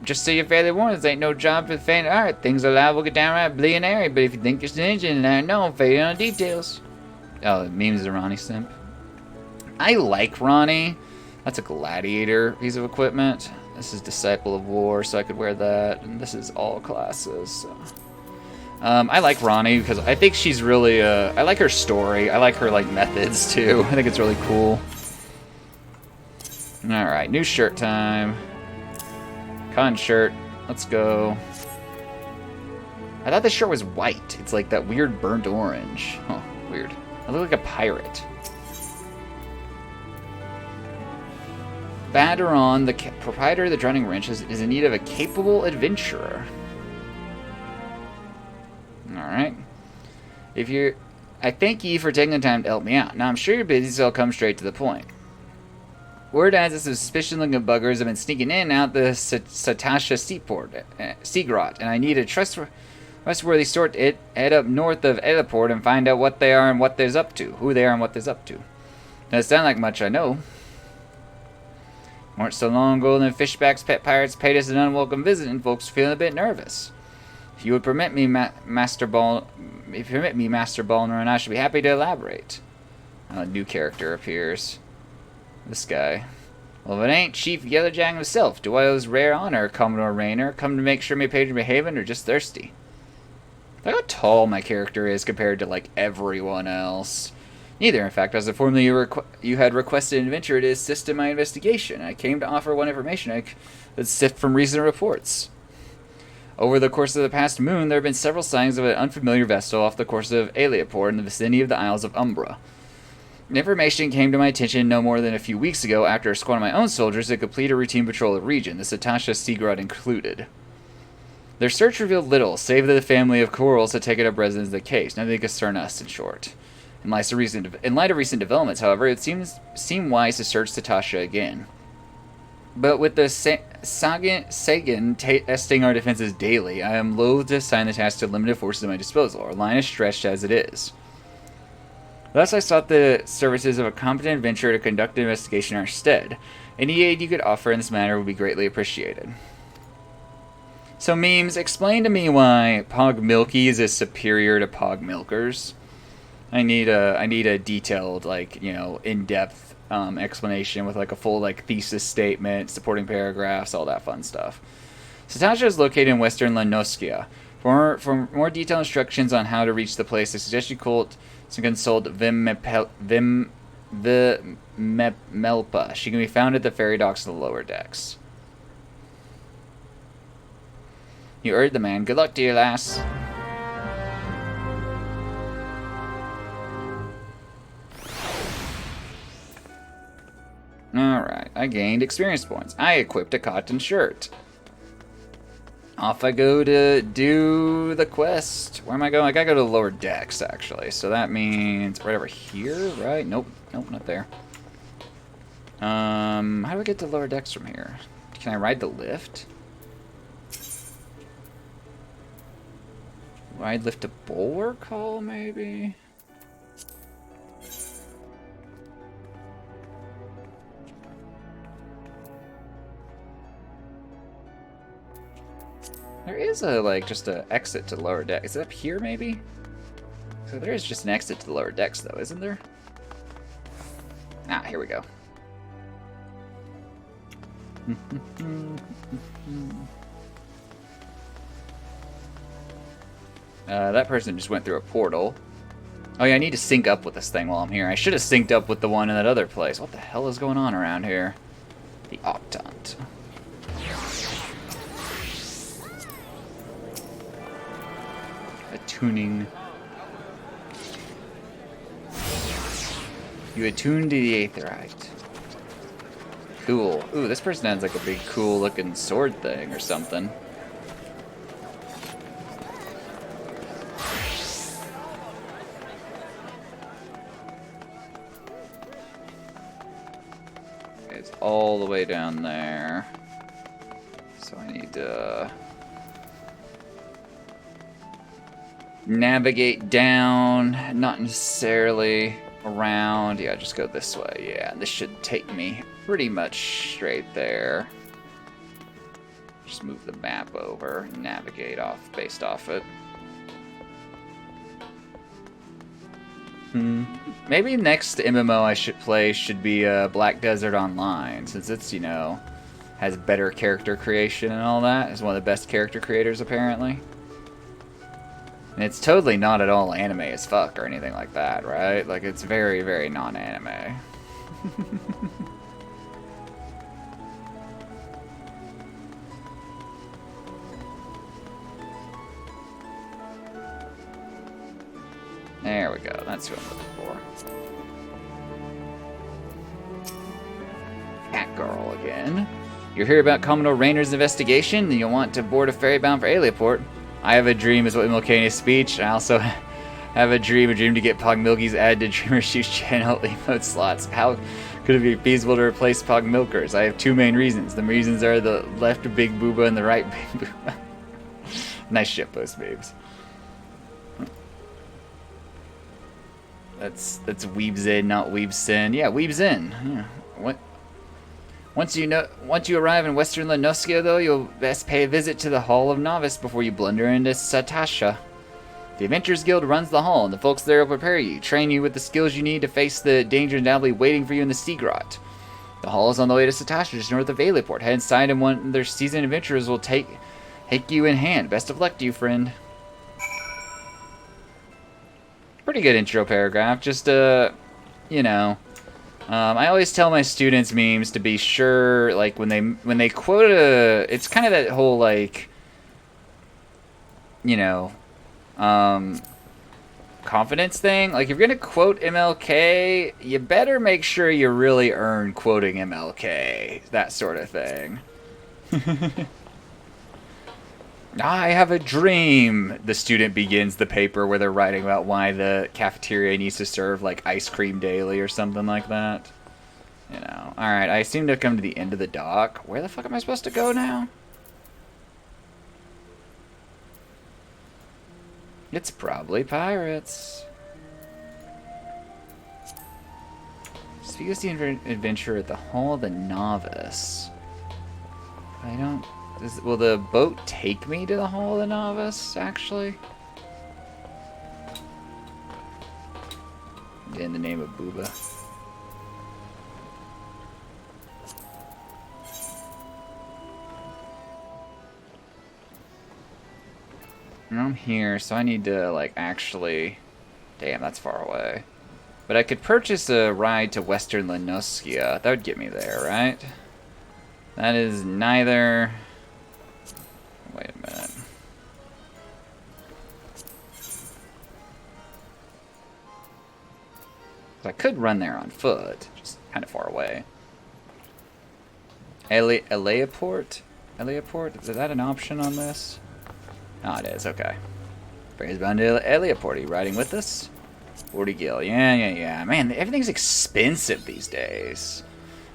Just so you're fairly warned, this ain't no job for the faint of heart. Things are liable to get downright bleeding, but if you think you're snitching, I know, fade on details. Oh, the memes of Ronnie Simp. I like Ronnie. That's a gladiator piece of equipment. This is Disciple of War, so I could wear that. And this is all classes, so... I like Ronnie because I think she's really, I like her story. I like her, like, methods, too. I think it's really cool. Alright, new shirt time. Con shirt. Let's go. I thought this shirt was white. It's like that weird burnt orange. Huh, weird. I look like a pirate. Baderon, the proprietor of the Drowning Wrench, is in need of a capable adventurer. Alright. I thank ye for taking the time to help me out. Now, I'm sure you're busy, so I'll come straight to the point. Word has a suspicion-looking buggers have been sneaking in and out the Satasha Seagrot, and I need a trustworthy sort to head up north of Eliport and find out what they are and what there's up to. Who they are and what there's up to. Doesn't sound like much, I know. Weren't so long ago than Fishback's pet pirates paid us an unwelcome visit, and folks were feeling a bit nervous. If you would permit me, Master Ballner, and I should be happy to elaborate. A new character appears. This guy. Well, if it ain't Chief Yellowjack himself, do I owe rare honor, Commodore Raynor? Come to make sure my patron behaving, or just thirsty? Look how tall my character is compared to, like, everyone else. Neither, in fact. As a formerly you had requested an adventurer to assist in my investigation. I came to offer what information I could sift from recent reports. Over the course of the past moon, there have been several sightings of an unfamiliar vessel off the course of Eliaport in the vicinity of the Isles of Umbra. The information came to my attention no more than a few weeks ago after a squad of my own soldiers had completed a routine patrol of the region, the Satasha Seagrot included. Their search revealed little, save that the family of Corals had taken up residence in the case. Nothing to concern us, in short. In light of recent developments, however, it seemed wise to search Satasha again. But with the Sagan testing our defenses daily, I am loath to assign the task to limited forces at my disposal. Our line is stretched as it is. Thus, I sought the services of a competent adventurer to conduct an investigation in our stead. Any aid you could offer in this matter would be greatly appreciated. So, memes, explain to me why Pog Milkies is superior to Pog Milkers. I need a detailed, like, you know, in-depth explanation with like a full like thesis statement, supporting paragraphs, all that fun stuff. Satasha is located in western Lanoskia. For more detailed instructions on how to reach the place, I suggest you consult Vim Melpa. She can be found at the ferry docks of the lower decks. You heard the man. Good luck to you, lass. Alright, I gained experience points. I equipped a cotton shirt. Off I go to do the quest. Where am I going? I gotta go to the lower decks, actually. So that means right over here, right? Nope, not there. How do I get to lower decks from here? Can I ride the lift? Ride lift to Bulwark Hall, maybe? There is a, like, just a exit to the lower deck. Is it up here, maybe? So there is just an exit to the lower decks, though, isn't there? Ah, here we go. That person just went through a portal. Oh yeah, I need to sync up with this thing while I'm here. I should have synced up with the one in that other place. What the hell is going on around here? The Octant. Attuning. You attune to the Aetherite. Cool. Ooh, this person has like a big cool looking sword thing or something. It's all the way down there. So I need to navigate down, not necessarily around. Yeah, just go this way. Yeah, this should take me pretty much straight there. Just move the map over and navigate off based off it. Maybe next MMO I should play should be Black Desert Online, since it's, you know, has better character creation and all that. It's one of the best character creators, apparently. And it's totally not at all anime as fuck or anything like that, right? Like, it's very, very non-anime. There we go. That's who I'm looking for. Cat Girl again. You're here about Commodore Rayner's investigation, and you want to board a ferry bound for Aliaport. I have a dream is what MLK in his speech. I also have a dream to get Pog Milkies added to Dreamer Shoes channel emote slots. How could it be feasible to replace Pog Milkers? I have two main reasons. The reasons are the left big booba and the right big booba. Nice shitpost memes. That's Weebs in, not Weebs in. Yeah, Weebs in. Yeah. What? Once you arrive in Western Lenoskia, though, you'll best pay a visit to the Hall of Novice before you blunder into Satasha. The Adventurers Guild runs the hall, and the folks there will prepare you, train you with the skills you need to face the danger undoubtedly waiting for you in the Sea Grot. The hall is on the way to Satasha, just north of Aliaport. Head inside, and one of their seasoned adventurers will take you in hand. Best of luck to you, friend. Pretty good intro paragraph. Just, you know, I always tell my students memes to be sure, like, when they quote it's kind of that whole, like, you know, confidence thing. Like, if you're gonna quote MLK, you better make sure you really earn quoting MLK. That sort of thing. I have a dream. The student begins the paper where they're writing about why the cafeteria needs to serve like ice cream daily or something like that. You know. Alright, I seem to have come to the end of the dock. Where the fuck am I supposed to go now? It's probably pirates. Speak with the adventurer at the Hall of the Novice. I don't... will the boat take me to the Hall of the Novice, actually? In the name of Booba. I'm here, so I need to, like, actually... Damn, that's far away. But I could purchase a ride to Western Lenoskia. That would get me there, right? That is neither... Wait a minute. I could run there on foot, just kind of far away. Aliaport? Aliaport? Is that an option on this? Oh, it is. Okay. Ferry's bound to Aliaport. Are you riding with us? 40 gil. Yeah. Man, everything's expensive these days.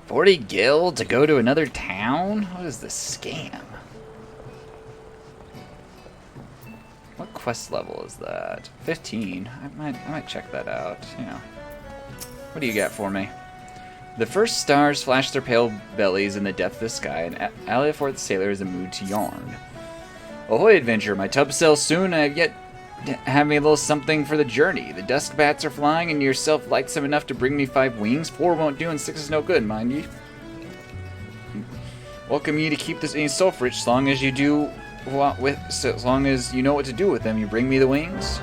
40 gil to go to another town? What is this scam? What quest level is that? 15. I might check that out. You know. What do you got for me? The first stars flash their pale bellies in the depth of the sky, and Aliaport the sailor is in the mood to yarn. Ahoy, adventurer. My tub sails soon. I have yet to have me a little something for the journey. The dust bats are flying, and yourself lightsome enough to bring me 5 wings. 4 won't do, and 6 is no good, mind ye. Welcome ye to keep this in Sulfrich, as long as you do what with, so as long as you know what to do with them. You bring me the wings.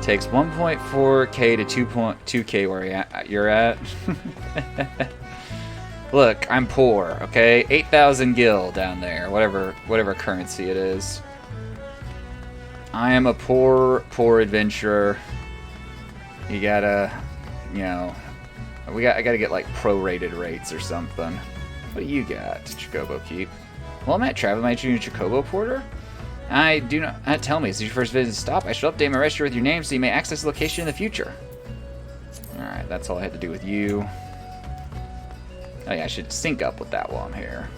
Takes 1.4k to 2.2k where you're at. Look, I'm poor, okay? 8,000 gil down there, whatever currency it is. I am a poor adventurer. You gotta, you know, I gotta get like prorated rates or something. What do you got, Chocobo Keep? Well, I'm at travel. Might you Chocobo Porter? I do not tell me. This is your first visit stop. I should update my register with your name so you may access the location in the future. Alright, that's all I had to do with you. Oh yeah, I should sync up with that while I'm here.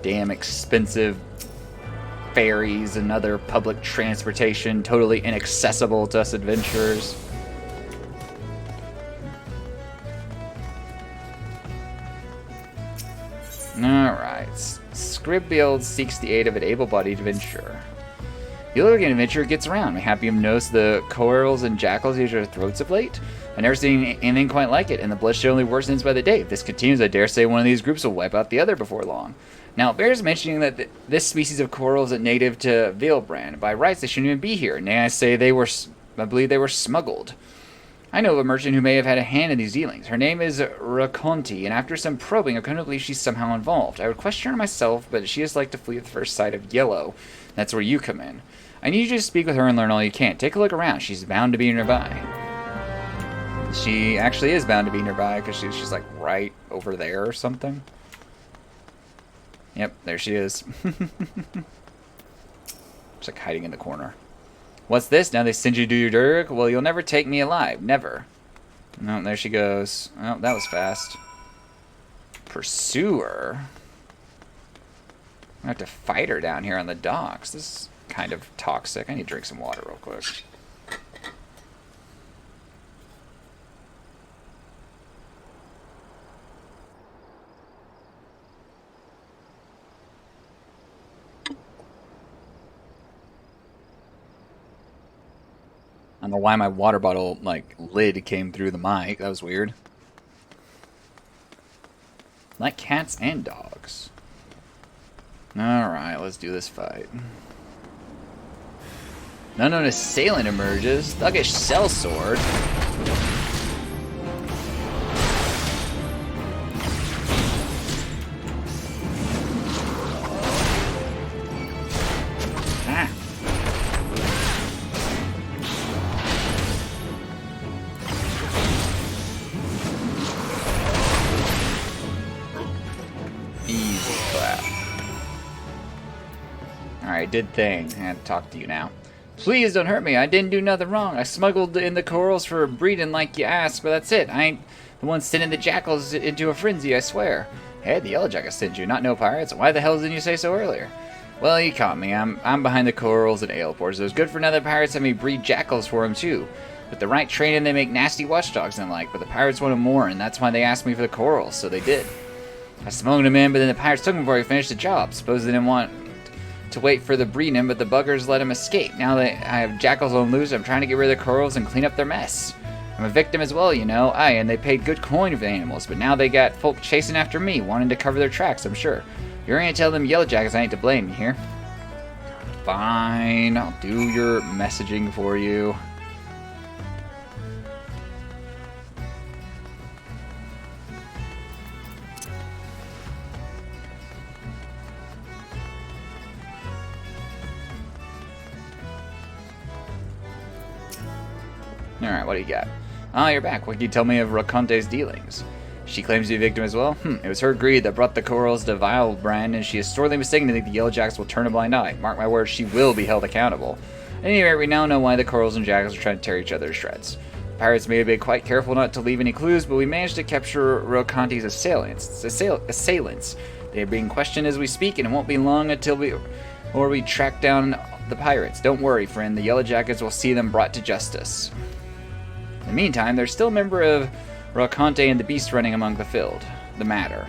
Damn expensive ferries and other public transportation, totally inaccessible to us adventurers. Alright. Scribbield seeks the aid of an able-bodied adventurer. The elegant adventurer gets around. I'm happy to notice the corals and jackals use their throats of late. I've never seen anything quite like it, and the bloodshed only worsens by the day. If this continues, I dare say one of these groups will wipe out the other before long. Now, it bears mentioning that this species of coral is native to Veilbrand. By rights, they shouldn't even be here. Nay, I believe they were smuggled. I know of a merchant who may have had a hand in these dealings. Her name is Raconti, and after some probing, I couldn't believe she's somehow involved. I would question her myself, but she is like to flee at the first sight of yellow. That's where you come in. I need you to speak with her and learn all you can. Take a look around. She's bound to be nearby. She actually is bound to be nearby, because she's like right over there or something. Yep, there she is. Just like hiding in the corner. What's this? Now they send you to do your dirk? Well, you'll never take me alive. Never. No, there she goes. Oh, that was fast. Pursuer? I have to fight her down here on the docks. This is kind of toxic. I need to drink some water real quick. I don't know why my water bottle, like, lid came through the mic. That was weird. Like cats and dogs. Alright, let's do this fight. An unknown assailant emerges. Thuggish sellsword. Did thing. I had to talk to you now. Please don't hurt me. I didn't do nothing wrong. I smuggled in the corals for breeding like you asked, but that's it. I ain't the one sending the jackals into a frenzy, I swear. Hey, the yellow jacket sent you, not no pirates. Why the hell didn't you say so earlier? Well, you caught me. I'm behind the corals and ale ports. It was good for another pirates and me breed jackals for them too. With the right training, they make nasty watchdogs and like, but the pirates wanted more, and that's why they asked me for the corals, so they did. I smuggled them in, but then the pirates took them before we finished the job. Suppose they didn't want to wait for the breeding, but the buggers let him escape. Now that I have jackals on loose, I'm trying to get rid of the corals and clean up their mess. I'm a victim as well, you know. Aye, and they paid good coin for the animals, but now they got folk chasing after me, wanting to cover their tracks, I'm sure. You're gonna tell them yellow jackets I ain't to blame, you hear? Fine, I'll do your messaging for you. Alright, what do you got? Ah, you're back. What can you tell me of Raconte's dealings? She claims to be a victim as well? It was her greed that brought the corals to Veilbrand, and she is sorely mistaken to think the yellow jackets will turn a blind eye. Mark my words, she will be held accountable. At any rate, we now know why the corals and jackals are trying to tear each other to shreds. The pirates may have been quite careful not to leave any clues, but we managed to capture Raconte's assailants. They are being questioned as we speak, and it won't be long until we track down the pirates. Don't worry, friend. The yellow jackets will see them brought to justice. In the meantime, there's still a member of Raconte and the Beast running among the matter.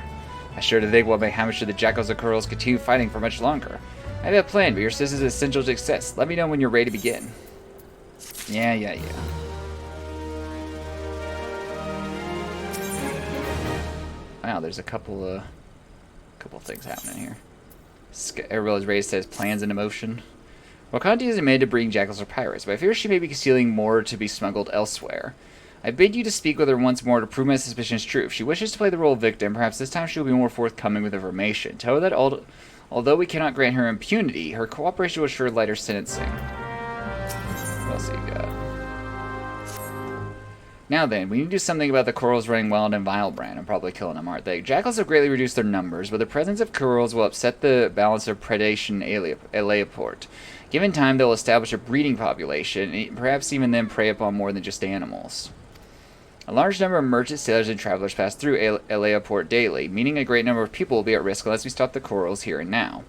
I sure to think what may happen should the jackals and corals continue fighting for much longer. I have a plan, but your assistance is essential to success. Let me know when you're ready to begin. Yeah. Wow, there's a couple things happening here. Everyone is ready to set his plans into motion. Wakanti is made to bring jackals or pirates, but I fear she may be concealing more to be smuggled elsewhere. I bid you to speak with her once more to prove my suspicion is true. If she wishes to play the role of victim, perhaps this time she will be more forthcoming with information. Tell her that although we cannot grant her impunity, her cooperation will assure lighter sentencing. What else do you got? Now then, we need to do something about the corals running wild in Vilebrand and probably killing them, aren't they? Jackals have greatly reduced their numbers, but the presence of corals will upset the balance of predation Eleaport. Given time, they'll establish a breeding population, and perhaps even then prey upon more than just animals. A large number of merchant sailors and travelers pass through Eleaport daily, meaning a great number of people will be at risk unless we stop the corals here and now.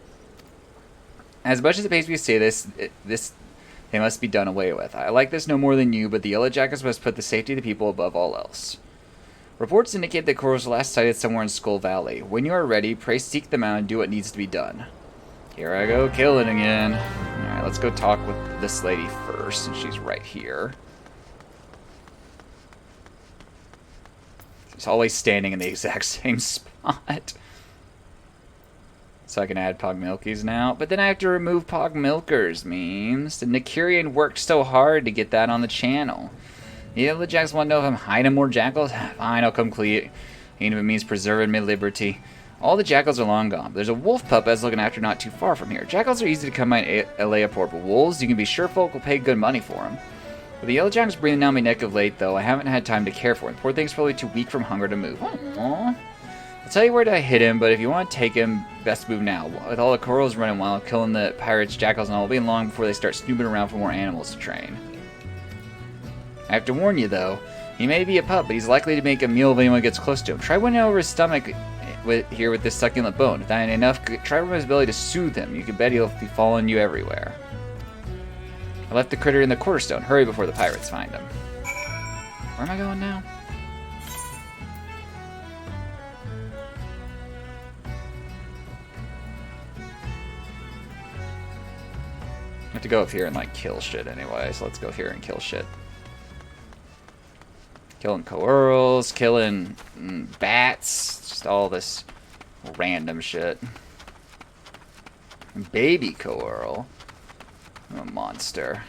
As much as it pains me to say this, they must be done away with. I like this no more than you, but the Yellow Jackals must put the safety of the people above all else. Reports indicate that corals were last sighted somewhere in Skull Valley. When you are ready, pray seek them out and do what needs to be done. Here I go, killing again. Alright, let's go talk with this lady first, and she's right here. She's always standing in the exact same spot. So I can add Pogmilkies now. But then I have to remove Pogmilkers memes. The Nikirian worked so hard to get that on the channel. Yeah, the Jacks want to know if I'm hiding more jackals? Fine, I'll come clean. Even if it means preserving my liberty. All the jackals are long gone. But there's a wolf pup I was looking after not too far from here. Jackals are easy to come by in Eleaport, but wolves, you can be sure folk will pay good money for them. With the yellow jackals breathing down my neck of late, though, I haven't had time to care for him. Poor thing's probably too weak from hunger to move. Aww. I'll tell you where to hit him, but if you want to take him, best move now. With all the corals running wild, killing the pirates, jackals, and all, it'll be long before they start snooping around for more animals to train. I have to warn you, though, he may be a pup, but he's likely to make a meal if anyone gets close to him. Try winning over his stomach here with this succulent bone. If that ain't enough, try remove his ability to soothe him. You can bet he'll be following you everywhere. I left the critter in the quarterstone. Hurry before the pirates find him. Where am I going now? I have to go up here and, like, kill shit anyway, so let's go here and kill shit. Killing coerls, killing bats, just all this random shit. Baby coerl. I'm a monster.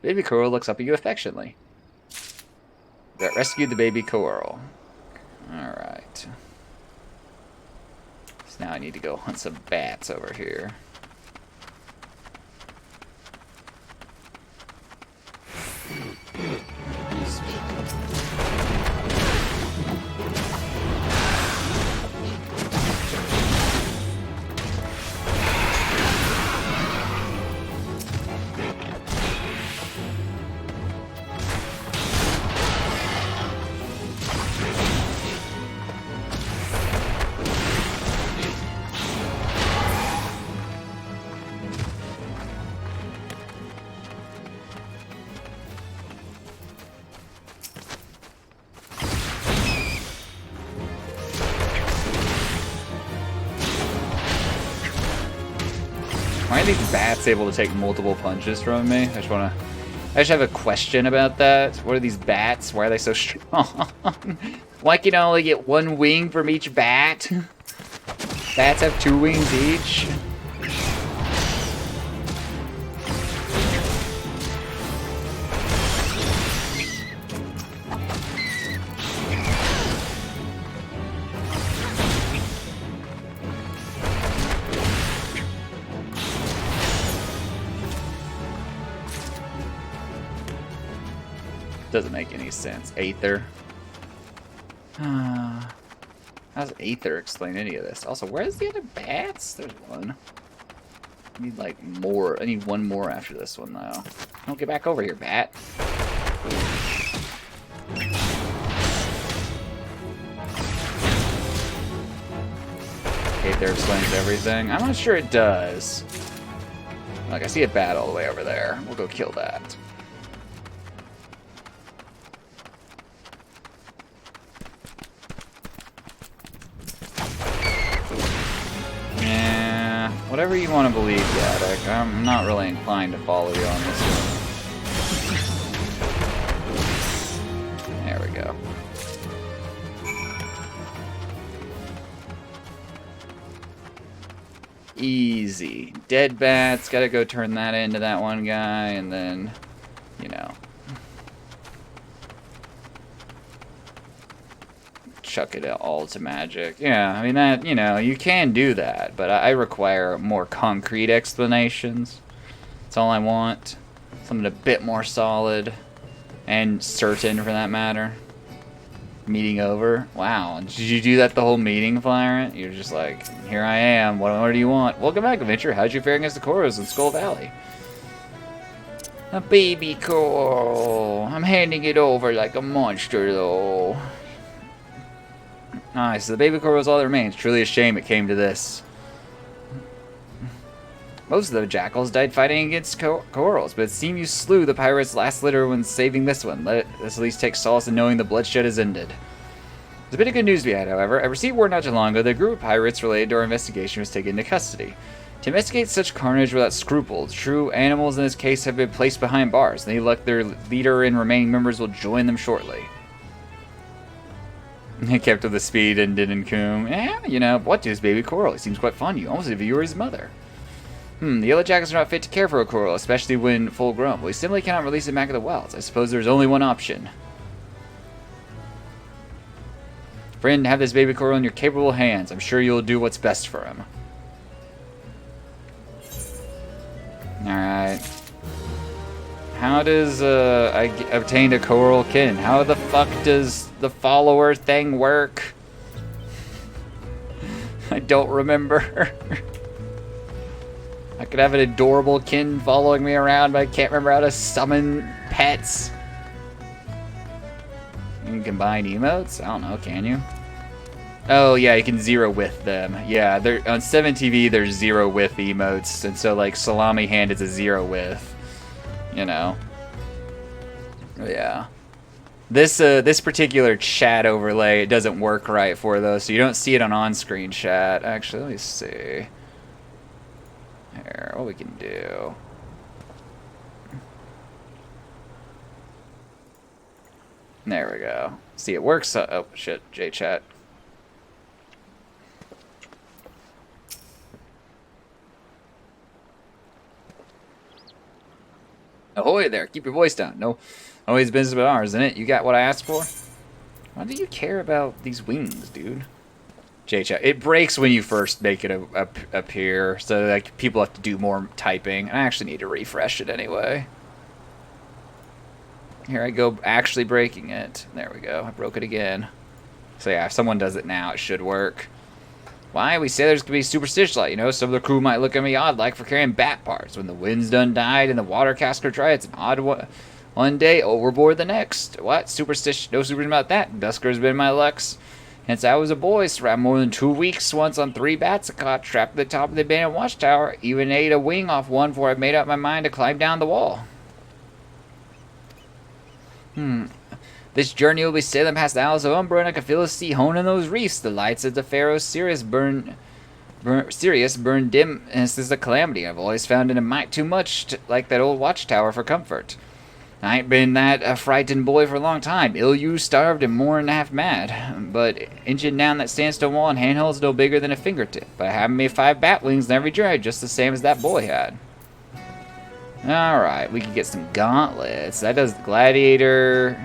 Baby coral looks up at you affectionately. That rescued the baby coral. Alright. So now I need to go hunt some bats over here. Why are these bats able to take multiple punches from me? I just have a question about that. What are these bats? Why are they so strong? Why can I only get one wing from each bat? Bats have 2 wings each. Doesn't make any sense. Aether. How does Aether explain any of this? Also, where's the other bats? There's one. I need, like, more. I need one more after this one, though. Don't get back over here, bat. Aether explains everything. I'm not sure it does. Like, I see a bat all the way over there. We'll go kill that. Yeah, whatever you want to believe, Gaddock. I'm not really inclined to follow you on this one. There we go. Easy. Dead bats, gotta go turn that into that one guy, and then, you know, chuck it all to magic. Yeah, I mean, that, you know, you can do that, but I require more concrete explanations. That's all I want. Something a bit more solid and certain, for that matter. Meeting over. Wow. Did you do that the whole meeting, Flyrant? You're just like, here I am. What do you want? Welcome back, Adventure. How'd you fare against the Koros in Skull Valley? A baby coral. I'm handing it over like a monster, though. Nice. The baby coral was all that remains. Truly a shame it came to this. Most of the jackals died fighting against corals, but it seemed you slew the pirate's last litter when saving this one. Let us at least take solace in knowing the bloodshed is ended. There's a bit of good news we had, however. I received word not too long ago that a group of pirates related to our investigation was taken into custody. To investigate such carnage without scruple, true animals in this case have been placed behind bars, and they elect their leader and remaining members will join them shortly. He kept up the speed and didn't coom. Yeah, you know, what does baby coral? He seems quite fond of you, almost as if you were his mother. The yellow jackals are not fit to care for a coral, especially when full grown. We simply cannot release it back in the wilds. I suppose there's only one option. Friend, have this baby coral in your capable hands. I'm sure you'll do what's best for him. Alright. How does I obtain a coral kin? How the fuck does the follower thing work? I don't remember. I could have an adorable kin following me around, but I can't remember how to summon pets. You can combine emotes? I don't know, can you? Oh, yeah, you can zero with them. Yeah, on 7TV, there's zero with emotes, and so, like, Salami Hand is a zero with, you know. Yeah. This particular chat overlay, it doesn't work right for those, so you don't see it on-screen chat. Actually, let me see. Here, what we can do. There we go. See, it works. Oh, shit. J-chat. Ahoy there. Keep your voice down. No, always business but ours, isn't it? You got what I asked for? Why do you care about these wings, dude? J-chat. It breaks when you first make it appear, so like people have to do more typing. I actually need to refresh it anyway. Here I go, actually breaking it. There we go. I broke it again. So yeah, if someone does it now, it should work. Why? We sailors could be superstitious, like, you know. Some of the crew might look at me odd, like for carrying bat parts. When the wind's done died and the water cask are dry, it's an odd one day, overboard the next. What? Superstition? No superstition about that. Dusker's been my lucks. Since I was a boy, surrounded more than 2 weeks once on 3 bats I caught trapped at the top of the abandoned watchtower. Even ate a wing off one before I made up my mind to climb down the wall. This journey will be sailing past the Isles of Umbra, and I can feel the sea honing those reefs. The lights of the Pharaoh's Sirius burn dim, and this is a calamity. I've always found it a mite too much like that old watchtower for comfort. I ain't been that frightened boy for a long time. Ill-used, starved, and more than half mad. But inching down that sandstone wall and handhold's no bigger than a fingertip. But I have me 5 bat wings in every journey, just the same as that boy had. Alright, we can get some gauntlets. That does gladiator.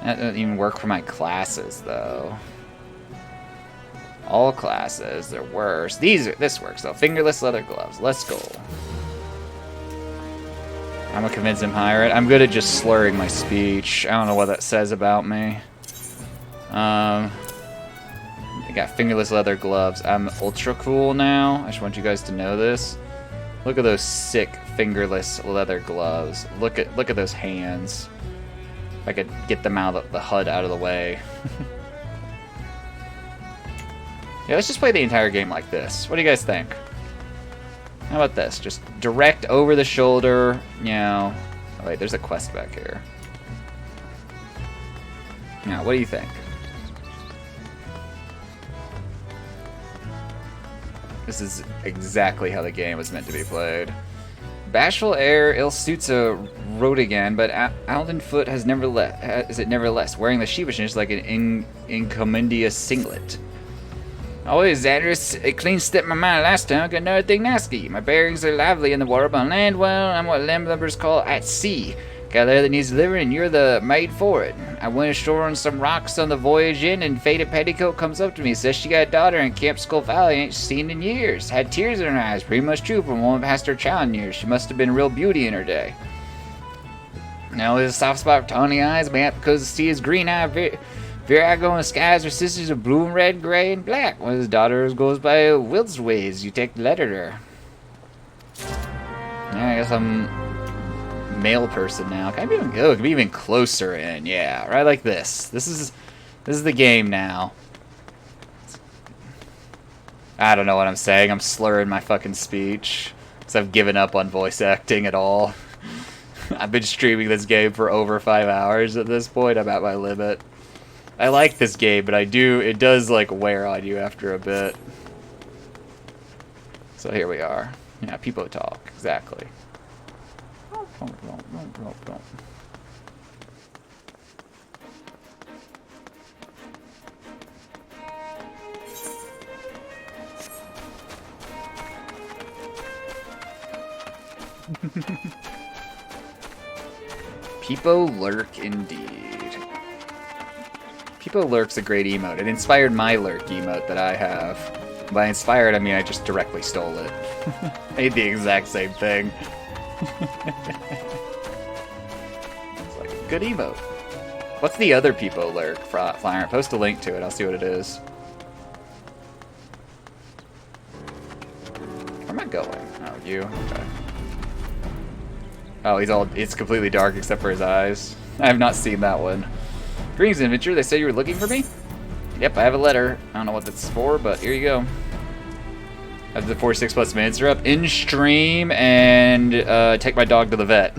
That doesn't even work for my classes, though. All classes, they're worse. This works, though. Fingerless leather gloves. Let's go. I'm a convincing pirate. I'm good at just slurring my speech. I don't know what that says about me. I got fingerless leather gloves. I'm ultra cool now. I just want you guys to know this. Look at those sick fingerless leather gloves. Look at those hands. If I could get them out of the HUD out of the way. Yeah, let's just play the entire game like this. What do you guys think? How about this? Just direct over the shoulder, you know. Oh wait, there's a quest back here. Now, what do you think? This is exactly how the game was meant to be played. Bashful air ill suits a road again, but Aldenfoot has nevertheless wearing the sheepishness like an incommendious singlet. Always, Xandris, a clean step my mind last time, got another thing to ask you. My bearings are lively in the water, but on land, well, I'm what landlubbers call at sea. Got a letter that needs delivering, and you're the maid for it. I went ashore on some rocks on the voyage in, and Faded Petticoat comes up to me, says she got a daughter in Camp Skull Valley, ain't seen in years. Had tears in her eyes, pretty much true from one past her child years. She must have been a real beauty in her day. Now there's a soft spot for tawny eyes, maybe because the sea is green-eyed, Virago and the skies, her sisters are blue and red, gray and black. One of his daughters goes by Wilt's ways. You take the letter to her. Yeah, I guess I'm a male person now. Can I be even go? Can be even closer in. Yeah, right like this. This is the game now. I don't know what I'm saying. I'm slurring my fucking speech because I've given up on voice acting at all. I've been streaming this game for over 5 hours at this point. I'm at my limit. I like this game, but it does like wear on you after a bit. So here we are. Yeah, people talk, exactly. People lurk indeed. People lurk's a great emote. It inspired my lurk emote that I have. By inspired, I mean I just directly stole it. I made the exact same thing. It's like a good emote. What's the other people lurk, Flyer? Post a link to it. I'll see what it is. Where am I going? Oh, you? Okay. Oh, it's completely dark except for his eyes. I have not seen that one. Greetings, adventurer. They say you were looking for me? Yep, I have a letter. I don't know what that's for, but here you go. After the 46 plus minutes are up, in stream and take my dog to the vet.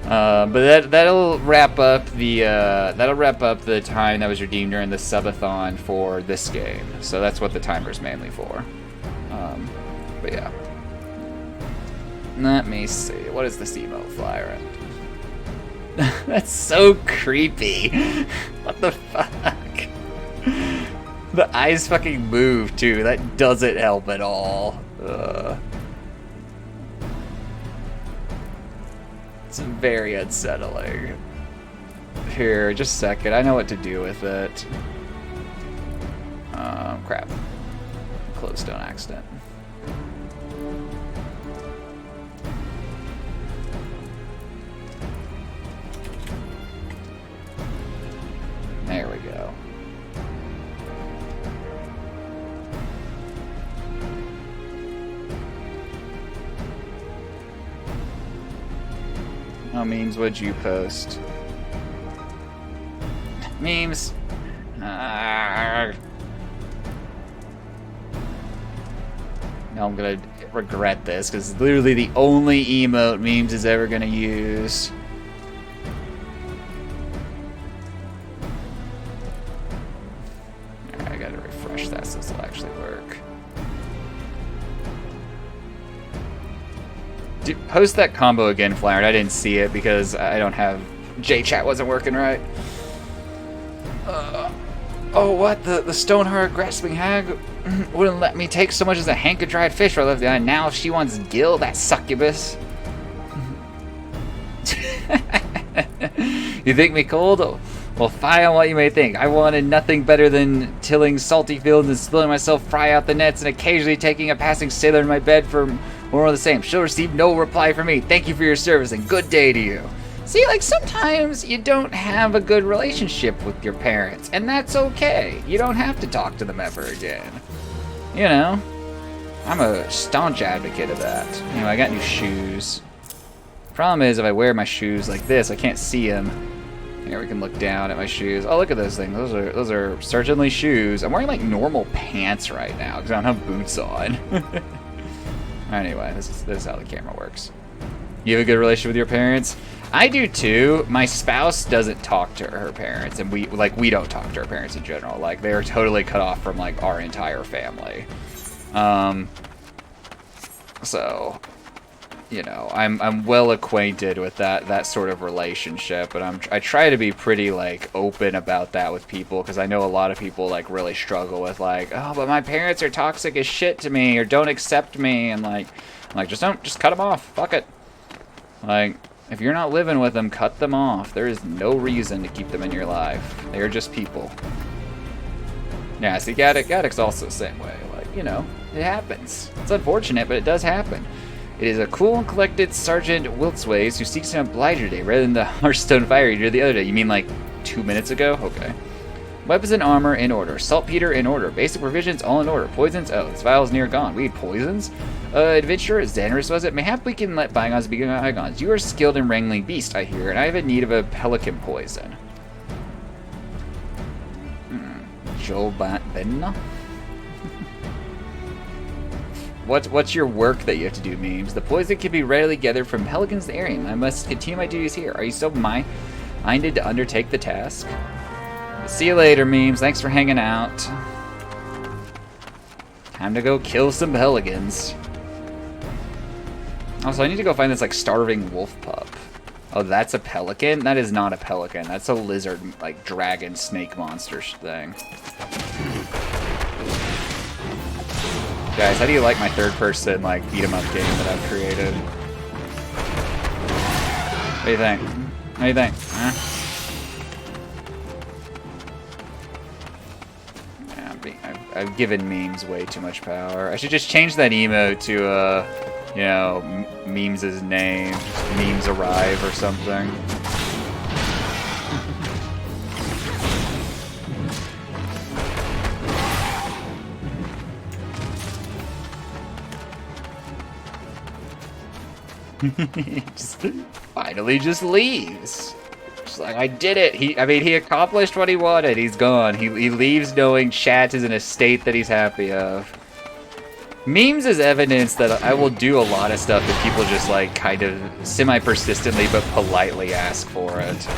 But that'll wrap up the time that was redeemed during the subathon for this game. So that's what the timer's mainly for. But yeah. Let me see. What is this emo flyer? That's so creepy. What the fuck? The eyes fucking move too. That doesn't help at all. It's very unsettling. Here, just a second. I know what to do with it. Crap. Closed on accident. There we go. What memes would you post? Memes. No, I'm gonna regret this because it's literally the only emote memes is ever gonna use. Alright, I gotta refresh that so this will actually work. Post that combo again, Flowered. I didn't see it because I don't have... J-chat wasn't working right. Oh, what? The stone-hearted grasping hag wouldn't let me take so much as a hank of dried fish I left behind. Now if she wants Gil, that succubus. You think me cold? Well, fie on what you may think. I wanted nothing better than tilling salty fields and spilling myself fry out the nets and occasionally taking a passing sailor in my bed for more of the same. She'll receive no reply from me. Thank you for your service and good day to you. See, like, sometimes you don't have a good relationship with your parents, and that's okay. You don't have to talk to them ever again. You know? I'm a staunch advocate of that. You know, I got new shoes. Problem is, if I wear my shoes like this, I can't see them. Here, we can look down at my shoes. Oh, look at those things. Those are certainly shoes. I'm wearing, like, normal pants right now, because I don't have boots on. Anyway, this is how the camera works. You have a good relationship with your parents? I do too. My spouse doesn't talk to her parents, and we don't talk to our parents in general. Like, they're totally cut off from, like, our entire family. So, you know, I'm well acquainted with that sort of relationship, and I try to be pretty, like, open about that with people, because I know a lot of people, like, really struggle with, like, oh, but my parents are toxic as shit to me, or don't accept me, and like just cut them off. Fuck it. Like, if you're not living with them, cut them off. There is no reason to keep them in your life. They are just people. Yeah, see, Gaddock's also the same way. Like, you know, it happens. It's unfortunate, but it does happen. It is a cool and collected Sergeant Wiltsways who seeks an obliger day rather than the Hearthstone Fire Eater the other day. You mean like 2 minutes ago? Okay. Weapons and armor in order. Saltpeter in order. Basic provisions all in order. Poisons? Oh, this vial's near gone. We need poisons? Adventurer, Xanarus was it? Mayhap we can let bygones be bygones. You are skilled in wrangling beast, I hear, and I have a need of a pelican poison. Joel Benna? What's your work that you have to do, memes? The poison can be readily gathered from pelicans in the area. I must continue my duties here. Are you so minded to undertake the task? See you later, memes. Thanks for hanging out. Time to go kill some pelicans. Also, I need to go find this, like, starving wolf pup. Oh, that's a pelican? That is not a pelican. That's a lizard, like, dragon snake monster thing. Guys, how do you like my third-person, like, beat-em-up game that I've created? What do you think? What do you think? Huh? I've given memes way too much power. I should just change that emote to, you know, memes' name. Memes arrive or something. Finally just leaves. Just like, I did it. He accomplished what he wanted. He's gone. He leaves knowing chat is in a state that he's happy of. Memes is evidence that I will do a lot of stuff if people just, like, kind of semi-persistently but politely ask for it.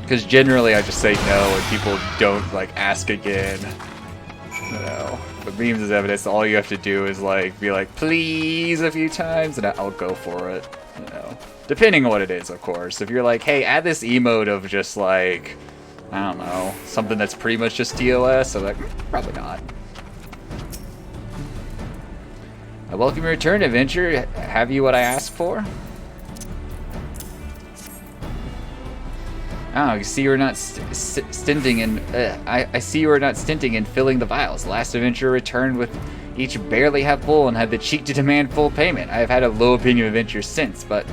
Because generally I just say no and people don't, like, ask again. You know. But memes is evidence. All you have to do is, like, be like, please a few times, and I'll go for it. You know. Depending on what it is, of course. If you're like, hey, add this emote of just, like, I don't know, something that's pretty much just TOS, so, like, probably not. I welcome your return, adventure. Have you what I asked for? Oh, I see you are not stinting in. I see you are not stinting in filling the vials. Last adventurer returned with each barely half full and had the cheek to demand full payment. I have had a low opinion of adventures since, but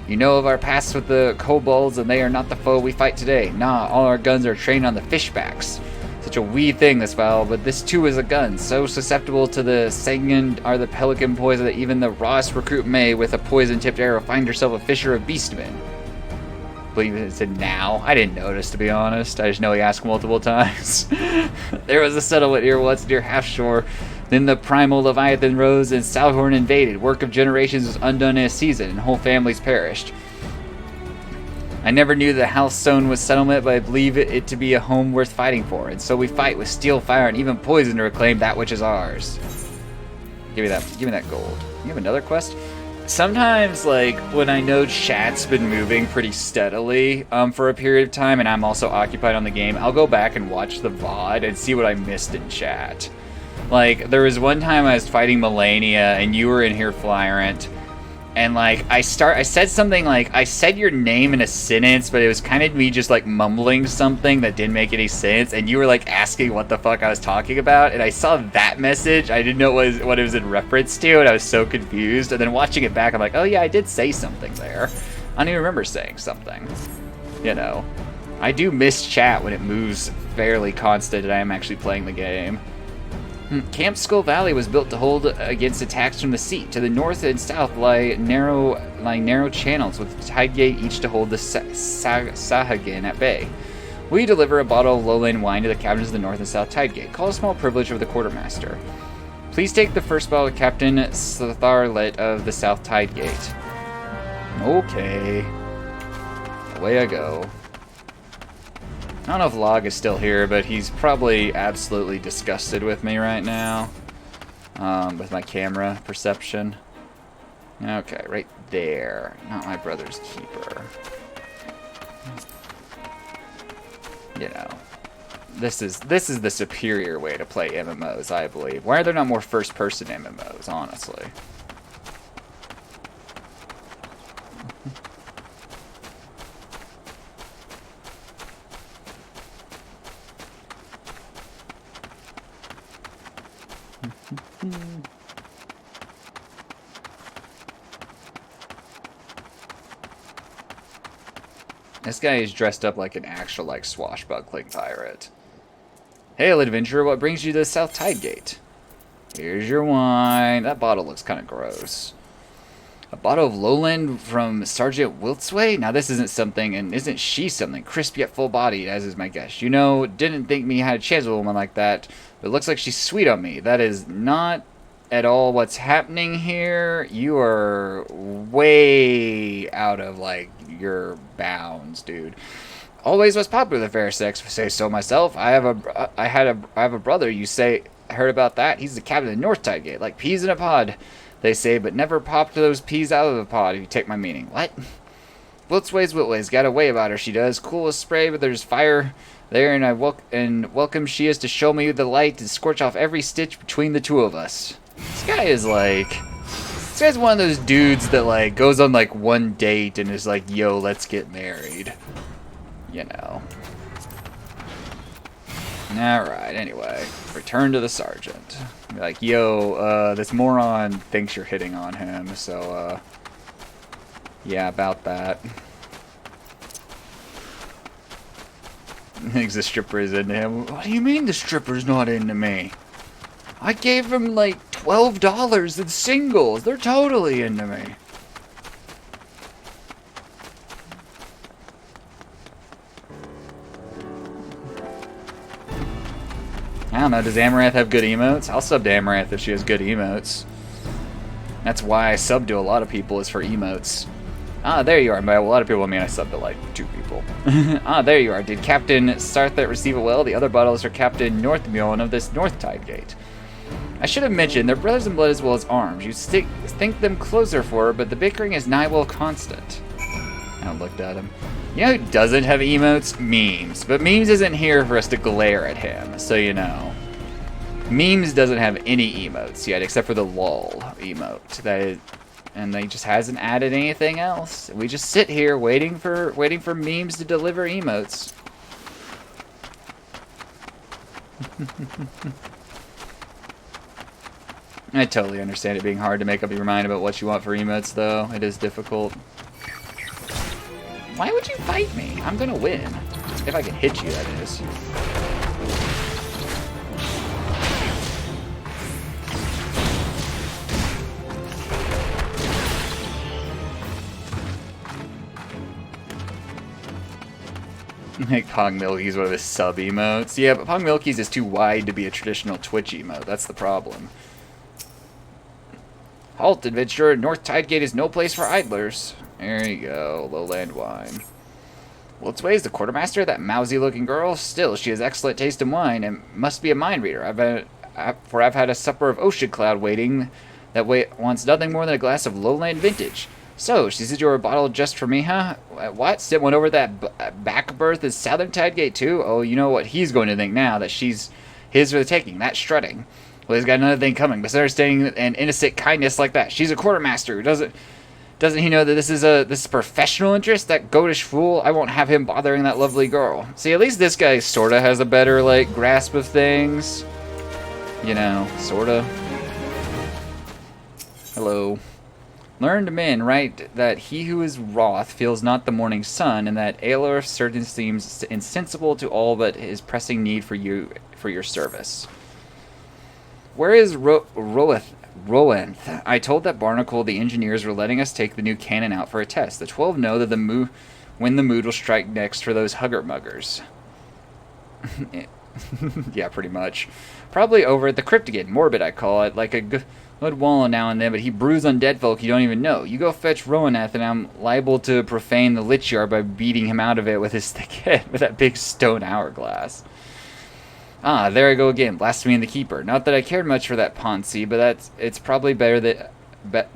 you know of our past with the kobolds, and they are not the foe we fight today. Nah, all our guns are trained on the fishbacks. Such a wee thing, this vial, but this too is a gun. So susceptible to the sanguine are the pelican poison that even the rawest recruit may, with a poison-tipped arrow, find herself a fisher of beastmen. I believe it said now. I didn't notice, to be honest. I just know he asked multiple times. There was a settlement here once near Half-Shore. Then the primal Leviathan rose and Salhorn invaded. Work of generations was undone in a season, and whole families perished. I never knew the Healthstone was settlement, but I believe it to be a home worth fighting for. And so we fight with steel, fire, and even poison to reclaim that which is ours. Give me that gold. You have another quest? Sometimes, like, when I know chat's been moving pretty steadily for a period of time, and I'm also occupied on the game, I'll go back and watch the VOD and see what I missed in chat. Like, there was one time I was fighting Melania, and you were in here, Flyrant, and, like, I said something like, I said your name in a sentence, but it was kind of me just, like, mumbling something that didn't make any sense, and you were, like, asking what the fuck I was talking about, and I saw that message, I didn't know what it was in reference to, and I was so confused, and then watching it back, I'm like, oh yeah, I did say something there. I don't even remember saying something. You know. I do miss chat when it moves fairly constant and I am actually playing the game. Camp Skull Valley was built to hold against attacks from the sea. To the north and south lie narrow channels with a tide gate each to hold the Sahagin at bay. We deliver a bottle of lowland wine to the captains of the north and south tide gate. Call a small privilege of the quartermaster. Please take the first bottle of Captain Satharlet of the south tide gate. Okay. Away I go. I don't know if Log is still here, but he's probably absolutely disgusted with me right now. With my camera perception. Okay, right there. Not my brother's keeper. You know. This is the superior way to play MMOs, I believe. Why are there not more first-person MMOs, honestly? This guy is dressed up like an actual, like, swashbuckling pirate. Hail, adventurer, what brings you to the South Tide Gate? Here's your wine. That bottle looks kind of gross. A bottle of Lowland from Sergeant Wiltsway? Now this isn't something, and isn't she something? Crisp yet full-bodied, as is my guess. You know, didn't think me had a chance with a woman like that, but it looks like she's sweet on me. That is not at all what's happening here. You are way out of, like, your bounds, dude. Always was popular with the fair sex, say so myself. I have a brother. You say heard about that? He's the captain of the North Tide Gate, like peas in a pod, they say, but never popped those peas out of the pod. If you take my meaning, what? Wiltway's got a way about her. She does cool as spray, but there's fire there, and welcome she is to show me the light and scorch off every stitch between the two of us. This guy is like. This guy's one of those dudes that, like, goes on, like, one date and is like, yo, let's get married. You know. Alright, anyway. Return to the sergeant. Be like, yo, this moron thinks you're hitting on him, so, yeah, about that. Thinks the stripper is into him. What do you mean the stripper's not into me? I gave him, like, $12 in singles. They're totally into me. I don't know, does Amaranth have good emotes? I'll sub to Amaranth if she has good emotes. That's why I sub to a lot of people, is for emotes. Ah, there you are. By a lot of people, I mean I sub to like 2 people. Ah, there you are. Did Captain Sarthet receive it well? The other bottles are Captain Northmullen of this North Tide Gate. I should have mentioned, they're brothers in blood as well as arms. You think them closer for her, but the bickering is nigh well constant. I looked at him. You know who doesn't have emotes? Memes. But Memes isn't here for us to glare at him, so you know. Memes doesn't have any emotes yet, except for the lol emote. And they just hasn't added anything else. We just sit here waiting for Memes to deliver emotes. I totally understand it being hard to make up your mind about what you want for emotes, though. It is difficult. Why would you fight me? I'm gonna win. If I can hit you, that is. Like Pong Milky's one of his sub emotes. Yeah, but Pong Milky's is too wide to be a traditional Twitch emote. That's the problem. Halt, adventurer. North Tide Gate is no place for idlers. There you go. Lowland wine. Wiltsway is the quartermaster, that mousy-looking girl. Still, she has excellent taste in wine and must be a mind reader. I've had a supper of ocean cloud waiting that wants nothing more than a glass of lowland vintage. So, she said you were a bottle just for me, huh? What? Sent one over that back berth is Southern Tide Gate too? Oh, you know what he's going to think now, that she's his for the taking. That's strutting. Well, he's got another thing coming. Misunderstanding and innocent kindness like that. She's a quartermaster. Doesn't he know that this is professional interest? That goatish fool. I won't have him bothering that lovely girl. See, at least this guy sorta has a better, like, grasp of things. You know, sorta. Hello. Learned men write that he who is wroth feels not the morning sun, and that Aelor certain seems insensible to all but his pressing need for your service. Where is Roenth? I told that Barnacle the engineers were letting us take the new cannon out for a test. The 12 know that when the mood will strike next for those hugger-muggers. Yeah, pretty much. Probably over at the crypt again. Morbid, I call it. Like a good wallow now and then, but he brews undead folk you don't even know. You go fetch Roenth, and I'm liable to profane the lich yard by beating him out of it with his thick head with that big stone hourglass. Ah, there I go again, blasphemy the keeper. Not that I cared much for that Ponzi, but it's probably better that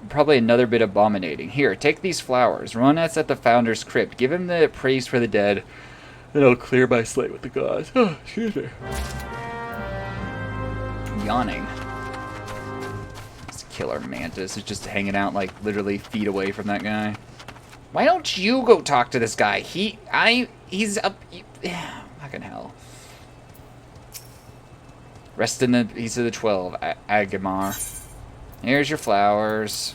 probably another bit abominating. Here, take these flowers. Roenth's at the founder's crypt. Give him the praise for the dead. Then I'll clear my slate with the gods. Oh, excuse me. Yawning. This killer mantis is just hanging out like literally feet away from that guy. Why don't you go talk to this guy? He's up. Fucking hell. Rest in the piece of the 12, Agamar. Here's your flowers.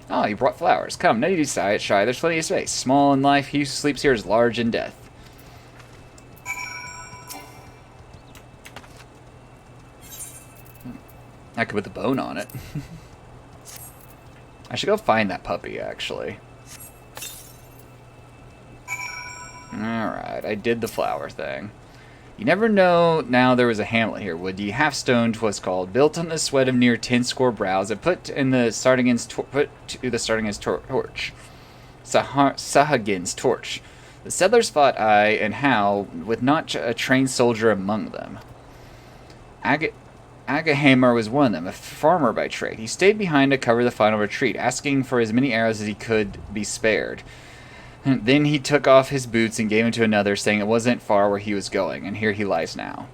Oh, you brought flowers. Come, no need to be shy. There's plenty of space. Small in life, he who sleeps here is large in death. I could put the bone on it. I should go find that puppy, actually. Alright, I did the flower thing. You never know now there was a hamlet here, would ye? Half-stone 'twas called, built on the sweat of near 10 score brows, and put to the Sardigan's torch. Sahagin's torch. The settlers fought aye and how, with not a trained soldier among them. Agahamar was one of them, a farmer by trade. He stayed behind to cover the final retreat, asking for as many arrows as he could be spared. Then he took off his boots and gave them to another, saying it wasn't far where he was going, and here he lies now.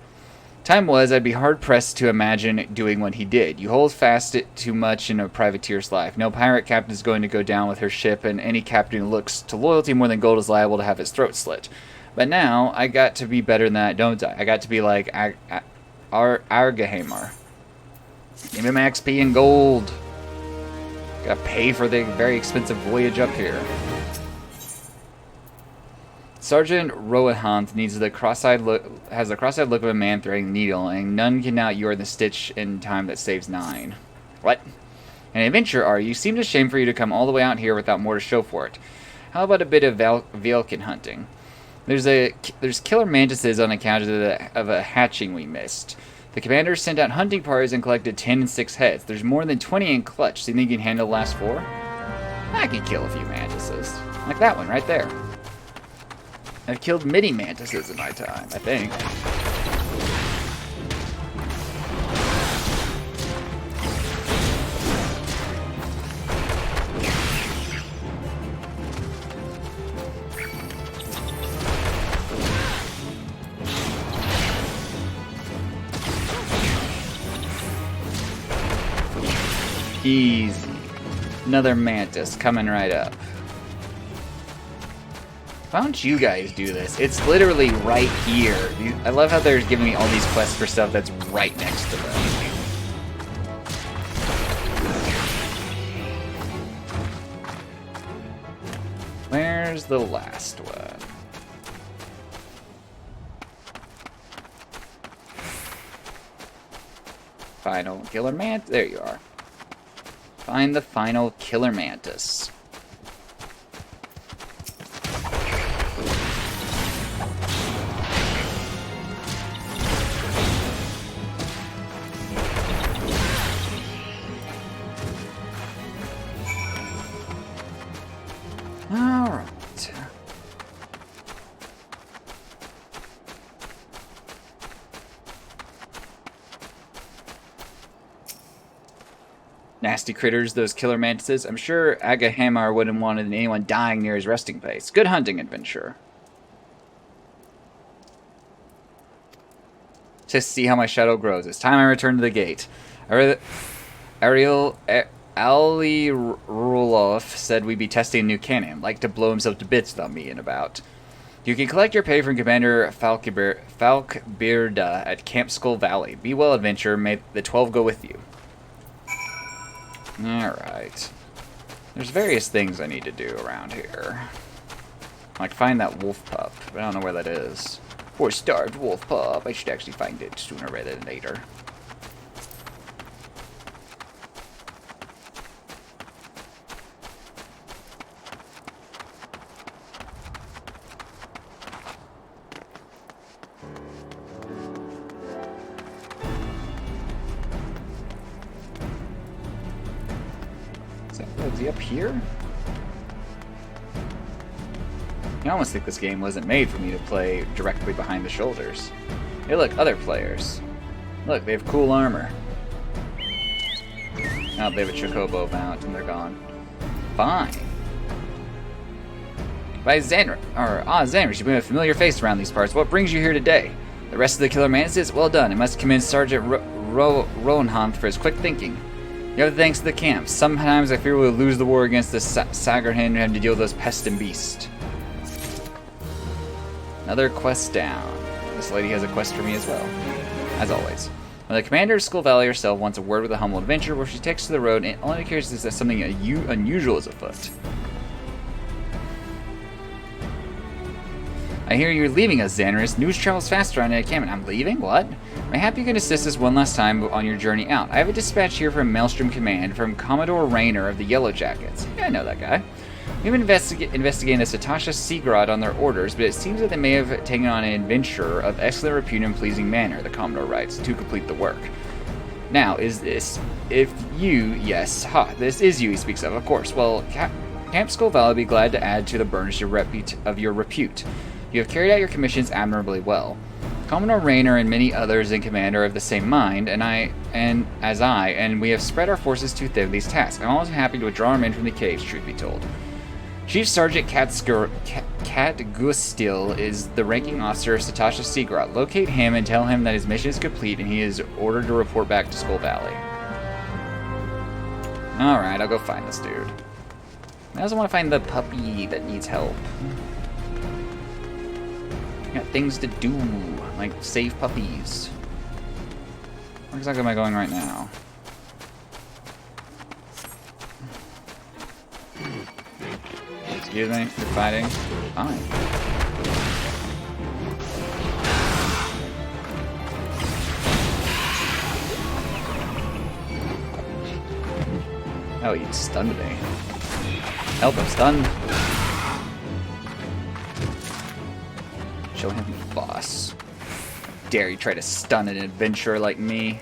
Time was, I'd be hard-pressed to imagine doing what he did. You hold fast it too much in a privateer's life. No pirate captain is going to go down with her ship, and any captain who looks to loyalty more than gold is liable to have his throat slit. But now, I got to be better than that, don't I? I got to be like Argahamar. Give him XP and gold. Gotta pay for the very expensive voyage up here. Sergeant Roenth needs the cross-eyed look, has the cross-eyed look of a man threading the needle, and none can out-yard the stitch in time that saves 9. What? An adventurer are you? Seemed a shame for you to come all the way out here without more to show for it. How about a bit of Velkin hunting? There's killer mantises on account of a hatching we missed. The commander sent out hunting parties and collected 10 and 6 heads. There's more than 20 in clutch. So you think you can handle the last 4? I could kill a few mantises. Like that one right there. I've killed many mantises in my time, I think. Easy. Another mantis coming right up. Why don't you guys do this? It's literally right here. I love how they're giving me all these quests for stuff that's right next to them. Where's the last one? Final killer mantis. There you are. Find the final killer mantis. Alright. Nasty critters, those killer mantises. I'm sure Agahamar wouldn't want anyone dying near his resting place. Good hunting, adventurer. Just see how my shadow grows. It's time I return to the gate. Ali Roloff said we'd be testing a new cannon. Like to blow himself to bits without me and about. You can collect your pay from Commander Falkbearda at Camp Skull Valley. Be well, adventurer. May the 12 go with you. Alright. There's various things I need to do around here. Like find that wolf pup, but I don't know where that is. Poor starved wolf pup. I should actually find it sooner rather than later. Is he up here? I almost think this game wasn't made for me to play directly behind the shoulders. Hey look, other players. Look, they have cool armor. Oh, they have a Chocobo mount and they're gone. Fine. By Xanris, Xanris, you've been a familiar face around these parts. What brings you here today? The rest of the killer manaces? Well done. I must commend Sergeant Roanham for his quick thinking. You have thanks to the camp. Sometimes I fear we'll lose the war against the Sagarhin and have to deal with those pest and beast. Another quest down. This lady has a quest for me as well. As always. When the commander of Skull Valley herself wants a word with a humble adventurer, where she takes to the road and only indicates that something unusual is afoot. I hear you're leaving us, Xanris. News travels faster on encampment. I'm leaving? What? I hope you can assist us one last time on your journey out. I have a dispatch here from Maelstrom Command from Commodore Raynor of the Yellow Jackets. Yeah, I know that guy. We've been investigating the Satasha Seagrad on their orders, but it seems that they may have taken on an adventurer of excellent repute and pleasing manner, the Commodore writes, to complete the work. Now, is this... If you... Yes, this is you he speaks of course. Well, Camp Skull Valley would be glad to add to the burnish of your repute. You have carried out your commissions admirably well. Commodore Raynor and many others in command are of the same mind, and we have spread our forces too thin with these tasks. I'm always happy to withdraw our men from the caves, truth be told. Chief Sergeant Catgustil is the ranking officer of Satasha Seagrad. Locate him and tell him that his mission is complete and he is ordered to report back to Skull Valley. Alright, I'll go find this dude. I also want to find the puppy that needs help. Got things to do, like save puppies. Where exactly am I going right now? Excuse me, you're fighting? Fine. Oh, he stunned me. Help, I'm stunned. Show him the boss. Dare you try to stun an adventurer like me?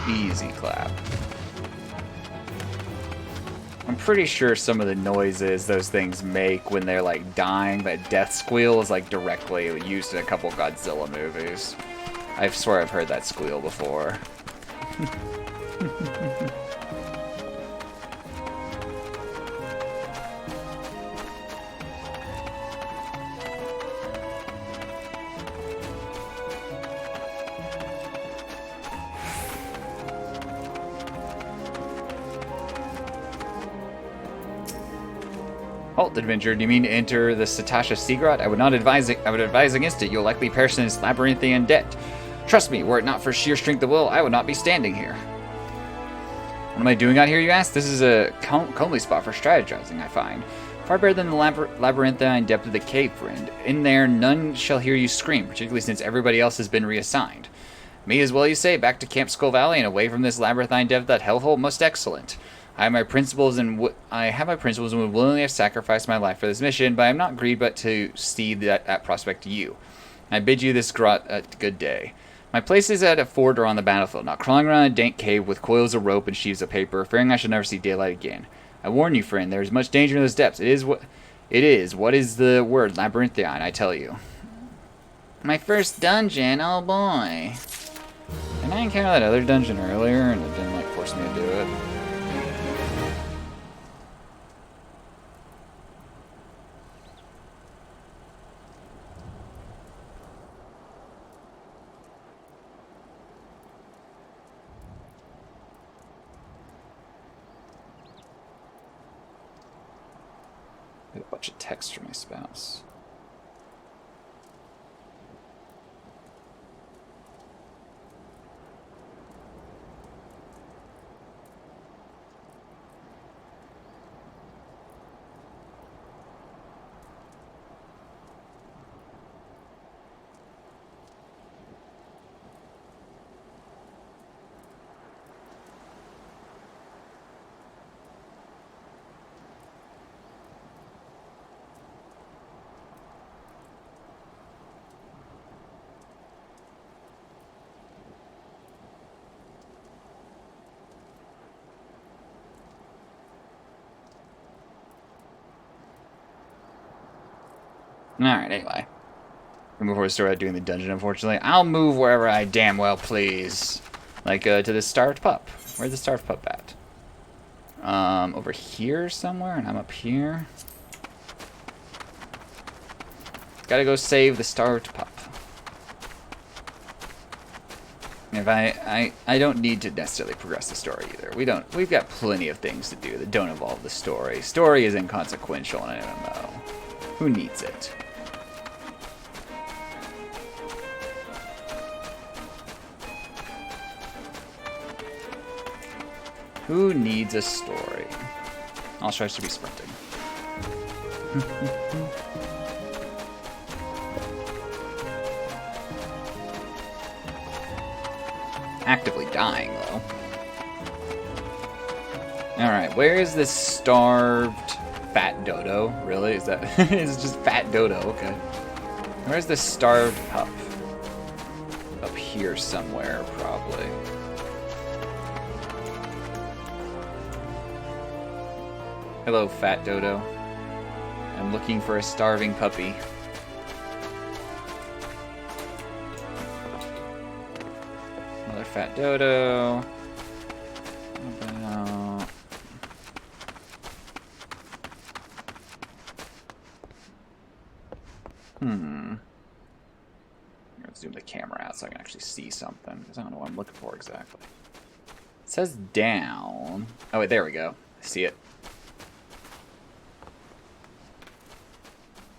Easy clap. I'm pretty sure some of the noises those things make when they're like dying, that death squeal, is like directly used in a couple Godzilla movies. I swear I've heard that squeal before. Halt, adventurer. Do you mean to enter the Satasha Seagrad? I would advise against it. You'll likely perish in its labyrinthian debt. Trust me, were it not for sheer strength of will, I would not be standing here. What am I doing out here, you ask? This is a comely spot for strategizing, I find. Far better than the labyrinthine depth of the cave, friend. In there, none shall hear you scream, particularly since everybody else has been reassigned. Me as well, you say, back to Camp Skull Valley and away from this labyrinthine depth of that hellhole? Most excellent. I have my principles and would willingly have sacrificed my life for this mission, but I am not grieved but to cede that prospect to you. I bid you this good day. My place is at a fort or on the battlefield, not crawling around a dank cave with coils of rope and sheaves of paper, fearing I shall never see daylight again. I warn you, friend, there is much danger in those depths. What is the word? Labyrinthian, I tell you. My first dungeon, oh boy. Didn't I encounter that other dungeon earlier and it didn't like force me to do it? A bunch of text from my spouse. Alright, anyway. We'll move forward to start doing the dungeon, unfortunately. I'll move wherever I damn well please. Like, to the starved pup. Where's the starved pup at? Over here somewhere, and I'm up here. Gotta go save the starved pup. If I don't need to necessarily progress the story either. We've got plenty of things to do that don't involve the story. Story is inconsequential in an MMO. Who needs it? Who needs a story? Also, I should be sprinting. Actively dying, though. Alright, where is this starved fat dodo? Really? Is that... it's just fat dodo, okay. Where's the starved pup? Up here somewhere, probably. Hello, fat dodo. I'm looking for a starving puppy. Another fat dodo. About... Let's zoom the camera out so I can actually see something, because I don't know what I'm looking for exactly. It says down. Oh, wait, there we go. I see it.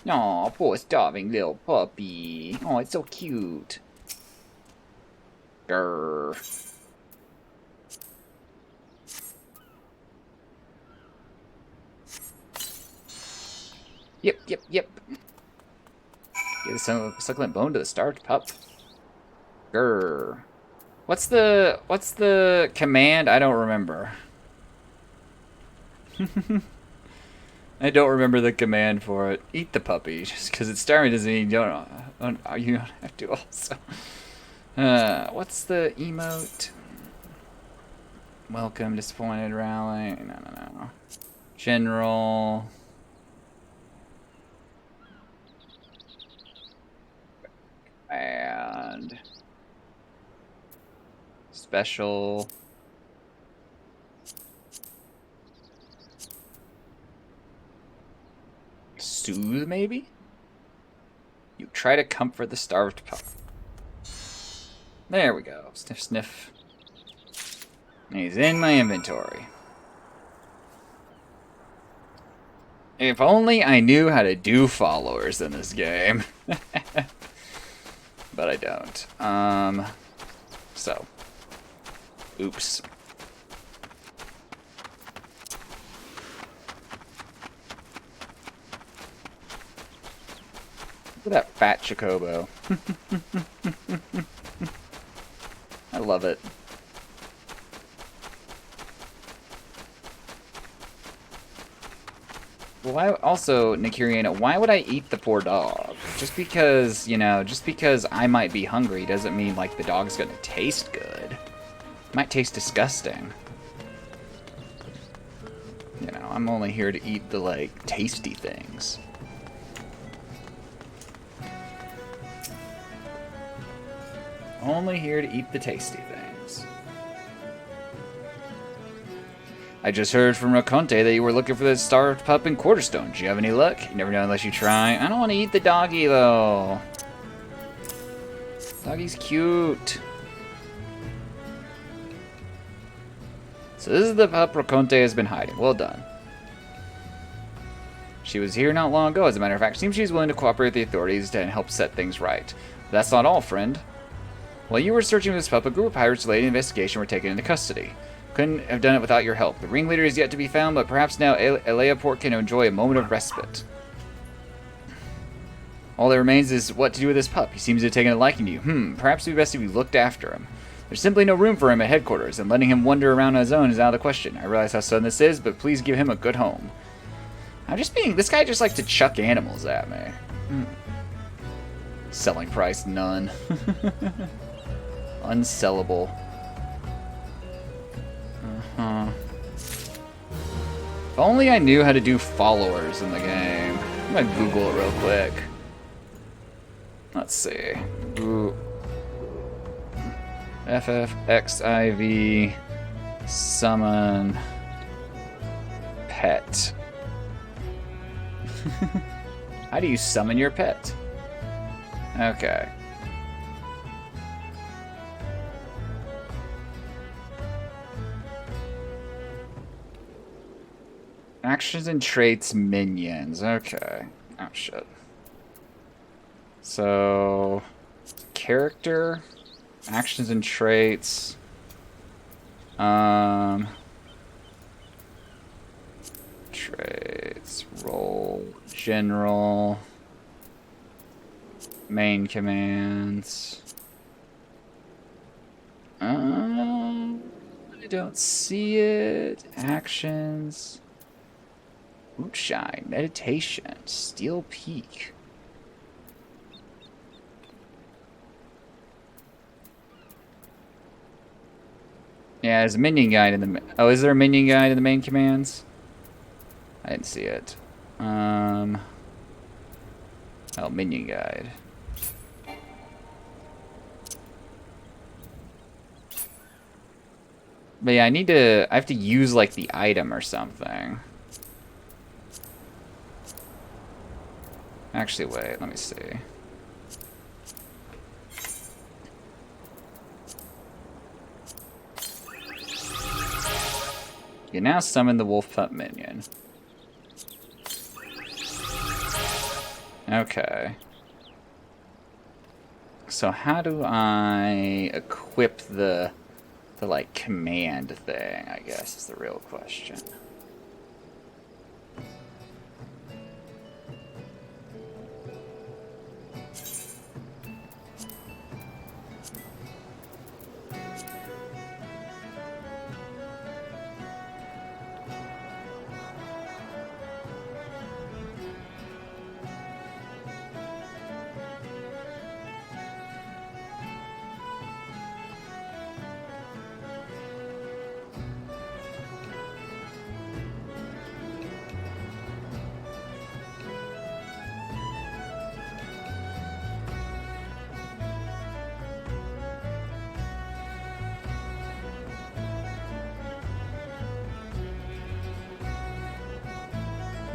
Aw, poor starving little puppy. Oh, it's so cute. Grr. Yep. Give some succulent bone to the starved pup. Grr. What's the command? I don't remember. I don't remember the command for it. Eat the puppy, just because it's starving doesn't mean you don't have to also. What's the emote? Welcome, disappointed, rally. No. General. And special. Soothe, maybe? You try to comfort the starved pup. There we go. Sniff, sniff. He's in my inventory. If only I knew how to do followers in this game. But I don't. So. Oops. Look at that fat Chocobo. I love it. Well, why, also, Nikiriana, why would I eat the poor dog? Just because, you know, just because I might be hungry doesn't mean, like, the dog's gonna taste good. It might taste disgusting. You know, I'm only here to eat the, like, tasty things. Only here to eat the tasty things. I just heard from Raconte that you were looking for the starved pup in Quarterstone. Do you have any luck? You never know unless you try. I don't want to eat the doggy, though. Doggy's cute. So this is the pup Raconte has been hiding. Well done. She was here not long ago, as a matter of fact. Seems she's willing to cooperate with the authorities to help set things right. But that's not all, friend. While you were searching for this pup, a group of pirates related to the investigation were taken into custody. Couldn't have done it without your help. The ringleader is yet to be found, but perhaps now Eleaport can enjoy a moment of respite. All that remains is what to do with this pup. He seems to have taken a liking to you. Perhaps it would be best if you looked after him. There's simply no room for him at headquarters, and letting him wander around on his own is out of the question. I realize how sudden this is, but please give him a good home. This guy just likes to chuck animals at me. Selling price, none. Unsellable. If only I knew how to do followers in the game. I'm gonna Google it real quick. Let's see. Ooh. XIV, summon, pet. How do you summon your pet? Okay. Actions and traits, minions. Okay. Oh, shit. So, character, actions and traits. Traits, role, general, main commands. I don't see it. Actions. Moonshine, meditation, steel peak. Yeah, there's a minion guide in the... Oh, is there a minion guide in the main commands? I didn't see it. Oh, minion guide. But yeah, I have to use, like, the item or something. Actually, wait, let me see. You now summon the wolf pup minion. Okay. So how do I equip the like command thing, I guess is the real question.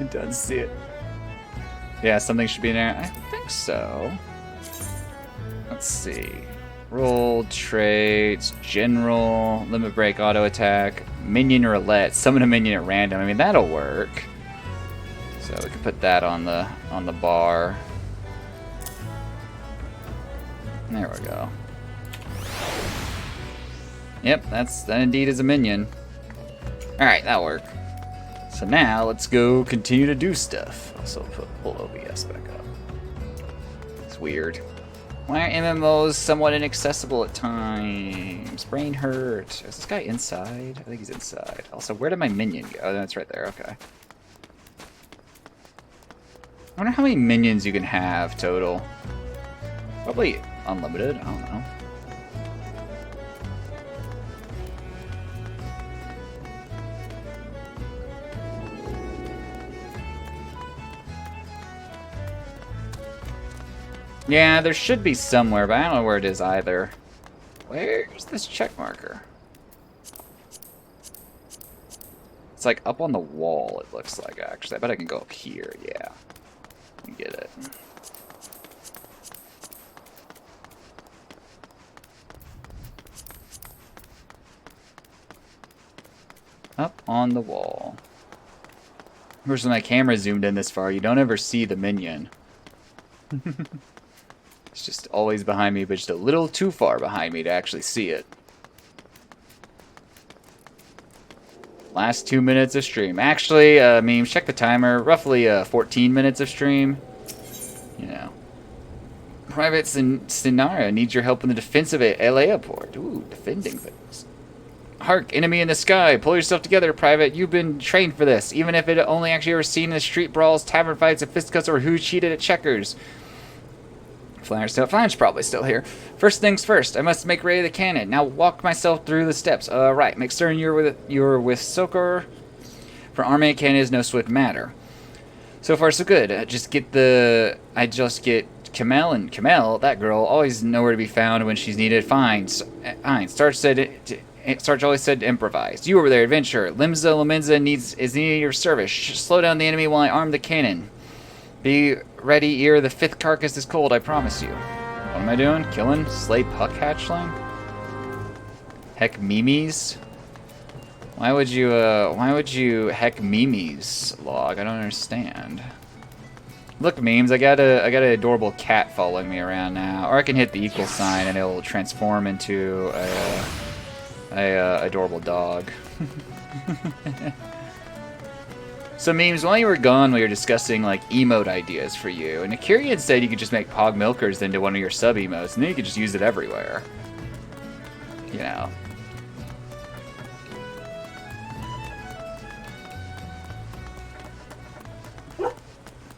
It does see it. Yeah, something should be in there. I think so. Let's see. Roll, traits, general, limit break, auto attack, minion roulette, summon a minion at random. I mean, that'll work. So we can put that on the bar. There we go. Yep, that indeed is a minion. Alright, that'll work. So now, let's go continue to do stuff. Also, pull OBS back up. It's weird. Why are MMOs somewhat inaccessible at times? Brain hurt. Is this guy inside? I think he's inside. Also, where did my minion go? Oh, that's right there. Okay. I wonder how many minions you can have total. Probably unlimited. I don't know. Yeah, there should be somewhere, but I don't know where it is either. Where's this check marker? It's like up on the wall, it looks like, actually. I bet I can go up here, yeah. You get it. Up on the wall. Of course, when my camera zoomed in this far, you don't ever see the minion. It's just always behind me, but just a little too far behind me to actually see it. Last 2 minutes of stream. Actually, memes, check the timer. Roughly 14 minutes of stream. You know. Private Sinara needs your help in the defense of Airport. Ooh, defending things. Hark, enemy in the sky. Pull yourself together, Private. You've been trained for this. Even if it only actually ever seen in the street brawls, tavern fights, and fisticuffs, or who cheated at checkers. Flanner's probably still here. First things first, I must make ready the cannon. Now walk myself through the steps. Right, make certain you're with Sokor. For arming a cannon is no swift matter. So far so good. I just get Kamel, that girl, always nowhere to be found when she's needed. Fine. Sarge always said to improvise. You over there, adventurer. Limza Lominza is needing your service. Slow down the enemy while I arm the cannon. Be ready ere the 5th carcass is cold, I promise you. What am I doing? Killing? Slay Puck Hatchling? Heck Mimes? Why would you heck Mimes log? I don't understand. Look, Memes, I got an adorable cat following me around now. Or I can hit the equal sign and it'll transform into a adorable dog. So, Memes, while you were gone, we were discussing, like, emote ideas for you. And Akirian said you could just make Pog Milkers into one of your sub-emotes, and then you could just use it everywhere. You know.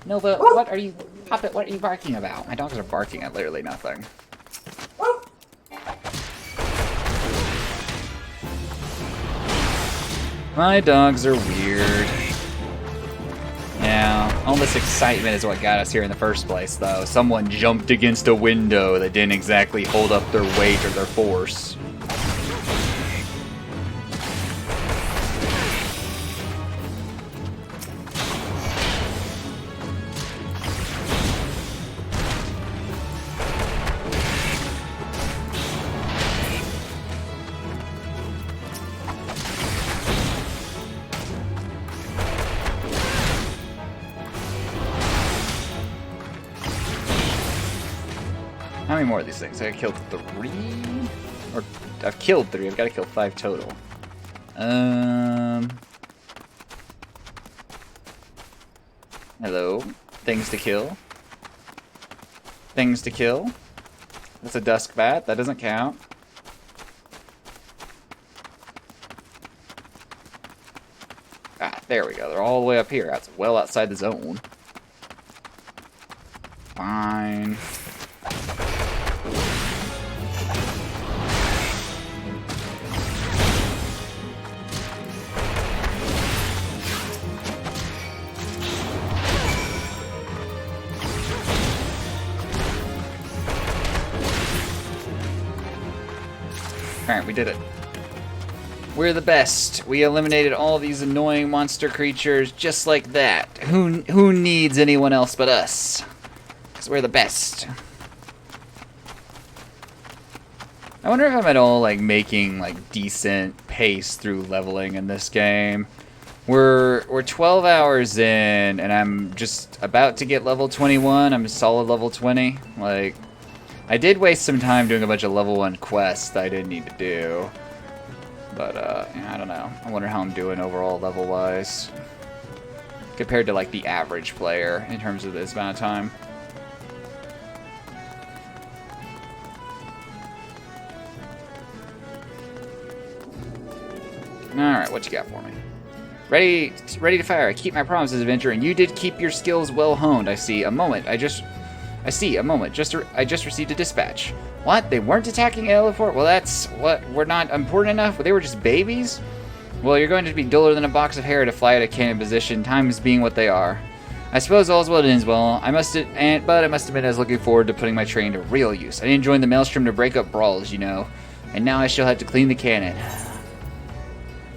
Nova, what are you... Puppet, what are you barking about? My dogs are barking at literally nothing. My dogs are weird. Yeah, all this excitement is what got us here in the first place, though. Someone jumped against a window that didn't exactly hold up their weight or their force. How many more of these things? I killed 3? Or, I've killed 3, I've got to kill 5 total. Hello. Things to kill. Things to kill. That's a dusk bat, that doesn't count. Ah, there we go, they're all the way up here. That's well outside the zone. Fine. Alright, we did it. We're the best. We eliminated all these annoying monster creatures just like that. Who needs anyone else but us? Because we're the best. I wonder if I'm at all like making like decent pace through leveling in this game. We're 12 hours in and I'm just about to get level 21. I'm a solid level 20. Like, I did waste some time doing a bunch of level 1 quests that I didn't need to do. But, yeah, I don't know. I wonder how I'm doing overall level-wise. Compared to, like, the average player in terms of this amount of time. Alright, what you got for me? Ready to fire. I keep my promises, adventurer, and you did keep your skills well honed. I see. A moment. I just received a dispatch. What? They weren't attacking Elefort? Well, that's what. We're not important enough? They were just babies? Well, you're going to be duller than a box of hair to fly at a cannon position, times being what they are. I suppose all's well that ends well. But I must admit I was looking forward to putting my training to real use. I didn't join the Maelstrom to break up brawls, you know. And now I shall have to clean the cannon.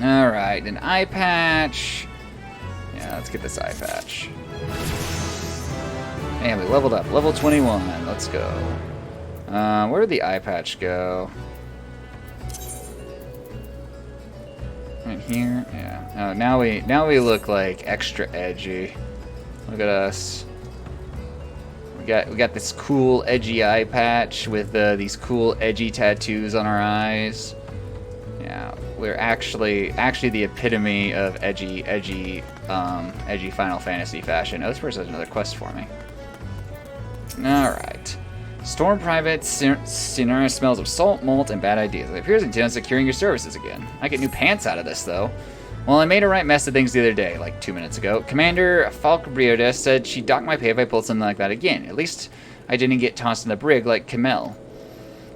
Alright, an eye patch. Yeah, let's get this eye patch. And we leveled up. Level 21. Let's go. Where did the eye patch go? Right here? Yeah. Oh, now we look like extra edgy. Look at us. We got this cool edgy eye patch with these cool edgy tattoos on our eyes. Yeah, we're actually the epitome of edgy Final Fantasy fashion. Oh, this person has another quest for me. Alright. Storm Private Sinara smells of salt, malt, and bad ideas. It appears intent on securing your services again. I get new pants out of this, though. Well, I made a right mess of things the other day, like 2 minutes ago. Commander Falkbrioda said she'd dock my pay if I pulled something like that again. At least I didn't get tossed in the brig like Kamel.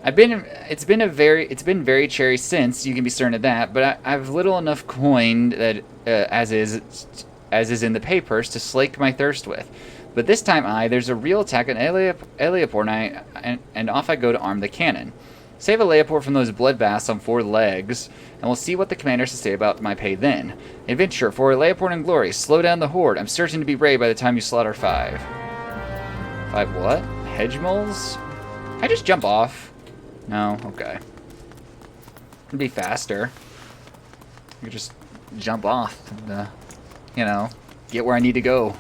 It's been very cherry since, you can be certain of that, but I've little enough coin that as is in the papers to slake my thirst with. But this time there's a real attack on Eleoport, and off I go to arm the cannon. Save Eleoport from those bloodbaths on 4 legs, and we'll see what the commander has to say about my pay then. Adventure, for Eleoport and glory, slow down the horde. I'm certain to be brave by the time you slaughter 5. 5 what? Hedge moles? I just jump off? No? Okay. It'd be faster. I could just jump off and, you know, get where I need to go.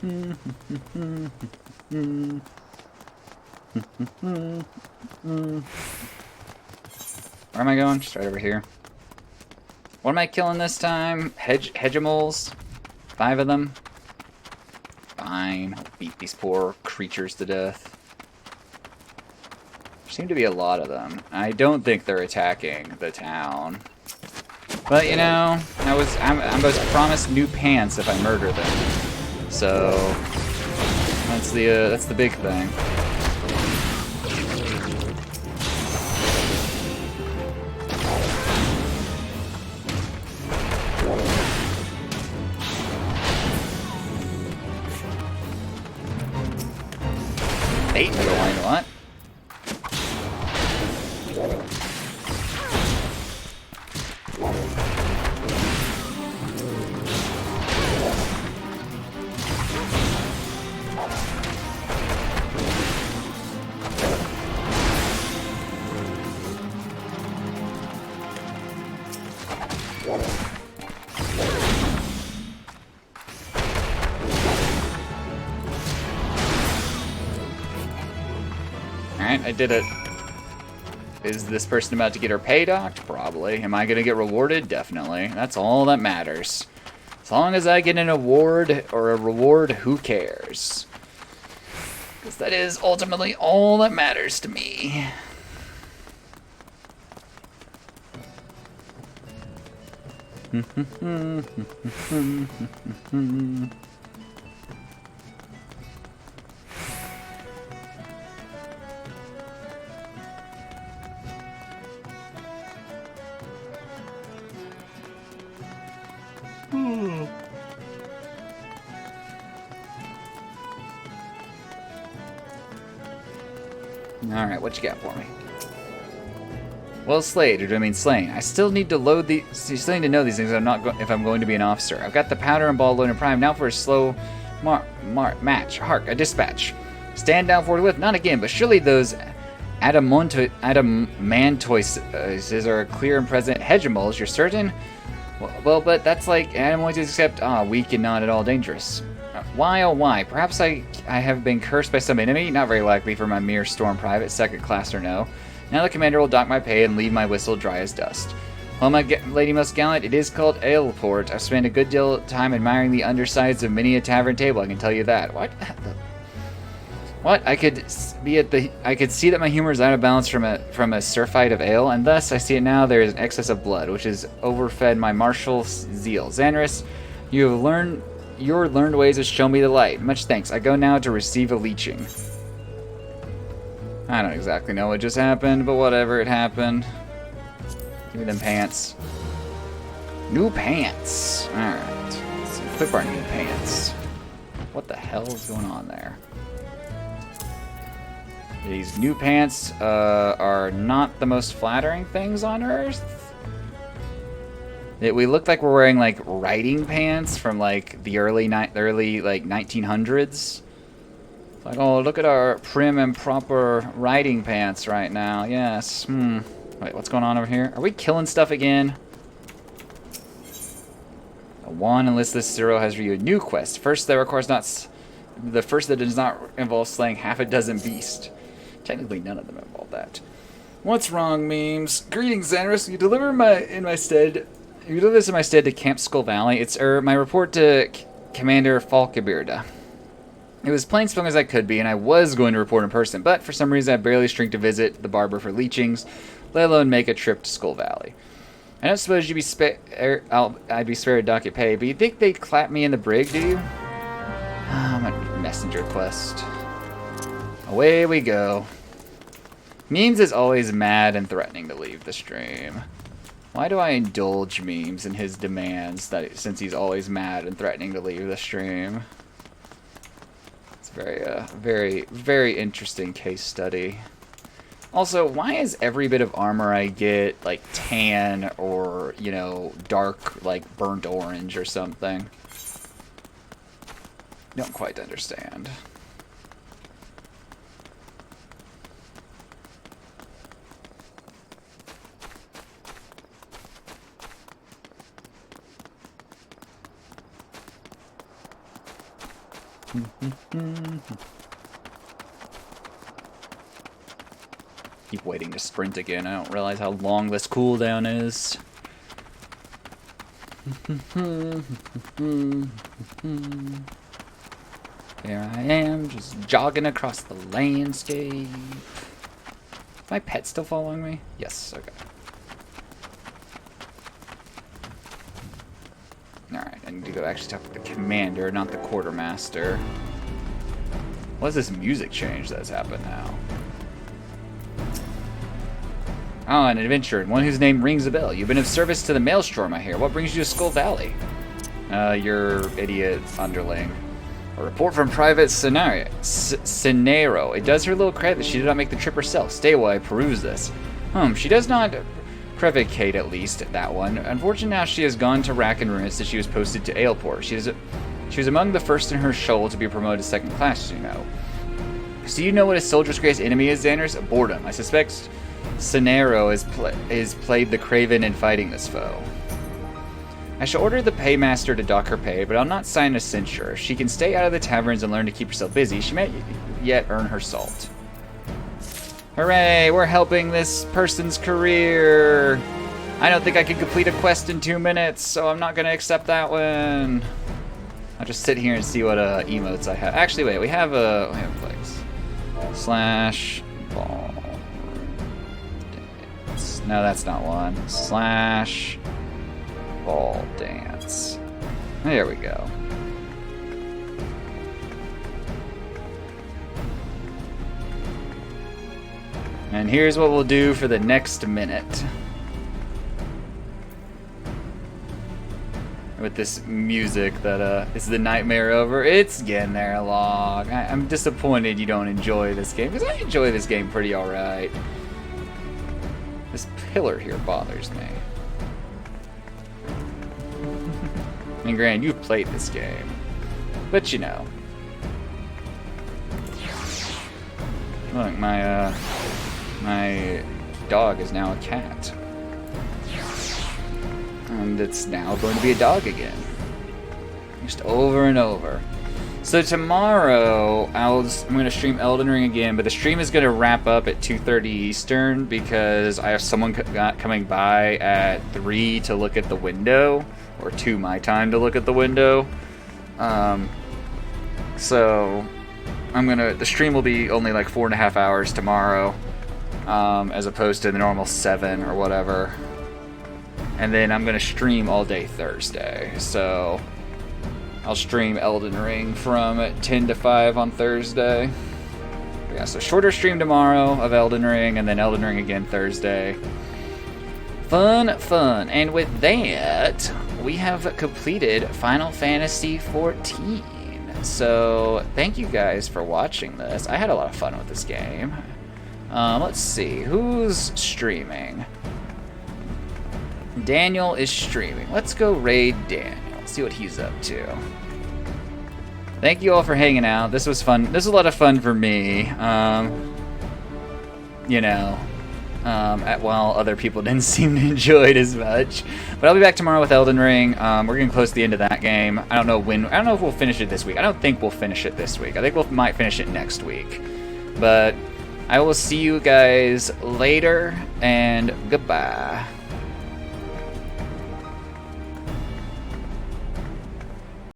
Where am I going? Just right over here. What am I killing this time? Hedgemoles? 5 of them? Fine. I'll beat these poor creatures to death. There seem to be a lot of them. I don't think they're attacking the town. But, you know, I was promised new pants if I murder them. So, that's the big thing. Eight, never mind what? Alright, I did it. Is this person about to get her pay docked? Probably. Am I going to get rewarded? Definitely. That's all that matters. As long as I get an award or a reward, who cares? Because that is ultimately all that matters to me. Alright, what you got for me? Well slayed, or do I mean slain? I still need to load the. You still need to know these things if I'm going to be an officer. I've got the powder and ball loaded prime. Now for a slow match. Hark, a dispatch. Stand down forthwith. Not again, but surely those adamantoises are clear and present hegemols. You're certain? Well, but that's like adamantoises except weak and not at all dangerous. Why, oh why? Perhaps I have been cursed by some enemy? Not very likely for my mere storm private, second class or no. Now the commander will dock my pay and leave my whistle dry as dust. Well, my lady most gallant, it is called Aleport. I've spent a good deal of time admiring the undersides of many a tavern table, I can tell you that. What? I could see that my humor is out of balance from a surfeit of ale, and thus I see it now there is an excess of blood, which has overfed my martial zeal. Xanarus, your learned ways have shown me the light. Much thanks. I go now to receive a leeching. I don't exactly know what just happened, but whatever, it happened. Give me them pants. New pants. Alright. Let's equip our new pants. What the hell is going on there? These new pants are not the most flattering things on Earth. We look like we're wearing like riding pants from like the early like 1900s. Like, oh, look at our prim and proper riding pants right now. Yes. Wait, what's going on over here? Are we killing stuff again? A one and listless zero has for you a new quest. First, that requires the first that does not involve slaying half a dozen beasts. Technically, none of them involve that. What's wrong, memes? Greetings, Xanarus. You deliver this in my stead to Camp Skull Valley. It's my report to Commander Falkabirda. It was plain spoken as I could be, and I was going to report in person, but for some reason I barely string to visit the barber for leechings, let alone make a trip to Skull Valley. I don't suppose I'd be spared docket pay, but you think they'd clap me in the brig, do you? I'm a messenger quest. Away we go. Memes is always mad and threatening to leave the stream. Why do I indulge Memes in his demands since he's always mad and threatening to leave the stream? It's very, very interesting case study. Also, why is every bit of armor I get, like, tan or, you know, dark, like, burnt orange or something? Don't quite understand. Keep waiting to sprint again. I don't realize how long this cooldown is. There I am, just jogging across the landscape. Is my pet still following me? Yes, okay. Alright, I need to go actually talk to the commander, not the quartermaster. What is this music change that's happened now? Oh, an adventurer, one whose name rings a bell. You've been of service to the Maelstrom, I hear. What brings you to Skull Valley? Your idiot underling. A report from Private Cenero. It does her little credit that she did not make the trip herself. Stay while I peruse this. She does not prevocate, at least, that one. Unfortunately, now she has gone to Rack and Ruins since she was posted to Aleport. She was among the first in her shoal to be promoted to second class, you know. So do you know what a soldier's greatest enemy is, Xanders? Boredom. I suspect Cenero is played the craven in fighting this foe. I shall order the paymaster to dock her pay, but I'll not sign a censure. If she can stay out of the taverns and learn to keep herself busy, she may yet earn her salt. Hooray, we're helping this person's career. I don't think I can complete a quest in 2 minutes, so I'm not going to accept that one. I'll just sit here and see what emotes I have. Actually, wait, we have a place. Slash ball dance. No, that's not one. Slash ball dance. There we go. And here's what we'll do for the next minute. With this music that is the nightmare over. It's getting there along. I'm disappointed you don't enjoy this game, because I enjoy this game pretty alright. This pillar here bothers me. And granted, you've played this game, but you know. Look, my dog is now a cat. And it's now going to be a dog again. Just over and over. So tomorrow, I'm going to stream Elden Ring again, but the stream is going to wrap up at 2:30 Eastern because I have someone coming by at 3 to look at the window, or 2 my time to look at the window. So the stream will be only like 4.5 hours tomorrow, as opposed to the normal 7 or whatever. And then I'm going to stream all day Thursday. So I'll stream Elden Ring from 10 to 5 on Thursday. Yeah, so shorter stream tomorrow of Elden Ring, and then Elden Ring again Thursday. Fun, fun. And with that, we have completed Final Fantasy XIV. So thank you guys for watching this. I had a lot of fun with this game. Let's see, who's streaming? Daniel is streaming. Let's go raid Daniel. See what he's up to. Thank you all for hanging out. This was fun. This was a lot of fun for me. You know, while other people didn't seem to enjoy it as much. But I'll be back tomorrow with Elden Ring. We're getting close to the end of that game. I don't know when. I don't know if we'll finish it this week. I don't think we'll finish it this week. I think we might finish it next week. But I will see you guys later, and goodbye.